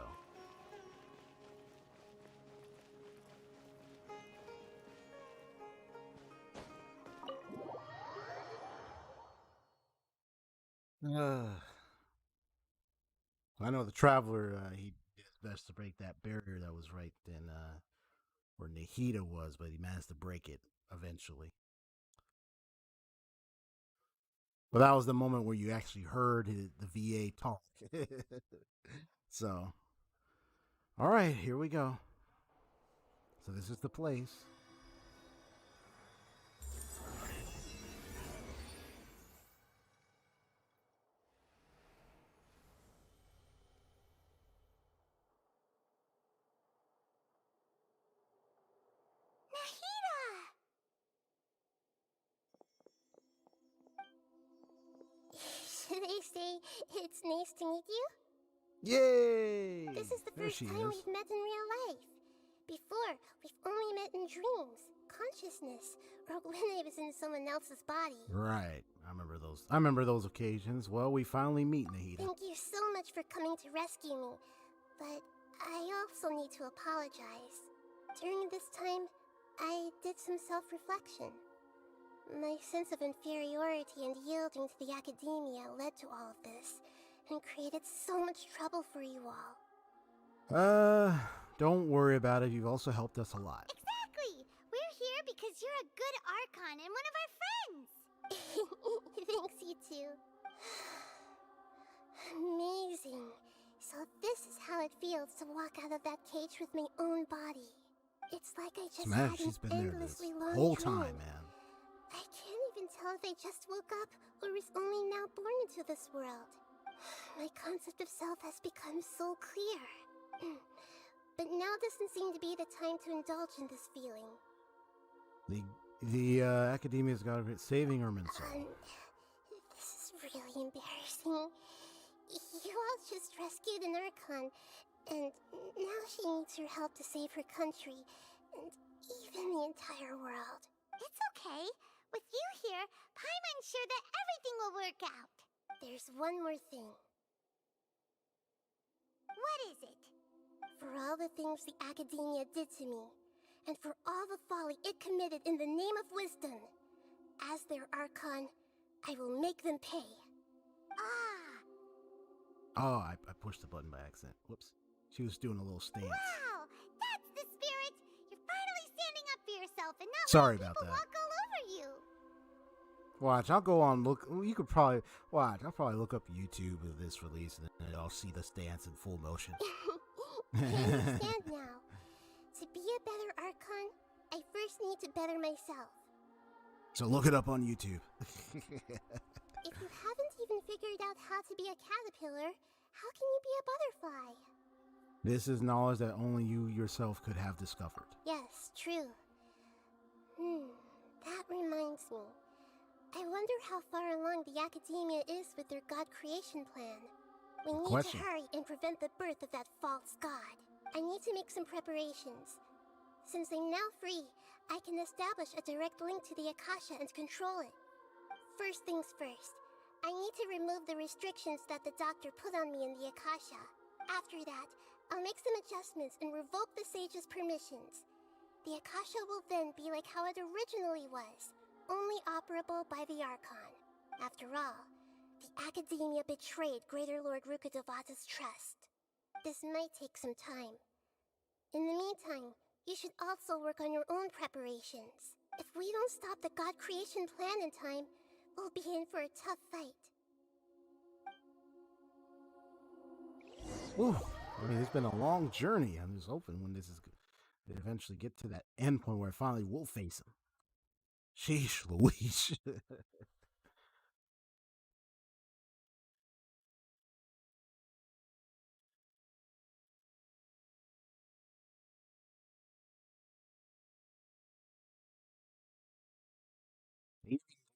I know the Traveler, he did his best to break that barrier that was right in where Nahida was, but he managed to break it eventually. But that was the moment where you actually heard the VA talk. So, all right, here we go. So this is the place. It's nice to meet you. Yay! This is the There first she time is. we've met in real life. Before, we've only met in dreams, consciousness, or when I was in someone else's body. Right. I remember those. I remember those occasions. Well, we finally meet, Nahida. Thank you so much for coming to rescue me, but I also need to apologize. During this time, I did some self-reflection. My sense of inferiority and yielding to the Akademiya led to all of this, and created so much trouble for you all. Don't worry about it. You've also helped us a lot. Exactly! We're here because you're a good Archon and one of our friends! Thanks, you two. Amazing. So this is how it feels to walk out of that cage with my own body. It's like I just Smash, had she's an been there this endlessly long whole dream. time, man. I can't even tell if I just woke up or was only now born into this world. My concept of self has become so clear. But now doesn't seem to be the time to indulge in this feeling. The Akademiya's got to saving Erminsul. This is really embarrassing. You all just rescued an Archon, and now she needs your help to save her country, and even the entire world. It's okay. With you here, Paimon's sure that everything will work out. There's one more thing. What is it? For all the things the Akademiya did to me, and for all the folly it committed in the name of wisdom, as their Archon, I will make them pay. Oh, I pushed the button by accident. Whoops. She was doing a little stance. Wow! That's the spirit! You're finally standing up for yourself and not Sorry letting about people that. walk all over you! Watch, I'll go on look. You could probably watch. I'll probably look up YouTube of this release, and then I'll see the stance in full motion. I understand now. To be a better Archon, I first need to better myself. So look it up on YouTube. If you haven't even figured out how to be a caterpillar, how can you be a butterfly? This is knowledge that only you yourself could have discovered. Yes, true. That reminds me. I wonder how far along the Akademiya is with their god creation plan. We need to hurry and prevent the birth of that false god. I need to make some preparations. Since I'm now free, I can establish a direct link to the Akasha and control it. First things first, I need to remove the restrictions that the doctor put on me in the Akasha. After that, I'll make some adjustments and revoke the sage's permissions. The Akasha will then be like how it originally was, only operable by the Archon. After all, the Akademiya betrayed Greater Lord Rukkhadevata's trust. This might take some time. In the meantime, you should also work on your own preparations. If we don't stop the god creation plan in time, we'll be in for a tough fight. Ooh, I mean, it's been a long journey. I'm just hoping when this is they eventually get to that end point where I finally will face him. Sheesh, Louise.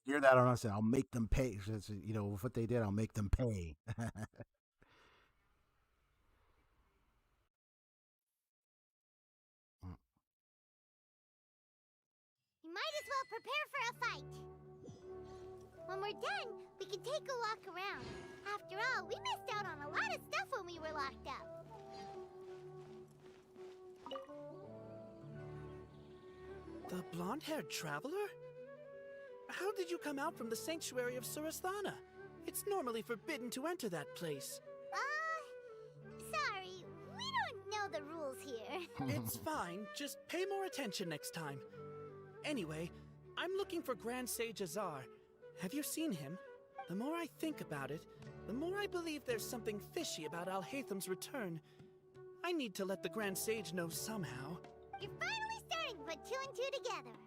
Hear that or not? I said, I'll make them pay. You know, with what they did, I'll make them pay. You might as well prepare for a fight. When we're done, we can take a walk around. After all, we missed out on a lot of stuff when we were locked up. The blonde-haired traveler? How did you come out from the sanctuary of Suristhana? It's normally forbidden to enter that place. Sorry, we don't know the rules here. It's fine, just pay more attention next time. Anyway, I'm looking for Grand Sage Azar. Have you seen him? The more I think about it, the more I believe there's something fishy about Alhaitham's return. I need to let the Grand Sage know somehow. You're finally starting to put two and two together.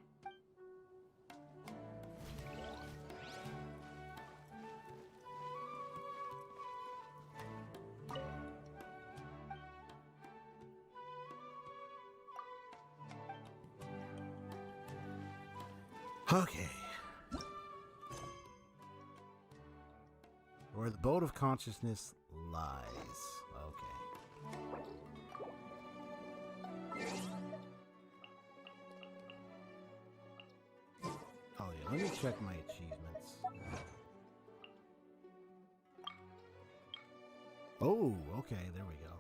Okay. Where the boat of consciousness lies. Okay. Oh yeah, let me check my achievements. Oh, okay, there we go.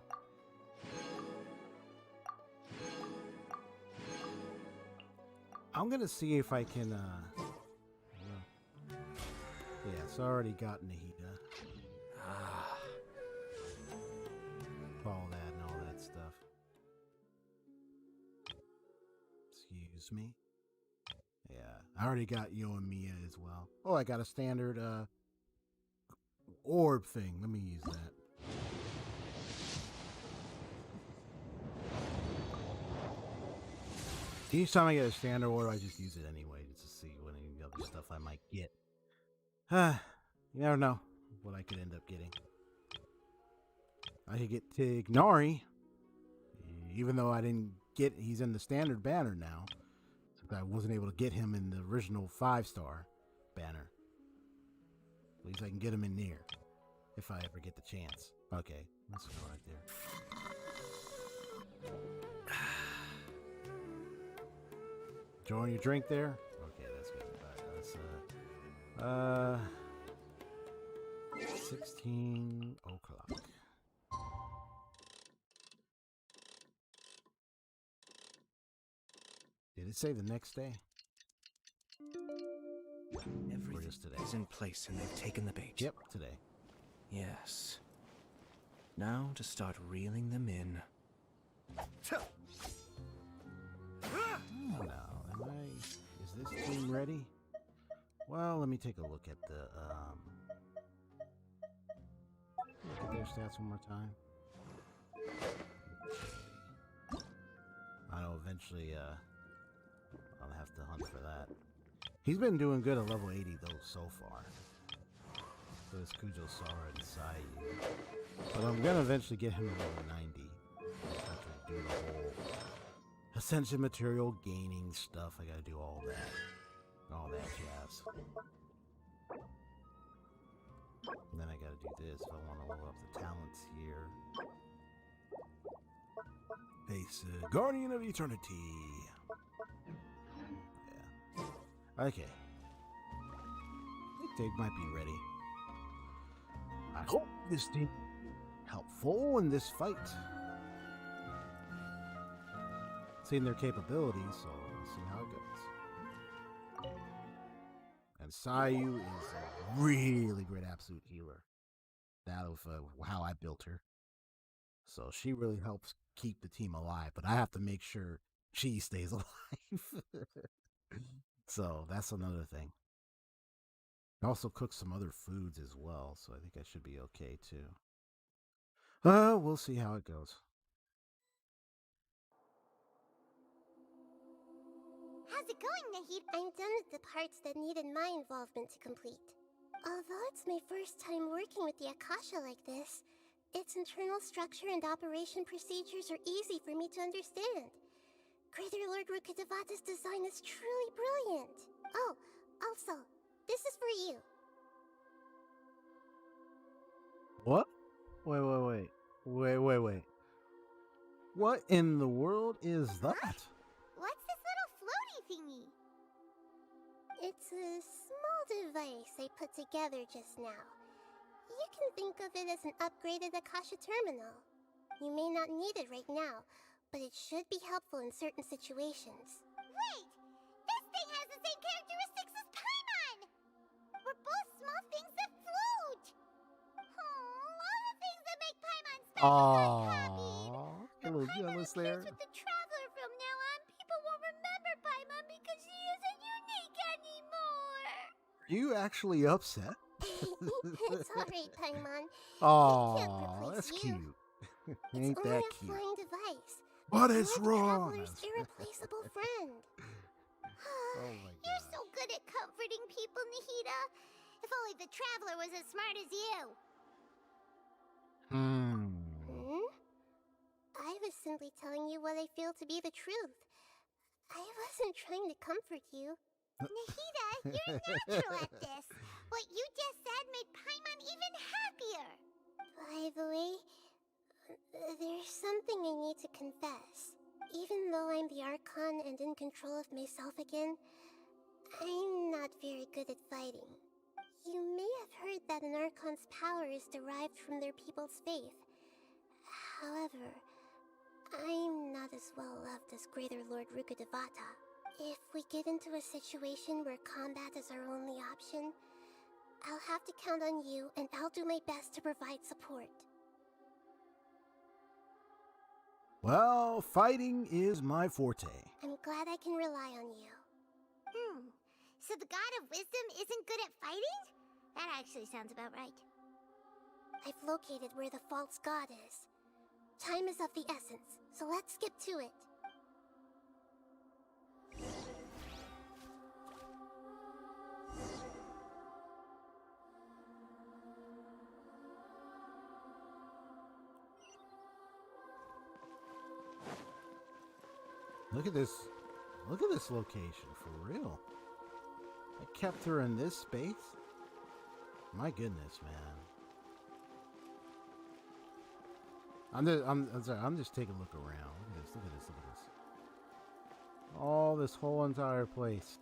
I'm gonna see if I can, yeah, it's already got Nahida. All that and all that stuff. Excuse me. Yeah, I already got Yoimiya as well. Oh, I got a standard, orb thing. Let me use that. Each time I get a standard order, I just use it anyway, just to see what any other stuff I might get. You never know what I could end up getting. I could get Tignari, even though I didn't get, he's in the standard banner now. I wasn't able to get him in the original 5-star banner. At least I can get him in there, if I ever get the chance. Okay, let's go right there. Enjoying your drink there? Okay, that's good. Alright, let's 16 o'clock. Did it say the next day? Everything is in place and they've taken the bait. Yep, today. Yes. Now to start reeling them in. Now, is this team ready? Well, let me take a look at the, look at their stats one more time. I know eventually, I'll have to hunt for that. He's been doing good at level 80 though so far. So is Kujo Sara and Sayu. But I'm gonna eventually get him to level 90. After do the whole ascension material gaining stuff. I gotta do all that. All that jazz. And then I gotta do this if I want to level up the talents here. Face Guardian of Eternity. Yeah. Okay. I think they might be ready. I hope this team helpful in this fight. Seen their capabilities, so we'll see how it goes. And Sayu is a really great absolute healer. That of how I built her. So she really helps keep the team alive, but I have to make sure she stays alive. So that's another thing. I also cook some other foods as well, so I think I should be okay too. We'll see how it goes. How's it going, Nahida? I'm done with the parts that needed my involvement to complete. Although it's my first time working with the Akasha like this, its internal structure and operation procedures are easy for me to understand. Greater Lord Rukkhadevata's design is truly brilliant. Oh, also, this is for you. What? Wait. What in the world is that? What's this little floaty thingy? It's a small device I put together just now. You can think of it as an upgraded Akasha terminal. You may not need it right now, but it should be helpful in certain situations. Wait! This thing has the same characteristics as Paimon! We're both small things that float! Oh, all the things that make Paimon special got copied! A little jealous there. With the Traveler from now on, people won't remember Paimon because she isn't unique anymore! Are you actually upset? It's alright, Paimon. Aw, that's you. cute. Ain't It's that only a cute? flying device. But it's Like wrong. Traveler's irreplaceable friend. Oh my god. You're so good at comforting people, Nahida. If only the Traveler was as smart as you. I was simply telling you what I feel to be the truth. I wasn't trying to comfort you. Nahida, you're natural at this. What you just said made Paimon even the way, there's something I need to confess. Even though I'm the Archon and in control of myself again, I'm not very good at fighting. You may have heard that an Archon's power is derived from their people's faith. However, I'm not as well loved as Greater Lord Rukkhadevata. If we get into a situation where combat is our only option, I'll have to count on you, and I'll do my best to provide support. Well, fighting is my forte. I'm glad I can rely on you. So the God of Wisdom isn't good at fighting? That actually sounds about right. I've located where the false god is. Time is of the essence, so let's skip to it. Look at this. Look at this location, for real. I kept her in this space? My goodness, man. I'm sorry, I'm just taking a look around. Look at this, look at this, look at this. All this whole entire place.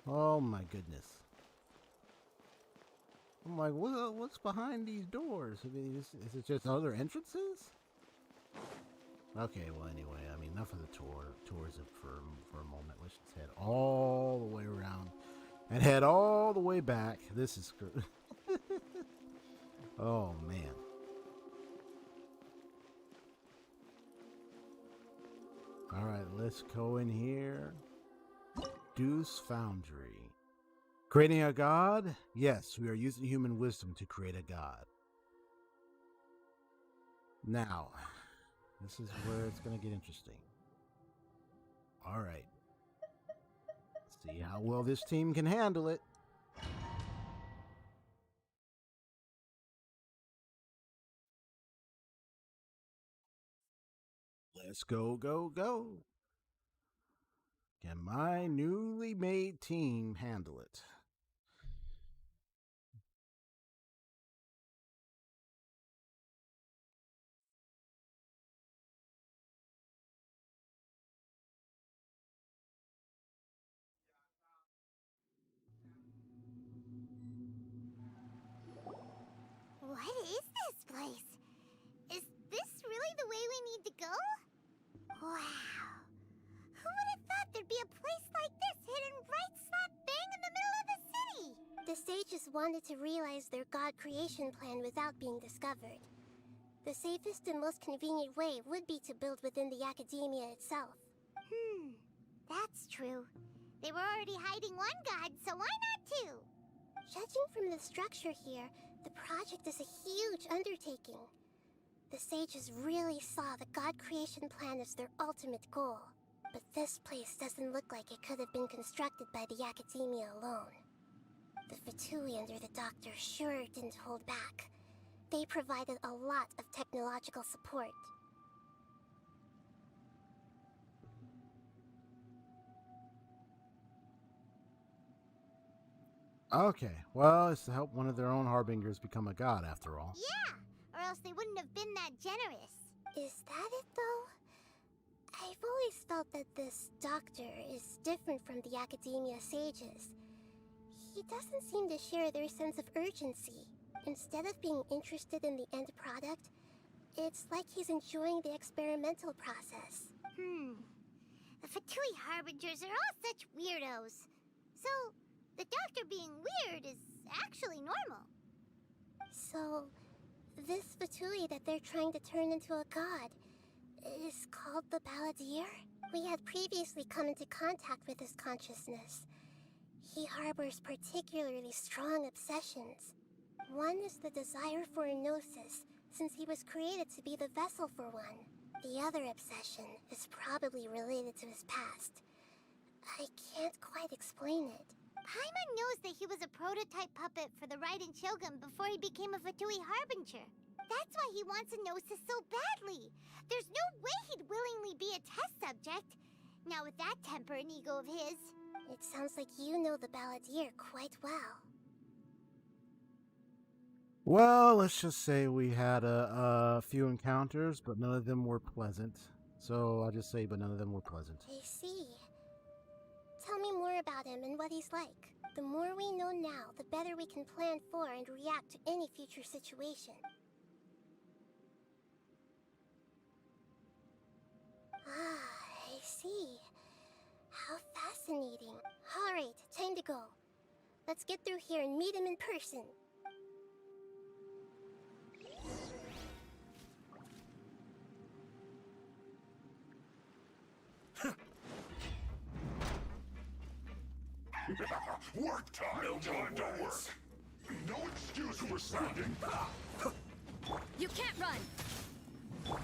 Oh my goodness. I'm like, what's behind these doors? I mean, is it just other entrances? Okay, well anyway, I mean, enough of the tours for a moment. Let's just head all the way around and head all the way back. This is good. Oh man. All right, let's go in here. Deuce Foundry. Creating a god? Yes, we are using human wisdom to create a god. Now, this is where it's going to get interesting. All right. Let's see how well this team can handle it. Let's go, go, go. Can my newly made team handle it? What is this place? Is this really the way we need to go? Wow. Who would have thought there'd be a place like this hidden right slap bang in the middle of the city? The sages wanted to realize their god creation plan without being discovered. The safest and most convenient way would be to build within the Akademiya itself. That's true. They were already hiding one god, so why not two? Judging from the structure here, the project is a huge undertaking. The sages really saw the god creation plan as their ultimate goal. But this place doesn't look like it could have been constructed by the Akademiya alone. The Fatui under the Doctor sure didn't hold back. They provided a lot of technological support. Okay, well, it's to help one of their own harbingers become a god after all. Yeah, or else they wouldn't have been that generous. Is that it, though? I've always felt that this Doctor is different from the Akademiya sages. He doesn't seem to share their sense of urgency. Instead of being interested in the end product, it's like he's enjoying the experimental process. The Fatui Harbingers are all such weirdos. So, the Doctor being weird is actually normal. So, this Fatui that they're trying to turn into a god is called the Balladeer? We had previously come into contact with his consciousness. He harbors particularly strong obsessions. One is the desire for a gnosis, since he was created to be the vessel for one. The other obsession is probably related to his past. I can't quite explain it. Paimon knows that he was a prototype puppet for the Raiden Shogun before he became a Fatui Harbinger. That's why he wants a gnosis so badly. There's no way he'd willingly be a test subject. Now with that temper and ego of his. It sounds like you know the Balladeer quite well. Well, let's just say we had a few encounters, but none of them were pleasant. So I'll just say, but none of them were pleasant. I see. Tell me more about him and what he's like. The more we know now, the better we can plan for and react to any future situation. Ah, I see. How fascinating. Alright, time to go. Let's get through here and meet him in person. Work time! No time to work! No excuse for slacking! You can't run! I'm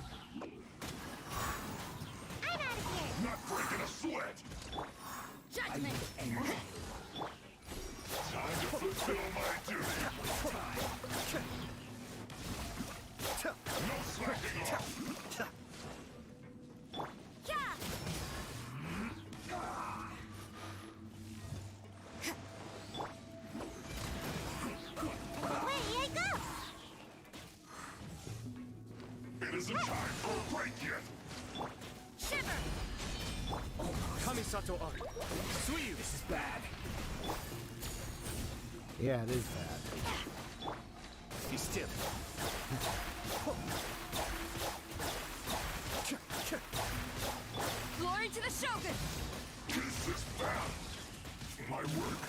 out of here! Not breaking a sweat! Judgment! Time to fulfill my duty! No slacking off! Isn't time for a break yet! Shiver! Kamisato Art. Sumeru, this is bad. Yeah, it is bad. Be still. Glory to the Shogun! This is bad! My work!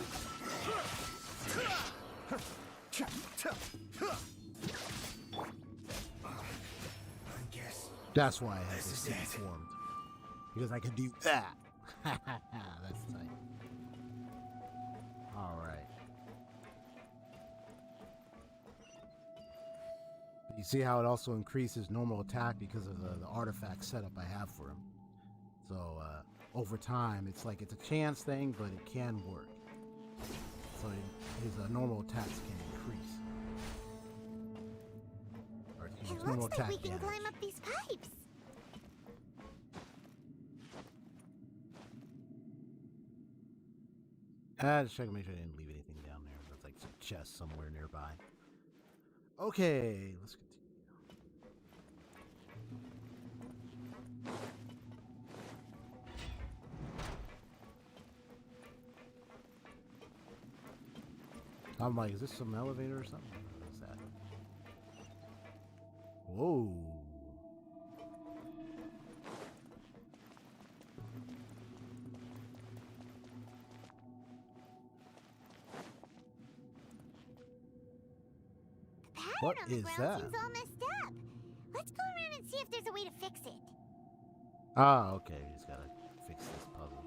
That's why I had to stay informed. Because I can do that. That's tight. Alright. You see how it also increases normal attack because of the artifact setup I have for him. So, over time, it's like it's a chance thing, but it can work. So his normal attacks can increase. Or his It normal looks like attack we can damage. climb up these pipes. Just check to make sure I didn't leave anything down there. There's like some chest somewhere nearby. Okay, let's continue. I'm like, is this some elevator or something? What's that? Whoa. What On the is ground that? seems all messed up. Let's go around and see if there's a way to fix it. Ah, okay. We just gotta fix this puzzle.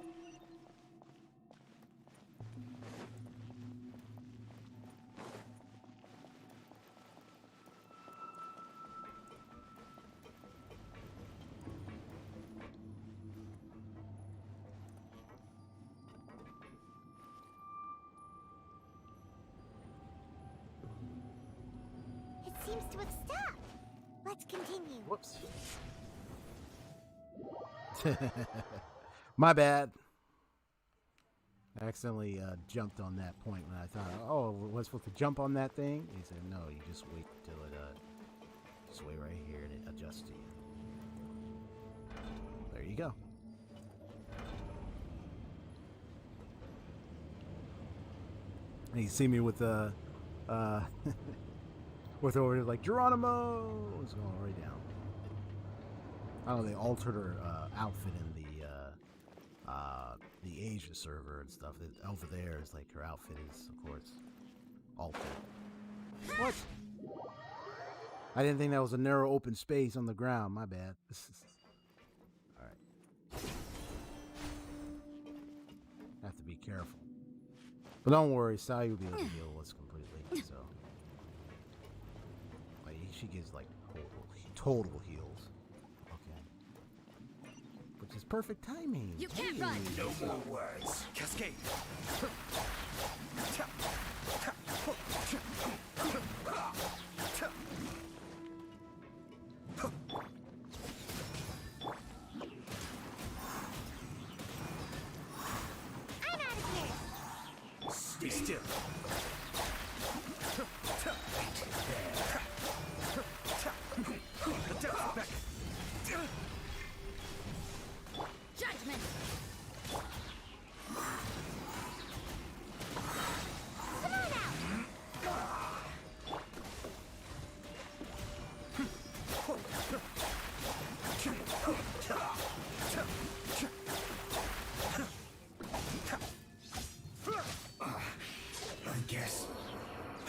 It seems to have stopped. Let's continue. Whoops. My bad. I accidentally jumped on that point when I thought, oh, was supposed to jump on that thing? He said, no, you just wait till it, just wait right here and it adjusts to you. There you go. And you see me with the, with over like Geronimo is going right down. I don't know, they altered her outfit in the Asia server and stuff. Over there is like her outfit is, of course, altered. What? I didn't think that was a narrow open space on the ground. My bad. Alright. Have to be careful. But don't worry, Sally will be able to heal us completely, so. Like, she gives like total heals. Okay. Which is perfect timing. You can't run! No more words. Cascade. I'm out of here. Stay still.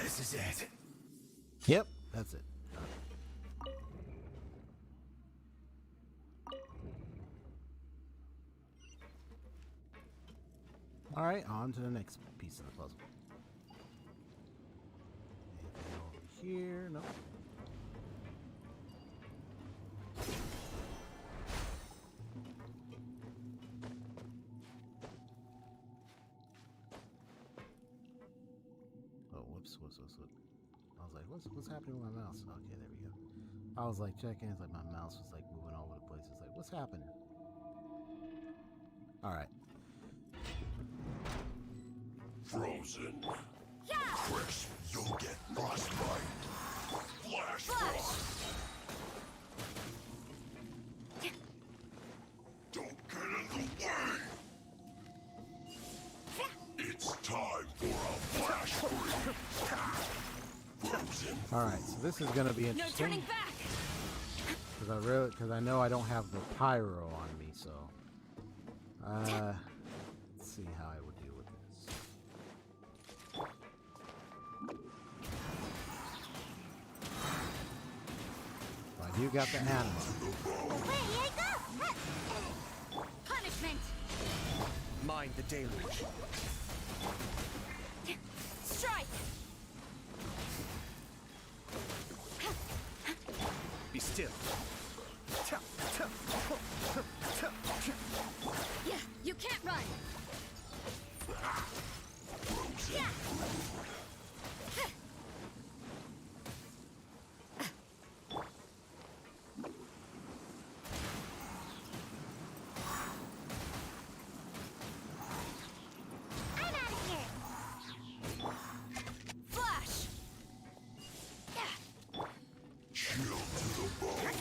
This is it. Yep, that's it. All right, on to the next piece of the puzzle. Anything over here? No. Oh, whoops. I was like, what's happening with my mouse? Okay, there we go. I was like checking, it's like my mouse was like moving all over the place. It's like, what's happening? All right. Frozen. Crisp, you'll get frostbite. Flash frost. Don't get in the way. It's time for a flash freeze. Frozen. All right, so this is gonna be interesting. No turning back. Because I know I don't have the pyro on me, so let's see how I would deal with this. Well, I do got the animal. Away I go! Punishment! Mind the deluge. Strike! Be still. Yeah, you can't run! Yeah. I'm out of here! Flash! Chill to the bone.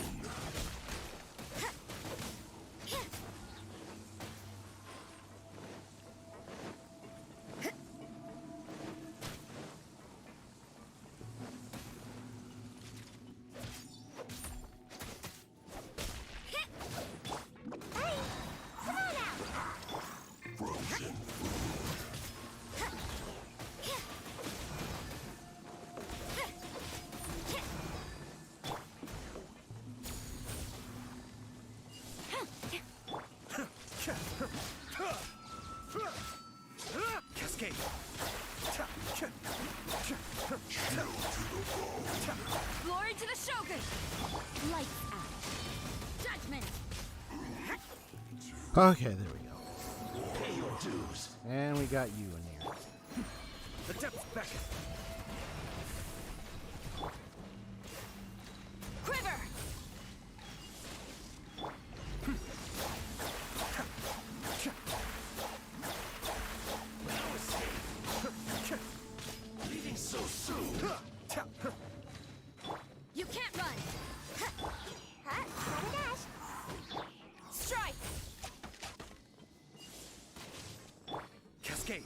Cascade. Glory to the Shogun! Lights out. Judgment! Okay, there we go. Pay your dues. And we got you in here. The depths beckon. Quiver! Leaving so soon. You can't run! Strike! Cascade.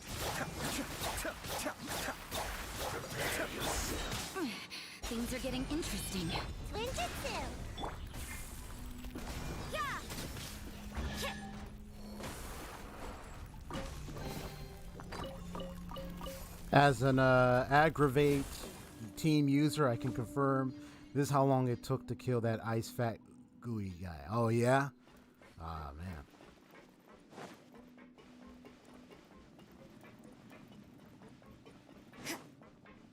Things are getting interesting. Ninjutsu! Yeah! As an aggravate team user, I can confirm this is how long it took to kill that ice fat gooey guy. Oh yeah? Ah man.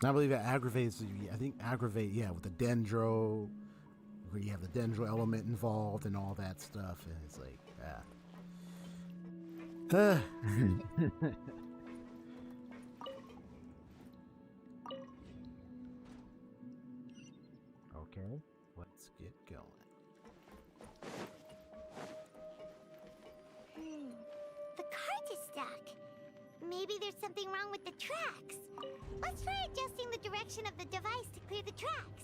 I believe it aggravates. I think aggravate, yeah, with the dendro, where you have the dendro element involved and all that stuff, and it's like, Okay, let's get going. The cart is stuck. Maybe there's something wrong with the tracks. Let's try adjusting the direction of the device to clear the tracks.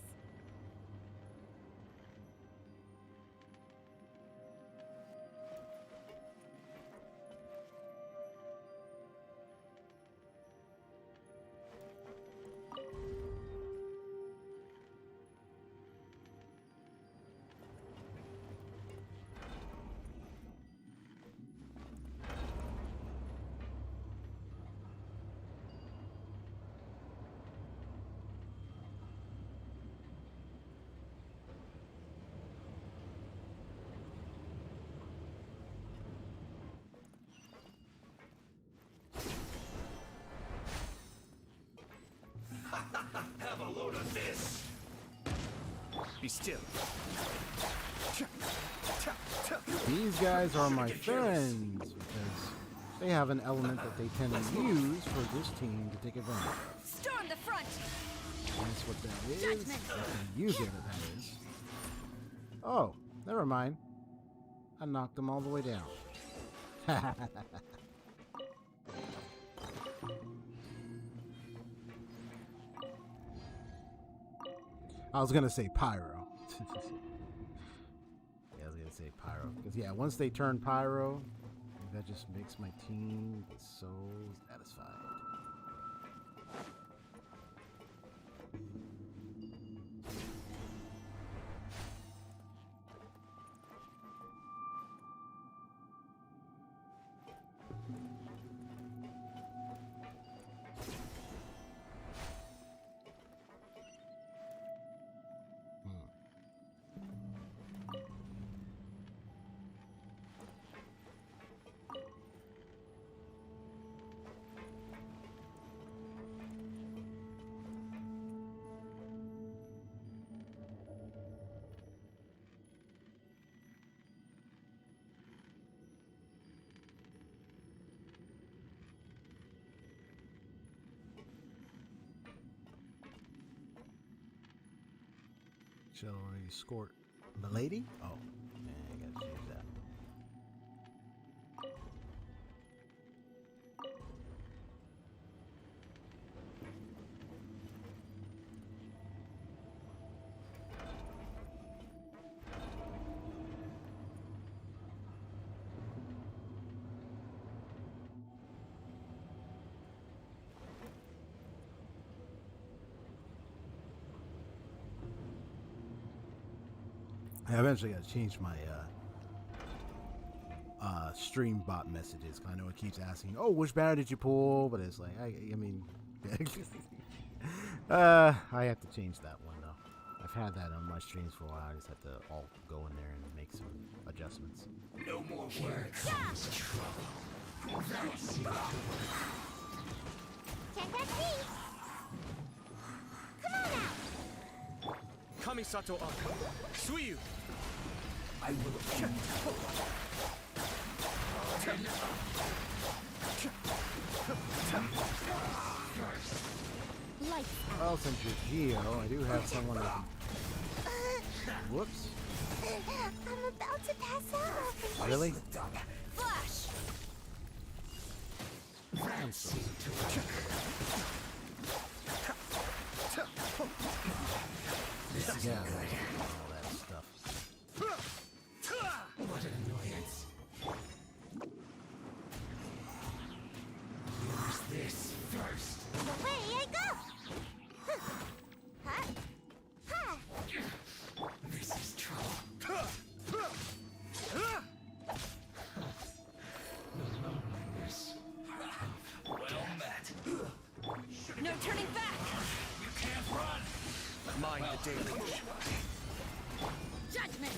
Be still. These guys are my friends because they have an element that they tend to use for this team to take advantage of. Storm the front. That's what that is. They can use it, that is. Oh, never mind. I knocked them all the way down. I was gonna say pyro. Yeah, I was gonna say pyro. Because yeah, once they turn pyro, that just makes my team so satisfied. Shall I escort the lady? Oh, yeah, I gotta change that. I eventually got to change my stream bot messages. I know it keeps asking, "Oh, which banner did you pull?" But it's like, I mean, I have to change that one though. I've had that on my streams for a while. I just have to all go in there and make some adjustments. No more words. Trouble. Check that seat. Come on out. Kamisato Archon. Sumeru. I will. Well, since you're Geo, I do have someone that can... Whoops. I'm about to pass out. Really? Flash. I'm so yeah, all that stuff. What an annoyance. Use this first. Away I go. Huh? Huh? This is trouble. Well met. No turning back. You can't run. Mind the deluge. Judgment.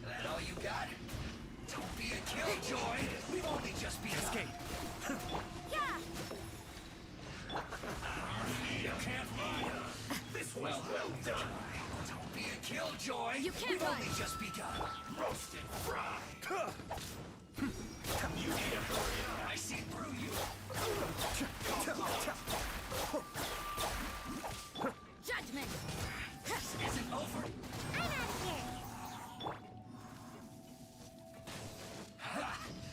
That all you got? Don't be a killjoy. We've only just begun. Escape. Yeah. You can't run. This was well done. Don't be a killjoy. You can't We've run. only just begun. Roasted fried. You need a hurry. I see through you. Judgment. This isn't over. I'm out of here.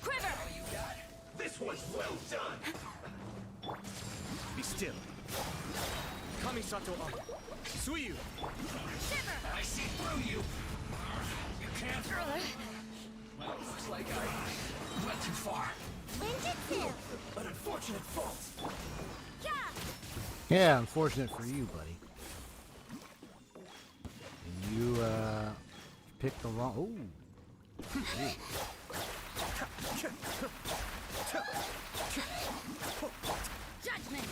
Quiver. All you got? This was well done. Be still. Kamisato Archon. Sumeru. Shiver. I see through you. You can't run. Well, looks like I went too far. Ninjutsu. An unfortunate fault. Yeah. Yeah, unfortunate for you, buddy. And you, picked the wrong... Ooh. Judgment.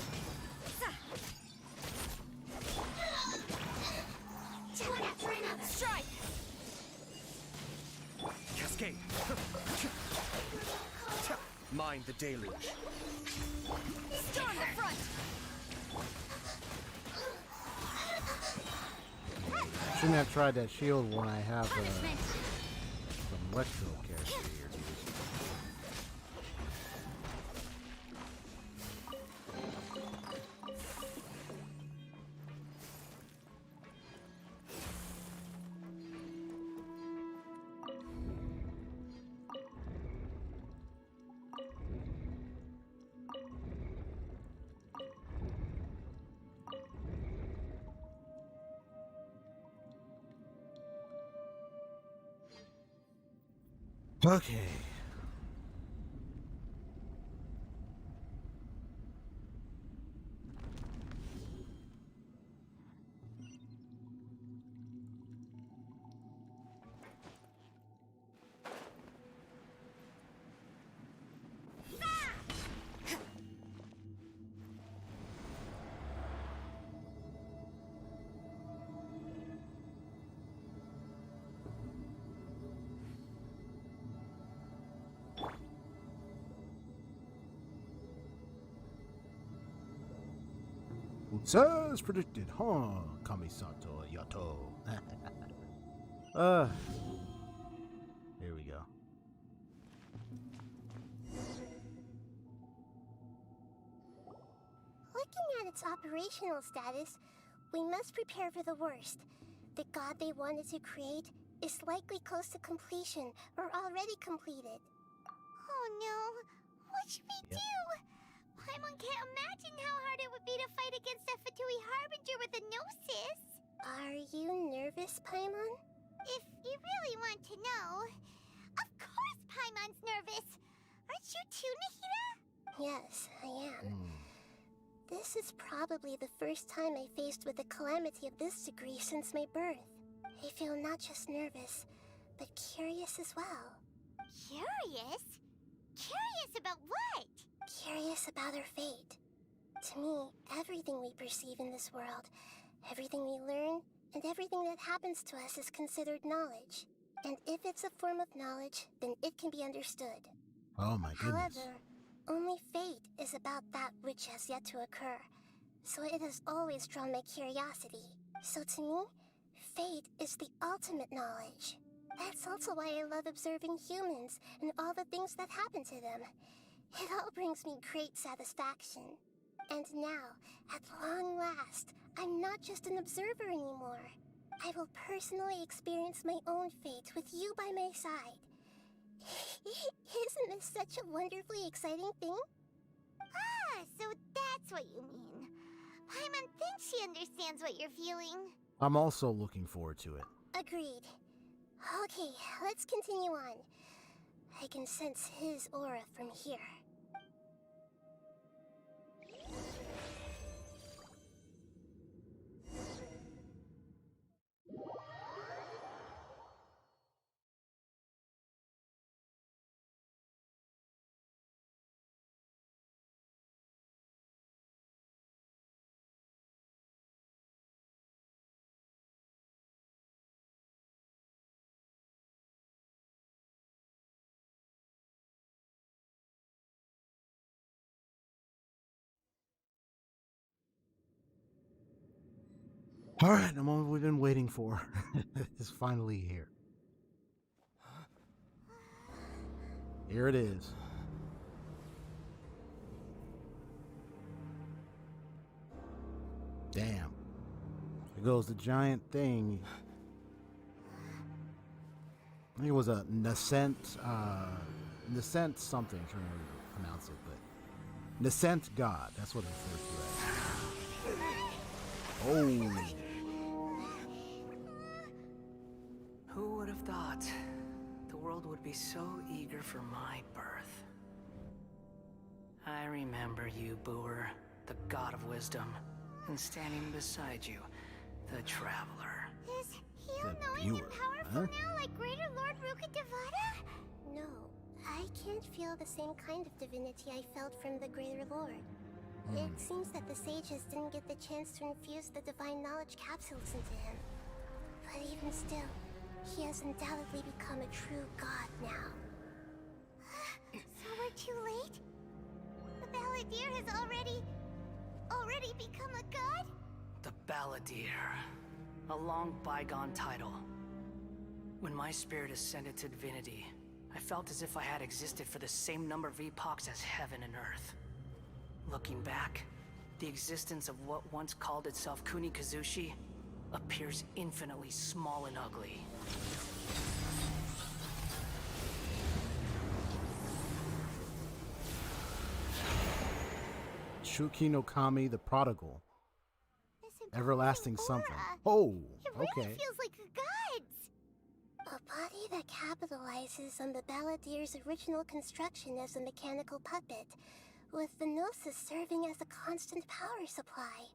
One after another. Strike. Cascade. Mind the deluge. Storm the front. shouldn't have tried that shield when I have some electro character here. Okay. As predicted, huh? Kamisato Yato. Here we go. Looking at its operational status, we must prepare for the worst. The god they wanted to create is likely close to completion or already completed. Oh no! What should we do? Paimon can't imagine how hard it would be to fight against a Fatui Harbinger with a Gnosis. Are you nervous, Paimon? If you really want to know, of course Paimon's nervous. Aren't you too, Nahida? Yes, I am. This is probably the first time I faced with a calamity of this degree since my birth. I feel not just nervous, but curious as well. Curious? Curious about what? Curious about our fate. To me, everything we perceive in this world, everything we learn, and everything that happens to us is considered knowledge. And if it's a form of knowledge, then it can be understood. Oh my goodness. However, only fate is about that which has yet to occur. So it has always drawn my curiosity. So to me, fate is the ultimate knowledge. That's also why I love observing humans and all the things that happen to them. It all brings me great satisfaction. And now, at long last, I'm not just an observer anymore. I will personally experience my own fate with you by my side. Isn't this such a wonderfully exciting thing? Ah, so that's what you mean. Paimon thinks she understands what you're feeling. I'm also looking forward to it. Agreed. Okay, let's continue on. I can sense his aura from here. All right, the moment we've been waiting for is finally here. Here it is. Damn. There goes the giant thing. I think it was a nascent something. I'm trying to pronounce it, but nascent god. That's what it refers to as. Oh. Who would have thought the world would be so eager for my birth? I remember you, Boer, the god of wisdom, and standing beside you, the traveler. Is he all-knowing and powerful now like Greater Lord Rukkhadevata? No, I can't feel the same kind of divinity I felt from the Greater Lord. It seems that the sages didn't get the chance to infuse the divine knowledge capsules into him. But even still, he has undoubtedly become a true god now. So we're too late? The Balladeer has already become a god? The Balladeer. A long bygone title. When my spirit ascended to divinity, I felt as if I had existed for the same number of epochs as heaven and earth. Looking back, the existence of what once called itself Kunikazushi appears infinitely small and ugly. Shuki no Kami the Prodigal. Everlasting something. Oh, okay. It feels like a god's. A body that capitalizes on the Balladier's original construction as a mechanical puppet, with the Gnosis serving as a constant power supply.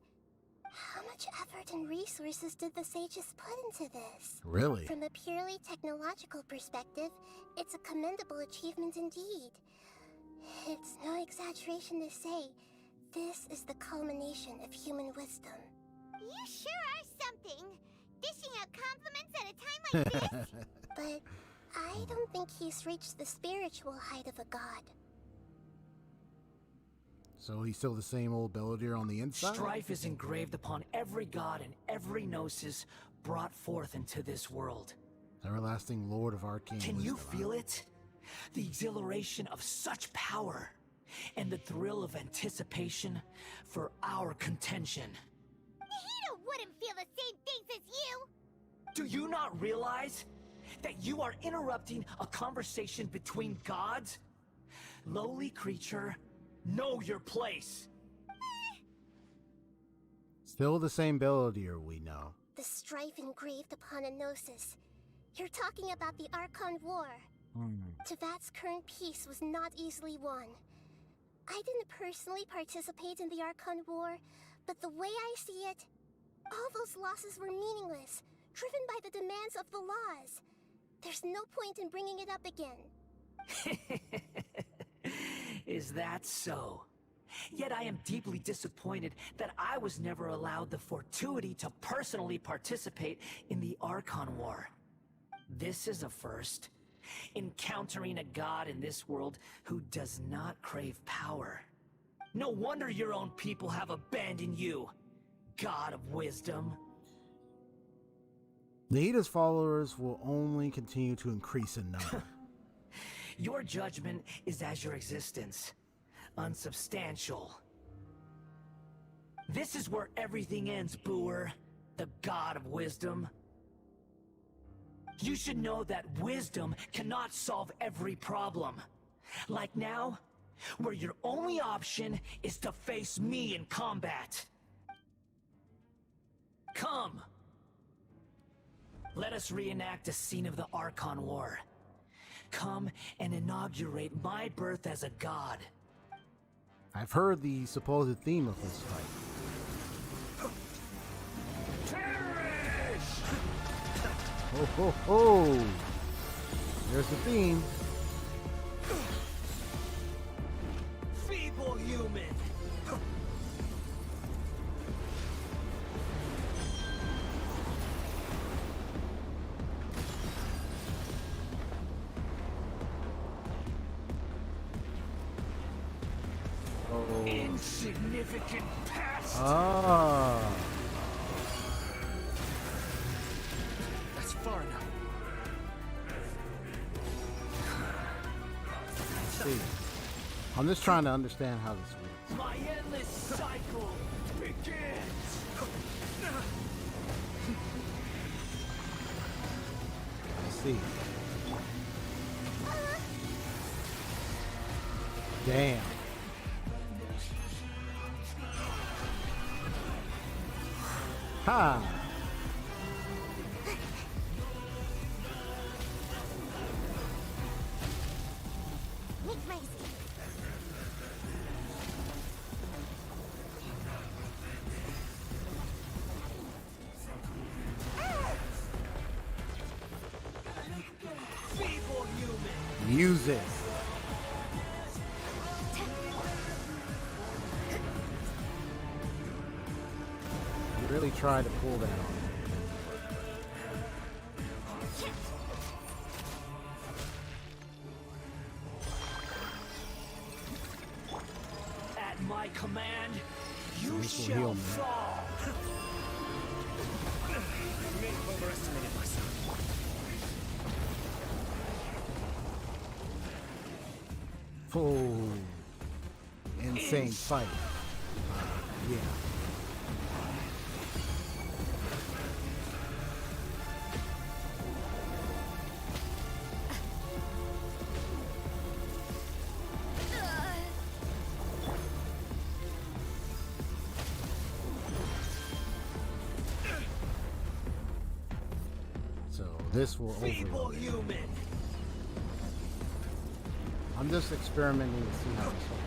How much effort and resources did the sages put into this? Really? From a purely technological perspective, it's a commendable achievement indeed. It's no exaggeration to say, this is the culmination of human wisdom. You sure are something. Dishing out compliments at a time like this. But I don't think he's reached the spiritual height of a god. So he's still the same old Belladere on the inside? Strife is engraved upon every god and every gnosis brought forth into this world. Everlasting Lord of Arcane Can you wisdom, feel it? The exhilaration of such power, and the thrill of anticipation for our contention. Nahida wouldn't feel the same things as you! Do you not realize that you are interrupting a conversation between gods? Lowly creature, know your place. Still the same Belladere we know. The strife engraved upon a gnosis. You're talking about the Archon War. Tevat's current peace was not easily won. I didn't personally participate in the Archon War, but the way I see it, all those losses were meaningless, driven by the demands of the laws. There's no point in bringing it up again. Is that so? Yet I am deeply disappointed that I was never allowed the fortuity to personally participate in the Archon War. This is a first. Encountering a god in this world who does not crave power. No wonder your own people have abandoned you, god of wisdom. Nahida's followers will only continue to increase in number. Your judgment is as your existence, unsubstantial. This is where everything ends, Booer, the god of wisdom. You should know that wisdom cannot solve every problem. Like now, where your only option is to face me in combat. Come! Let us reenact a scene of the Archon War. Come and inaugurate my birth as a god. I've heard the supposed theme of this fight. Ho ho ho! There's the theme. Feeble human! Insignificant past! Ah! That's far enough. Let's see. I'm just trying to understand how this works. My endless cycle begins! Let's see. Damn. Ha! Make my escape. Feeble human! Music. You really tried to pull that on. At my command, you This will shall heal me. fall! may have overestimated myself. Full insane fight. Yeah. So this will overload it. I'm just experimenting to see how this works.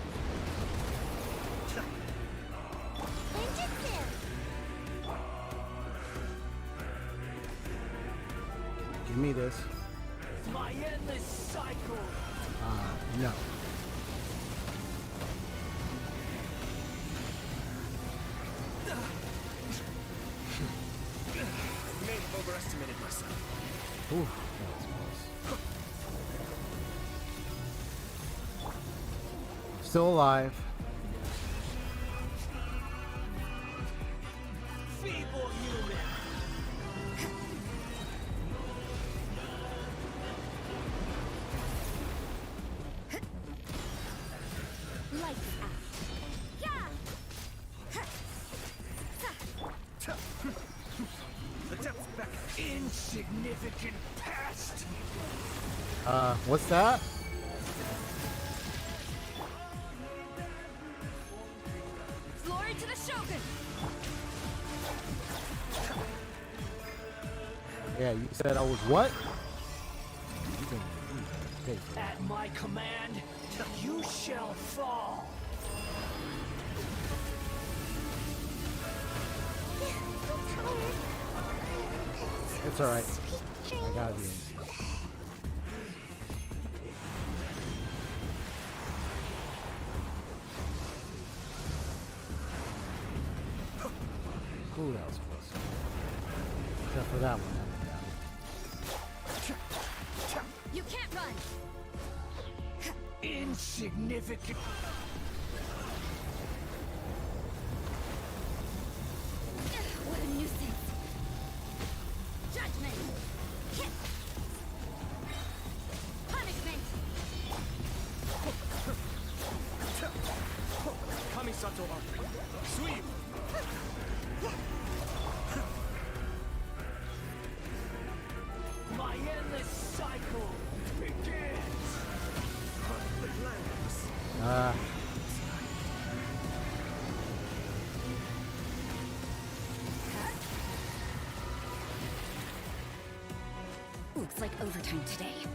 Give me this. My endless cycle. No. May have overestimated myself. Ooh, that was close. Still alive. Feeble human. Lights out. The depth's back. Insignificant pest. What's that? Glory to the Shogun! Yeah, you said I was what? Okay. At my command, you shall fall. It's alright. I got you. Ooh, that was close. Except for that one. You can't run! Insignificant. What a nuisance! Judgment! Hit! Punishment! Kamisato Arc. Sweep! My endless cycle begins. Looks like overtime today.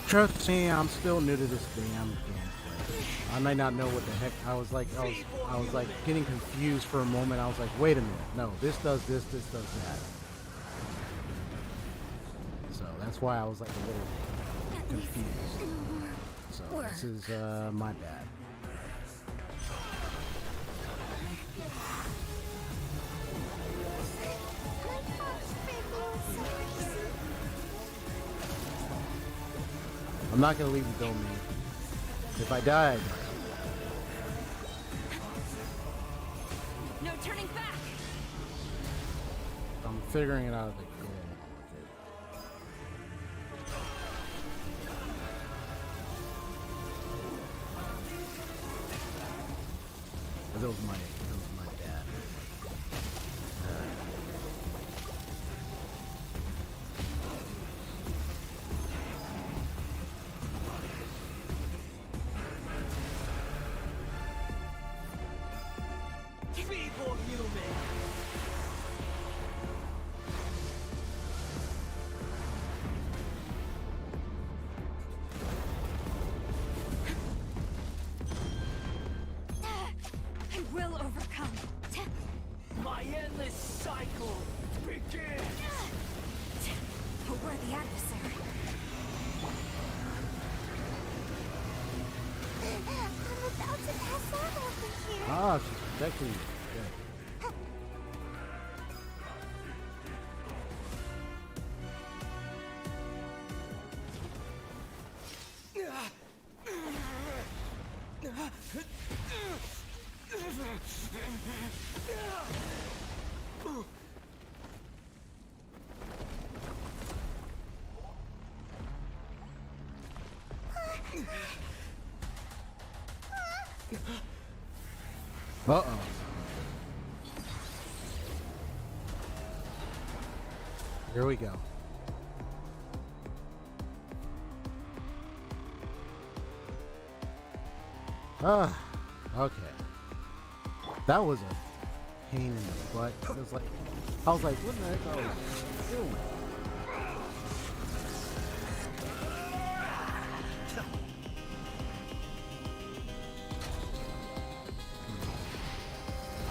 Trust me, I'm still new to this damn gameplay. I might not know what the heck. I was like getting confused for a moment. I was like, wait a minute, no, this does this does that. So that's why I was like a little confused. So this is my bad. I'm not gonna leave the domain. If I die, I die. No turning back! I'm figuring it out as I go. That was my dad. Feeble human. I will overcome. My endless cycle begins. A worthy adversary. I'm about to pass out over here. Ah, she's protecting me. Good. Uh-oh. Here we go. Okay. That was a pain in the butt. It was like, I was like, what the heck are we doing?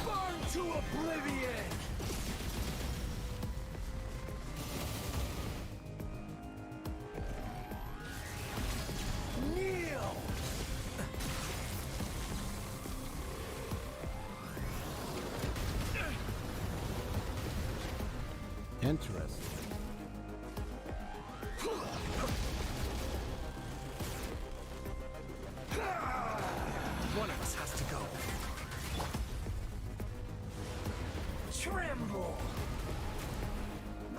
Burn to oblivion! Kneel! Interesting. One of us has to go. Tremble!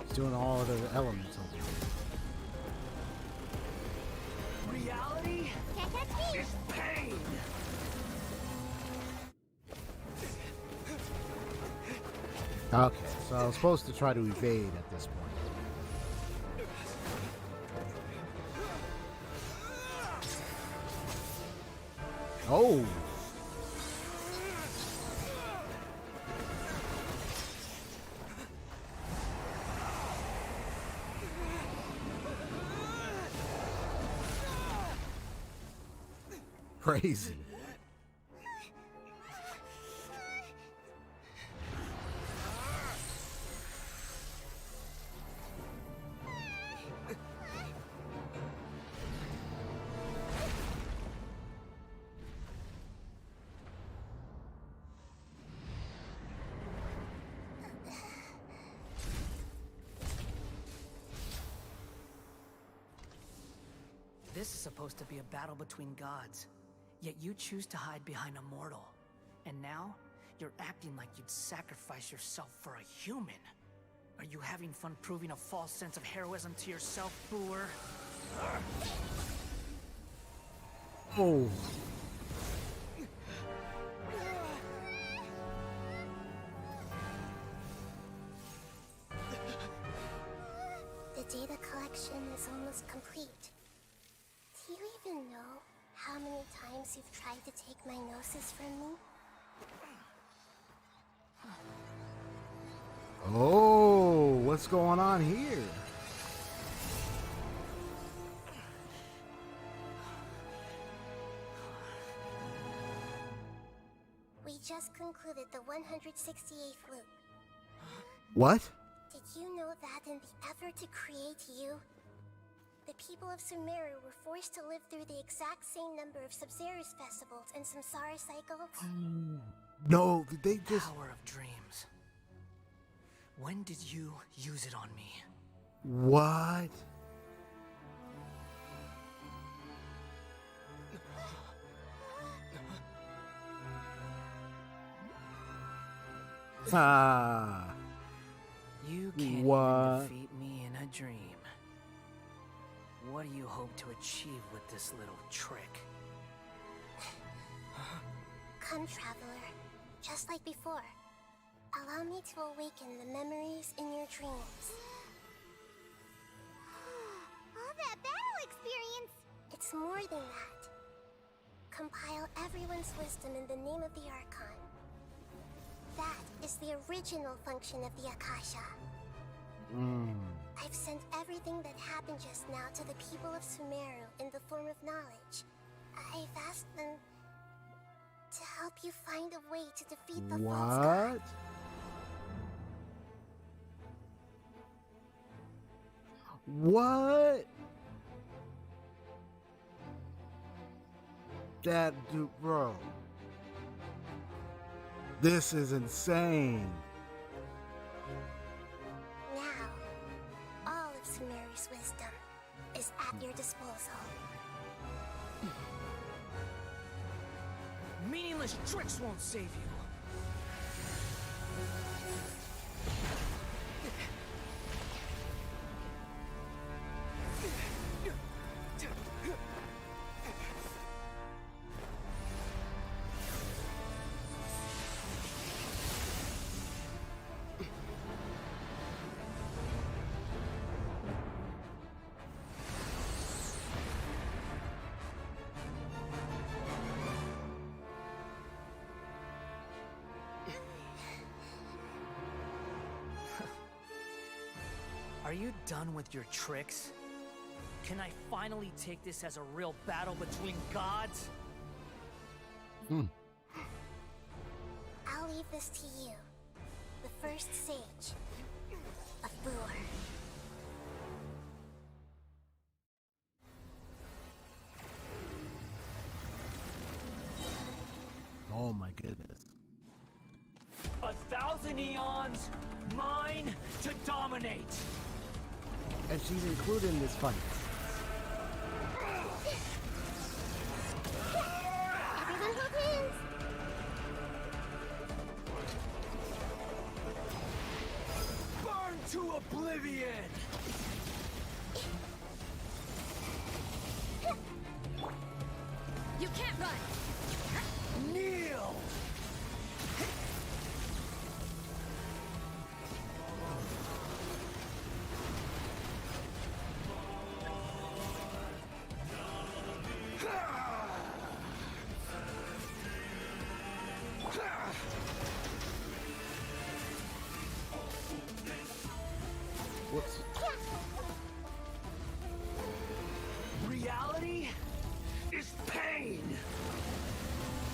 It's doing all of the elements over here. Reality is pain! Okay, so I was supposed to try to evade at this point. Oh! Crazy. This is supposed to be a battle between gods, yet you choose to hide behind a mortal. And now, you're acting like you'd sacrifice yourself for a human. Are you having fun proving a false sense of heroism to yourself, Booer? Oh. The data collection is almost complete. Do you even know how many times you've tried to take my gnosis from me? Oh, what's going on here? We just concluded the 168th loop. What? Did you know that in the effort to create you, the people of Sumeru were forced to live through the exact same number of Sub-Zerus festivals and Samsara cycles? No, did they just... Power of dreams. When did you use it on me? What? Ah. You can't even defeat me in a dream. What do you hope to achieve with this little trick? Come, traveler. Just like before. Allow me to awaken the memories in your dreams. All that battle experience! It's more than that. Compile everyone's wisdom in the name of the Archon. That is the original function of the Akasha. I've sent everything that happened just now to the people of Sumeru in the form of knowledge. I've asked them to help you find a way to defeat the false god. What? That dude, bro. This is insane. Now, all of Sumeru's wisdom is at your disposal. Meaningless tricks won't save you. Are you done with your tricks? Can I finally take this as a real battle between gods? I'll leave this to you. The first sage. A Boor. Oh my goodness. 1,000 eons, mine to dominate. And she's included in this fight. Everyone hold hands. Burn to oblivion. You can't run. Kneel. Whoops. Reality is pain.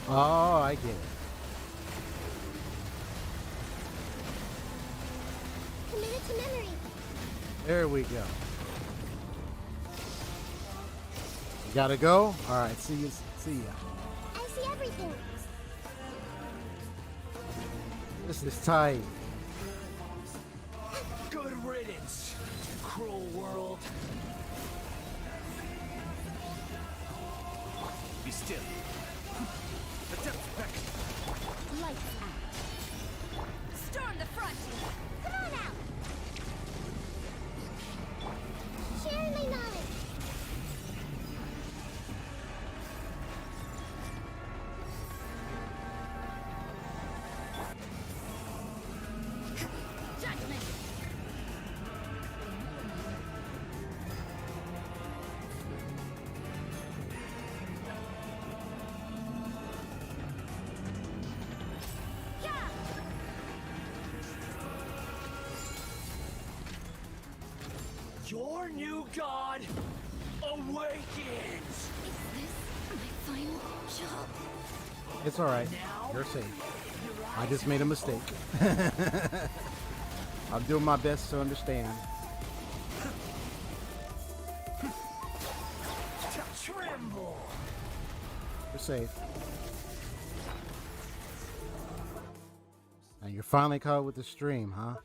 Oh, I get it. Committed to memory. There we go. You gotta go? Alright, see ya. I see everything. This is tight. Good riddance, cruel world. Be still. The depth back. Lights out. Storm the front. Come on out. Share my knowledge. Judgment. Your new god awakens. Is this my final job? It's alright. You're safe. I just made a mistake. I'm doing my best to understand. Tremble. You're safe. And you're finally caught with the stream, huh?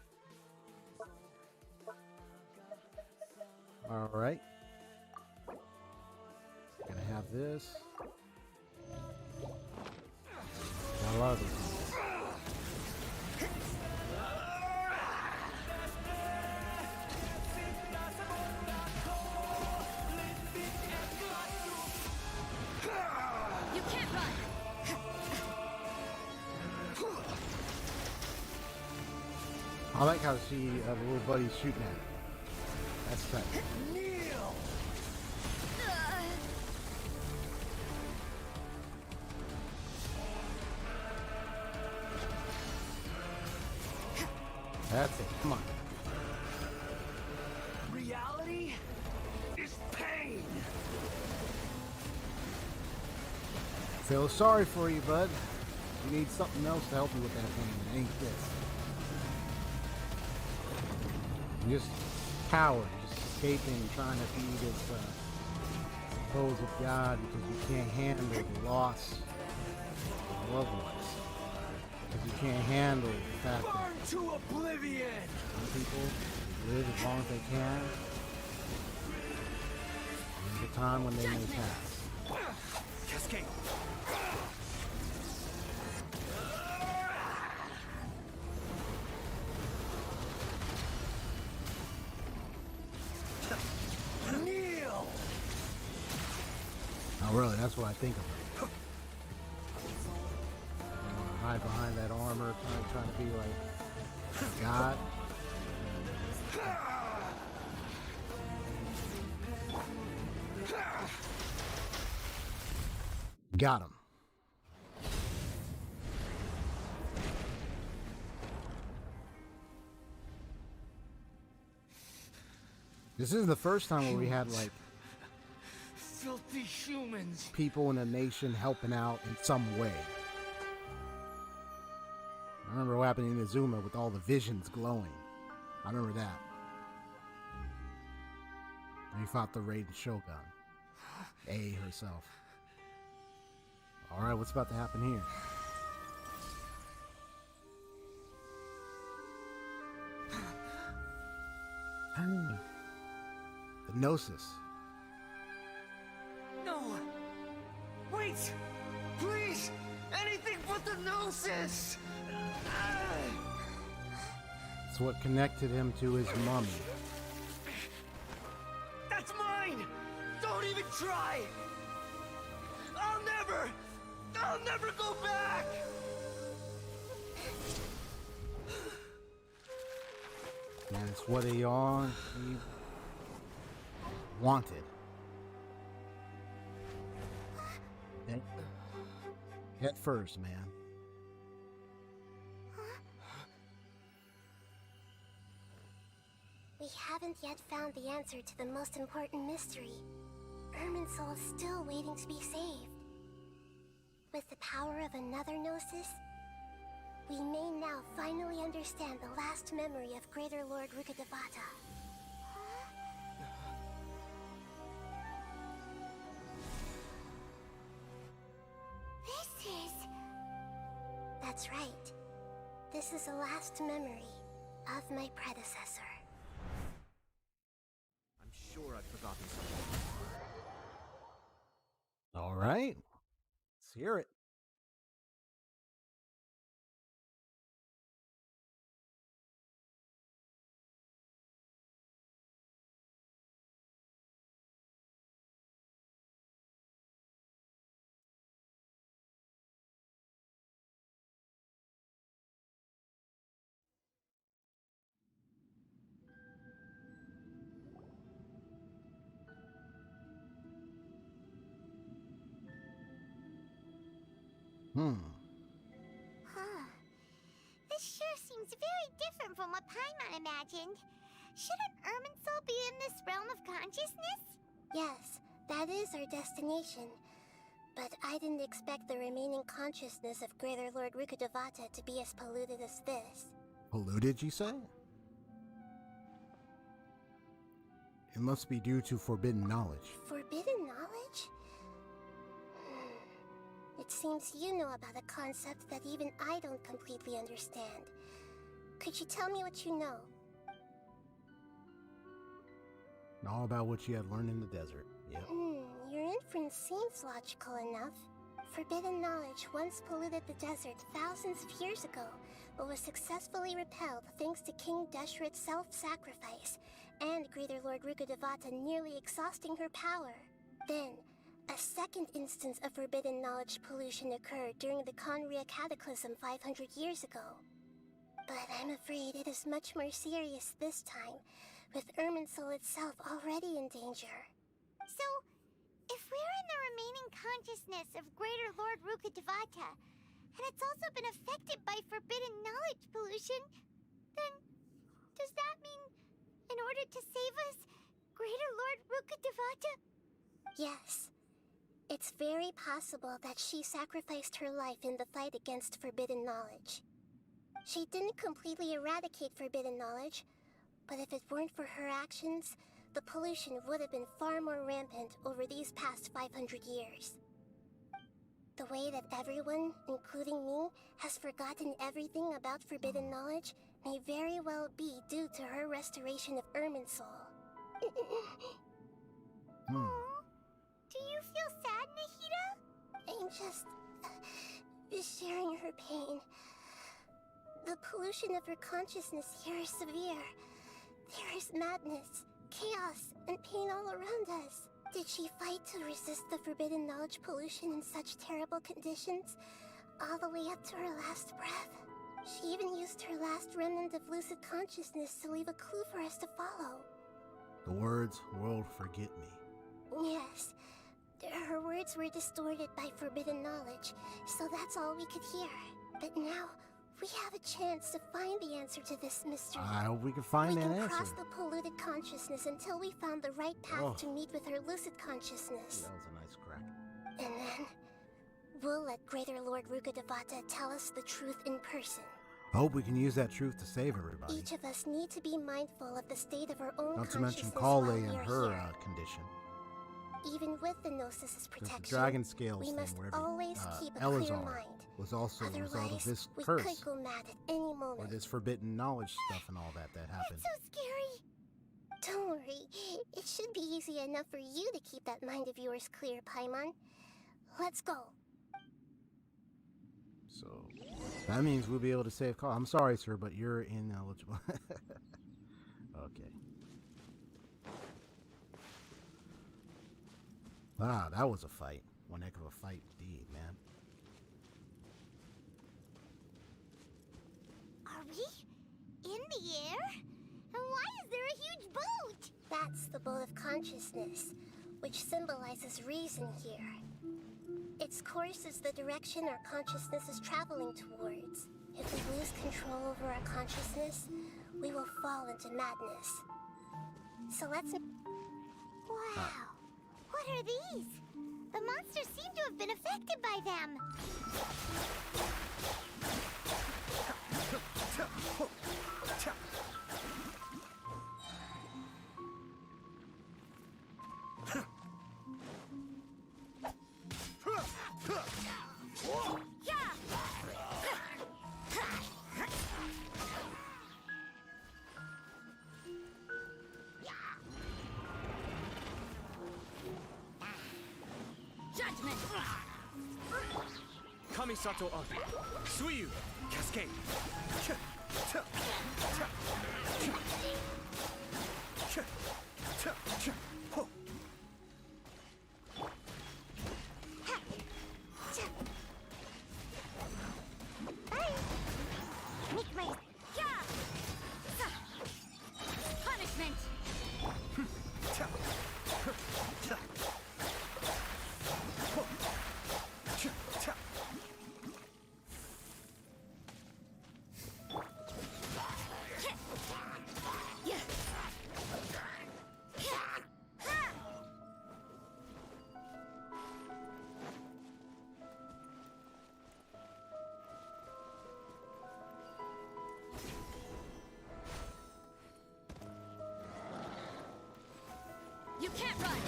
Alright. Gonna have this. Got a lot of these. You can't run. I like how she, the little buddy's shooting at her. That's tight. Kneel. That's it. Come on. Reality is pain. Feel sorry for you, bud. You need something else to help you with that pain. It ain't this. You just coward, just escaping, trying to be this supposed God because you can't handle the loss of loved ones. Because you can't handle the fact that Burn to oblivion. some people live as long as they can. There's a time when they may pass. Cascade. Oh, really? That's what I think of her. Hide behind that armor, trying to be like God. Got him. This isn't the first time where we had like filthy humans. People in a nation helping out in some way. I remember what happened in Inazuma with all the visions glowing. I remember that. And he fought the Raiden Shogun. A herself. Alright, what's about to happen here? The Gnosis. No! Wait! Please! Anything but the Gnosis! It's what connected him to his mummy. That's mine! Don't even try! I'll never go back! And it's what he wanted. Head first, man. We haven't yet found the answer to the most important mystery. Irminsul is still waiting to be saved. With the power of another Gnosis, we may now finally understand the last memory of Greater Lord Rukkhadevata. That's right. This is the last memory of my predecessor. I'm sure I've forgotten something. All right. Let's hear it. This sure seems very different from what Paimon imagined. Shouldn't Irminsul be in this realm of consciousness? Yes, that is our destination. But I didn't expect the remaining consciousness of Greater Lord Rukkhadevata to be as polluted as this. Polluted, you say? It must be due to forbidden knowledge. Forbidden knowledge? It seems you know about a concept that even I don't completely understand. Could you tell me what you know? All about what you had learned in the desert. Yep. Your inference seems logical enough. Forbidden knowledge once polluted the desert thousands of years ago, but was successfully repelled thanks to King Deshret's self-sacrifice, and Greater Lord Rukkhadevata nearly exhausting her power. Then, a second instance of forbidden knowledge pollution occurred during the Conria Cataclysm 500 years ago. But I'm afraid it is much more serious this time, with Irminsul itself already in danger. So, if we're in the remaining consciousness of Greater Lord Rukkhadevata, and it's also been affected by forbidden knowledge pollution, then does that mean, in order to save us, Greater Lord Rukkhadevata? Yes. It's very possible that she sacrificed her life in the fight against forbidden knowledge. She didn't completely eradicate forbidden knowledge, but if it weren't for her actions, the pollution would have been far more rampant over these past 500 years. The way that everyone, including me, has forgotten everything about forbidden knowledge may very well be due to her restoration of Irminsul. Do you feel sad, Nahida? I'm just sharing her pain. The pollution of her consciousness here is severe. There is madness, chaos, and pain all around us. Did she fight to resist the forbidden knowledge pollution in such terrible conditions, all the way up to her last breath? She even used her last remnant of lucid consciousness to leave a clue for us to follow. The words, world forget me. Yes. Her words were distorted by forbidden knowledge, so that's all we could hear. But now, we have a chance to find the answer to this mystery. I hope we can find that answer. We can cross the polluted consciousness until we found the right path to meet with her lucid consciousness. That was a nice crack. And then, we'll let Greater Lord Rukkhadevata tell us the truth in person. I hope we can use that truth to save everybody. Each of us need to be mindful of the state of our own Not to consciousness mention Kale while and we are her here. Condition. Even with the Gnosis' There's protection, the dragon scales we thing must where always keep a clear Elazar mind. was also a result of Otherwise, this we curse. could go mad at any moment. Or this forbidden knowledge stuff and all that happened. That's so scary. Don't worry. It should be easy enough for you to keep that mind of yours clear, Paimon. Let's go. So that means we'll be able to save Kale. I'm sorry, sir, but you're ineligible. Okay. Wow, that was a fight. One heck of a fight indeed, man. Are we in the air? And why is there a huge boat? That's the boat of consciousness, which symbolizes reason here. Its course is the direction our consciousness is traveling towards. If we lose control over our consciousness, we will fall into madness. So let's... Wow. What are these? The monsters seem to have been affected by them. Judgment! Kamisato Agi. Suyu. Cascade. Make my... Punishment! You can't run!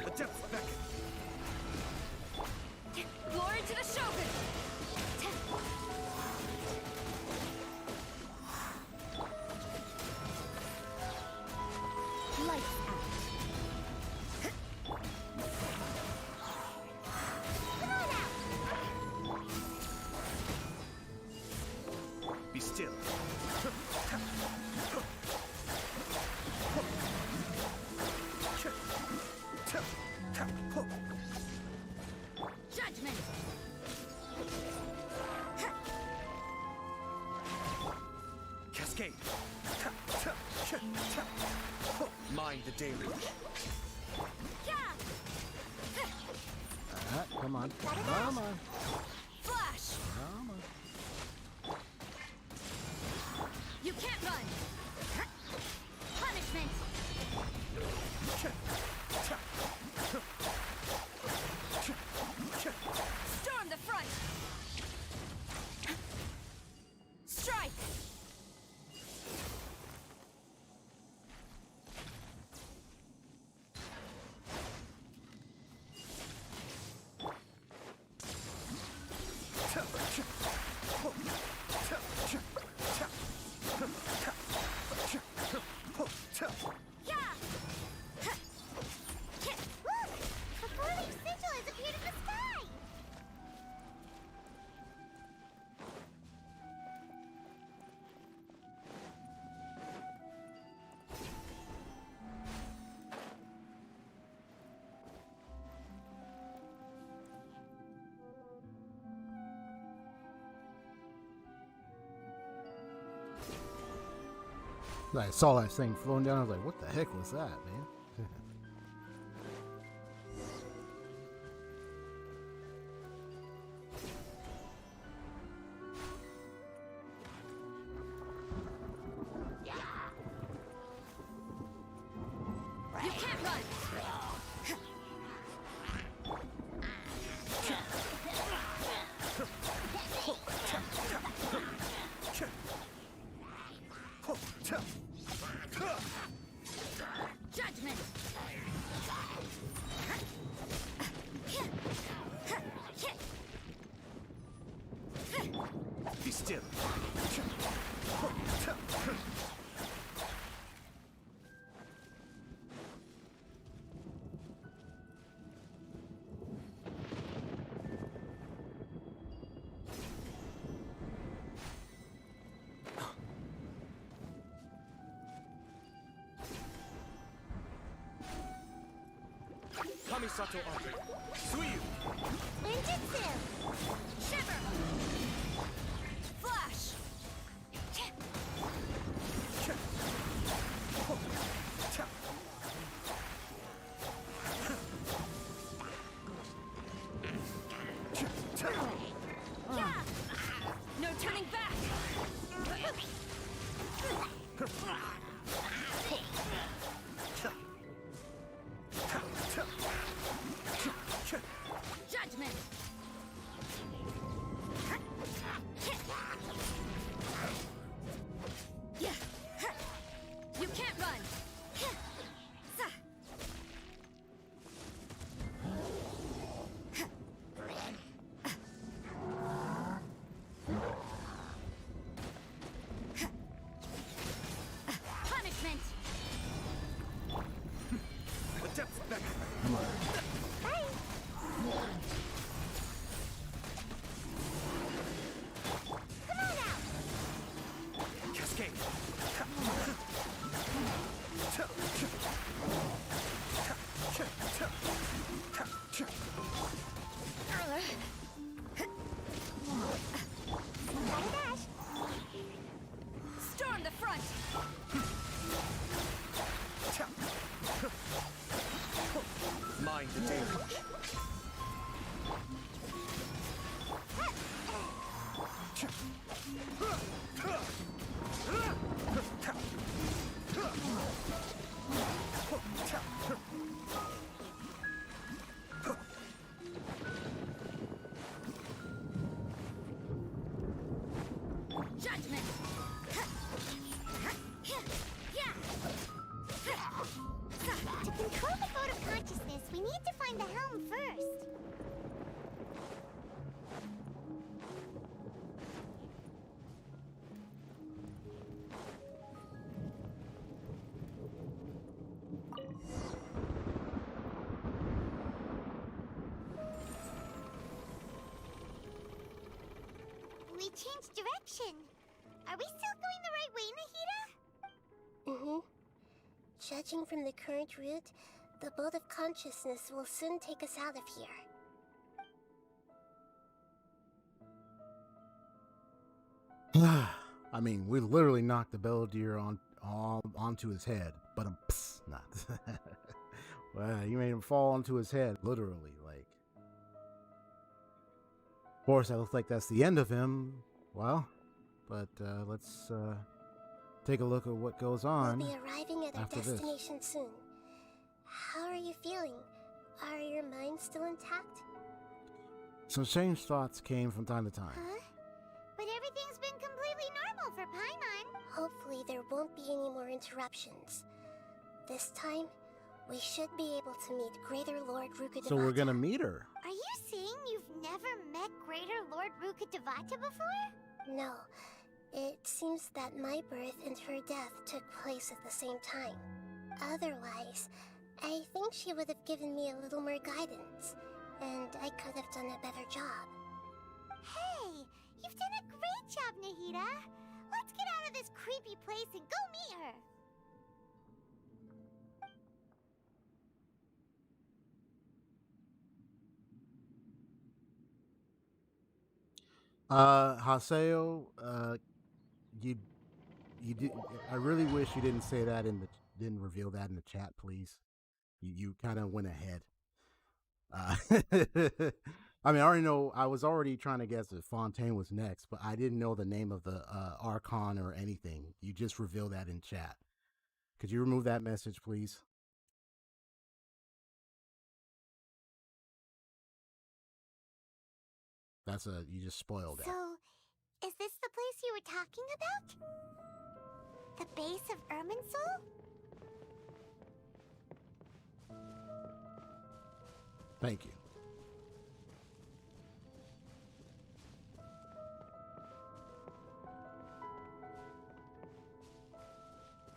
The depths beckon. Glory to the Shogun! Lights out. Be still. Judgment! Cascade. Mind the deluge. Come on. Come on. Flash! Come on. You can't run! Punishment! Storm the front! Strike! I saw that thing floating down. I was like, what the heck was that, man? You can't run! Judgment! Be still. Kamisato Archon. Sumeru. Ninjutsu. Shiver. Flash. No turning back. Judgment. You can't run. Punishment. The depths beckon. Cascade. Storm the front. Mind the damage. Judgment. To control the boat of consciousness, we need to find the helm first. We changed direction. Are we still going the right way, Nahida? Mm-hmm. Judging from the current route, the boat of consciousness will soon take us out of here. I mean, we literally knocked the Belvedere onto his head, but not. Wow, you made him fall onto his head, literally. Like, of course, that looks like that's the end of him. Well, but let's take a look at what goes on. We'll be arriving at our after destination soon. How are you feeling? Are your minds still intact? Some strange thoughts came from time to time. Huh? But everything's been completely normal for Paimon. Hopefully there won't be any more interruptions. This time, we should be able to meet Greater Lord Rukkhadevata. So we're gonna meet her. Are you saying you've never met Greater Lord Rukkhadevata before? No. It seems that my birth and her death took place at the same time. Otherwise, I think she would have given me a little more guidance, and I could have done a better job. Hey, you've done a great job, Nahida. Let's get out of this creepy place and go meet her. Haseo, you did. I really wish you didn't say that didn't reveal that in the chat, please. You kind of went ahead. I mean, I already know. I was already trying to guess if Fontaine was next, but I didn't know the name of the Archon or anything. You just revealed that in chat. Could you remove that message, please? You just spoiled it. So, is this the place you were talking about? The base of Irminsul? Thank you.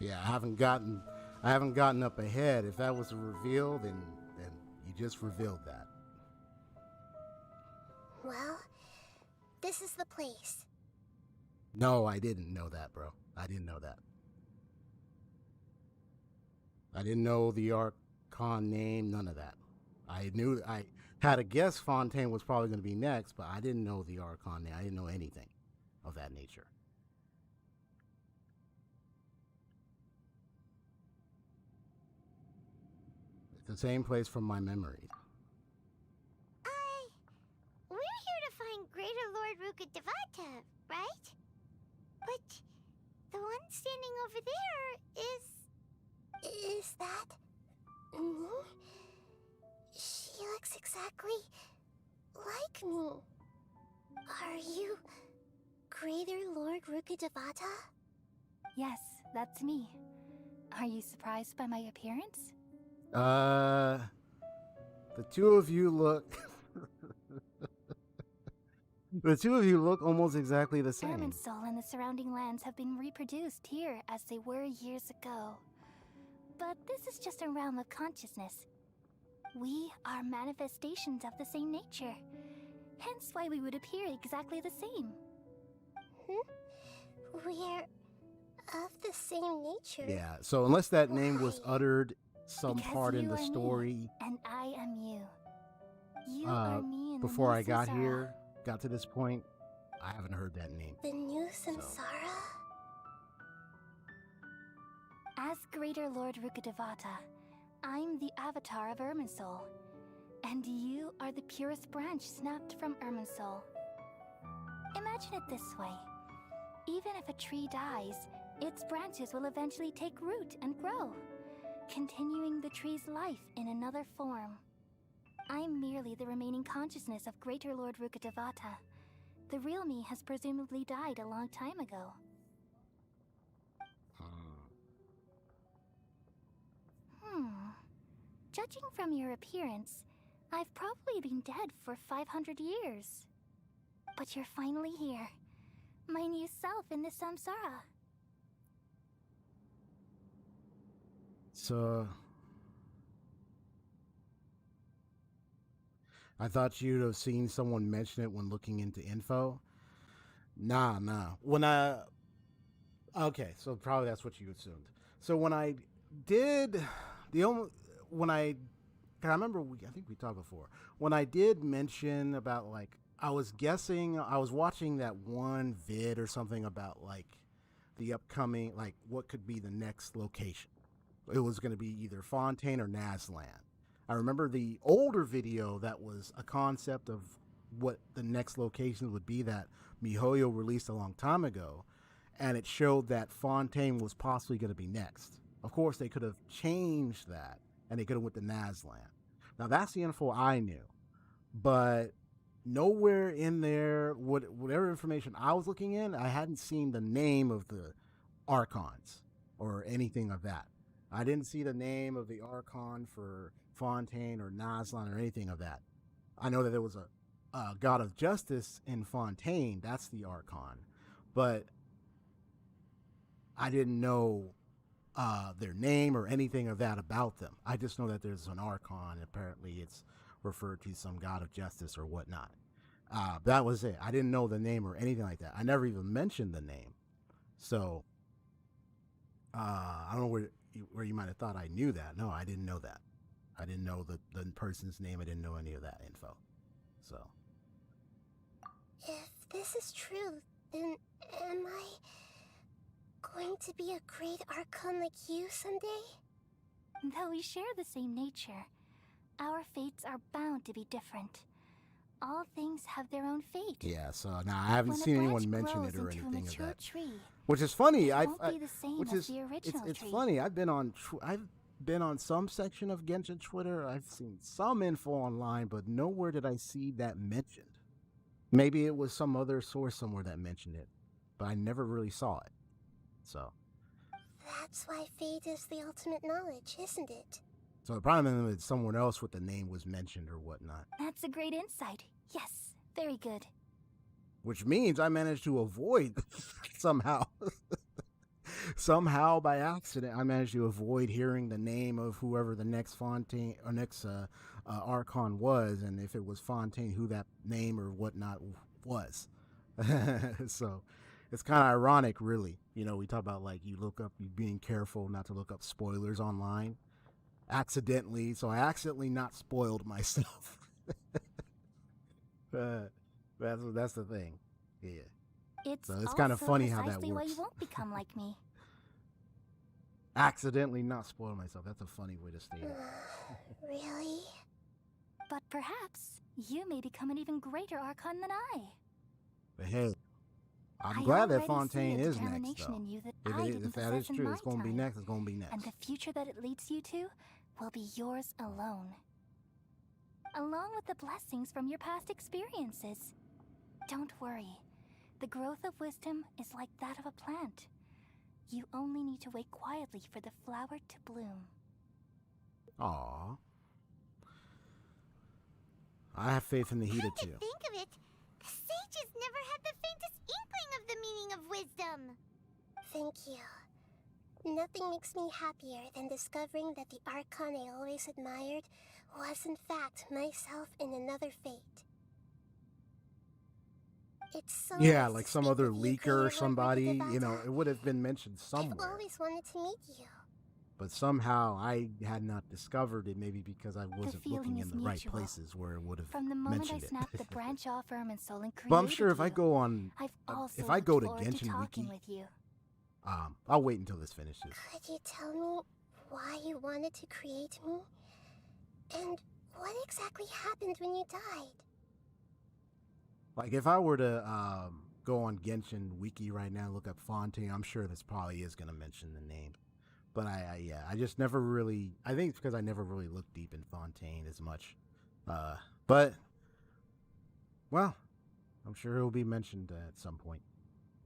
Yeah, I haven't gotten up ahead. If that was a reveal, then you just revealed that. Well, this is the place. No, I didn't know that, bro. I didn't know that. I didn't know the Archon name, none of that. I had a guess Fontaine was probably going to be next, but I didn't know the Archon name. I didn't know anything of that nature. It's the same place from my memory. We're here to find Greater Lord Rukkhadevata, right? But the one standing over there is... Is that... me? She looks exactly like me. Are you Greater Lord Rukkhadevata? Yes, that's me. Are you surprised by my appearance? The two of you look... The two of you look almost exactly the same. Irminsul and the surrounding lands have been reproduced here as they were years ago. But this is just a realm of consciousness. We are manifestations of the same nature. Hence why we would appear exactly the same. We're of the same nature? Yeah, so unless that name was uttered some Because part in you the are story... me, and I am you. You are me in before the I got Samsara. here, got to this point, I haven't heard that name. The new Samsara? As Greater Lord Rukkhadevata, I'm the avatar of Irminsul. And you are the purest branch snapped from Irminsul. Imagine it this way. Even if a tree dies, its branches will eventually take root and grow, continuing the tree's life in another form. I'm merely the remaining consciousness of Greater Lord Rukkhadevata. The real me has presumably died a long time ago. Judging from your appearance, I've probably been dead for 500 years. But you're finally here. My new self in the Samsara. So... I thought you'd have seen someone mention it when looking into info. Nah. Okay, so probably that's what you assumed. So when I did... I remember, I think we talked before. When I did mention about, like, I was watching that one vid or something about, like, the upcoming, like, what could be the next location. It was going to be either Fontaine or Nazland. I remember the older video that was a concept of what the next location would be that MiHoYo released a long time ago, and it showed that Fontaine was possibly going to be next. Of course, they could have changed that, and they could have went to Nazland. Now, that's the info I knew, but nowhere in there, whatever information I was looking in, I hadn't seen the name of the Archons or anything of that. I didn't see the name of the Archon for Fontaine or Nazland or anything of that. I know that there was a god of justice in Fontaine. That's the Archon. But I didn't know their name or anything of that about them. I just know that there's an Archon. Apparently it's referred to some god of justice or whatnot. That was it. I didn't know the name or anything like that. I never even mentioned the name. So I don't know where you might have thought I knew that. No, I didn't know that. I didn't know the person's name. I didn't know any of that info. So. If this is true, then am I going to be a great Archon like you someday? Though we share the same nature, our fates are bound to be different. All things have their own fate. Yeah, so now I haven't seen anyone mention it or anything of that. Which is funny. It's funny. I've been on some section of Genshin Twitter. I've seen some info online, but nowhere did I see that mentioned. Maybe it was some other source somewhere that mentioned it, but I never really saw it. So that's why fate is the ultimate knowledge, isn't it? So it probably meant that someone else with the name was mentioned or whatnot. That's a great insight. Yes, very good. Which means I managed to avoid somehow. Somehow by accident, I managed to avoid hearing the name of whoever the next Fontaine or next Archon was, and if it was Fontaine, who that name or whatnot was. So it's kind of ironic, really. You know, we talk about like you being careful not to look up spoilers online. Accidentally, so I accidentally not spoiled myself. That's the thing. Yeah. It's kind of funny how that works. Why you won't become like me. Accidentally not spoil myself. That's a funny way to state it. Really? But perhaps you may become an even greater Archon than I. But hey, I'm glad that Fontaine is next, though. If that is true, it's going to be next. It's going to be next. And the future that it leads you to will be yours alone. Along with the blessings from your past experiences. Don't worry. The growth of wisdom is like that of a plant. You only need to wait quietly for the flower to bloom. Aww. I have faith in Nahida too. Think of it. The sages never had the faintest inkling of the meaning of wisdom. Thank you. Nothing makes me happier than discovering that the Archon I always admired was in fact myself in another fate. It's so yeah, like some other leaker or somebody, you know, it would have been mentioned somewhere. I've always wanted to meet you. But somehow I had not discovered it, maybe because I wasn't looking in the right places where it would have From the moment mentioned I snapped the branch off Irminsul and created But I'm sure if I go on, if I go to Genshin Wiki, I'll wait until this finishes. Could you tell me why you wanted to create me? And what exactly happened when you died? Like, if I were to go on Genshin Wiki right now and look up Fontaine, I'm sure this probably is going to mention the name. But I just never really, I think it's because I never really looked deep in Fontaine as much. But, well, I'm sure it'll be mentioned at some point.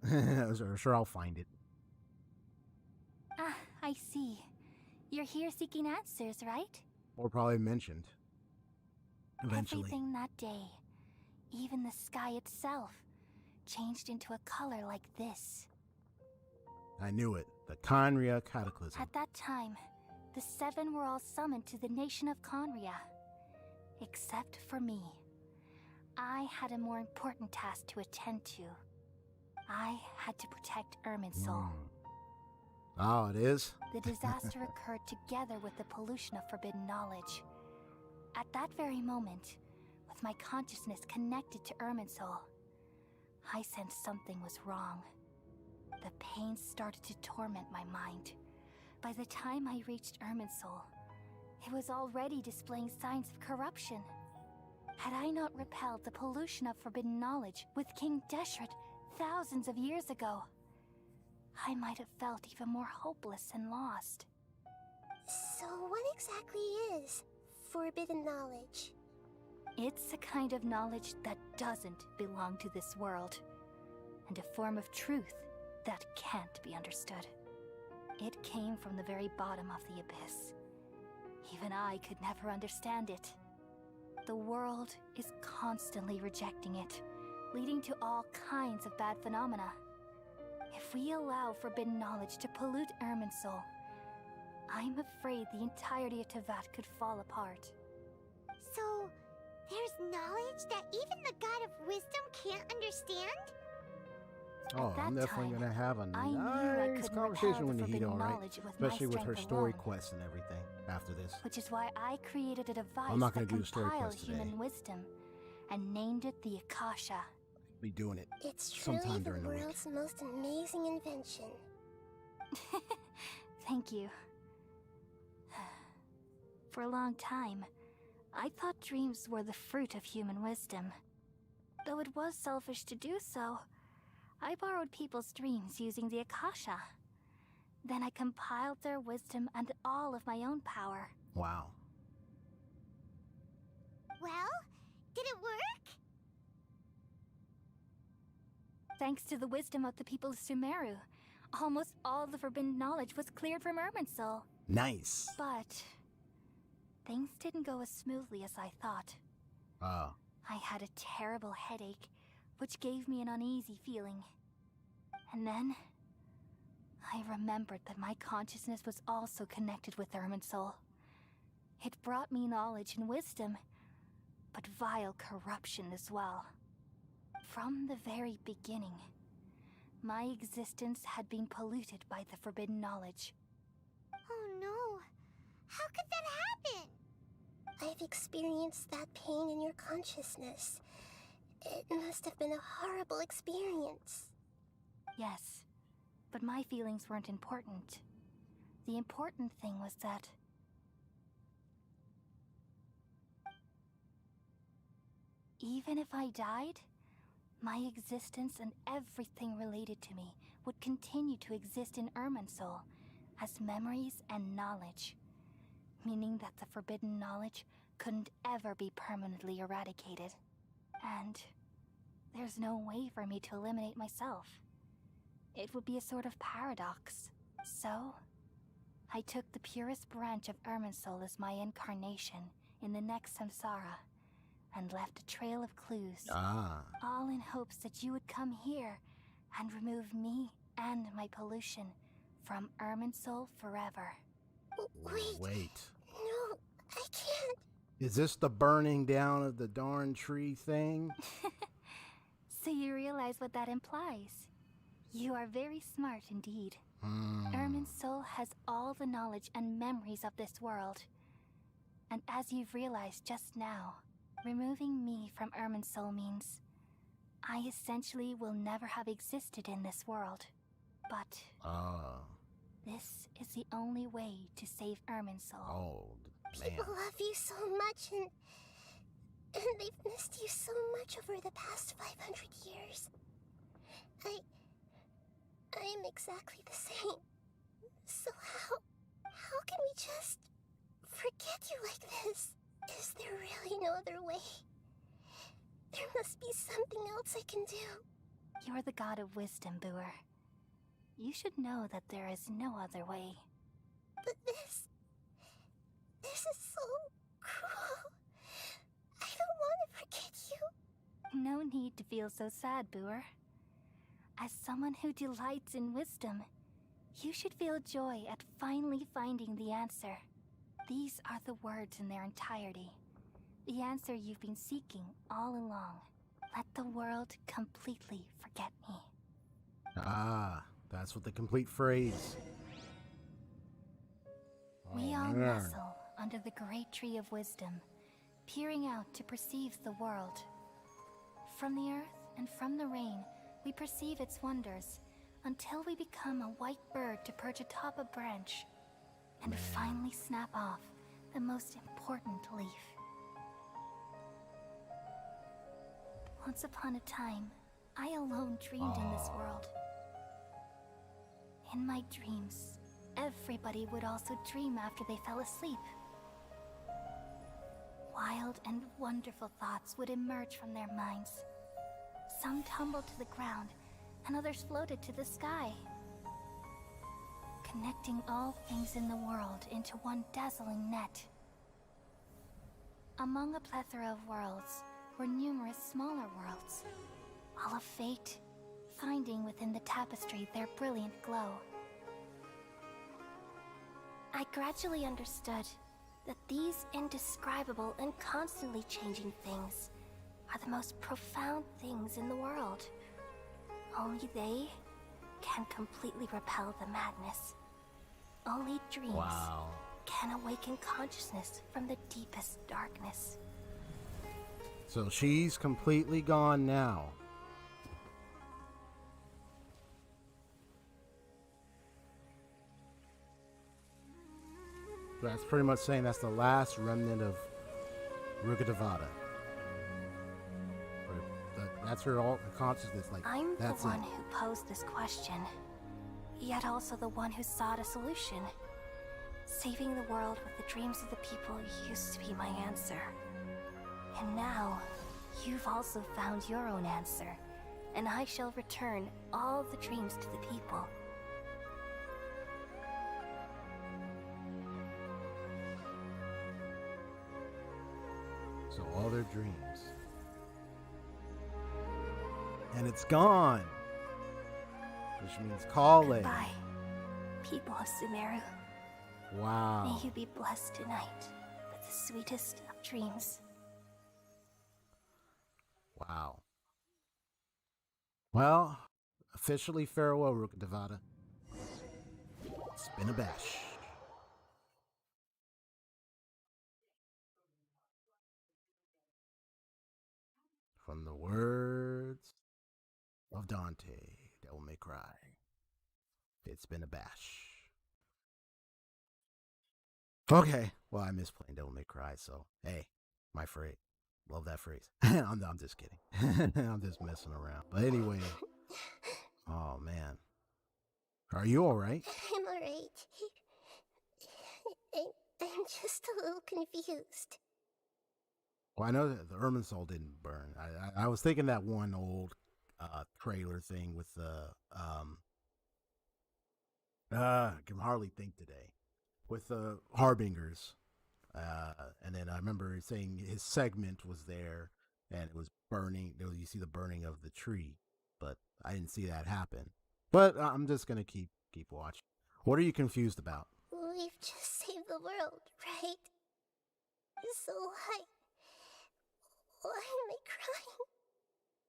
I'm sure I'll find it. Ah, I see. You're here seeking answers, right? Or probably mentioned. Eventually. Everything that day, even the sky itself, changed into a color like this. I knew it. The Conria Cataclysm. At that time, the seven were all summoned to the nation of Conria. Except for me. I had a more important task to attend to. I had to protect Irminsul. Oh, it is? The disaster occurred together with the pollution of forbidden knowledge. At that very moment, with my consciousness connected to Irminsul, I sensed something was wrong. The pain started to torment my mind. By the time I reached Irminsul, it was already displaying signs of corruption. Had I not repelled the pollution of forbidden knowledge with King Deshret thousands of years ago, I might have felt even more hopeless and lost. So what exactly is forbidden knowledge? It's a kind of knowledge that doesn't belong to this world, and a form of truth that can't be understood. It came from the very bottom of the abyss. Even I could never understand it. The world is constantly rejecting it, leading to all kinds of bad phenomena. If we allow forbidden knowledge to pollute Irminsul, I'm afraid the entirety of Teyvat could fall apart. So, there's knowledge that even the God of Wisdom can't understand? Oh, I'm definitely going to have a nice conversation with Nahida, alright? Especially with her story quests and everything after this. Which is why I created a device I'm not that gonna do the story compiles quest today. human wisdom and named it the Akasha. Be doing it It's truly sometime the during the week. world's most amazing invention. Thank you. For a long time, I thought dreams were the fruit of human wisdom. Though it was selfish to do so, I borrowed people's dreams using the Akasha. Then I compiled their wisdom and all of my own power. Wow. Well, did it work? Thanks to the wisdom of the people of Sumeru, almost all the forbidden knowledge was cleared from Irminsul. Nice. But things didn't go as smoothly as I thought. Oh. I had a terrible headache, which gave me an uneasy feeling. And then I remembered that my consciousness was also connected with Irminsul. It brought me knowledge and wisdom, but vile corruption as well. From the very beginning, my existence had been polluted by the forbidden knowledge. Oh no! How could that happen? I've experienced that pain in your consciousness. It must have been a horrible experience. Yes, but my feelings weren't important. The important thing was that even if I died, my existence and everything related to me would continue to exist in Irminsul as memories and knowledge, meaning that the forbidden knowledge couldn't ever be permanently eradicated. And there's no way for me to eliminate myself. It would be a sort of paradox. So, I took the purest branch of Irminsul as my incarnation in the next samsara, and left a trail of clues, all in hopes that you would come here and remove me and my pollution from Irminsul forever. Wait. No, I can't. Is this the burning down of the darn tree thing? So you realize what that implies. You are very smart indeed. Irminsul has all the knowledge and memories of this world. And as you've realized just now, removing me from Irminsul means I essentially will never have existed in this world. But this is the only way to save Irminsul. Oh, man. People love you so much, and they've missed you so much over the past 500 years. I am exactly the same. So how can we just forget you like this? Is there really no other way? There must be something else I can do. You're the god of wisdom, Boer. You should know that there is no other way. But this is so cruel. I don't want to forget you. No need to feel so sad, Boer. As someone who delights in wisdom, you should feel joy at finally finding the answer. These are the words in their entirety. The answer you've been seeking all along. Let the world completely forget me. That's what the complete phrase. We all nestle under the great tree of wisdom, peering out to perceive the world. From the earth and from the rain, we perceive its wonders, until we become a white bird to perch atop a branch, and finally snap off the most important leaf. Once upon a time, I alone dreamed in this world. In my dreams, everybody would also dream after they fell asleep. Wild and wonderful thoughts would emerge from their minds. Some tumbled to the ground, and others floated to the sky, connecting all things in the world into one dazzling net. Among a plethora of worlds were numerous smaller worlds, all of fate, finding within the tapestry their brilliant glow. I gradually understood that these indescribable and constantly changing things are the most profound things in the world. Only they can completely repel the madness. Only dreams can awaken consciousness from the deepest darkness. So she's completely gone now. That's pretty much saying that's the last remnant of Rukkhadevata. That's her all consciousness. Like I'm the that's one who posed this question, yet also the one who sought a solution. Saving the world with the dreams of the people used to be my answer. And now, you've also found your own answer, and I shall return all the dreams to the people. So all their dreams. And it's gone. Which means calling. Goodbye, people of Sumeru. Wow. May you be blessed tonight with the sweetest of dreams. Wow. Well, officially farewell, Rukkhadevata. It's been a bash. From the words of Dante, Devil May Cry. It's been a bash. Okay, well, I miss playing Devil May Cry, so hey, my phrase. Love that phrase. I'm just kidding. I'm just messing around. But anyway, oh man. Are you alright? I'm alright. I'm just a little confused. Well, I know that the Irminsul didn't burn. I was thinking that one old trailer thing with the I can hardly think today. With the Harbingers. And then I remember saying his segment was there and it was burning. You see the burning of the tree, but I didn't see that happen. But I'm just going to keep watching. What are you confused about? We've just saved the world, right? So why am I crying?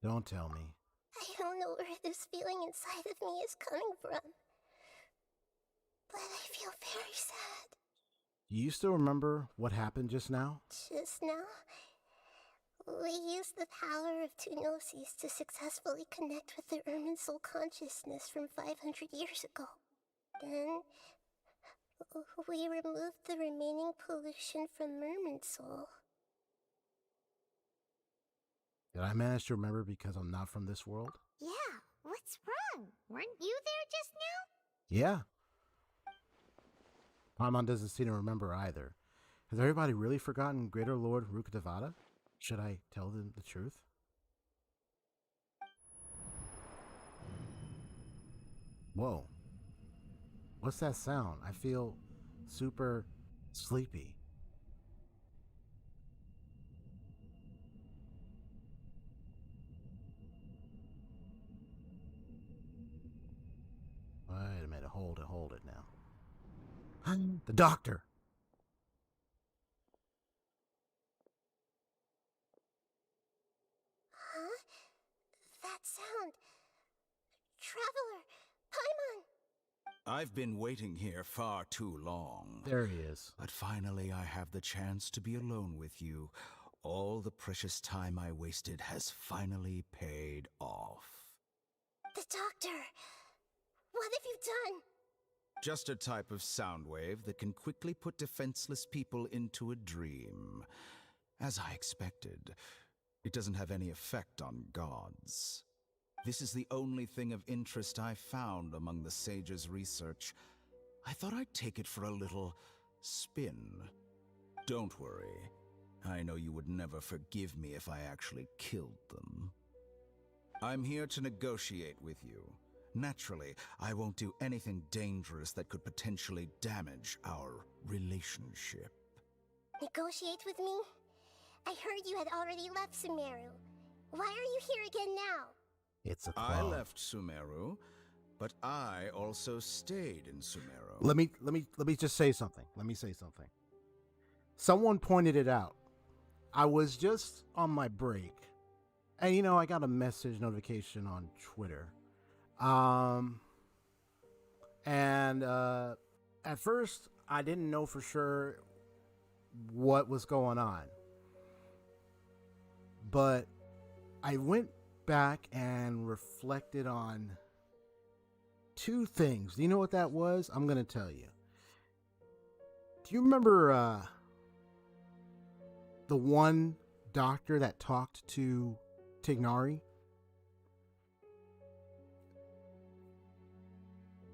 Don't tell me. I don't know where this feeling inside of me is coming from. But I feel very sad. Do you still remember what happened just now? Just now? We used the power of two gnosis to successfully connect with the Irminsul consciousness from 500 years ago. Then, we removed the remaining pollution from Irminsul. Did I manage to remember because I'm not from this world? Yeah, what's wrong? Weren't you there just now? Yeah. Paimon doesn't seem to remember either. Has everybody really forgotten Greater Lord Rukkhadevata? Should I tell them the truth? Whoa. What's that sound? I feel super sleepy. Wait a minute, hold it now. The doctor! Huh? That sound. Traveler! Paimon! I've been waiting here far too long. There he is. But finally I have the chance to be alone with you. All the precious time I wasted has finally paid off. The doctor! What have you done? Just a type of sound wave that can quickly put defenseless people into a dream. As I expected, it doesn't have any effect on gods. This is the only thing of interest I found among the sage's research. I thought I'd take it for a little spin. Don't worry. I know you would never forgive me if I actually killed them. I'm here to negotiate with you. Naturally, I won't do anything dangerous that could potentially damage our relationship. Negotiate with me? I heard you had already left Sumeru. Why are you here again now? It's a I claw. left Sumeru, but I also stayed in Sumeru. Let me just say something. Someone pointed it out. I was just on my break, and I got a message notification on Twitter. At first I didn't know for sure what was going on, but I went back and reflected on two things. Do you know what that was? I'm going to tell you. Do you remember the one doctor that talked to Tignari?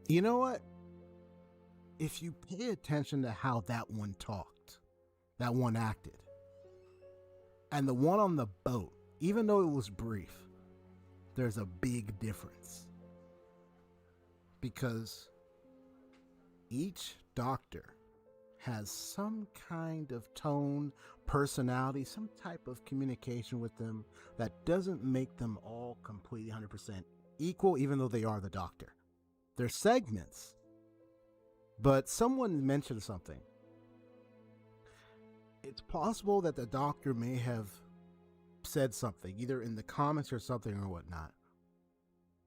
You know what? If you pay attention to how that one talked, that one acted, and the one on the boat, even though it was brief, there's a big difference. Because each doctor has some kind of tone, personality, some type of communication with them that doesn't make them all completely 100% equal, even though they are the doctor. They're segments. But someone mentioned something. It's possible that the doctor may have said something, either in the comments or something or whatnot,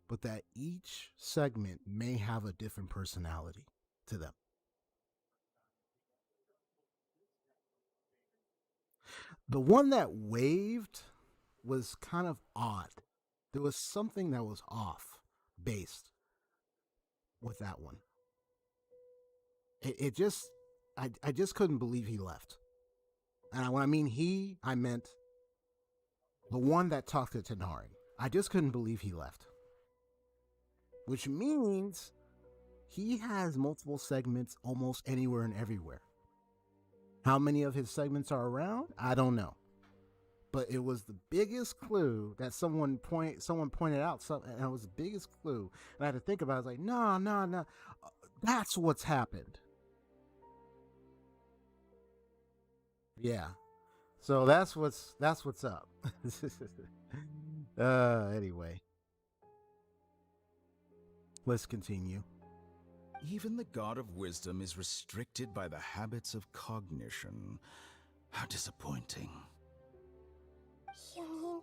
but that each segment may have a different personality to them. The one that waved was kind of odd. There was something that was off based with that one. I just couldn't believe he left. And when I mean he, I meant the one that talked to Tignari. I just couldn't believe he left. Which means he has multiple segments almost anywhere and everywhere. How many of his segments are around? I don't know. But it was the biggest clue that someone pointed out, and it was the biggest clue. And I had to think about it. I was like, no. That's what's happened. Yeah. So that's what's up. Anyway. Let's continue. Even the god of wisdom is restricted by the habits of cognition. How disappointing. You mean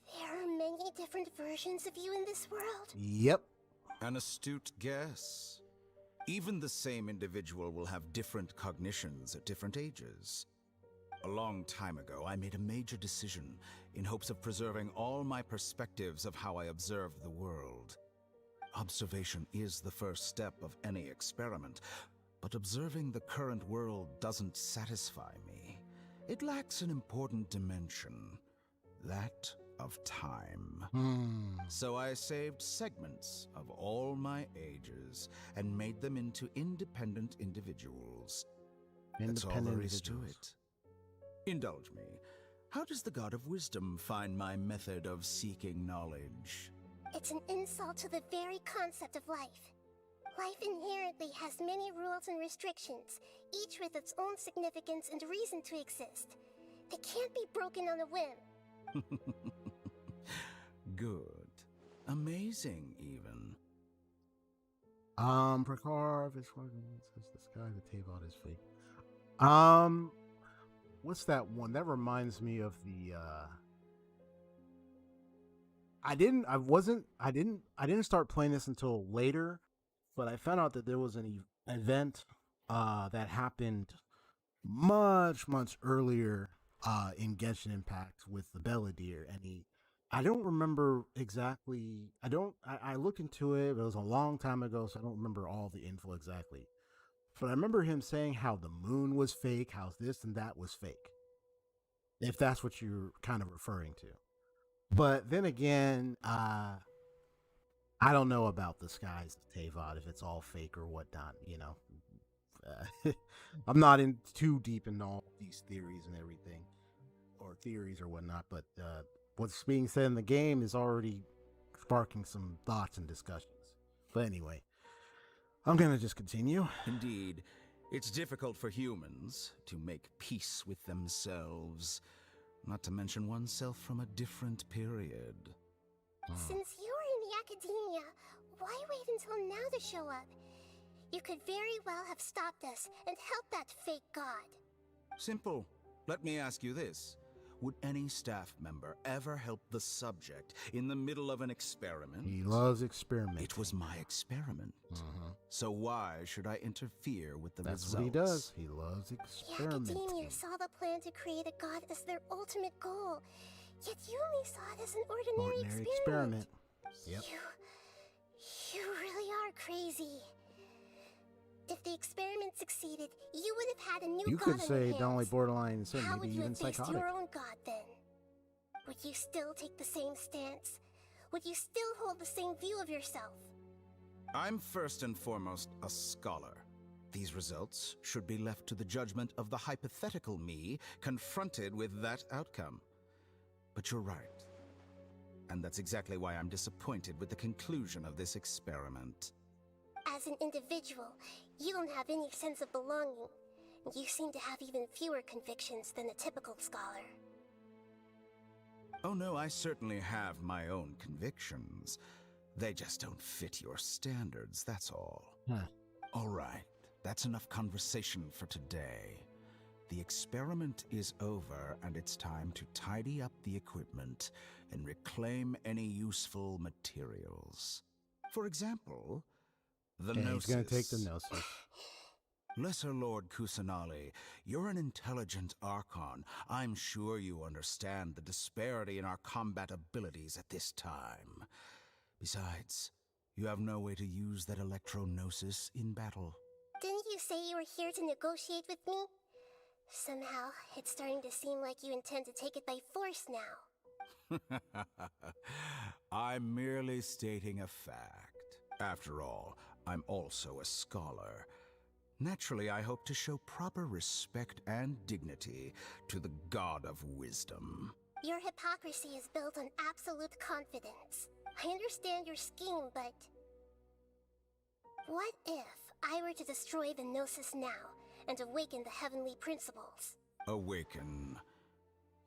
there are many different versions of you in this world? Yep. An astute guess. Even the same individual will have different cognitions at different ages. A long time ago, I made a major decision in hopes of preserving all my perspectives of how I observe the world. Observation is the first step of any experiment, but observing the current world doesn't satisfy me. It lacks an important dimension, that of time. So I saved segments of all my ages and made them into independent individuals. That's all there is to it. Indulge me. How does the god of wisdom find my method of seeking knowledge? It's an insult to the very concept of life. Life inherently has many rules and restrictions, each with its own significance and reason to exist. They can't be broken on a whim. Good. Amazing, even. Prakarv is says this guy, the Tavod is fake. What's that one? That reminds me of the I didn't start playing this until later, but I found out that there was an event that happened much earlier in Genshin Impact with the Belladere, and I don't remember exactly. I looked into it, but it was a long time ago, so I don't remember all the info exactly. But I remember him saying how the moon was fake, how this and that was fake. If that's what you're kind of referring to. But then again, I don't know about the skies of Tavod, if it's all fake or whatnot, you know. I'm not in too deep in all these theories and everything, or theories or whatnot, but what's being said in the game is already sparking some thoughts and discussions. But anyway, I'm gonna just continue. Indeed, it's difficult for humans to make peace with themselves, not to mention oneself from a different period. Since you were in the Akademiya, why wait until now to show up? You could very well have stopped us and helped that fake god. Simple. Let me ask you this. Would any staff member ever help the subject in the middle of an experiment? He loves experiments. It was my experiment. So why should I interfere with the results? That's what he does. He loves experimenting. The Akademiya saw the plan to create a god as their ultimate goal, yet you only saw it as an ordinary experiment. Yep. You really are crazy. If the experiment succeeded, you would had a new You god could on say your not only hands, borderline insane, how maybe would you even have faced psychotic. your own god then? Would you still take the same stance? Would you still hold the same view of yourself? I'm first and foremost a scholar. These results should be left to the judgment of the hypothetical me confronted with that outcome. But you're right. And that's exactly why I'm disappointed with the conclusion of this experiment. As an individual, you don't have any sense of belonging. You seem to have even fewer convictions than a typical scholar. Oh no, I certainly have my own convictions. They just don't fit your standards, that's all. All right, that's enough conversation for today. The experiment is over, and it's time to tidy up the equipment and reclaim any useful materials. For example, the Gnosis. He's gonna take the Gnosis. Lesser Lord Kusanali, you're an intelligent Archon. I'm sure you understand the disparity in our combat abilities at this time. Besides, you have no way to use that electro-gnosis in battle. Didn't you say you were here to negotiate with me? Somehow, it's starting to seem like you intend to take it by force now. I'm merely stating a fact. After all, I'm also a scholar. Naturally, I hope to show proper respect and dignity to the God of Wisdom. Your hypocrisy is built on absolute confidence. I understand your scheme, but... what if I were to destroy the Gnosis now and awaken the heavenly principles? Awaken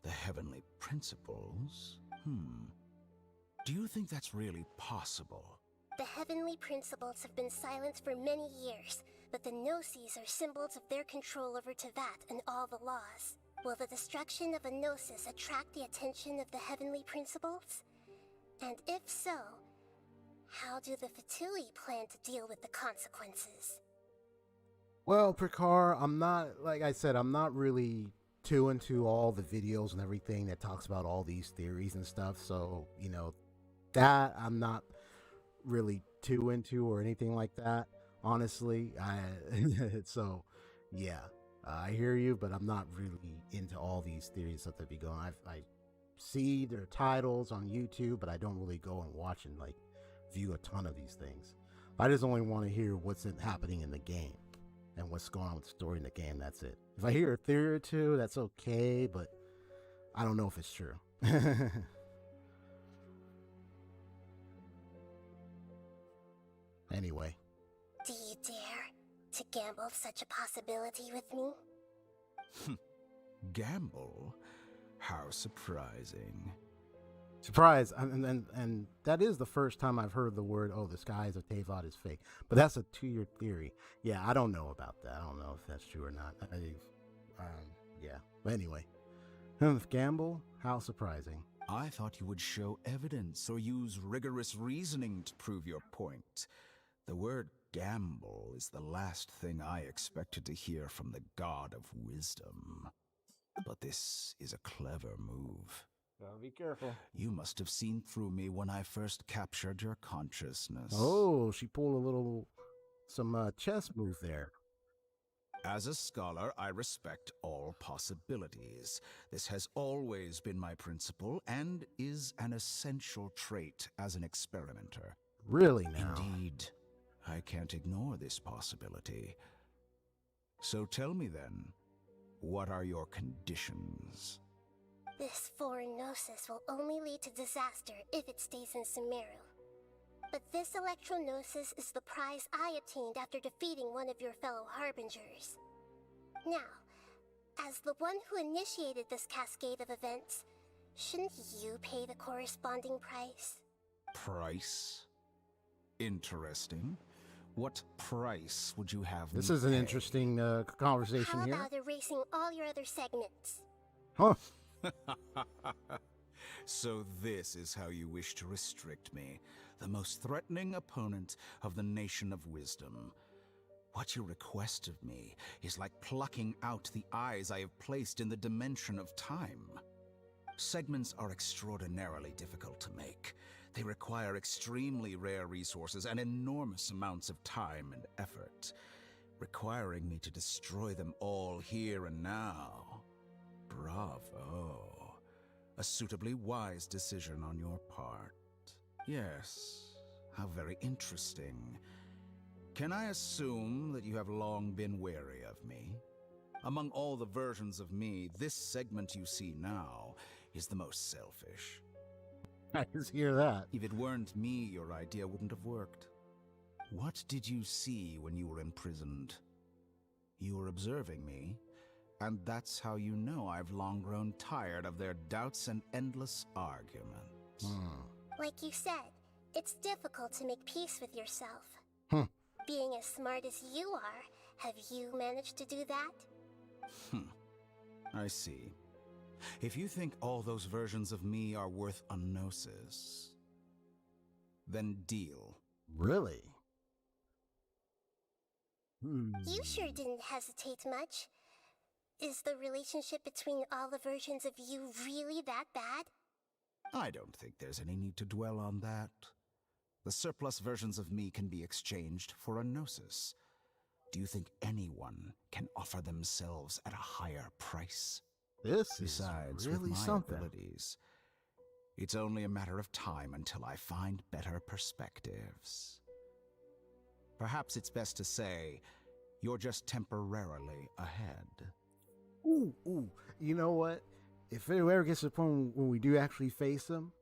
the heavenly principles? Do you think that's really possible? The heavenly principles have been silent for many years, but the Gnosis are symbols of their control over Tevat and all the laws. Will the destruction of a Gnosis attract the attention of the heavenly principles? And if so, how do the Fatui plan to deal with the consequences? Well, Picard, I'm not, like I said, I'm not really too into all the videos and everything that talks about all these theories and stuff, so, you know, that I'm not really too into or anything like that, honestly. So yeah, I hear you, but I'm not really into all these theories that be going. I see their titles on YouTube, but I don't really go and watch and like view a ton of these things. I just only want to hear what's happening in the game and what's going on with the story in the game. That's it. If I hear a theory or two, that's okay, but I don't know if it's true. Anyway. Do you dare to gamble such a possibility with me? Gamble? How surprising. Surprise, and that is the first time I've heard the word, oh, the skies of Tevat is fake. But that's a 2-year theory. Yeah, I don't know about that. I don't know if that's true or not. Yeah. But anyway. Gamble? How surprising. I thought you would show evidence or use rigorous reasoning to prove your point. The word gamble is the last thing I expected to hear from the God of Wisdom. But this is a clever move. Gotta be careful. You must have seen through me when I first captured your consciousness. Oh, she pulled some chess move there. As a scholar, I respect all possibilities. This has always been my principle and is an essential trait as an experimenter. Really now? Indeed. I can't ignore this possibility. So tell me then, what are your conditions? This foreign Gnosis will only lead to disaster if it stays in Sumeru. But this Electro-Gnosis is the prize I obtained after defeating one of your fellow Harbingers. Now, as the one who initiated this cascade of events, shouldn't you pay the corresponding price? Price? Interesting. What price would you have This me is an pay? interesting conversation How here. about erasing all your other segments? Huh. So this is how you wish to restrict me, the most threatening opponent of the Nation of Wisdom. What you request of me is like plucking out the eyes I have placed in the dimension of time. Segments are extraordinarily difficult to make. They require extremely rare resources and enormous amounts of time and effort. requiring me to destroy them all here and now. Bravo. A suitably wise decision on your part. Yes, how very interesting. Can I assume that you have long been wary of me? Among all the versions of me, this segment you see now is the most selfish. I just hear that. If it weren't me, your idea wouldn't have worked. What did you see when you were imprisoned? You were observing me, and that's how you know I've long grown tired of their doubts and endless arguments. Like you said, it's difficult to make peace with yourself. Being as smart as you are, have you managed to do that? I see. If you think all those versions of me are worth a gnosis, then deal. Really? You sure didn't hesitate much. Is the relationship between all the versions of you really that bad? I don't think there's any need to dwell on that. The surplus versions of me can be exchanged for a gnosis. Do you think anyone can offer themselves at a higher price? Besides, really with my something. abilities, it's only a matter of time until I find better perspectives. Perhaps it's best to say, you're just temporarily ahead. Ooh. You know what? If it ever gets to the point when we do actually face them,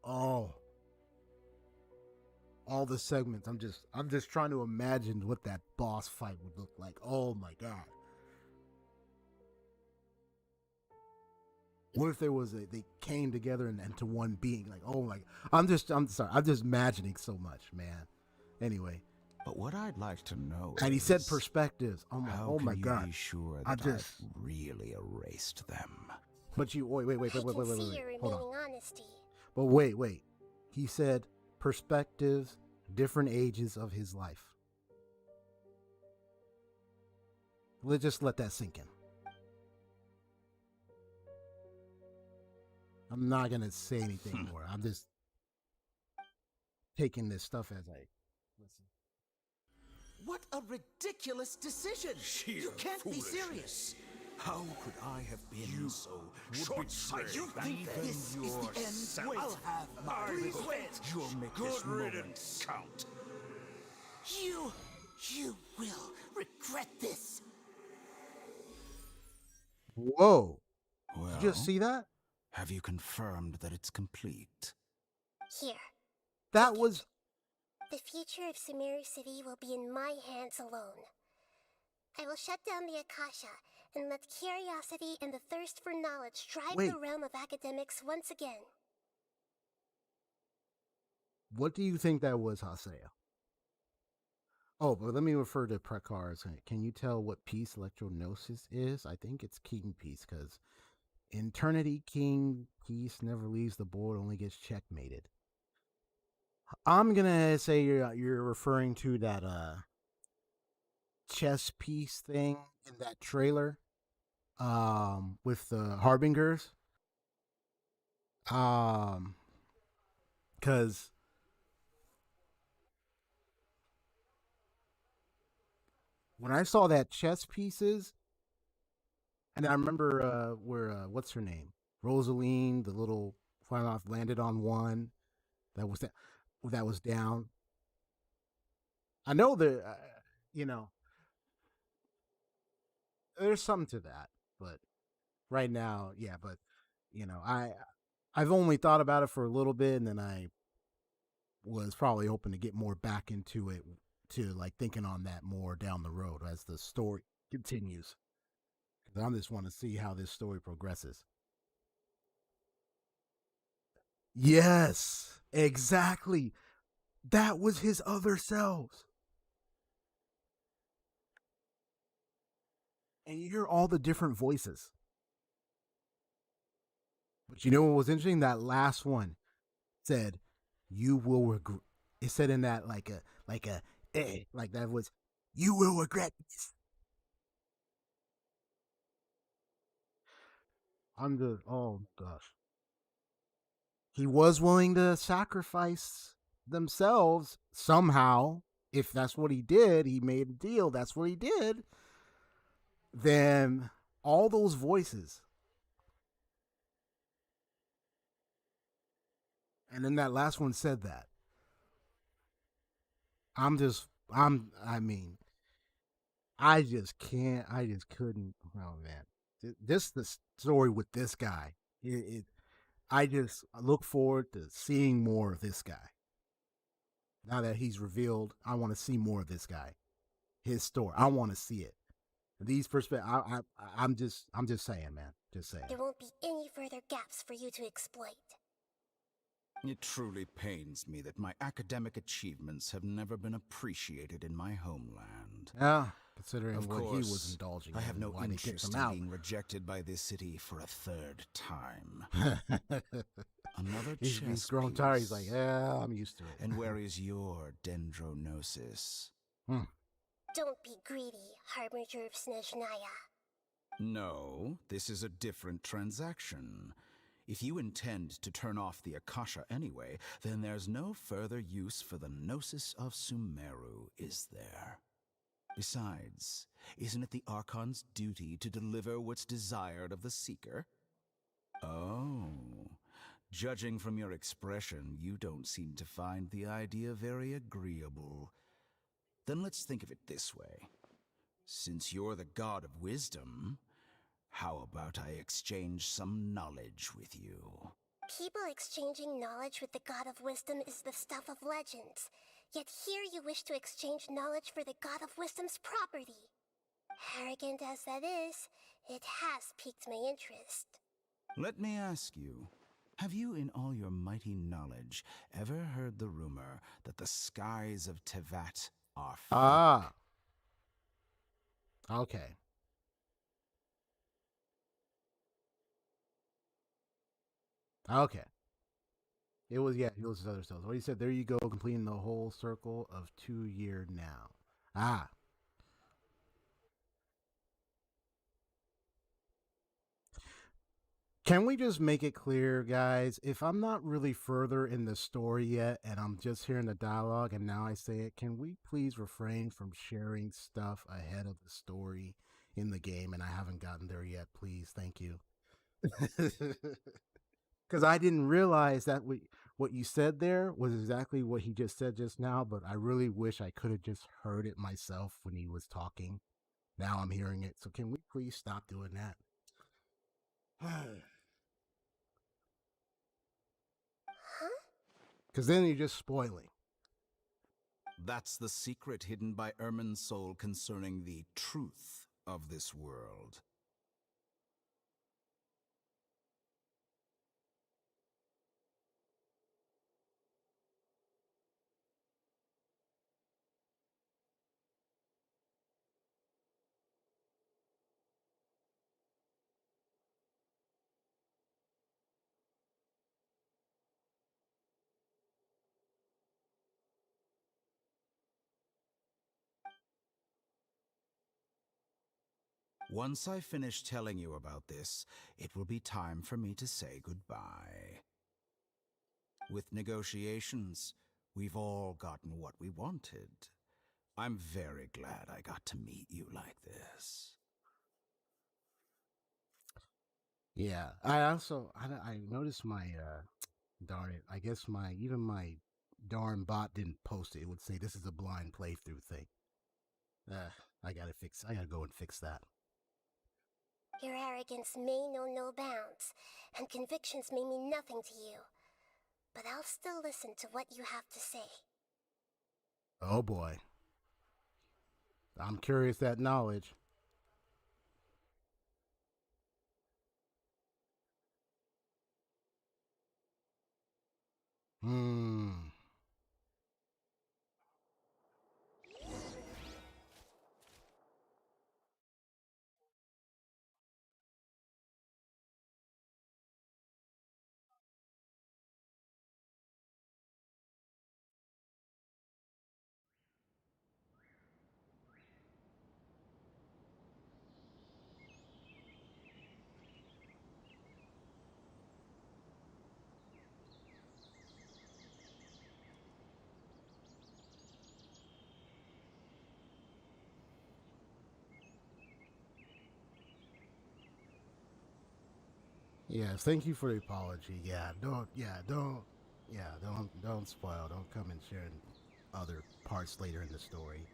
all the segments, I'm just trying to imagine what that boss fight would look like. Oh my god. What if there was they came together and to one being? Like, oh my, I'm sorry, I'm just imagining so much, man. Anyway. But what I'd like to know and he is, said perspectives. Oh my can god. You be sure that I've really erased them? But you wait. I can see your Hold on. remaining honesty. But wait. He said perspectives, different ages of his life. Let's just let that sink in. I'm not gonna say anything more. I'm just taking this stuff as I listen. What a ridiculous decision! You can't be serious! How could I have been so short-sighted? You think this is the end? I'll have my revenge! You'll make this moment count. You will regret this! Whoa! Well, did you just see that? Have you confirmed that it's complete? Here. That was... The future of Sumeru City will be in my hands alone. I will shut down the Akasha and let curiosity and the thirst for knowledge drive the realm of academics once again. What do you think that was, Haseo? Oh, but let me refer to Prekar's. Can you tell what piece Electrognosis is? I think it's King piece, because Eternity King piece never leaves the board, only gets checkmated. I'm gonna say you're referring to that chess piece thing in that trailer with the Harbingers. Because when I saw that chess pieces, and I remember where what's her name, Rosaline, the little final off landed on one that was down. I know that there's something to that, but right now, but I've only thought about it for a little bit, and then I was probably hoping to get more back into it, to like thinking on that more down the road as the story continues. I just want to see how this story progresses. Yes, exactly. That was his other selves. And you hear all the different voices. But you know what was interesting? That last one said, "You will regret." It said in that like that was, "You will regret this." Oh gosh. He was willing to sacrifice themselves somehow if that's what he did, he made a deal, that's what he did, then all those voices. And then that last one said that. I just can't, I just couldn't. Oh man. This the story with this guy. I just look forward to seeing more of this guy. Now that he's revealed, I want to see more of this guy. His story. I want to see it. These perspectives. I'm just saying, man. Just saying. There won't be any further gaps for you to exploit. It truly pains me that my academic achievements have never been appreciated in my homeland. Yeah, considering of what course, he was indulging in. I have no why interest they in out. being rejected by this city for a third time. Another he's chess grown piece. tired. He's like, yeah, I'm used to it. And where is your dendronosis? Don't be greedy, Harbinger of Snezhnaya. No, this is a different transaction. If you intend to turn off the Akasha anyway, then there's no further use for the Gnosis of Sumeru, is there? Besides, isn't it the Archon's duty to deliver what's desired of the Seeker? Oh, judging from your expression, you don't seem to find the idea very agreeable. Then let's think of it this way. Since you're the god of wisdom, how about I exchange some knowledge with you? People exchanging knowledge with the god of wisdom is the stuff of legends. Yet here you wish to exchange knowledge for the god of wisdom's property. Arrogant as that is, it has piqued my interest. Let me ask you, have you in all your mighty knowledge ever heard the rumor that the skies of Tevat are Ah. Okay. Okay. It was other stuff. What he said, there you go, completing the whole circle of 2 year now. Ah. Can we just make it clear, guys? If I'm not really further in the story yet and I'm just hearing the dialogue and now I say it, can we please refrain from sharing stuff ahead of the story in the game and I haven't gotten there yet, please? Thank you. Because I didn't realize that what you said there was exactly what he just said just now, but I really wish I could have just heard it myself when he was talking. Now I'm hearing it. So can we please stop doing that? Because then you're just spoiling. That's the secret hidden by Ermin's soul concerning the truth of this world. Once I finish telling you about this, it will be time for me to say goodbye. With negotiations, we've all gotten what we wanted. I'm very glad I got to meet you like this. Yeah, I noticed my darn it. I guess my darn bot didn't post it. It would say this is a blind playthrough thing. I gotta go and fix that. Your arrogance may know no bounds, and convictions may mean nothing to you. But I'll still listen to what you have to say. Oh boy. I'm curious that knowledge. Yes, thank you for the apology. Don't spoil. Don't come and share other parts later in the story.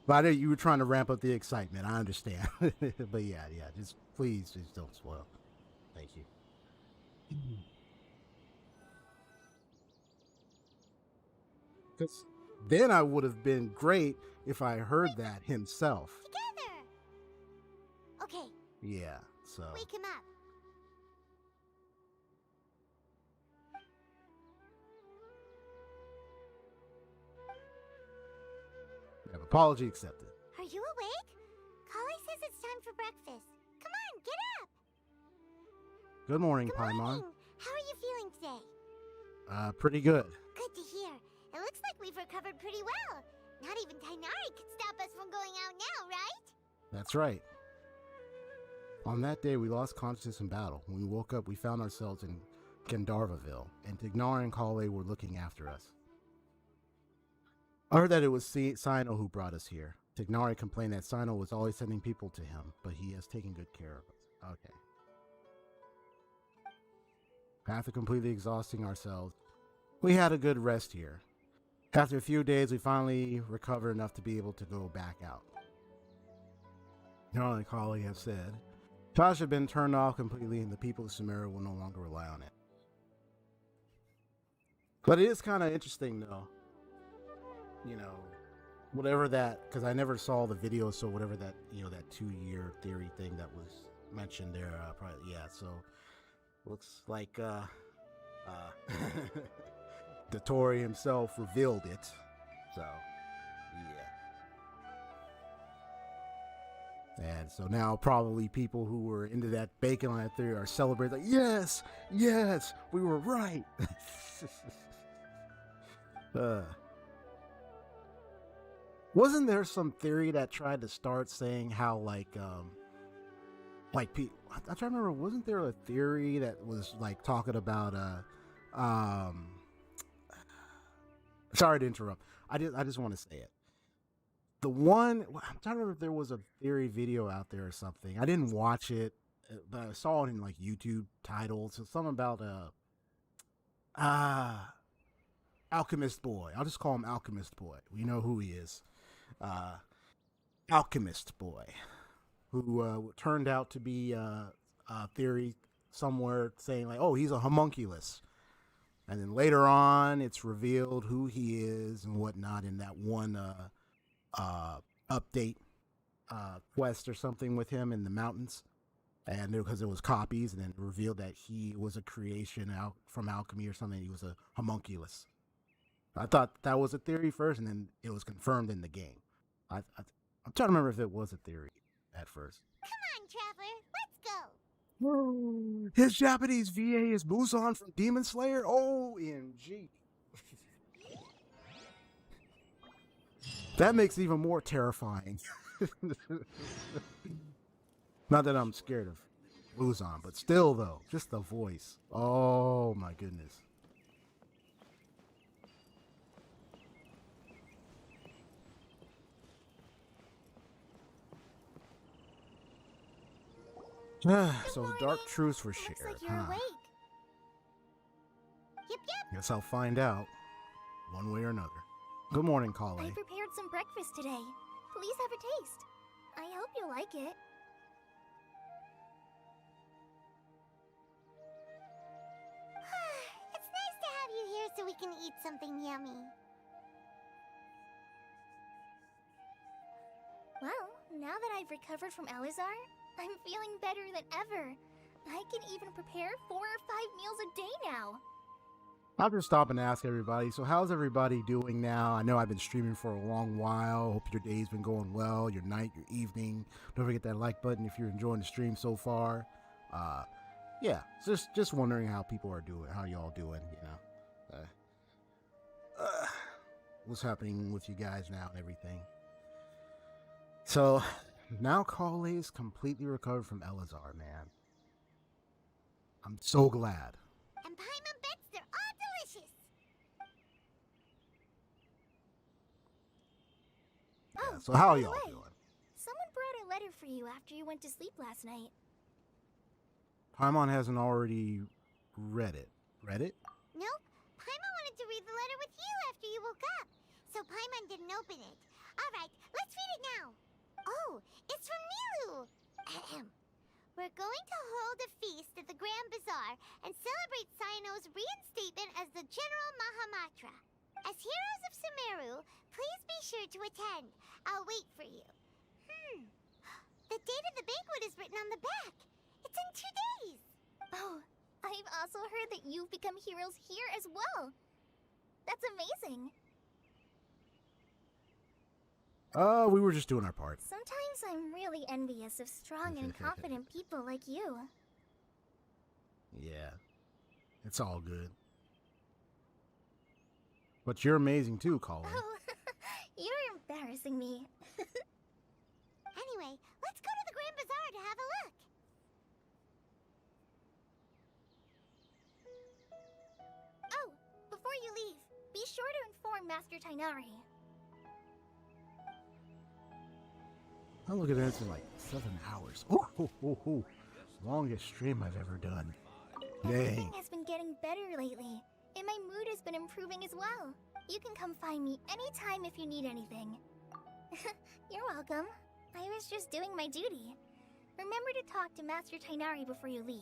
But I know you were trying to ramp up the excitement. I understand. But yeah, just please, just don't spoil. Thank you. Because then I would have been great if I heard that himself. Together. Okay. Yeah, so. Wake him up. Apology accepted. Are you awake? Kali says it's time for breakfast. Come on, get up. Good morning, Good Paimon. morning. How are you feeling today? Pretty good. Good to hear. It looks like we've recovered pretty well. Not even Tainari could stop us from going out now, right? That's right. On that day, we lost consciousness in battle. When we woke up, we found ourselves in Gandharvaville, and Tignari and Kale were looking after us. I heard that it was Sino who brought us here. Tignari complained that Sino was always sending people to him, but he has taken good care of us. Okay. After completely exhausting ourselves, we had a good rest here. After a few days, we finally recovered enough to be able to go back out. Like Kale have said, Tosh had been turned off completely, and the people of Sumeru will no longer rely on it. But it is kind of interesting, though. Whatever that, because I never saw the video, so whatever that, that 2-year theory thing that was mentioned there, probably, yeah, so looks like, Dottore himself revealed it, so, yeah. And so now probably people who were into that bacon on that theory are celebrating, like, yes, we were right. Wasn't there some theory that tried to start saying how I'm trying to remember, wasn't there a theory that was like talking about sorry to interrupt. I just want to say it. The one, I'm trying to remember if there was a theory video out there or something. I didn't watch it, but I saw it in like YouTube titles. So something about Alchemist Boy. I'll just call him Alchemist Boy. We know who he is. Alchemist Boy, who turned out to be a theory somewhere saying like, oh, he's a homunculus. And then later on, it's revealed who he is and whatnot in that one update quest or something with him in the mountains. And because it was copies, and then it revealed that he was a creation out from alchemy or something. He was a homunculus. I thought that was a theory first, and then it was confirmed in the game. I'm trying to remember if it was a theory at first. Come on, Traveler, let's go. His Japanese VA is Muzan from Demon Slayer? OMG. That makes it even more terrifying. Not that I'm scared of Muzan, but still, though, just the voice. Oh, my goodness. So the dark truths were shared. Looks like you're awake. Yep. Guess I'll find out, one way or another. Good morning, Kale. I prepared some breakfast today. Please have a taste. I hope you like it. It's nice to have you here so we can eat something yummy. Well, now that I've recovered from Elazar, I'm feeling better than ever. I can even prepare 4 or 5 meals a day now. I'll just stop and ask everybody. So how's everybody doing now? I know I've been streaming for a long while. Hope your day's been going well, your night, your evening. Don't forget that like button if you're enjoying the stream so far. Yeah, just wondering how people are doing, how y'all doing, what's happening with you guys now and everything. So now Kale is completely recovered from Elazar, man. I'm so glad. And Paimon bets they're all delicious. Yeah, so how are y'all doing? Someone brought a letter for you after you went to sleep last night. Paimon hasn't already read it. Read it? Nope. Paimon wanted to read the letter with you after you woke up. So Paimon didn't open it. Alright, let's read it now. Oh, it's from Nilou. Ahem. We're going to hold a feast at the Grand Bazaar and celebrate Cyno's reinstatement as the General Mahamatra. As heroes of Sumeru, please be sure to attend. I'll wait for you. The date of the banquet is written on the back. It's in 2 days. Oh, I've also heard that you've become heroes here as well. That's amazing. We were just doing our part. Sometimes I'm really envious of strong and confident people like you. Yeah. It's all good. But you're amazing too, Colin. Oh, you're embarrassing me. Anyway, let's go to the Grand Bazaar to have a look. Oh, before you leave, be sure to inform Master Tighnari. Oh, look at that. It's been like 7 hours. Ooh. Longest stream I've ever done. Everything Dang. has been getting better lately, and my mood has been improving as well. You can come find me anytime if you need anything. You're welcome. I was just doing my duty. Remember to talk to Master Tighnari before you leave.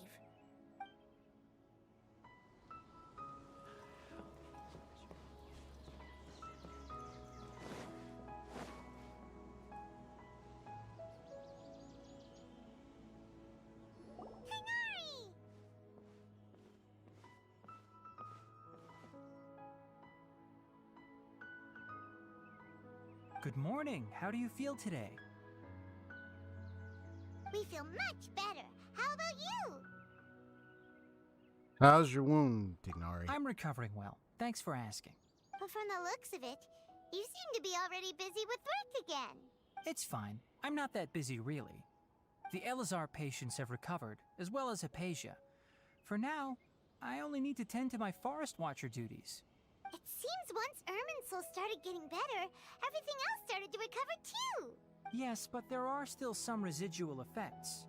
Good morning. How do you feel today? We feel much better. How about you? How's your wound, Tighnari? I'm recovering well. Thanks for asking. But from the looks of it, you seem to be already busy with work again. It's fine. I'm not that busy, really. The Elazar patients have recovered, as well as Hypatia. For now, I only need to tend to my Forest Watcher duties. It seems once Irminsul started getting better, everything else started to recover too. Yes, but there are still some residual effects.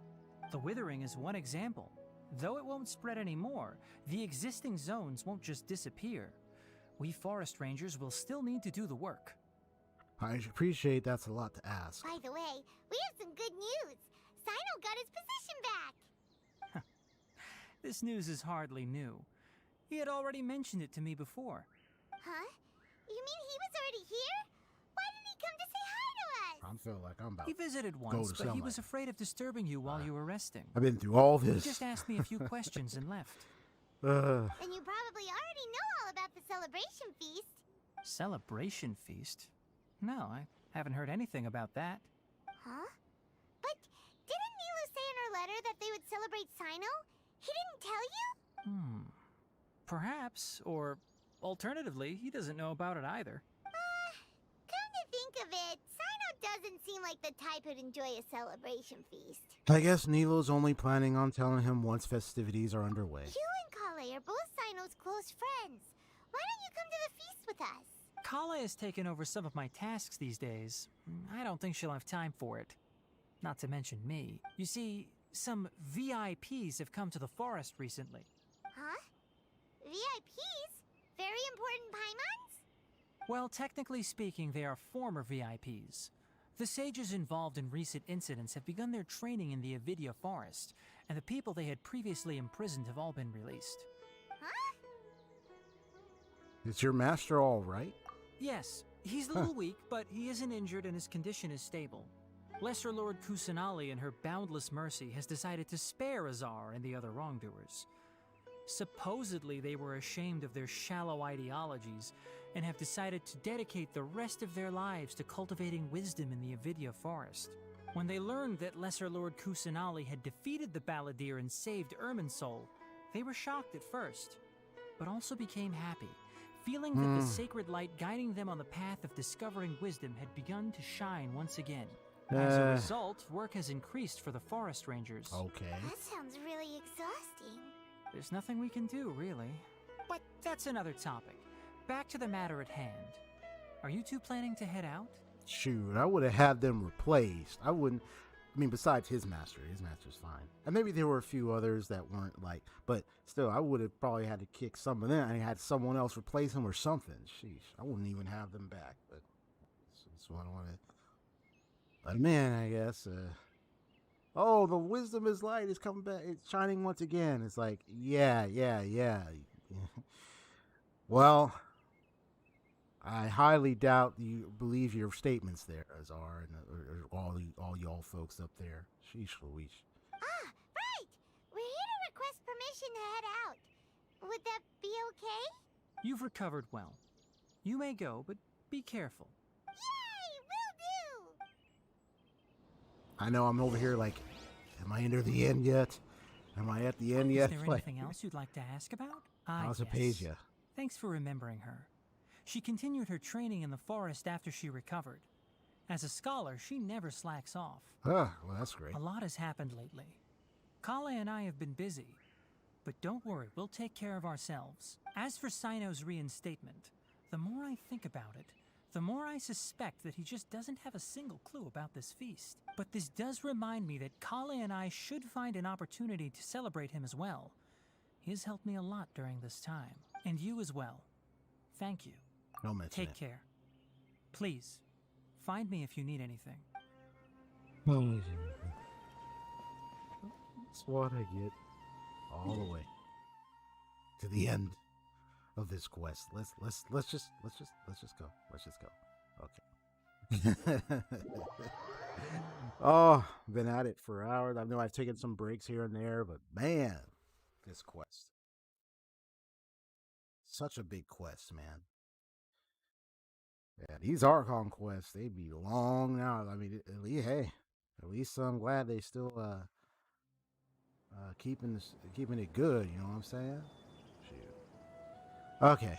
The withering is one example. Though it won't spread anymore, the existing zones won't just disappear. We forest rangers will still need to do the work. I appreciate that's a lot to ask. By the way, we have some good news. Cyno got his position back. This news is hardly new. He had already mentioned it to me before. Huh? You mean he was already here? Why didn't he come to say hi to us? I feel like I'm about He visited to once, go to but he sunlight. was afraid of disturbing you while you were resting. I've been through all this. He just asked me a few questions and left. And you probably already know all about the celebration feast. Celebration feast? No, I haven't heard anything about that. Huh? But didn't Nilou say in her letter that they would celebrate Cyno? He didn't tell you? Perhaps, or alternatively, he doesn't know about it either. Come to think of it, Cyno doesn't seem like the type who'd enjoy a celebration feast. I guess Nilou's only planning on telling him once festivities are underway. You and Kale are both Cyno's close friends. Why don't you come to the feast with us? Kala has taken over some of my tasks these days. I don't think she'll have time for it. Not to mention me. You see, some VIPs have come to the forest recently. Huh? VIPs? Very important Paimons? Well, technically speaking, they are former VIPs. The sages involved in recent incidents have begun their training in the Avidya forest, and the people they had previously imprisoned have all been released. Huh? Is your master all right? Yes, he's a little weak, but he isn't injured and his condition is stable. Lesser Lord Kusanali, in her boundless mercy, has decided to spare Azar and the other wrongdoers. Supposedly, they were ashamed of their shallow ideologies and have decided to dedicate the rest of their lives to cultivating wisdom in the Avidya forest. When they learned that Lesser Lord Kusanali had defeated the Balladeer and saved Irminsul, they were shocked at first, but also became happy, feeling that the sacred light guiding them on the path of discovering wisdom had begun to shine once again. As a result, work has increased for the forest rangers. Okay. That sounds really exhausting. There's nothing we can do, really. But that's another topic. Back to the matter at hand. Are you two planning to head out? Shoot, I would have had them replaced. I wouldn't. I mean, besides his master's fine. And maybe there were a few others that weren't like, but still, I would have probably had to kick some of them. I had someone else replace them or something. Sheesh, I wouldn't even have them back. But that's what I want to let him in, I guess. Oh, the wisdom is light is coming back. It's shining once again. It's like, yeah. Well, I highly doubt you believe your statements there, Azar, and or all y'all folks up there. Sheesh Louise. Ah, right! We're here to request permission to head out. Would that be okay? You've recovered well. You may go, but be careful. Yay! Will do! I know I'm over here like, am I near the end yet? Am I at the end yet? Is there anything else you'd like to ask about? How's Apasia? Thanks for remembering her. She continued her training in the forest after she recovered. As a scholar, she never slacks off. Oh, well, that's great. A lot has happened lately. Kale and I have been busy. But don't worry, we'll take care of ourselves. As for Sino's reinstatement, the more I think about it, the more I suspect that he just doesn't have a single clue about this feast. But this does remind me that Kale and I should find an opportunity to celebrate him as well. He has helped me a lot during this time. And you as well. Thank you. Don't mention Take it. care. Please, find me if you need anything. That's what I get. All the way to the end of this quest. Let's just go. Let's just go. Okay. Oh, been at it for hours. I know I've taken some breaks here and there, but man, this quest. Such a big quest, man. Yeah, these Archon quests, they be long now. I mean, at least I'm glad they still keeping it good. You know what I'm saying? Shoot. Okay.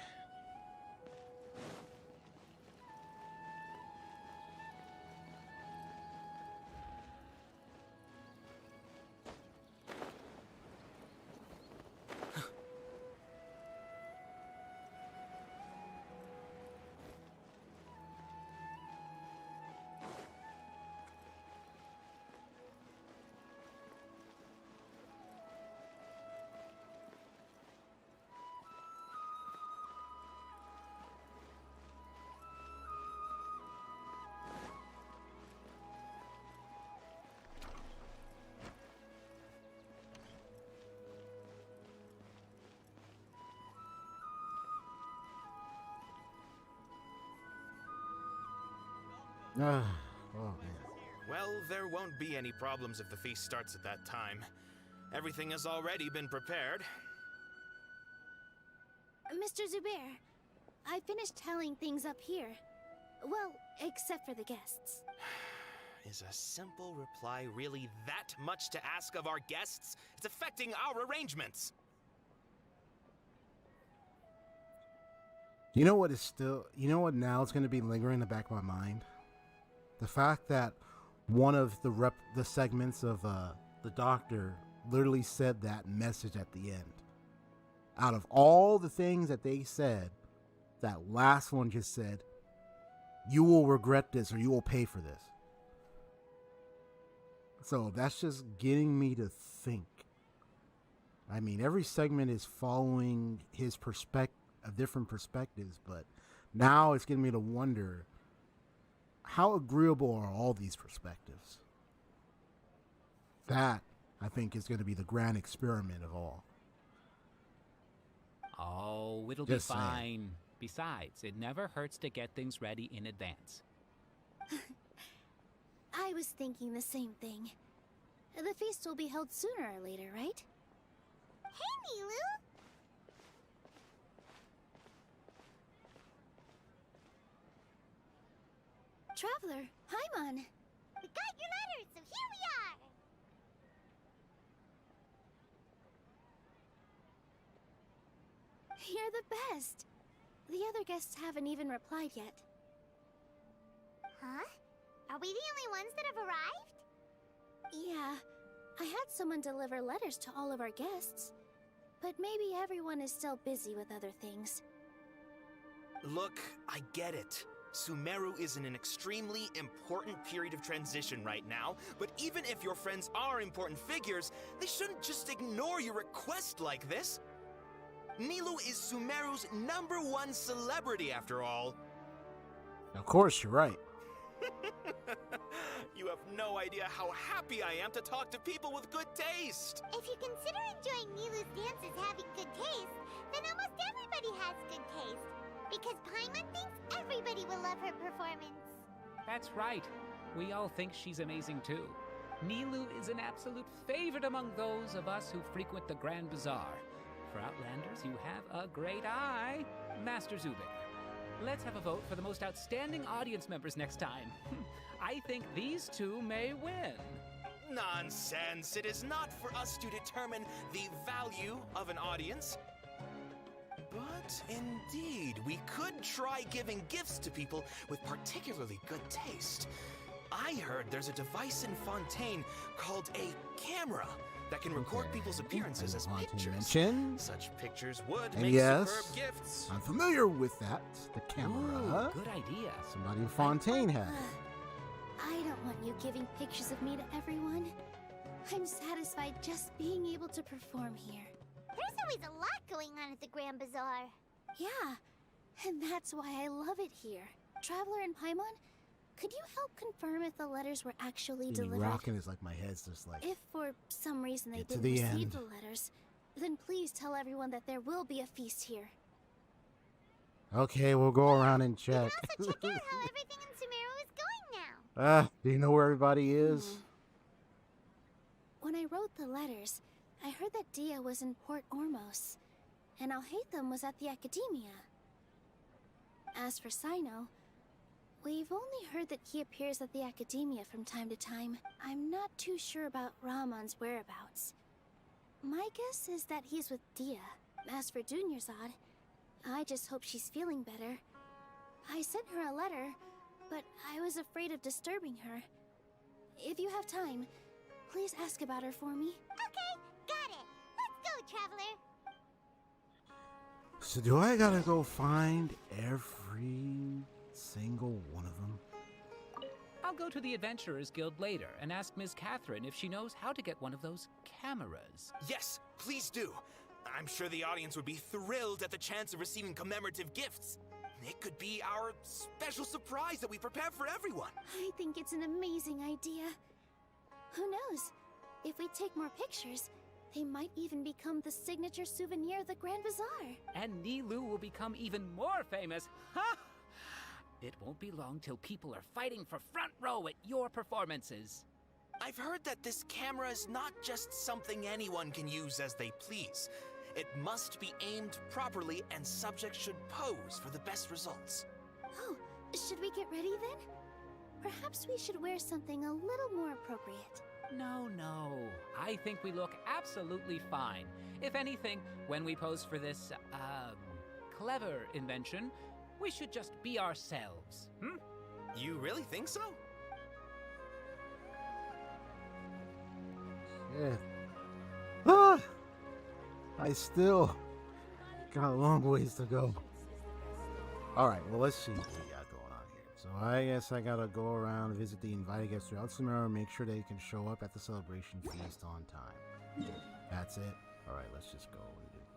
Oh, man. Well, there won't be any problems if the feast starts at that time. Everything has already been prepared. Mr. Zubair, I finished tallying things up here. Well, except for the guests. Is a simple reply really that much to ask of our guests? It's affecting our arrangements. You know what now is going to be lingering in the back of my mind? The fact that one of the segments of the Doctor literally said that message at the end. Out of all the things that they said, that last one just said, "You will regret this or you will pay for this." So that's just getting me to think. I mean, every segment is following his different perspectives, but now it's getting me to wonder, how agreeable are all these perspectives? That, I think, is going to be the grand experiment of all. Oh, it'll Just be saying. fine. Besides, it never hurts to get things ready in advance. I was thinking the same thing. The feast will be held sooner or later, right? Hey, Milu! Traveler, Paimon! We got your letter, so here we are! You're the best! The other guests haven't even replied yet. Huh? Are we the only ones that have arrived? Yeah, I had someone deliver letters to all of our guests. But maybe everyone is still busy with other things. Look, I get it. Sumeru is in an extremely important period of transition right now, but even if your friends are important figures, they shouldn't just ignore your request like this. Nilou is Sumeru's #1 celebrity, after all. Of course, you're right. You have no idea how happy I am to talk to people with good taste. If you consider enjoying Nilou's dances having good taste, then almost everybody has good taste. Because Paimon thinks everybody will love her performance. That's right. We all think she's amazing too. Nilou is an absolute favorite among those of us who frequent the Grand Bazaar. For Outlanders, you have a great eye, Master Zubair. Let's have a vote for the most outstanding audience members next time. I think these two may win. Nonsense! It is not for us to determine the value of an audience. But indeed, we could try giving gifts to people with particularly good taste. I heard there's a device in Fontaine called a camera that can record people's appearances as pictures. Such pictures would And make yes, superb gifts. I'm familiar with that. The camera. Ooh, good idea. Somebody in Fontaine had it. I don't want you giving pictures of me to everyone. I'm satisfied just being able to perform here. There's always a lot going on at the Grand Bazaar. Yeah, and that's why I love it here. Traveler and Paimon, could you help confirm if the letters were actually delivered? Rocking is like my head's just like. If for some reason they Get to didn't the receive end. the letters, then please tell everyone that there will be a feast here. Okay, we'll go around and check. Also check out how everything in Sumeru is going now. Do you know where everybody is? When I wrote the letters, I heard that Dia was in Port Ormos, and Alhaitham was at the Akademiya. As for Sino, we've only heard that he appears at the Akademiya from time to time. I'm not too sure about Rahman's whereabouts. My guess is that he's with Dia. As for Dunyarzad, I just hope she's feeling better. I sent her a letter, but I was afraid of disturbing her. If you have time, please ask about her for me. Okay, got it. Let's go, Traveler. So do I gotta go find every single one of them? I'll go to the Adventurers Guild later and ask Ms. Catherine if she knows how to get one of those cameras. Yes, please do. I'm sure the audience would be thrilled at the chance of receiving commemorative gifts. It could be our special surprise that we prepared for everyone. I think it's an amazing idea. Who knows? If we take more pictures, they might even become the signature souvenir of the Grand Bazaar. And Nilou will become even more famous. Ha! It won't be long till people are fighting for front row at your performances. I've heard that this camera is not just something anyone can use as they please. It must be aimed properly, and subjects should pose for the best results. Oh, should we get ready then? Perhaps we should wear something a little more appropriate. No. I think we look absolutely fine. If anything, when we pose for this, clever invention, we should just be ourselves. You really think so? Yeah. I still got a long ways to go. Alright, well, let's see what we got going on here. So I guess I gotta go around, visit the invited guests throughout Sumeru, and make sure they can show up at the celebration feast on time. That's it? Alright, let's just go.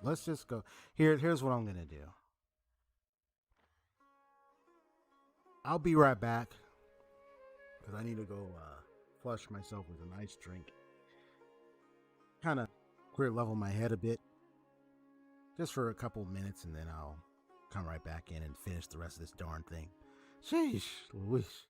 Let's just go. Here's what I'm gonna do. I'll be right back, because I need to go flush myself with a nice drink. Kind of clear level my head a bit. Just for a couple minutes, and then I'll come right back in and finish the rest of this darn thing. Sheesh, Louise.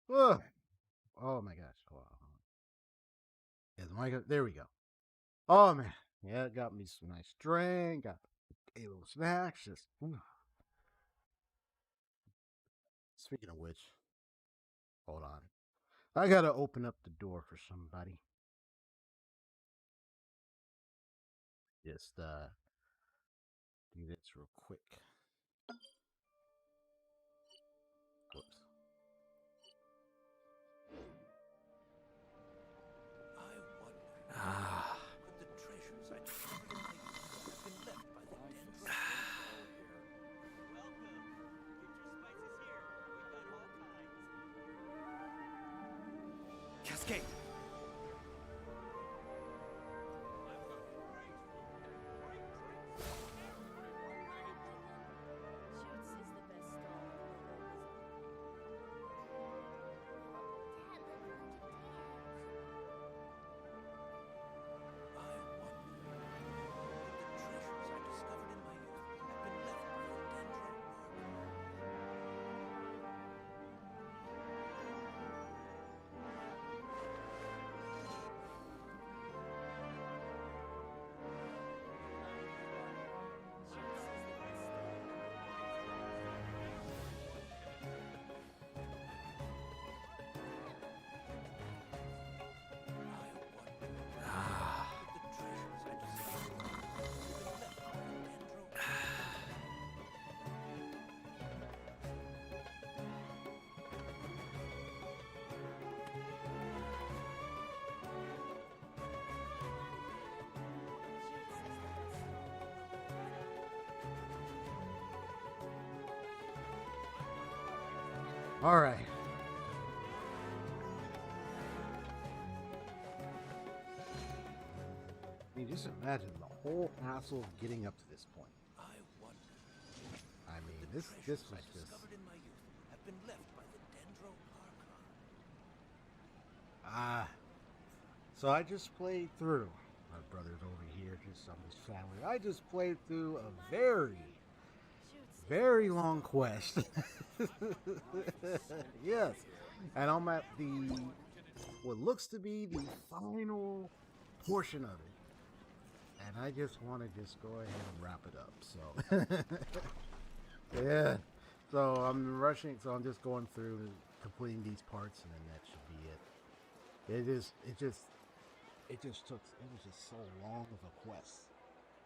Whoa. Oh my gosh. Hold on. Yeah, the mic. There we go. Oh man. Yeah, it got me some nice drink. Got a little snacks. Just. Speaking of which, hold on. I gotta open up the door for somebody. Just do this real quick. Whoops. Ah. Cascade. All right. mean, just imagine the whole hassle of getting up to this point. I wonder. I mean, this was just. Discovered in my youth have been left by the Dendro Archon. So I just played through. My brother's over here, just on his family. I just played through a very long quest. Yes, and I'm at what looks to be the final portion of it, and I just want to just go ahead and wrap it up. So yeah, so I'm rushing, so I'm just going through and completing these parts, and then that should be it. It was just so long of a quest.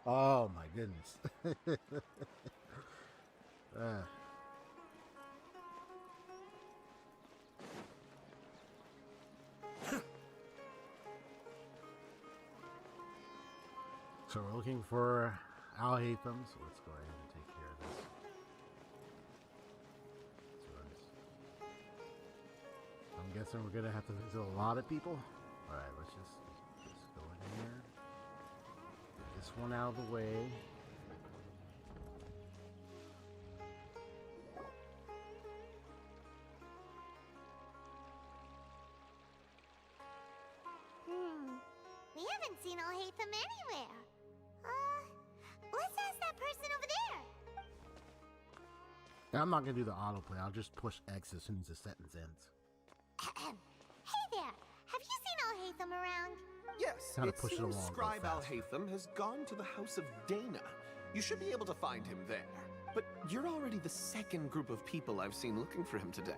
Oh my goodness. So we're looking for Al-Haitham, so let's go ahead and take care of this. I'm guessing we're gonna have to visit a lot of people. Alright, let's just go in here. Get this one out of the way. We haven't seen Al-Haitham anywhere. Let's ask that person over there. I'm not gonna do the autoplay. I'll just push X as soon as the sentence ends. Hey there, have you seen Al-Haitham around? Yes, Gotta it push it seems along, Scribe go faster. Al-Haitham has gone to the House of Dana. You should be able to find him there. But you're already the second group of people I've seen looking for him today.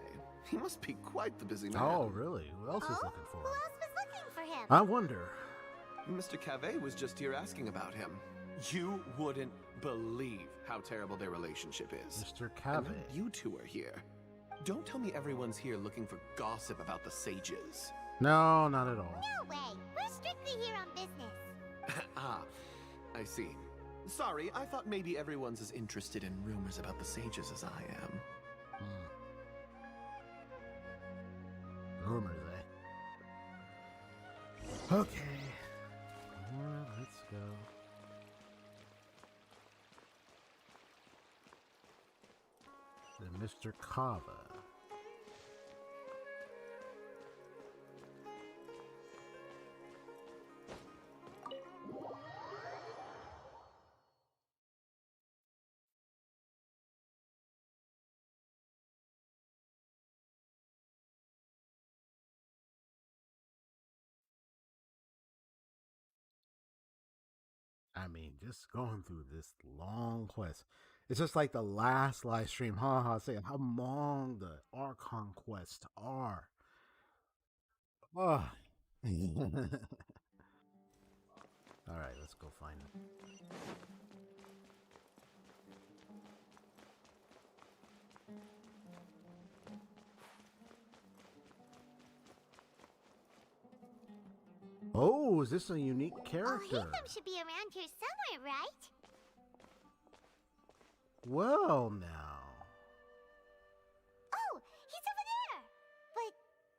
He must be quite the busy man. Oh, really? Who else is looking for Who him? else was looking for him? I wonder. Mr. Cave was just here asking about him. You wouldn't believe how terrible their relationship is. Mr. And Cave. now you two are here. Don't tell me everyone's here looking for gossip about the sages. No, not at all. No way. We're strictly here on business. Ah, I see. Sorry, I thought maybe everyone's as interested in rumors about the sages as I am. Rumors, eh? Okay. Well, let's go. Then Mr. Kava. I mean, just going through this long quest. It's just like the last live stream. Saying how long the Archon quests are. Oh. Alright, let's go find him. Oh, is this a unique character? Al-Haitham should be around here somewhere, right? Well, now. Oh, he's over there. But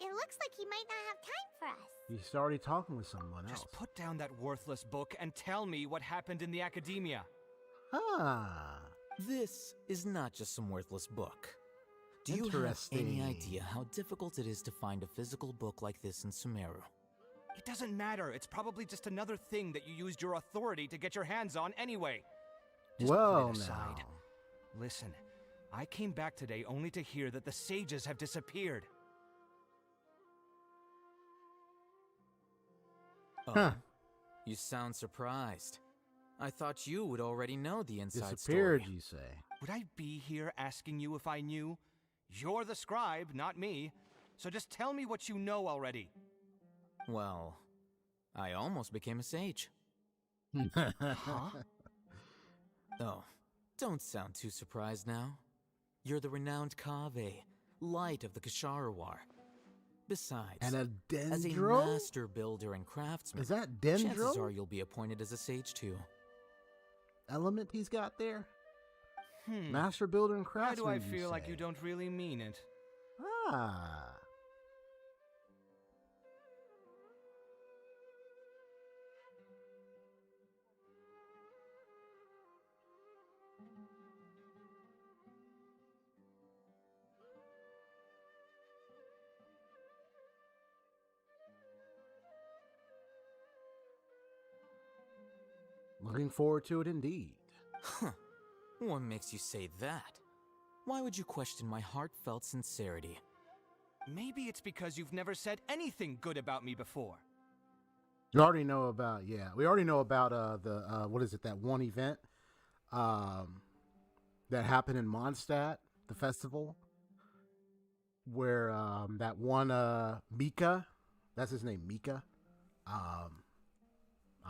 it looks like he might not have time for us. He's already talking with someone else. Just put down that worthless book and tell me what happened in the Akademiya. This is not just some worthless book. Do you have any idea how difficult it is to find a physical book like this in Sumeru? It doesn't matter. It's probably just another thing that you used your authority to get your hands on anyway. Just well, put it aside. now. Listen, I came back today only to hear that the sages have disappeared. Oh, you sound surprised. I thought you would already know the inside Disappeared, story. you say? Would I be here asking you if I knew? You're the scribe, not me. So just tell me what you know already. Well, I almost became a sage. Huh? Oh, don't sound too surprised now. You're the renowned Kave, light of the Ksharawar. Besides, And a as a Dendro? master builder and craftsman, Is that chances Dendro? are you'll be appointed as a sage too. Element he's got there? Master builder and Why craftsman. do I you feel like say? you don't really mean it? Ah. Looking forward to it indeed. Huh. What makes you say that? Why would you question my heartfelt sincerity? Maybe it's because you've never said anything good about me before. You already know about, we already know about the what is it, that one event that happened in Mondstadt, the festival, where that one Mika, that's his name, Mika. I'm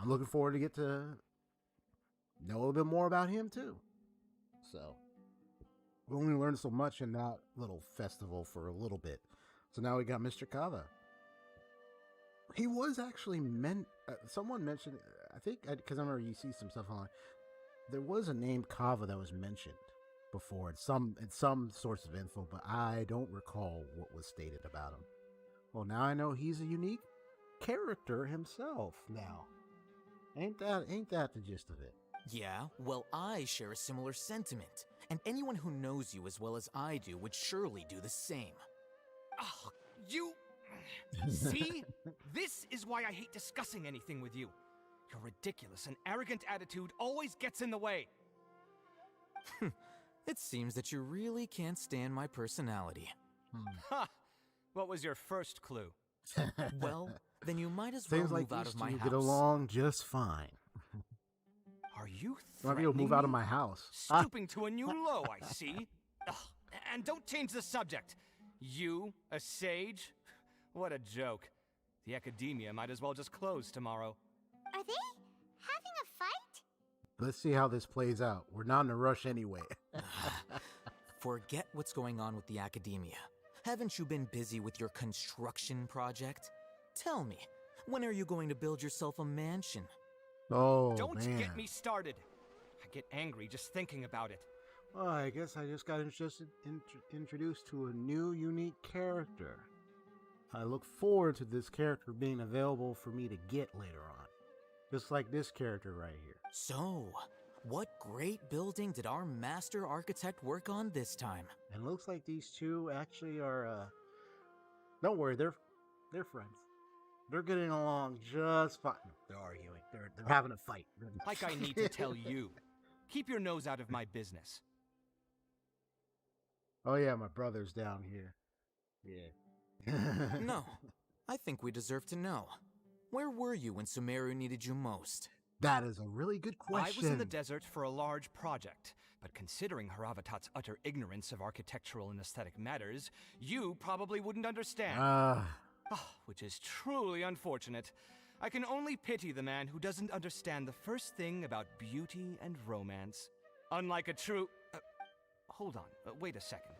looking forward to get to know a little bit more about him too. So we only learned so much in that little festival for a little bit. So now we got Mr. Kava. He was actually someone mentioned, I think, because I remember you see some stuff online. There was a name Kava that was mentioned before in some source of info, but I don't recall what was stated about him. Well, now I know he's a unique character himself now. Ain't that the gist of it? Yeah, well, I share a similar sentiment, and anyone who knows you as well as I do would surely do the same. Oh, you... See? This is why I hate discussing anything with you. Your ridiculous and arrogant attitude always gets in the way. It seems that you really can't stand my personality. Ha! What was your first clue? Well, then you might as well move out of my house. Get along just fine. Are you threatening me? Move out of my house. Stooping to a new low, I see. Ugh, and don't change the subject. You, a sage? What a joke. The Akademiya might as well just close tomorrow. Are they having a fight? Let's see how this plays out. We're not in a rush anyway. Forget what's going on with the Akademiya. Haven't you been busy with your construction project? Tell me, when are you going to build yourself a mansion? Oh, Don't man. get me started. I get angry just thinking about it. Well, I guess I just got introduced to a new, unique character. I look forward to this character being available for me to get later on. Just like this character right here. So, what great building did our master architect work on this time? And looks like these two actually are, don't worry, they're friends. They're getting along just fine. They're arguing. They're having a fight. Like I need to tell you. Keep your nose out of my business. Oh yeah, my brother's down here. Yeah. No, I think we deserve to know. Where were you when Sumeru needed you most? That is a really good question. I was in the desert for a large project, but considering Haravatat's utter ignorance of architectural and aesthetic matters, you probably wouldn't understand. Which is truly unfortunate. I can only pity the man who doesn't understand the first thing about beauty and romance. Unlike a true... hold on, wait a second.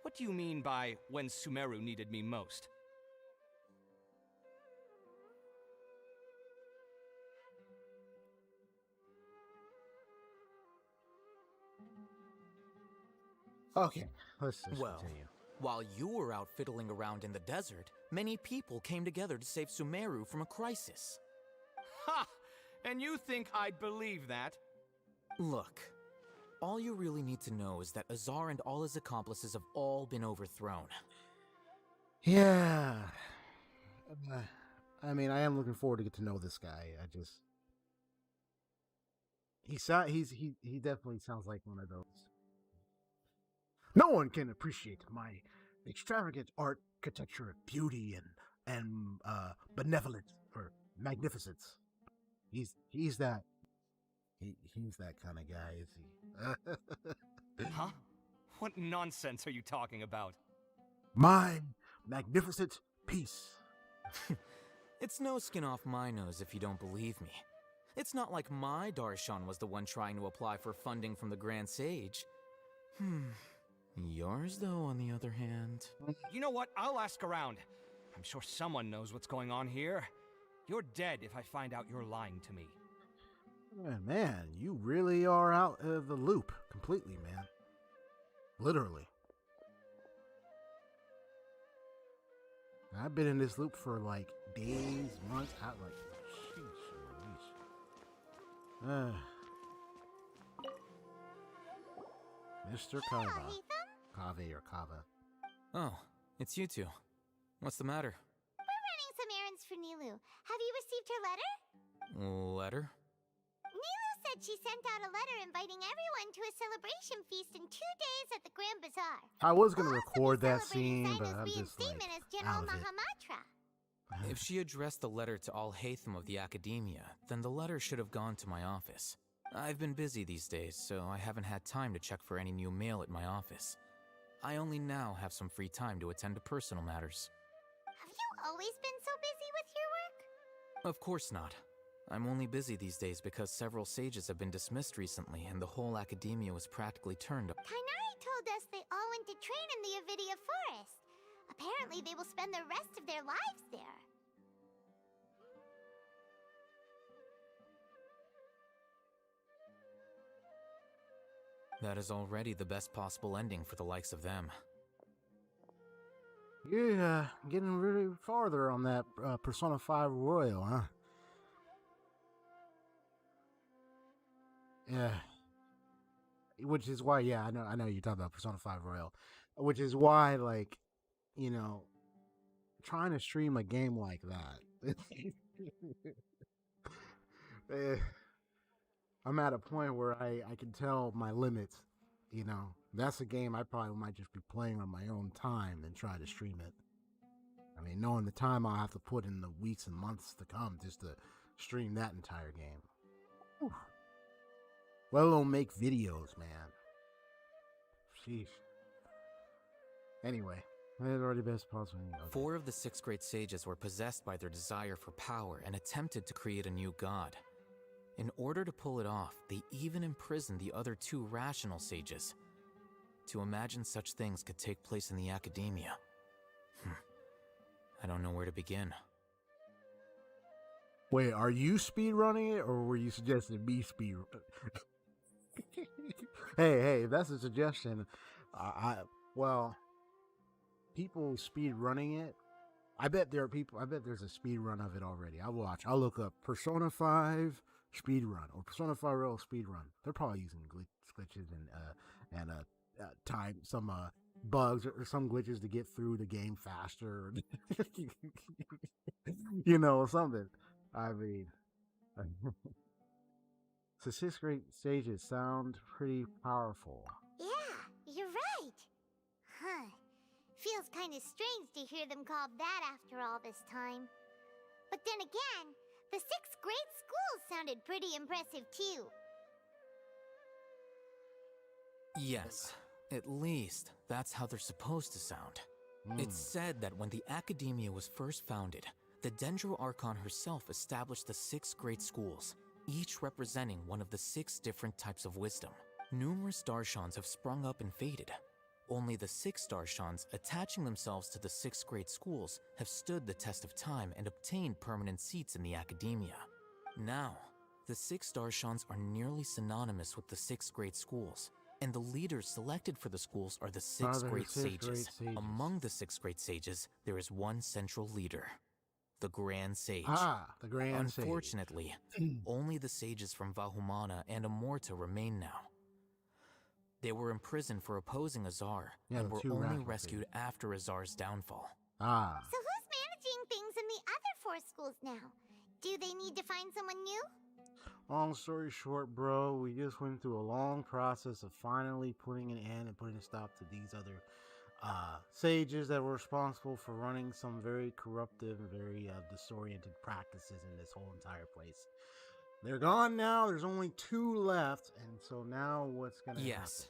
What do you mean by when Sumeru needed me most? Okay, let's continue. While you were out fiddling around in the desert, many people came together to save Sumeru from a crisis. Ha! And you think I'd believe that? Look, all you really need to know is that Azar and all his accomplices have all been overthrown. Yeah. I mean, I am looking forward to get to know this guy. He definitely sounds like one of those. No one can appreciate my extravagant architecture, beauty, and benevolence or magnificence. He's that kind of guy, is he? Huh? What nonsense are you talking about? My magnificent peace. It's no skin off my nose if you don't believe me. It's not like my Darshan was the one trying to apply for funding from the Grand Sage. Yours, though, on the other hand... You know what? I'll ask around. I'm sure someone knows what's going on here. You're dead if I find out you're lying to me. Man, you really are out of the loop completely, man. Literally. I've been in this loop for like days, months, out like, sheesh. Mr. Kava. Kave or Kava. Oh, it's you two. What's the matter? We're running some errands for Nilou. Have you received her letter? Letter? Nilou said she sent out a letter inviting everyone to a celebration feast in 2 days at the Grand Bazaar. I was gonna record that scene, but I'm just like As General out of it. Mahamatra. If she addressed the letter to all Hatham of the Akademiya, then the letter should have gone to my office. I've been busy these days, so I haven't had time to check for any new mail at my office. I only now have some free time to attend to personal matters. Have you always been so busy with your work? Of course not. I'm only busy these days because several sages have been dismissed recently and the whole Akademiya was practically turned up. Kainari told us they all went to train in the Avidia Forest. Apparently they will spend the rest of their lives there. That is already the best possible ending for the likes of them. Yeah, getting really farther on that Persona 5 Royal, huh? Yeah. Which is why, yeah, I know you're talking about Persona 5 Royal. Which is why, like, you know, trying to stream a game like that. I'm at a point where I can tell my limits, you know. That's a game I probably might just be playing on my own time than try to stream it. I mean, knowing the time I'll have to put in the weeks and months to come just to stream that entire game. Whew. Let alone make videos, man. Sheesh. Anyway, that's already best possible. Okay. 4 of the 6 great sages were possessed by their desire for power and attempted to create a new god. In order to pull it off, they even imprisoned the other 2 rational sages. To imagine such things could take place in the Akademiya. I don't know where to begin. Wait, are you speedrunning it, or were you suggesting me speed? Hey, if that's a suggestion, well, people speed running it. I bet there are people. I bet there's a speed run of it already. I'll look up Persona 5 speed run or Persona 5 Royal speed run. They're probably using glitches and time some bugs or some glitches to get through the game faster. You know, something. I mean. So 6 great stages sound pretty powerful. Yeah, you're right. Huh. Feels kind of strange to hear them called that after all this time. But then again, the 6 great schools sounded pretty impressive too. Yes, at least that's how they're supposed to sound. It's said that when the Akademiya was first founded, the Dendro Archon herself established the 6 great schools, each representing one of the 6 different types of wisdom. Numerous Darshans have sprung up and faded. Only the 6 Darshans, attaching themselves to the 6 great schools, have stood the test of time and obtained permanent seats in the Akademiya. Now, the 6 Darshans are nearly synonymous with the 6 great schools, and the leaders selected for the schools are the 6 great sages. Among the 6 great sages, there is one central leader. The Grand Sage. The Grand Sage. Unfortunately, only the sages from Vahumana and Amorta remain now. They were imprisoned for opposing Azar, and were only rescued after Azar's downfall. So who's managing things in the other 4 schools now? Do they need to find someone new? Long story short, bro, we just went through a long process of finally putting an end and putting a stop to these other sages that were responsible for running some very corruptive and very disoriented practices in this whole entire place. They're gone now. There's only 2 left, and so now what's gonna happen?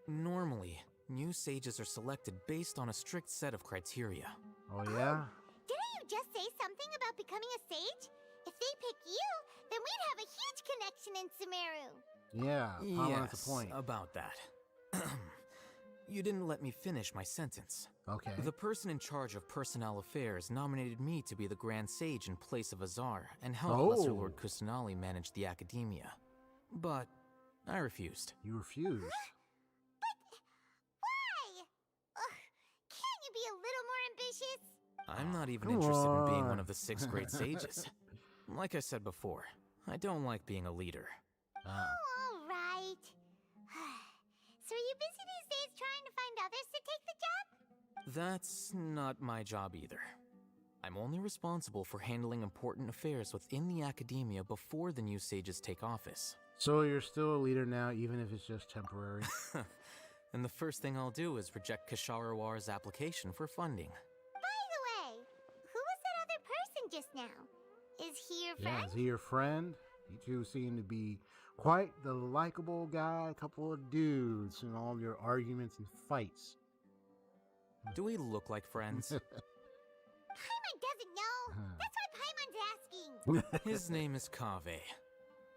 Normally, new sages are selected based on a strict set of criteria. Oh yeah? Didn't you just say something about becoming a sage? If they pick you, then we'd have a huge connection in Sumeru. Yeah, that's the point. About that. You didn't let me finish my sentence. Okay. The person in charge of personnel affairs nominated me to be the Grand Sage in place of Azar and help Lesser Lord Kusanali manage the Akademiya. But I refused. You refused? But why? Can't you be a little more ambitious? I'm not even interested in being one of the 6 great sages. Like I said before, I don't like being a leader. Oh, all right. So are you busy these days trying to find others to take the job? That's not my job either. I'm only responsible for handling important affairs within the Akademiya before the new sages take office. So you're still a leader now, even if it's just temporary. And the first thing I'll do is reject Kasharawar's application for funding. By the way, who was that other person just now? Is he your friend? Yeah, is he your friend? You two seem to be quite the likable guy, a couple of dudes in all your arguments and fights. Do we look like friends? Paimon doesn't know. That's why Paimon's asking. His name is Kaveh.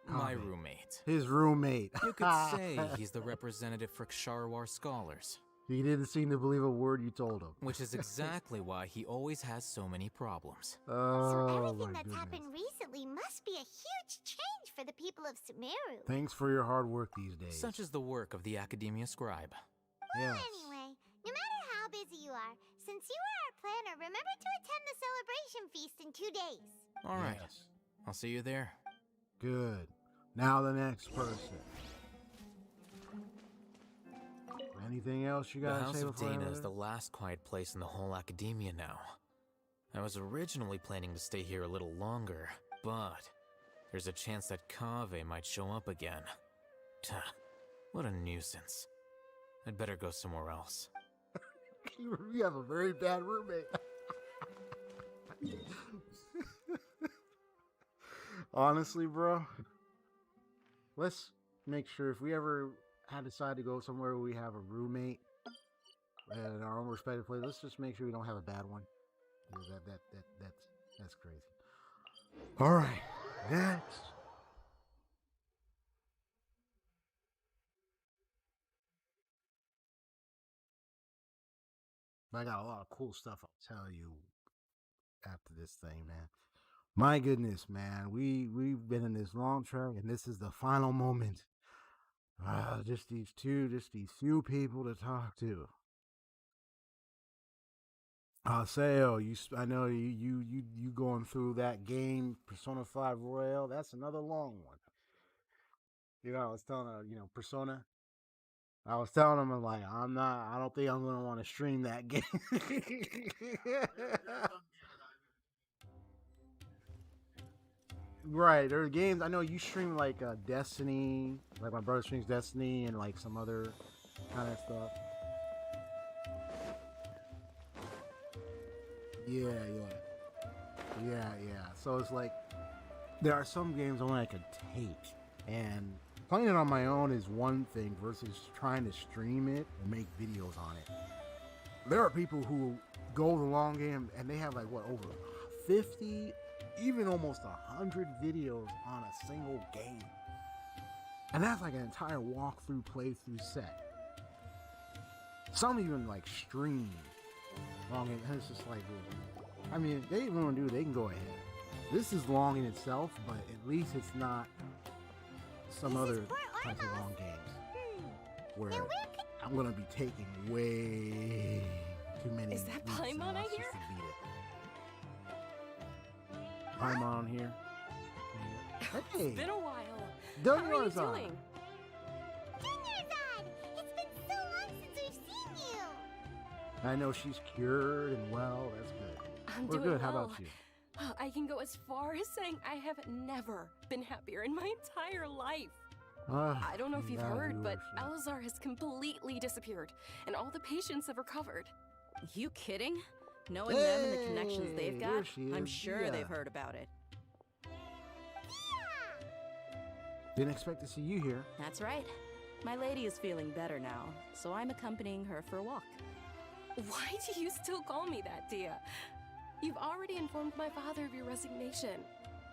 My roommate. His roommate. You could say he's the representative for Ksharawar scholars. He didn't seem to believe a word you told him. Which is exactly why he always has so many problems. Oh, so everything my that's goodness. happened recently must be a huge change for the people of Sumeru. Thanks for your hard work these days. Such is the work of the Akademiya scribe. Well, Yes. anyway, no matter how busy you are, since you are our planner, remember to attend the celebration feast in 2 days. All right. Yes. I'll see you there. Good. Now the next person. Anything else you The gotta House say of before I Dana is leave? the last quiet place in the whole Akademiya now. I was originally planning to stay here a little longer, but there's a chance that Kaveh might show up again. Tuh, what a nuisance. I'd better go somewhere else. You have a very bad roommate. Honestly, bro, let's make sure if we ever decide to go somewhere where we have a roommate in our own respective place, let's just make sure we don't have a bad one. That's crazy. All right, next. I got a lot of cool stuff I'll tell you after this thing, man. My goodness, man. We've been in this long track, and this is the final moment. Just these few people to talk to. Seo, I know you going through that game, Persona 5 Royale. That's another long one. You know, I was telling her, Persona. I was telling him, like, I don't think I'm gonna want to stream that game. Right, there are games I know you stream like Destiny, like my brother streams Destiny and like some other kind of stuff. Yeah. So it's like there are some games only I could take, and playing it on my own is one thing versus trying to stream it and make videos on it. There are people who go the long game and they have like what, over 50, even almost 100 videos on a single game. And that's like an entire walkthrough playthrough set. Some even like stream long game, and it's just like, I mean, if they want to do it, they can go ahead. This is long in itself, but at least it's not some other type of long games where I'm gonna be taking way too many. Is that weeks and Paimon I months hear? just to beat it. Paimon here. Hey, It's been a while. Done How are you yours on. doing? Dinnerzad! It's been so long since we've seen you! I know she's cured and well. That's good. I'm We're doing good. How well. about you? I can go as far as saying I have never been happier in my entire life. I don't know if you've heard, but Elazar has completely disappeared, and all the patients have recovered. You kidding? Knowing them and the connections they've Hey, got, there she I'm is, sure Dia. they've heard about it. Didn't expect to see you here. That's right. My lady is feeling better now, so I'm accompanying her for a walk. Why do you still call me that, Dia? You've already informed my father of your resignation.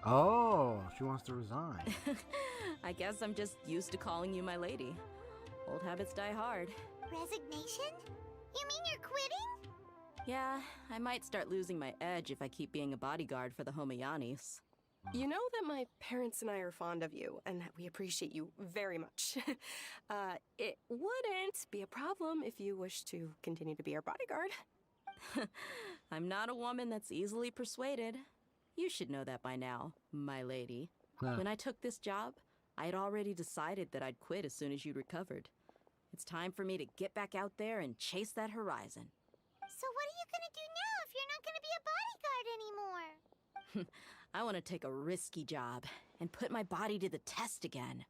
Oh, she wants to resign. I guess I'm just used to calling you my lady. Old habits die hard. Resignation? You mean you're quitting? Yeah, I might start losing my edge if I keep being a bodyguard for the Homeyanis. You know that my parents and I are fond of you, and that we appreciate you very much. It wouldn't be a problem if you wish to continue to be our bodyguard. I'm not a woman that's easily persuaded. You should know that by now, my lady. When I took this job, I had already decided that I'd quit as soon as you'd recovered. It's time for me to get back out there and chase that horizon. So what are you gonna do now if you're not gonna be a bodyguard anymore? I want to take a risky job and put my body to the test again.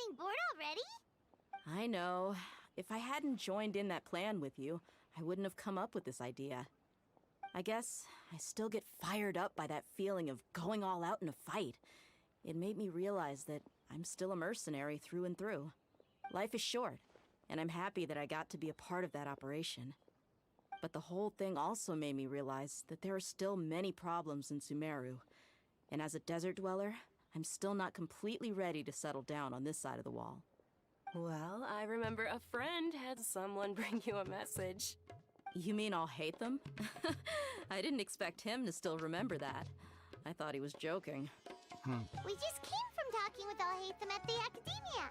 getting bored already? I know. If I hadn't joined in that plan with you, I wouldn't have come up with this idea. I guess I still get fired up by that feeling of going all out in a fight. It made me realize that I'm still a mercenary through and through. Life is short, and I'm happy that I got to be a part of that operation. But the whole thing also made me realize that there are still many problems in Sumeru. And as a desert dweller, I'm still not completely ready to settle down on this side of the wall. Well, I remember a friend had someone bring you a message. You mean I'll hate them? I didn't expect him to still remember that. I thought he was joking. We just came from talking with I'll hate them at the Akademiya.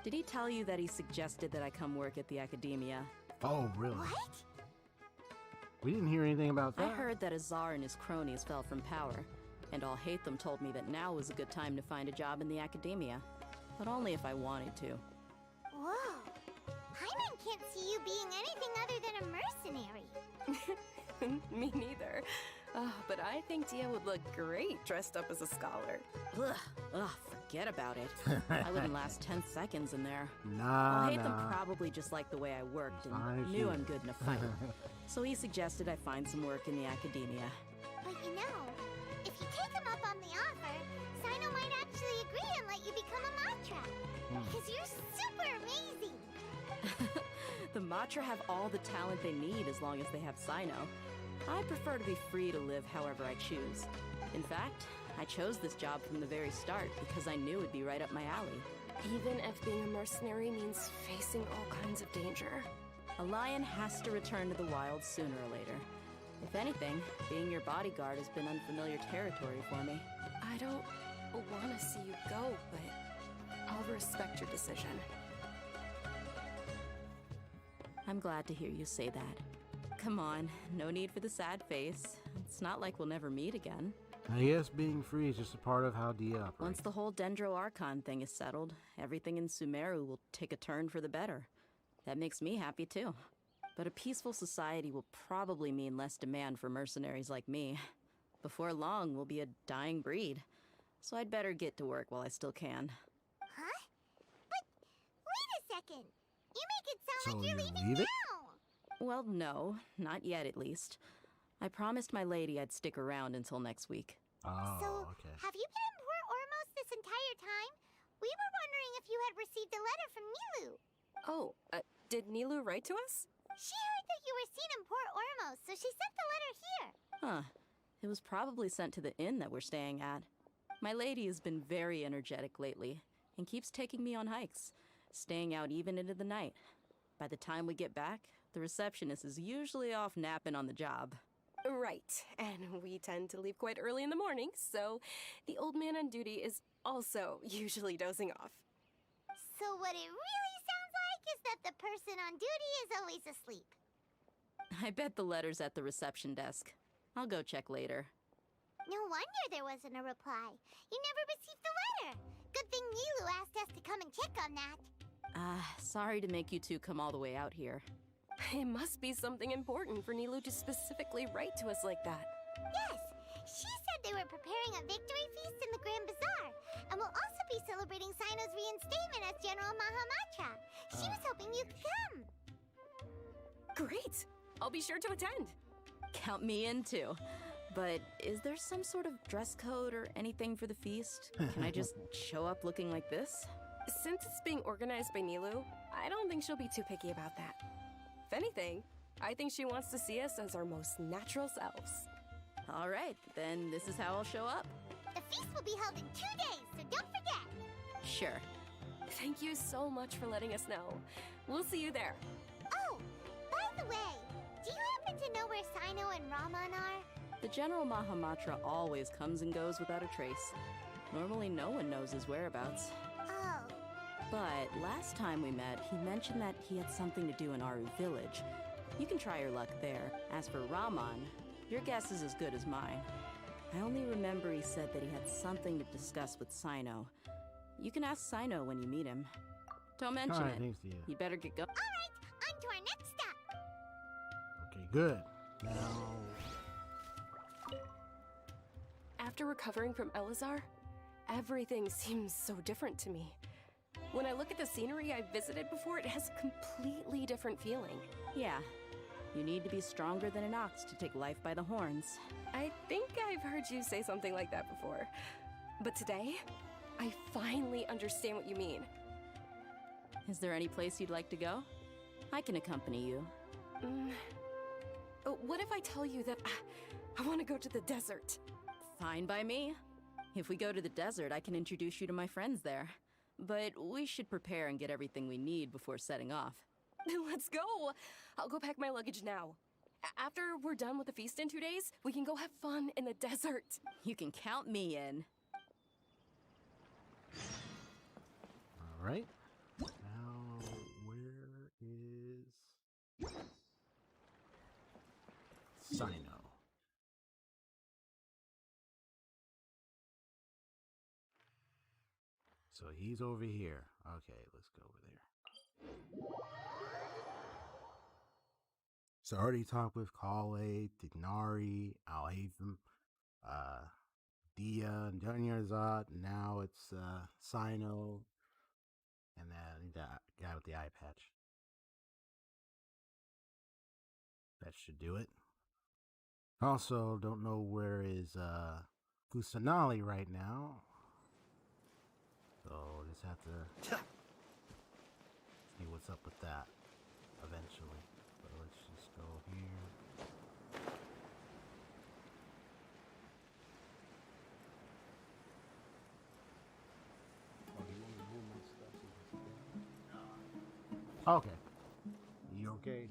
Did he tell you that he suggested that I come work at the Akademiya? Oh, really? What? We didn't hear anything about that. I heard that Azar and his cronies fell from power, and I'll hate them told me that now was a good time to find a job in the Akademiya, but only if I wanted to. Whoa. Paimon can't see you being anything other than a mercenary. Me neither. Oh, but I think Dia would look great dressed up as a scholar. Ugh, forget about it. I wouldn't last 10 seconds in there. Nah, I'll hate them probably just like the way I worked and knew I'm good in a fight. So he suggested I find some work in the Akademiya. But you know, if you take him up on the offer, Sino might actually agree and let you become a Matra. Because you're super amazing. The Matra have all the talent they need as long as they have Sino. I prefer to be free to live however I choose. In fact, I chose this job from the very start because I knew it'd be right up my alley. Even if being a mercenary means facing all kinds of danger. A lion has to return to the wild sooner or later. If anything, being your bodyguard has been unfamiliar territory for me. I don't want to see you go, but I'll respect your decision. I'm glad to hear you say that. Come on, no need for the sad face. It's not like we'll never meet again. I guess being free is just a part of how Dia operates. Once the whole Dendro Archon thing is settled, everything in Sumeru will take a turn for the better. That makes me happy too. But a peaceful society will probably mean less demand for mercenaries like me. Before long, we'll be a dying breed. So I'd better get to work while I still can. Huh? But wait a second. You make it sound like you're leaving leave it? now. Well, no, not yet at least. I promised my lady I'd stick around until next week. Oh, So, okay. have you been in Port Ormos this entire time? We were wondering if you had received a letter from Nilou. Oh, did Nilou write to us? She heard that you were seen in Port Ormos, so she sent the letter here. Huh. It was probably sent to the inn that we're staying at. My lady has been very energetic lately and keeps taking me on hikes, staying out even into the night. By the time we get back, the receptionist is usually off napping on the job. Right, and we tend to leave quite early in the morning, so the old man on duty is also usually dozing off. So what it really sounds like is that the person on duty is always asleep. I bet the letter's at the reception desk. I'll go check later. No wonder there wasn't a reply. You never received the letter. Good thing Nilou asked us to come and check on that. Sorry to make you two come all the way out here. It must be something important for Nilou to specifically write to us like that. Yes, she said they were preparing a victory feast in the Grand Bazaar, and will also be celebrating Sino's reinstatement as General Mahamatra. She was hoping you could come. Great! I'll be sure to attend. Count me in too. But is there some sort of dress code or anything for the feast? Can I just show up looking like this? Since it's being organized by Nilou, I don't think she'll be too picky about that. If anything, I think she wants to see us as our most natural selves. All right, then this is how I'll show up. The feast will be held in 2 days, so don't forget. Sure. Thank you so much for letting us know. We'll see you there. Oh, by the way, do you happen to know where Sino and Raman are? The General Mahamatra always comes and goes without a trace. Normally no one knows his whereabouts. Oh. But last time we met, he mentioned that he had something to do in Aru village. You can try your luck there. As for Raman, your guess is as good as mine. I only remember he said that he had something to discuss with Sino. You can ask Sino when you meet him. Don't mention Alright, it. thanks to you. You better get going. Alright, on to our next stop. Okay, good. Now... After recovering from Elazar, everything seems so different to me. When I look at the scenery I've visited before, it has a completely different feeling. Yeah. You need to be stronger than an ox to take life by the horns. I think I've heard you say something like that before. But today, I finally understand what you mean. Is there any place you'd like to go? I can accompany you. What if I tell you that I want to go to the desert? Fine by me. If we go to the desert, I can introduce you to my friends there. But we should prepare and get everything we need before setting off. Let's go! I'll go pack my luggage now. After we're done with the feast in 2 days, we can go have fun in the desert. You can count me in. All right. Now, where is Sino? So he's over here. Okay, let's go over there. So I already talked with Kale, Tignari, Alhaven, Dia, and Dunyarzad. Now it's Sino, and then that guy with the eye patch. That should do it. Also, don't know where is Kusanali right now. So just have to see what's up with that eventually. So let's just go here. Okay. You okay?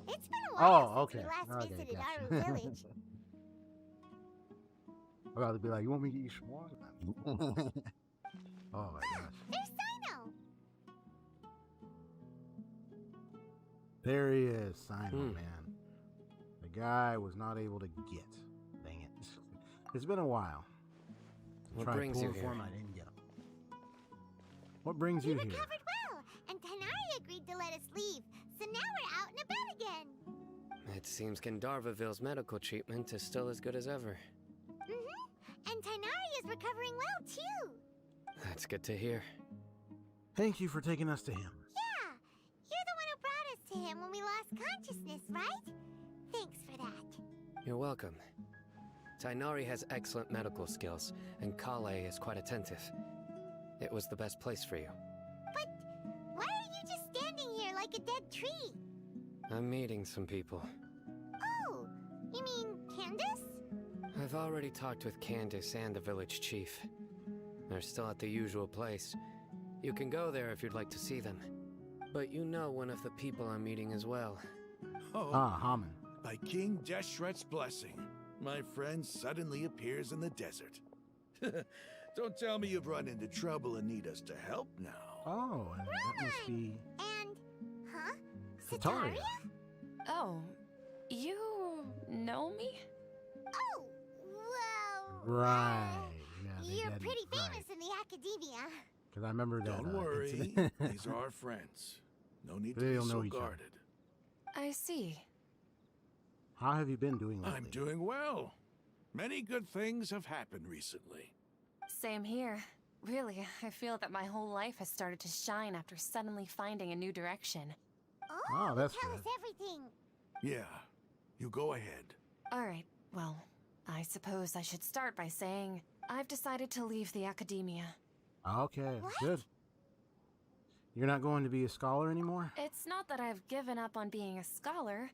It's been a while Oh, since okay. we last Okay, visited gotcha. our village. I'd rather be like, you want me to eat schwan? Oh my gosh. There's Sino. There he is, Sino, man. The guy was not able to get. Dang it. It's been a while. What Tried brings you pulling for him, here? I didn't get him. What brings you here? Recovered well, and Tanari agreed to let us leave, so now we're out and about again. It seems Gandharvaville's medical treatment is still as good as ever. And Tanari is recovering well, too. That's good to hear. Thank you for taking us to him. Yeah, you're the one who brought us to him when we lost consciousness, right? Thanks for that. You're welcome. Tainari has excellent medical skills, and Kale is quite attentive. It was the best place for you. But why are you just standing here like a dead tree? I'm meeting some people. Oh, you mean Candace? I've already talked with Candace and the village chief. They're still at the usual place. You can go there if you'd like to see them. But you know one of the people I'm meeting as well. Oh, Haman. By King Deshret's blessing, my friend suddenly appears in the desert. Don't tell me you've run into trouble and need us to help now. Oh, and that must be And, huh? Sataria. Oh, you know me? Oh, well... Right. Yeah, they You're did, pretty right. famous in the Akademiya. Because I remember that. Don't worry, incident. these are our friends. No need to They be don't so know each other. guarded. I see. How have you been doing lately? I'm doing well. Many good things have happened recently. Same here. Really, I feel that my whole life has started to shine after suddenly finding a new direction. Oh, that's Tell good. us everything. Yeah, you go ahead. Alright, well, I suppose I should start by saying I've decided to leave the Akademiya. Okay, good. You're not going to be a scholar anymore? It's not that I've given up on being a scholar.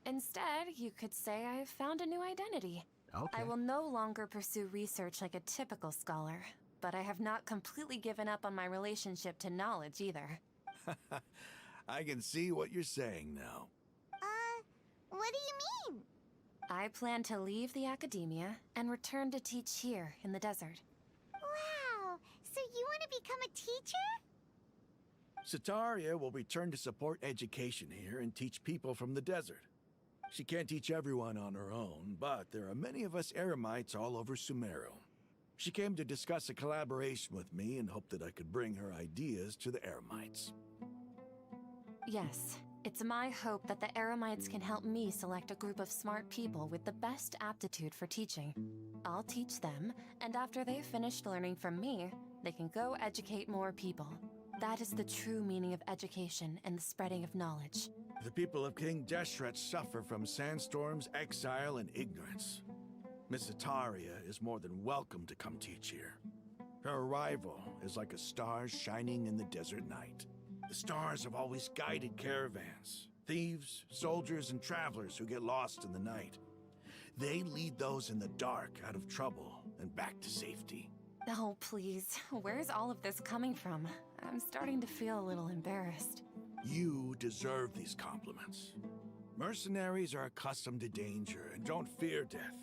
Instead, you could say I've found a new identity. Okay. I will no longer pursue research like a typical scholar, but I have not completely given up on my relationship to knowledge either. I can see what you're saying now. What do you mean? I plan to leave the Akademiya and return to teach here in the desert. Wow, so you want to become a teacher? Sataria will return to support education here and teach people from the desert. She can't teach everyone on her own, but there are many of us Eremites all over Sumeru. She came to discuss a collaboration with me and hoped that I could bring her ideas to the Eremites. Yes, it's my hope that the Eremites can help me select a group of smart people with the best aptitude for teaching. I'll teach them, and after they've finished learning from me, they can go educate more people. That is the true meaning of education and the spreading of knowledge. The people of King Deshret suffer from sandstorms, exile, and ignorance. Miss Itaria is more than welcome to come teach here. Her arrival is like a star shining in the desert night. The stars have always guided caravans, thieves, soldiers, and travelers who get lost in the night. They lead those in the dark out of trouble and back to safety. Oh, please. Where's all of this coming from? I'm starting to feel a little embarrassed. You deserve these compliments. Mercenaries are accustomed to danger and don't fear death,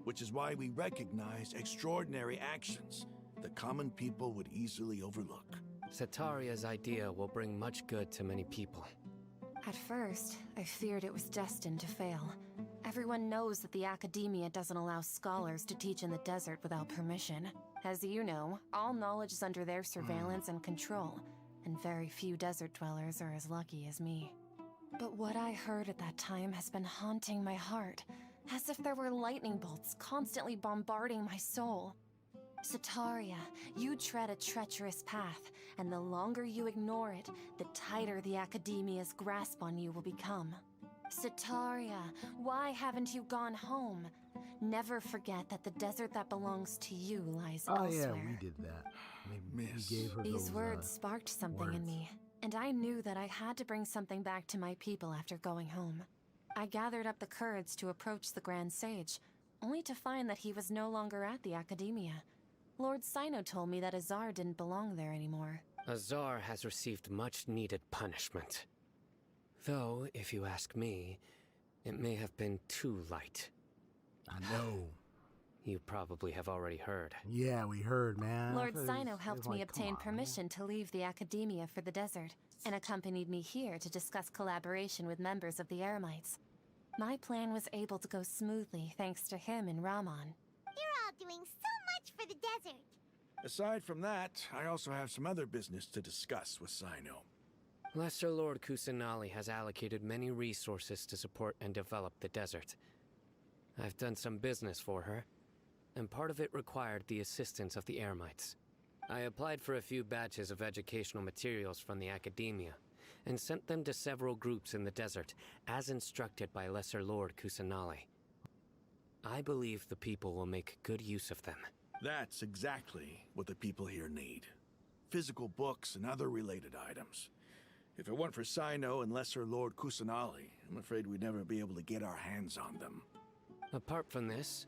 which is why we recognize extraordinary actions that common people would easily overlook. Setaria's idea will bring much good to many people. At first, I feared it was destined to fail. Everyone knows that the Akademiya doesn't allow scholars to teach in the desert without permission. As you know, all knowledge is under their surveillance and control, and very few desert dwellers are as lucky as me. But what I heard at that time has been haunting my heart, as if there were lightning bolts constantly bombarding my soul. Setaria, you tread a treacherous path, and the longer you ignore it, the tighter the Akademiya's grasp on you will become. Setaria, why haven't you gone home? Never forget that the desert that belongs to you lies elsewhere. Oh yeah, we did that. We gave her These those, words sparked something in me, and I knew that I had to bring something back to my people after going home. I gathered up the courage to approach the Grand Sage, only to find that he was no longer at the Akademiya. Lord Sino told me that Azar didn't belong there anymore. Azar has received much-needed punishment. Though, if you ask me, it may have been too light. I know. You probably have already heard. Yeah, we heard, man. Lord Sino helped me obtain permission to leave the Akademiya for the desert, and accompanied me here to discuss collaboration with members of the Eremites. My plan was able to go smoothly thanks to him and Rahman. You're all doing so much for the desert. Aside from that, I also have some other business to discuss with Sino. Lesser Lord Kusanali has allocated many resources to support and develop the desert. I've done some business for her, and part of it required the assistance of the Eremites. I applied for a few batches of educational materials from the Akademiya, and sent them to several groups in the desert, as instructed by Lesser Lord Kusanali. I believe the people will make good use of them. That's exactly what the people here need. Physical books and other related items. If it weren't for Sino and Lesser Lord Kusanali, I'm afraid we'd never be able to get our hands on them. Apart from this,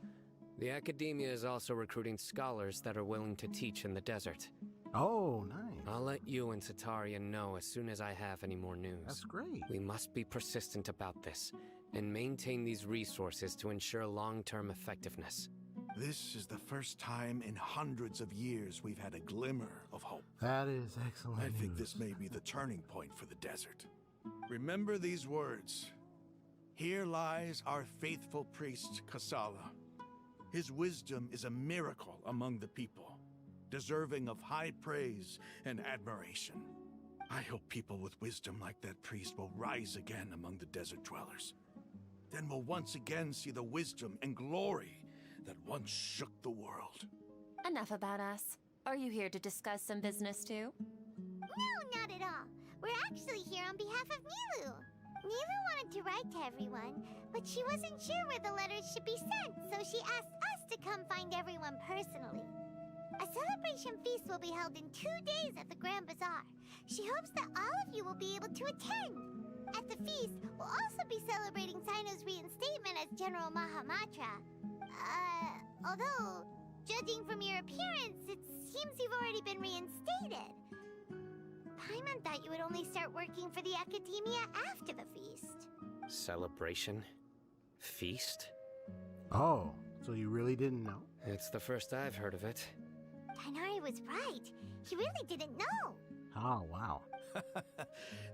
the Akademiya is also recruiting scholars that are willing to teach in the desert. Oh, nice. I'll let you and Setarian know as soon as I have any more news. That's great. We must be persistent about this, and maintain these resources to ensure long-term effectiveness. This is the first time in hundreds of years we've had a glimmer of hope. That is excellent I think news. this may be the turning point for the desert. Remember these words. Here lies our faithful priest, Kasala. His wisdom is a miracle among the people, deserving of high praise and admiration. I hope people with wisdom like that priest will rise again among the desert dwellers. Then we'll once again see the wisdom and glory that once shook the world. Enough about us. Are you here to discuss some business too? No, not at all. We're actually here on behalf of Milu. Milu wanted to write to everyone, but she wasn't sure where the letters should be sent, so she asked us to come find everyone personally. A celebration feast will be held in 2 days at the Grand Bazaar. She hopes that all of you will be able to attend. At the feast, we'll also be celebrating Sino's reinstatement as General Mahamatra. Although, judging from your appearance, it seems you've already been reinstated. Paimon thought you would only start working for the Akademiya after the feast. Celebration? Feast? Oh, so you really didn't know? It's the first I've heard of it. Tighnari was right. He really didn't know. Oh, wow.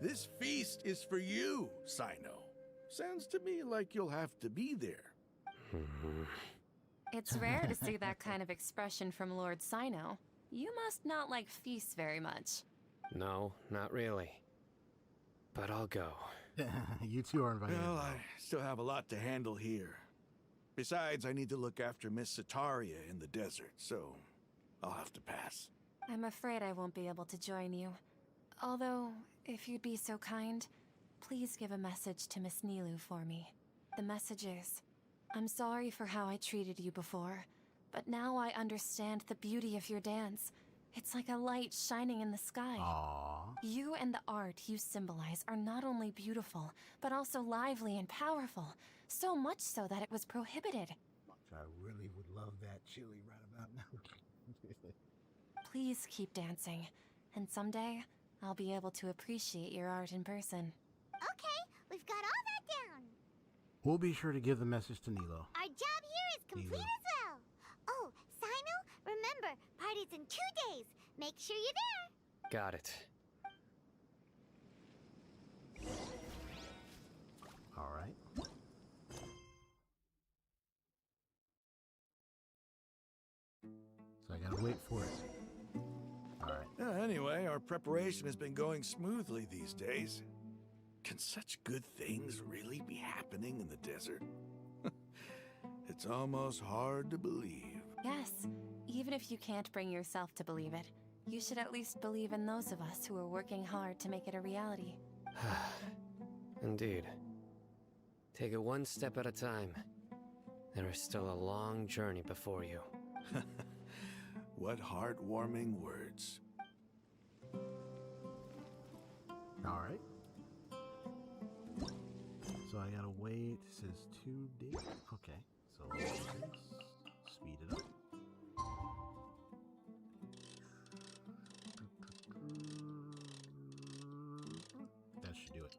This feast is for you, Sino. Sounds to me like you'll have to be there. It's rare to see that kind of expression from Lord Sino. You must not like feasts very much. No, not really. But I'll go. You two are invited. Well, I still have a lot to handle here. Besides, I need to look after Miss Setaria in the desert, so I'll have to pass. I'm afraid I won't be able to join you. Although, if you'd be so kind, please give a message to Miss Nilou for me. The message is, I'm sorry for how I treated you before, but now I understand the beauty of your dance. It's like a light shining in the sky. Aww. You and the art you symbolize are not only beautiful, but also lively and powerful. So much so that it was prohibited. I really would love that chili right about now. Please keep dancing, and someday I'll be able to appreciate your art in person. Okay, we've got all that down. We'll be sure to give the message to Nilo. Our job here is complete as well. Oh, Sino, remember, party's in 2 days. Make sure you're there. Got it. All right. So I gotta wait for it. All right. Anyway, our preparation has been going smoothly these days. Can such good things really be happening in the desert? It's almost hard to believe. Yes, even if you can't bring yourself to believe it, you should at least believe in those of us who are working hard to make it a reality. Indeed. Take it one step at a time. There is still a long journey before you. What heartwarming words. All right. So I gotta wait. It says 2 days. Okay. So let's speed it up. That should do it.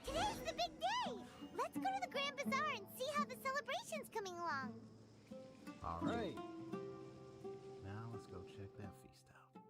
Today's the big day! Let's go to the Grand Bazaar and see how the celebration's coming along. All right. Now let's go check that feast out.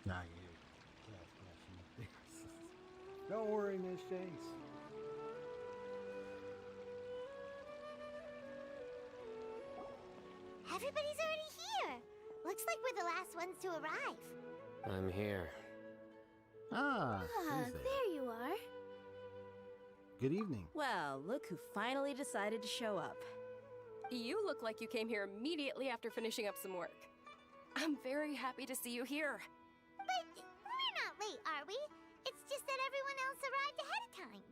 Nah, you don't worry, Miss Chase. Everybody's already here. Looks like we're the last ones to arrive. I'm here. Ah, she's there you are. Good evening. Well, look who finally decided to show up. You look like you came here immediately after finishing up some work. I'm very happy to see you here. But we're not late, are we? It's just that everyone else arrived ahead of time.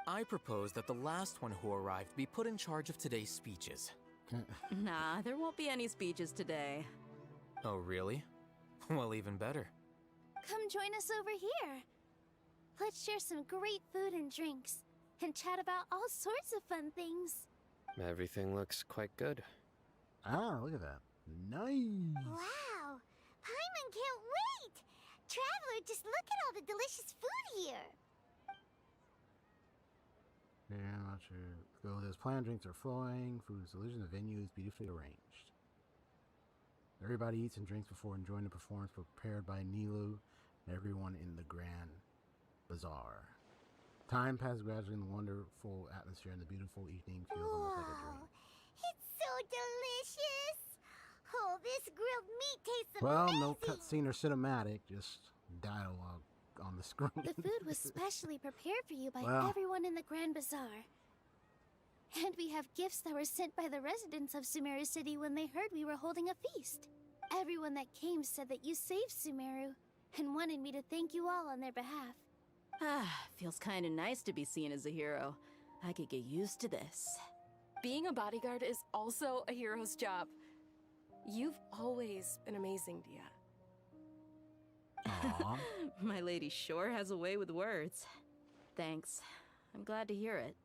I propose that the last one who arrived be put in charge of today's speeches. Nah, there won't be any speeches today. Oh, really? Well, even better. Come join us over here. Let's share some great food and drinks, and chat about all sorts of fun things. Everything looks quite good. Ah, look at that. Nice. Wow! Paimon can't wait! Traveler, just look at all the delicious food here! Yeah, I'm not sure. Go, there's planned drinks are flowing, food is delicious, the venue is beautifully arranged. Everybody eats and drinks before enjoying the performance prepared by Nilou and everyone in the Grand Bazaar. Time passes gradually in the wonderful atmosphere and the beautiful evening feels almost like a dream. It's so delicious! Oh, this grilled meat tastes Well, amazing! no cutscene or cinematic, just dialogue on the screen. The food was specially prepared for you by Well. everyone in the Grand Bazaar. And we have gifts that were sent by the residents of Sumeru City when they heard we were holding a feast. Everyone that came said that you saved Sumeru and wanted me to thank you all on their behalf. Feels kinda nice to be seen as a hero. I could get used to this. Being a bodyguard is also a hero's job. You've always been amazing, Dia. Aww. My lady sure has a way with words. Thanks. I'm glad to hear it.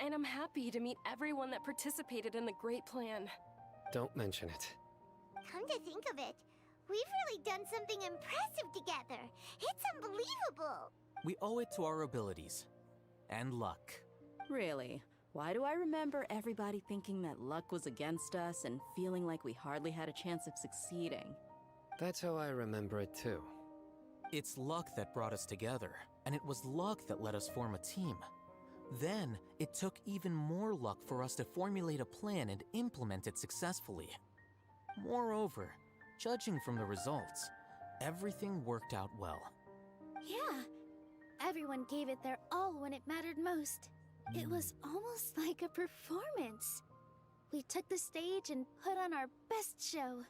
And I'm happy to meet everyone that participated in the great plan. Don't mention it. Come to think of it, we've really done something impressive together. It's unbelievable. We owe it to our abilities. And luck. Really? Why do I remember everybody thinking that luck was against us and feeling like we hardly had a chance of succeeding? That's how I remember it too. It's luck that brought us together, and it was luck that let us form a team. Then, it took even more luck for us to formulate a plan and implement it successfully. Moreover, judging from the results, everything worked out well. Yeah, everyone gave it their all when it mattered most. It was almost like a performance. We took the stage and put on our best show.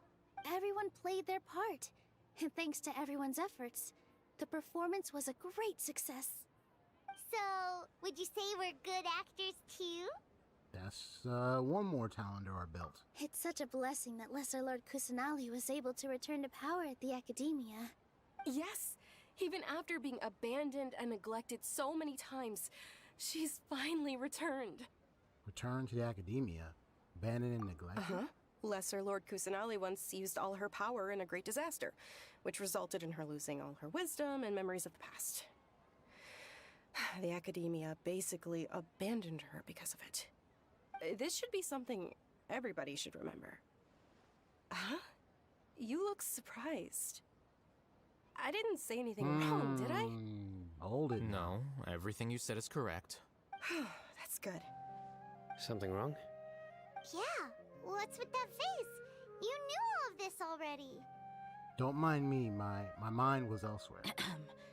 Everyone played their part, and thanks to everyone's efforts, the performance was a great success. So, would you say we're good actors too? That's one more talent to our belt. It's such a blessing that Lesser Lord Kusanali was able to return to power at the Akademiya. Yes, even after being abandoned and neglected so many times, she's finally returned. Returned to the Akademiya? Abandoned and neglected? Lesser Lord Kusanali once used all her power in a great disaster, which resulted in her losing all her wisdom and memories of the past. The Akademiya basically abandoned her because of it. This should be something everybody should remember. Huh? You look surprised. I didn't say anything wrong, did I? Hold it. No, everything you said is correct. That's good. Something wrong? Yeah, what's with that face? You knew all of this already. Don't mind me, my mind was elsewhere.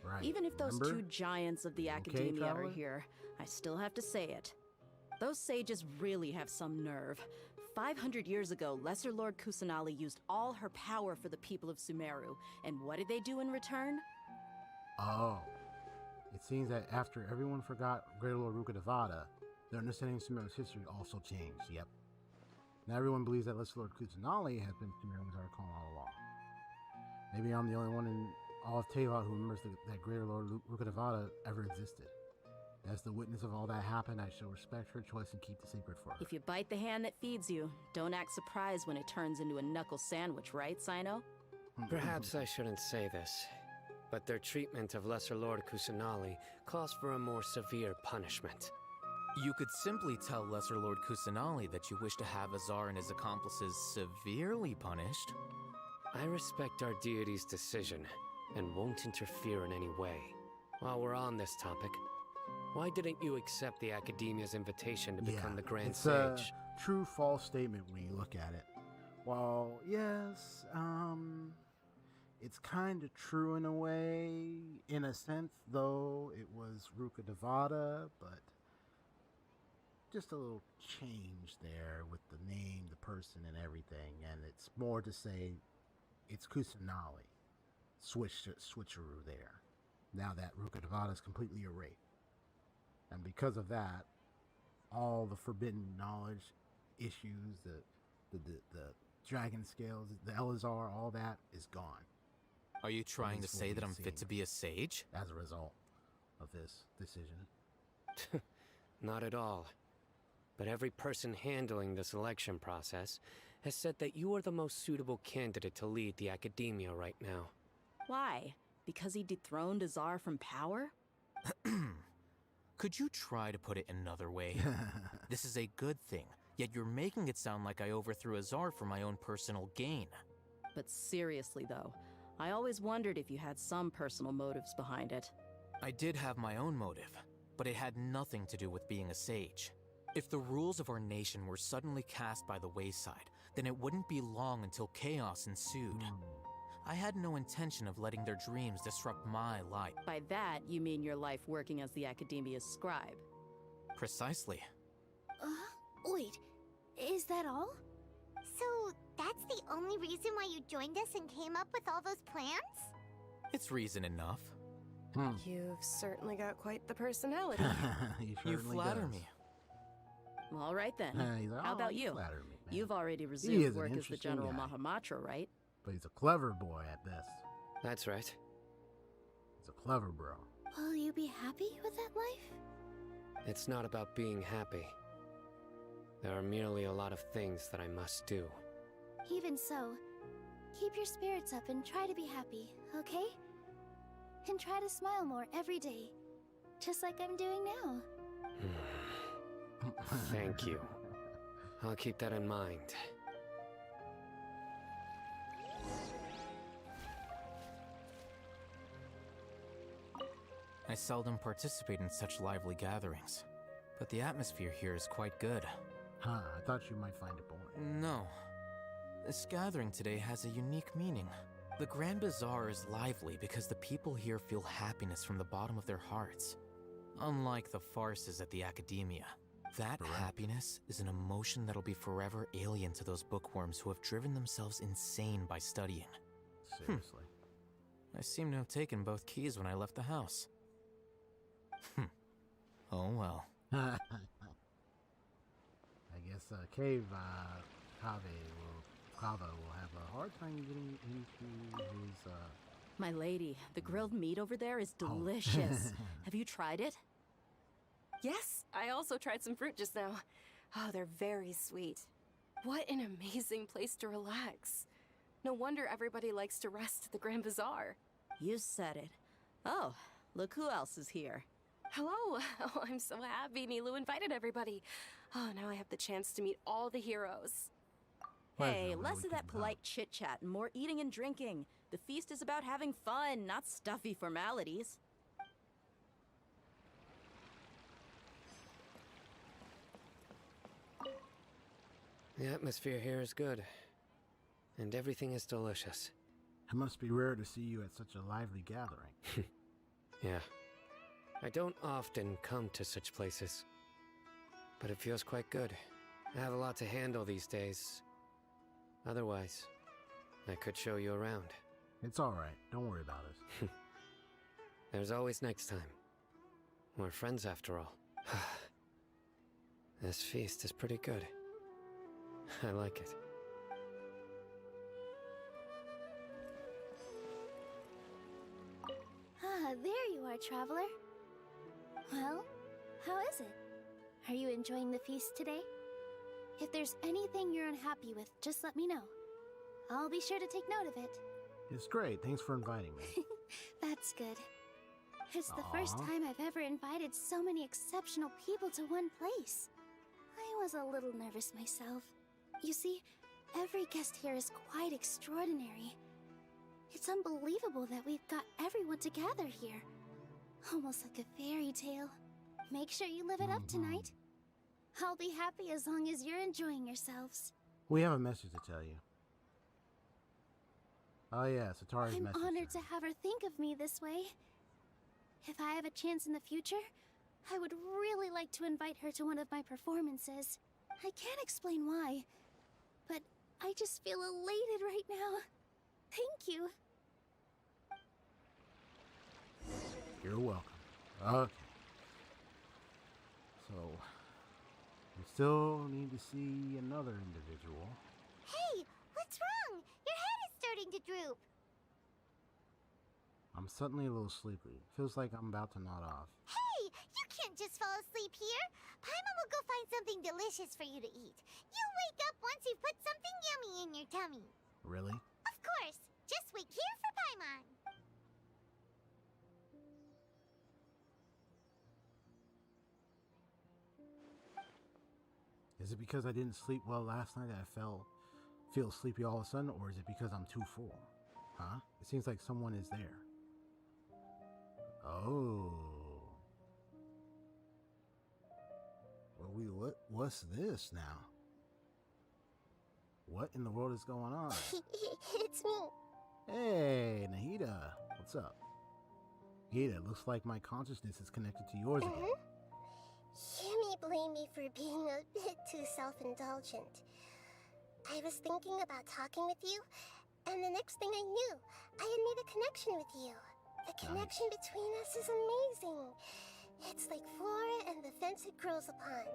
Right. Even if those remember? two giants of the Okay, Akademiya are traveler? here, I still have to say it. Those sages really have some nerve. 500 years ago, Lesser Lord Kusanali used all her power for the people of Sumeru, and what did they do in return? Oh. It seems that after everyone forgot Greater Lord Rukkhadevata, their understanding of Sumeru's history also changed, yep. Now everyone believes that Lesser Lord Kusanali has been Sumeru's Archon all along. Maybe I'm the only one in all of Teyvat who remembers that Greater Lord Rukkhadevata ever existed. As the witness of all that happened, I shall respect her choice and keep the secret for her. If you bite the hand that feeds you, don't act surprised when it turns into a knuckle sandwich, right, Sino? Perhaps I shouldn't say this, but their treatment of Lesser Lord Kusanali calls for a more severe punishment. You could simply tell Lesser Lord Kusanali that you wish to have Azar and his accomplices severely punished. I respect our deity's decision and won't interfere in any way. While we're on this topic, why didn't you accept the Akademiya's invitation to become the Grand it's Sage? A true false statement when you look at it. Well, yes, it's kind of true in a way. In a sense, though, it was Rukkhadevata, but just a little change there with the name, the person, and everything. And it's more to say it's Kusanali. Switcheroo there. Now that Rukkhadevata is completely erased. And because of that, all the forbidden knowledge issues, the dragon scales, the Elazar, all that is gone. Are you trying to say that I'm fit to be a sage? As a result of this decision. Not at all. But every person handling the selection process has said that you are the most suitable candidate to lead the Akademiya right now. Why? Because he dethroned Azar from power? Could you try to put it another way? This is a good thing, yet you're making it sound like I overthrew Azar for my own personal gain. But seriously though, I always wondered if you had some personal motives behind it. I did have my own motive, but it had nothing to do with being a sage. If the rules of our nation were suddenly cast by the wayside, then it wouldn't be long until chaos ensued. I had no intention of letting their dreams disrupt my life. By that, you mean your life working as the Akademiya's scribe. Precisely. Wait, is that all? So, that's the only reason why you joined us and came up with all those plans? It's reason enough. You've certainly got quite the personality. You flatter me. All right then. He's like, How "Oh, about you you? flatter me, man." You've already He resumed is an work as the interesting General guy. Mahamatra, right? But he's a clever boy at this. That's right. He's a clever bro. Will you be happy with that life? It's not about being happy. There are merely a lot of things that I must do. Even so, keep your spirits up and try to be happy, okay? And try to smile more every day, just like I'm doing now. Thank you. I'll keep that in mind. I seldom participate in such lively gatherings, but the atmosphere here is quite good. Huh, I thought you might find it boring. No. This gathering today has a unique meaning. The Grand Bazaar is lively because the people here feel happiness from the bottom of their hearts. Unlike the farces at the Akademiya, that happiness is an emotion that'll be forever alien to those bookworms who have driven themselves insane by studying. Seriously. I seem to have taken both keys when I left the house. Oh well. I guess Cave Kava will have a hard time getting into his My lady, the grilled meat over there is delicious. Have you tried it? Yes, I also tried some fruit just now. Oh, they're very sweet. What an amazing place to relax. No wonder everybody likes to rest at the Grand Bazaar. You said it. Oh, look who else is here. Hello. Oh, I'm so happy Nilou invited everybody. Oh, now I have the chance to meet all the heroes. Hey, less of that polite chit-chat and more eating and drinking. The feast is about having fun, not stuffy formalities. The atmosphere here is good, and everything is delicious. It must be rare to see you at such a lively gathering. Yeah. I don't often come to such places, but it feels quite good. I have a lot to handle these days. Otherwise, I could show you around. It's alright, don't worry about us. There's always next time. We're friends after all. This feast is pretty good. I like it. Ah, there you are, traveler. Well, how is it? Are you enjoying the feast today? If there's anything you're unhappy with, just let me know. I'll be sure to take note of it. It's great, thanks for inviting me. That's good. It's the first time I've ever invited so many exceptional people to one place. I was a little nervous myself. You see, every guest here is quite extraordinary. It's unbelievable that we've got everyone together here. Almost like a fairy tale. Make sure you live it up tonight. I'll be happy as long as you're enjoying yourselves. We have a message to tell you. Oh yeah, Satari's message. I'm honored to have her think of me this way. If I have a chance in the future, I would really like to invite her to one of my performances. I can't explain why, but I just feel elated right now. Thank you. You're welcome. Okay. So, we still need to see another individual. Hey, what's wrong? Your head is starting to droop. I'm suddenly a little sleepy. Feels like I'm about to nod off. Hey, you can't just fall asleep here. Paimon will go find something delicious for you to eat. You'll wake up once you've put something yummy in your tummy. Really? Of course. Just wait here for Paimon. Is it because I didn't sleep well last night that I feel sleepy all of a sudden, or is it because I'm too full? Huh? It seems like someone is there. Oh. Well, what's this now? What in the world is going on? It's me. Hey, Nahida. What's up? Nahida, looks like my consciousness is connected to yours again. You may blame me for being a bit too self-indulgent. I was thinking about talking with you, and the next thing I knew, I had made a connection with you. The connection between us is amazing. It's like flora and the fence it grows upon.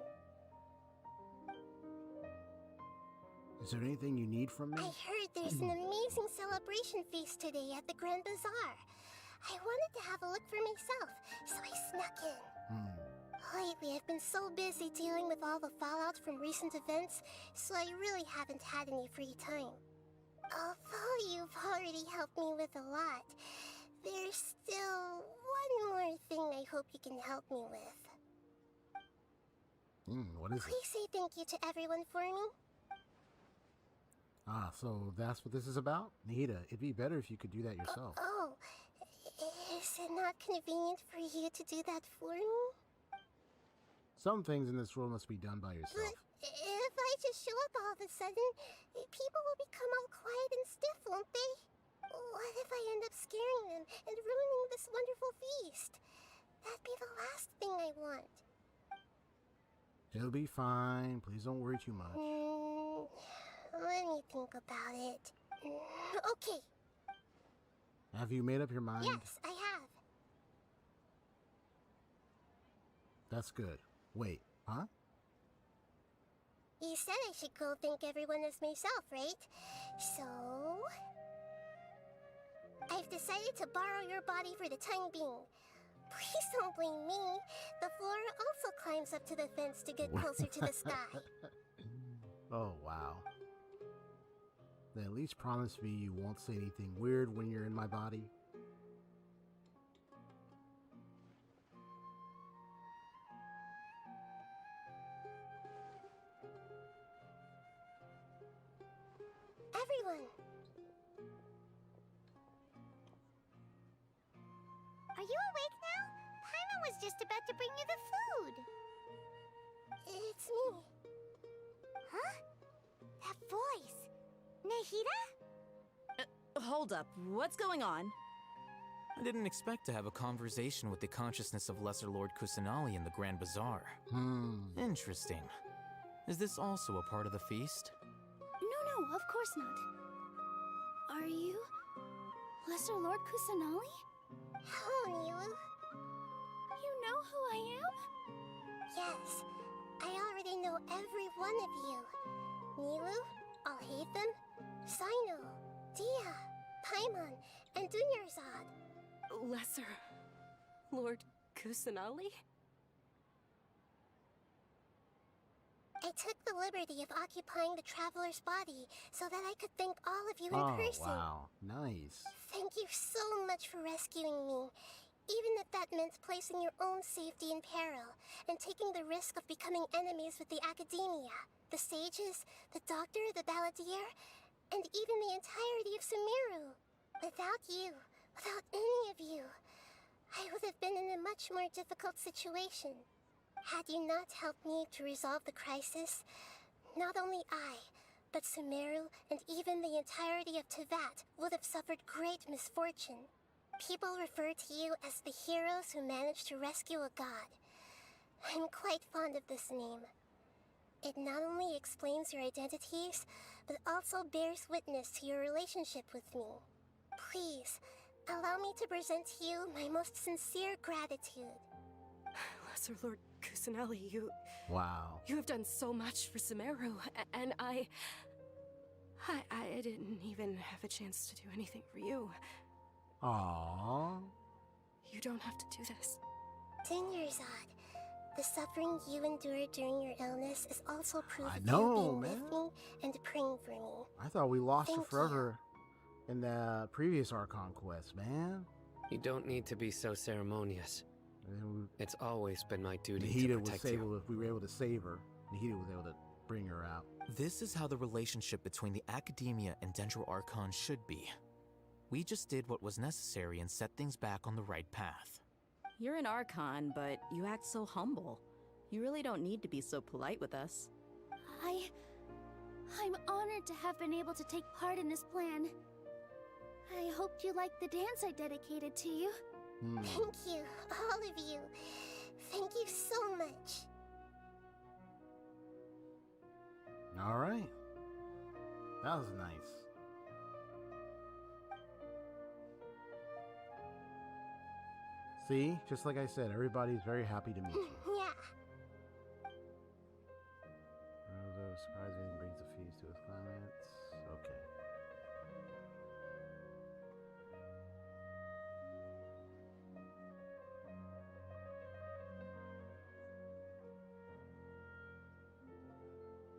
Is there anything you need from me? I heard there's an amazing celebration feast today at the Grand Bazaar. I wanted to have a look for myself, so I snuck in. Lately, I've been so busy dealing with all the fallout from recent events, so I really haven't had any free time. Although you've already helped me with a lot, there's still one more thing I hope you can help me with. What is it? Please say thank you to everyone for me. Ah, so that's what this is about? Nahida, it'd be better if you could do that yourself. Is it not convenient for you to do that for me? Some things in this world must be done by yourself. But if I just show up all of a sudden, people will become all quiet and stiff, won't they? What if I end up scaring them and ruining this wonderful feast? That'd be the last thing I want. It'll be fine. Please don't worry too much. Let me think about it. Okay. Have you made up your mind? Yes, I have. That's good. Wait, huh? You said I should go thank everyone as myself, right? So... I've decided to borrow your body for the time being. Please don't blame me. The flora also climbs up to the fence to get closer to the sky. Oh, wow. Then at least promise me you won't say anything weird when you're in my body. Everyone! Are you awake now? Paimon was just about to bring you the food. It's me. Huh? That voice. Nahida? Hold up. What's going on? I didn't expect to have a conversation with the consciousness of Lesser Lord Kusanali in the Grand Bazaar. Interesting. Is this also a part of the feast? No, of course not. Are you Lesser Lord Kusanali? Hello, Nilu. You know who I am? Yes, I already know every one of you. Nilu, Alhaitham, Sino, Dia, Paimon, and Dunyarzad. Lesser Lord Kusanali? I took the liberty of occupying the traveler's body so that I could thank all of you in person. Oh, wow. Nice. Thank you so much for rescuing me, even if that meant placing your own safety in peril and taking the risk of becoming enemies with the Akademiya, the sages, the doctor, the balladeer, and even the entirety of Sumeru. Without you, without any of you, I would have been in a much more difficult situation. Had you not helped me to resolve the crisis, not only I, but Sumeru and even the entirety of Teyvat would have suffered great misfortune. People refer to you as the heroes who managed to rescue a god. I'm quite fond of this name. It not only explains your identities, but also bears witness to your relationship with me. Please, allow me to present to you my most sincere gratitude. Lesser Lord Kusanali, you... Wow. You have done so much for Sumeru, and I didn't even have a chance to do anything for you. Aww. You don't have to do this. Dunyarzad, the suffering you endured during your illness is also proof of you being with me and praying for me. I thought we lost her forever in the previous Archon quest, man. You don't need to be so ceremonious. It's always been my duty to Nahida protect was you. able, if we were able to save her, Nahida was able to bring her out. This is how the relationship between the Akademiya and Dendro Archon should be. We just did what was necessary and set things back on the right path. You're an Archon, but you act so humble. You really don't need to be so polite with us. I'm honored to have been able to take part in this plan. I hoped you liked the dance I dedicated to you. Thank you, all of you. Thank you so much. All right. That was nice. See, just like I said, everybody's very happy to meet you. Yeah. Surprising brings the feast to its climax. Okay.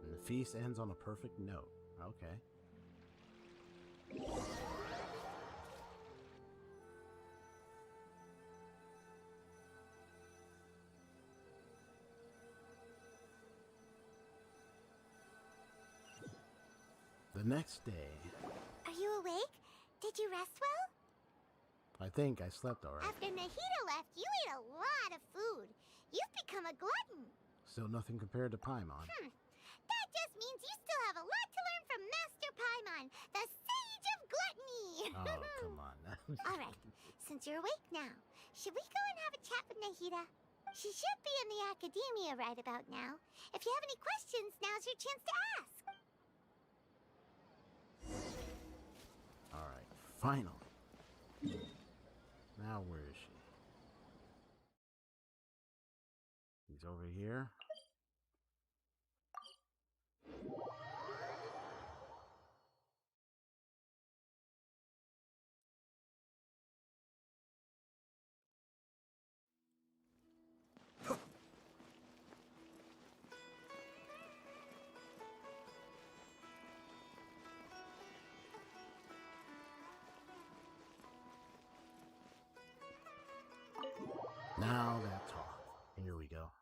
And the feast ends on a perfect note. Okay. The next day. Are you awake? Did you rest well? I think I slept alright. After Nahida left, you ate a lot of food. You've become a glutton. Still nothing compared to Paimon. That just means you still have a lot to learn from Master Paimon, the Sage of Gluttony. Oh, come on. Alright, since you're awake now, should we go and have a chat with Nahida? She should be in the Akademiya right about now. If you have any questions, now's your chance to ask. Alright, finally. Now where is she? He's over here. Now that talk. Here we go.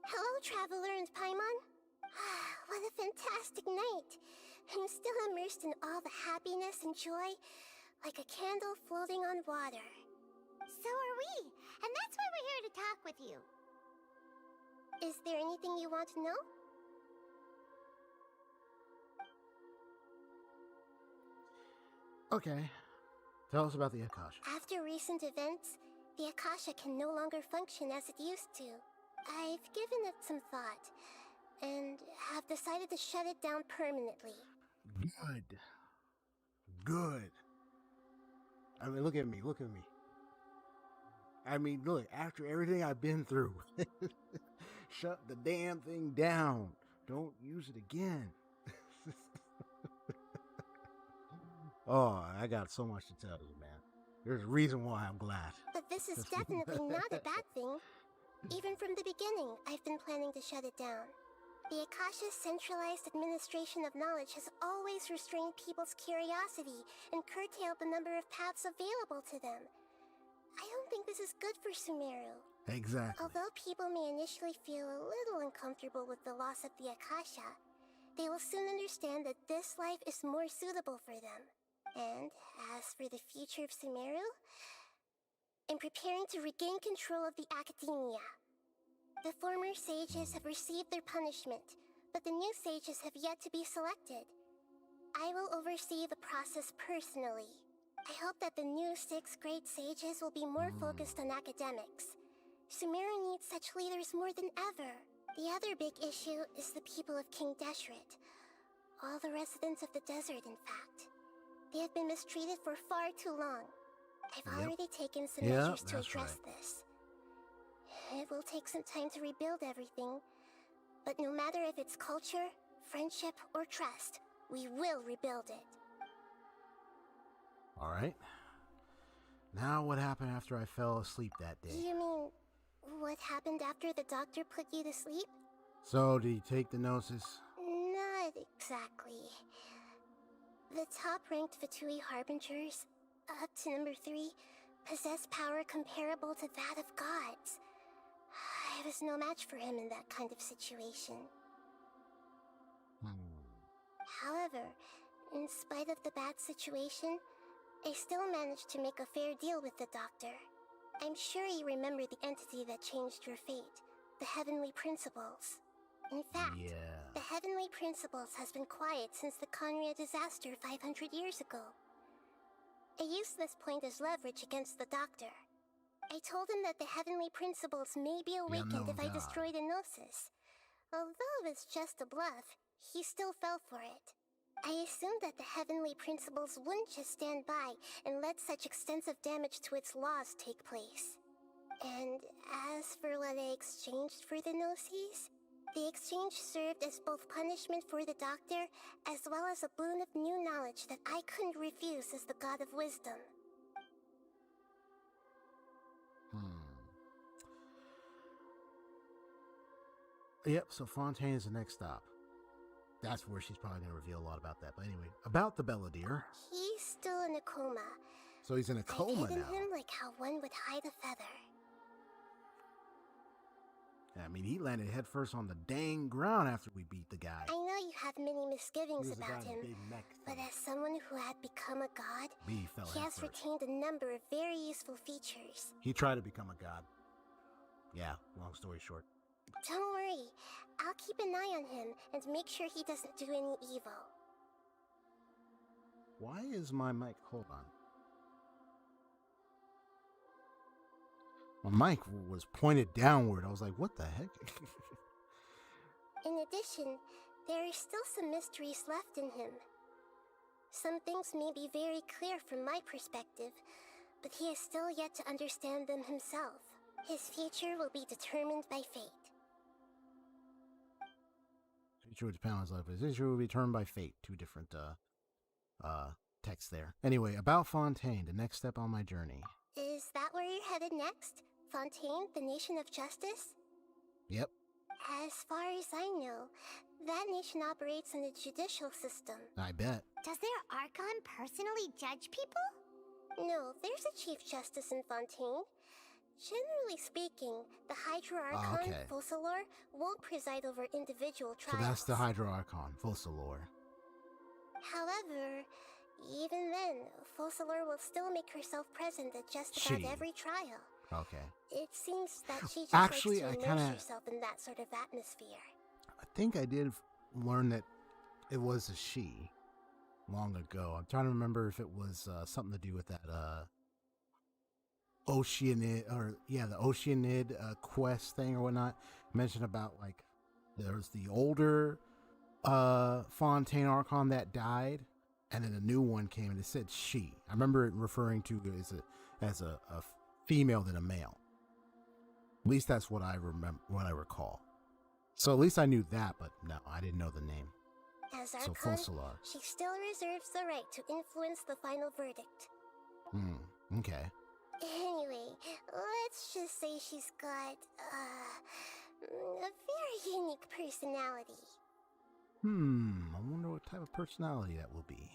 Hello, Traveler and Paimon. What a fantastic night. I'm still immersed in all the happiness and joy, like a candle floating on water. So are we, and that's why we're here to talk with you. Is there anything you want to know? Okay. Tell us about the Akasha. After recent events, the Akasha can no longer function as it used to. I've given it some thought, and have decided to shut it down permanently. Good. Good. I mean, look at me. Look at me. I mean, look, after everything I've been through, shut the damn thing down. Don't use it again. Oh, I got so much to tell you, man. There's a reason why I'm glad. But this is definitely not a bad thing. Even from the beginning, I've been planning to shut it down. The Akasha's centralized administration of knowledge has always restrained people's curiosity and curtailed the number of paths available to them. I don't think this is good for Sumeru. Exactly. Although people may initially feel a little uncomfortable with the loss of the Akasha, they will soon understand that this life is more suitable for them. And as for the future of Sumeru, I'm preparing to regain control of the Akademiya. The former sages have received their punishment, but the new sages have yet to be selected. I will oversee the process personally. I hope that the new 6 great sages will be more focused on academics. Sumeru needs such leaders more than ever. The other big issue is the people of King Deshret. All the residents of the desert, in fact. They have been mistreated for far too long. I've already taken some measures to address this. It will take some time to rebuild everything, but no matter if it's culture, friendship, or trust, we will rebuild it. Alright. Now what happened after I fell asleep that day? You mean, what happened after the doctor put you to sleep? So, did he take the gnosis? Not exactly. The top-ranked Fatui Harbingers, up to number 3, possess power comparable to that of gods. I was no match for him in that kind of situation. However, in spite of the bad situation, I still managed to make a fair deal with the doctor. I'm sure you remember the entity that changed your fate, the Heavenly Principles. In fact, the Heavenly Principles has been quiet since the Conria disaster 500 years ago. I used this point as leverage against the doctor. I told him that the Heavenly Principles may be awakened if I destroy the Gnosis. Although it was just a bluff, he still fell for it. I assumed that the Heavenly Principles wouldn't just stand by and let such extensive damage to its laws take place. And as for what I exchanged for the Gnosis, the exchange served as both punishment for the doctor as well as a boon of new knowledge that I couldn't refuse as the God of Wisdom. Yep, so Fontaine is the next stop. That's where she's probably going to reveal a lot about that. But anyway, about the Belladere. He's still in a coma. So he's in a coma I've hidden now. him like how one would hide a feather. I mean, he landed headfirst on the dang ground after we beat the guy. I know you have many misgivings He was the about guy in him, the big mech but as someone who had become a god, he fell he has headfirst. retained a number of very useful features. He tried to become a god. Yeah, long story short. Don't worry, I'll keep an eye on him and make sure he doesn't do any evil. Why is my mic? Hold on. My mic was pointed downward. I was like, what the heck? In addition, there are still some mysteries left in him. Some things may be very clear from my perspective, but he is still yet to understand them himself. His future will be determined by fate. Future would depend on his life. His future will be determined by fate. Two different texts there. Anyway, about Fontaine, the next step on my journey. Is that where you're headed next? Fontaine, the nation of justice? Yep. As far as I know, that nation operates in a judicial system. I bet. Does their Archon personally judge people? No, there's a Chief Justice in Fontaine. Generally speaking, the Hydra Archon, Focalor, won't preside over individual trials. So that's the Hydra Archon, Focalor. However, even then, Focalor will still make herself present at just about every trial. Okay. It seems that she just Actually, likes to immerse herself in that sort of atmosphere. I think I did learn that it was a she long ago. I'm trying to remember if it was something to do with that Oceanid, or yeah, the Oceanid quest thing or whatnot. Mentioned about like there's the older Fontaine Archon that died, and then a new one came and it said she. I remember it referring to it as a female than a male. At least that's what I remember, what I recall. So at least I knew that, but no, I didn't know the name. As So Archon, Focalor. she still reserves the right to influence the final verdict. Okay. Anyway, let's just say she's got, a very unique personality. I wonder what type of personality that will be.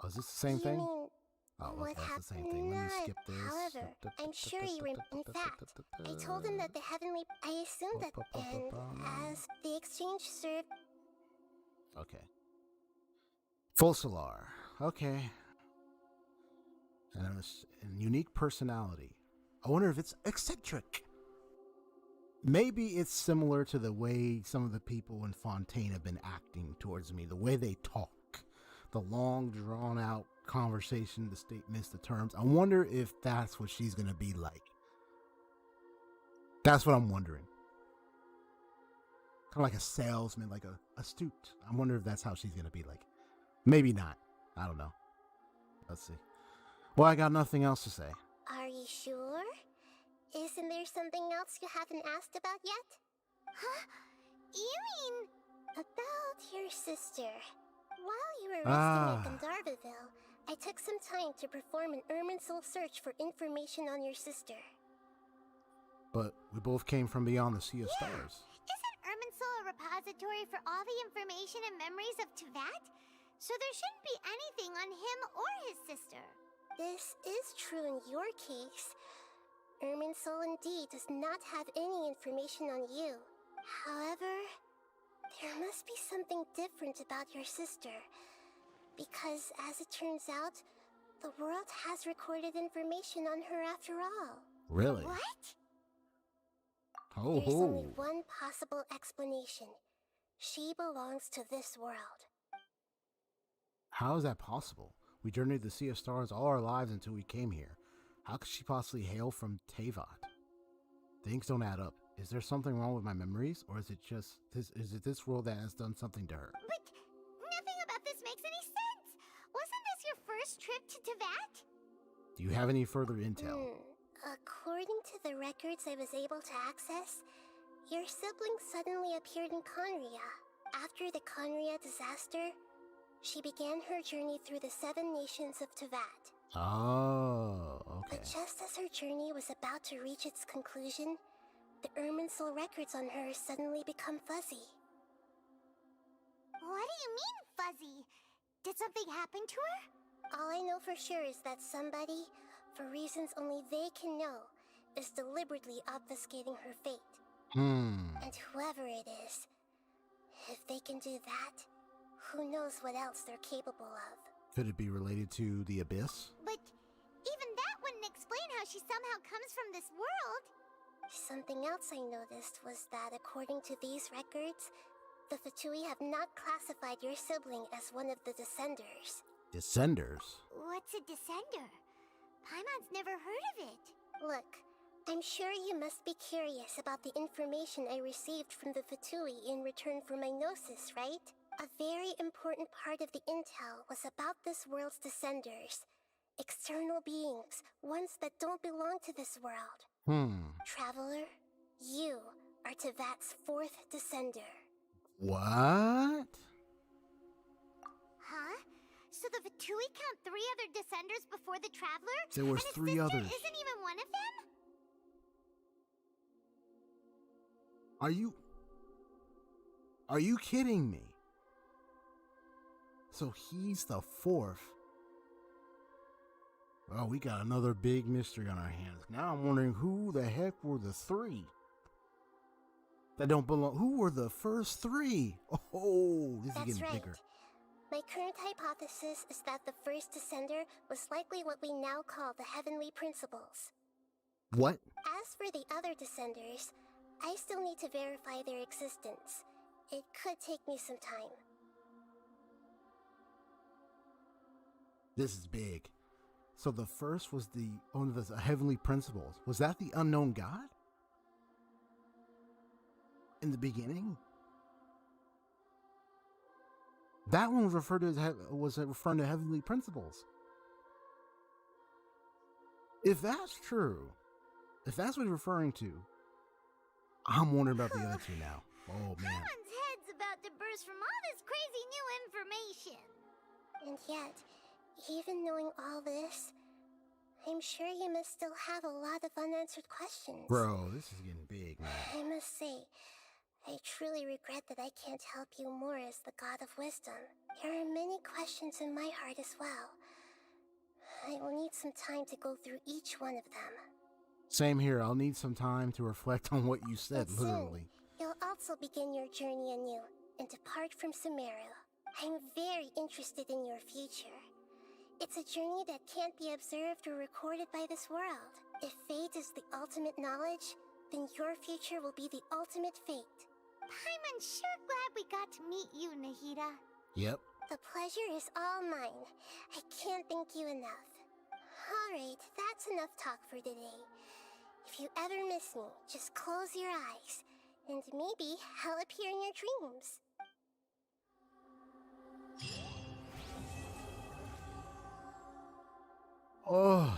Oh, is this the same thing? Mean, Oh, what okay, that's the same happened thing. Let me not. skip this. However, I'm sure you in fact, I told him that the heavenly... I assumed that, and as the exchange served... Okay. Focalor. Okay. And a unique personality. I wonder if it's eccentric. Maybe it's similar to the way some of the people in Fontaine have been acting towards me. The way they talk. The long, drawn-out conversation, the statements, the terms. I wonder if that's what she's going to be like. That's what I'm wondering. Kind of like a salesman, like a astute. I wonder if that's how she's going to be like. Maybe not. I don't know. Let's see. Well, I got nothing else to say. Are you sure? Isn't there something else you haven't asked about yet? Huh? You mean... About your sister. While you were resting at Gandharvaville, I took some time to perform an Irminsul search for information on your sister. But we both came from beyond the Sea of Stars. Isn't Irminsul a repository for all the information and memories of Teyvat, so there shouldn't be anything on him or his sister. This is true in your case. Irminsul indeed does not have any information on you. However, there must be something different about your sister. Because, as it turns out, the world has recorded information on her after all. Really? What? Oh, There's only one possible explanation. She belongs to this world. How is that possible? We journeyed the Sea of Stars all our lives until we came here. How could she possibly hail from Teyvat? Things don't add up. Is there something wrong with my memories, or is it just this world that has done something to her? But nothing about this makes any sense. Wasn't this your first trip to Teyvat? Do you have any further intel? According to the records I was able to access, your sibling suddenly appeared in Conria. After the Conria disaster, she began her journey through the 7 nations of Teyvat. Oh, okay. But just as her journey was about to reach its conclusion, the Irminsul records on her suddenly become fuzzy. What do you mean, fuzzy? Did something happen to her? All I know for sure is that somebody, for reasons only they can know, is deliberately obfuscating her fate. And whoever it is, if they can do that, who knows what else they're capable of. Could it be related to the Abyss? But even that wouldn't explain how she somehow comes from this world. Something else I noticed was that according to these records, the Fatui have not classified your sibling as one of the Descenders. Descenders? What's a Descender? Paimon's never heard of it. Look, I'm sure you must be curious about the information I received from the Fatui in return for my gnosis, right? A very important part of the intel was about this world's Descenders. External beings, ones that don't belong to this world. Traveler, you are Teyvat's 4th Descender. What? Huh? So the Fatui count 3 other Descenders before the Traveler? There was and 3 his sister others. Isn't even one of them? Are you kidding me? So he's the 4th. Oh, we got another big mystery on our hands. Now I'm wondering who the heck were the 3 that don't belong. Who were the first 3? Oh, this is getting bigger. My current hypothesis is that the first Descender was likely what we now call the Heavenly Principles. What? As for the other Descenders, I still need to verify their existence. It could take me some time. This is big. So the first was one of the Heavenly Principles. Was that the unknown God? In the beginning? That one was referred to as referring to Heavenly Principles. If that's true, if that's what he's referring to, I'm wondering about the other 2 now. Oh man. Paimon's head's about to burst from all this crazy new information. And yet, even knowing all this, I'm sure you must still have a lot of unanswered questions. Bro, this is getting big, man. I must say, I truly regret that I can't help you more as the God of Wisdom. There are many questions in my heart as well. I will need some time to go through each one of them. Same here. I'll need some time to reflect on what you said, But literally. soon, you'll also begin your journey anew and depart from Sumeru. I'm very interested in your future. It's a journey that can't be observed or recorded by this world. If fate is the ultimate knowledge, then your future will be the ultimate fate. Paimon's sure glad we got to meet you, Nahida. Yep. The pleasure is all mine. I can't thank you enough. Alright, that's enough talk for today. If you ever miss me, just close your eyes, and maybe I'll appear in your dreams. Oh.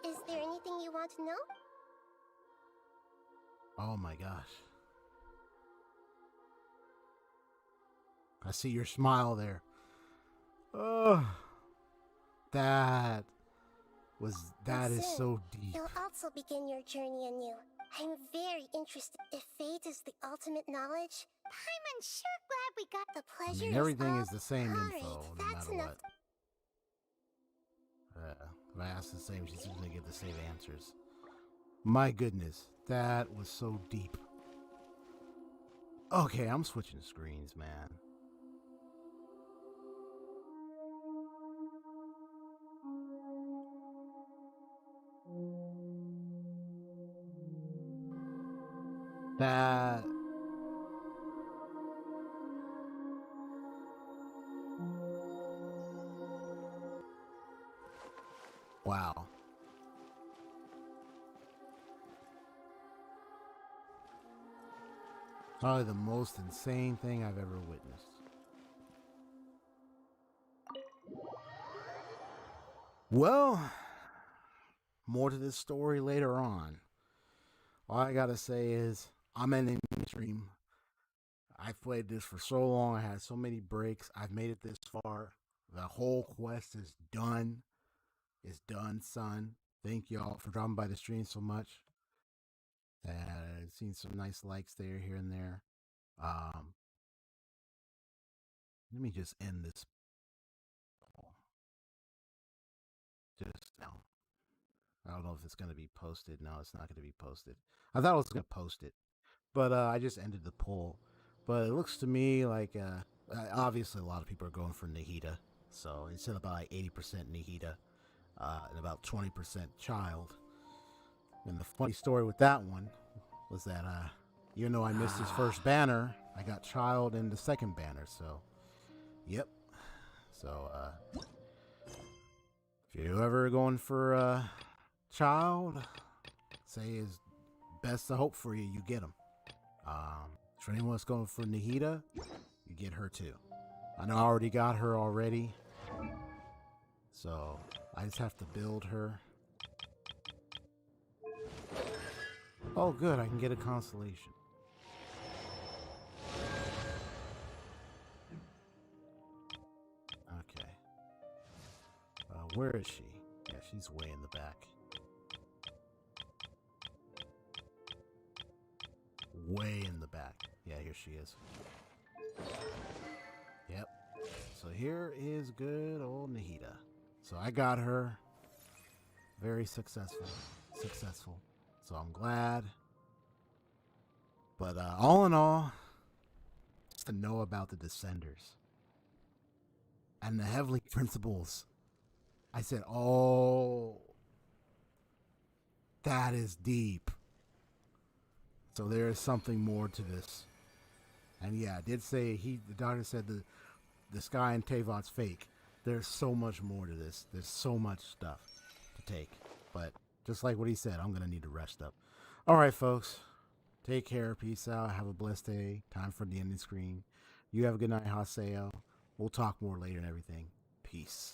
Is there anything you want to know? Oh my gosh. I see your smile there. Oh, that is so deep. You'll also begin your journey anew. I'm very interested if fate is the ultimate knowledge. I'm sure glad we got the I pleasure. mean, everything is all- the same All info, right, no that's matter enough. what. If I ask the same, she's going to get the same answers. My goodness, that was so deep. Okay, I'm switching screens, man. That... Wow. Probably the most insane thing I've ever witnessed. Well, more to this story later on. All I gotta say is, I'm ending the stream. I've played this for so long. I had so many breaks. I've made it this far. The whole quest is done. It's done, son. Thank y'all for dropping by the stream so much. I've seen some nice likes there, here and there. Let me just end this. Just now. I don't know if it's going to be posted. No, it's not going to be posted. I thought I was going to post it, but I just ended the poll. But it looks to me like, obviously a lot of people are going for Nahida. So it's about like 80% Nahida and about 20% Child. And the funny story with that one was that even though I missed his first banner, I got Child in the second banner. So, yep. So, if you're ever going for Child, say is best to hope for you, you get him. For anyone that's going for Nahida, you get her too. I know I already got her already, so I just have to build her. Oh good, I can get a constellation. Okay. Where is she? Yeah, she's way in the back. Way in the back. Yeah, here she is. Yep. So here is good old Nahida. So I got her. Very successful. So I'm glad. But all in all, just to know about the Descenders and the Heavenly Principles, I said, oh, that is deep. So there is something more to this. And yeah, I did say, the doctor said the sky in Tavot's fake. There's so much more to this. There's so much stuff to take. But just like what he said, I'm going to need to rest up. All right, folks. Take care. Peace out. Have a blessed day. Time for the ending screen. You have a good night, Haseo. We'll talk more later and everything. Peace.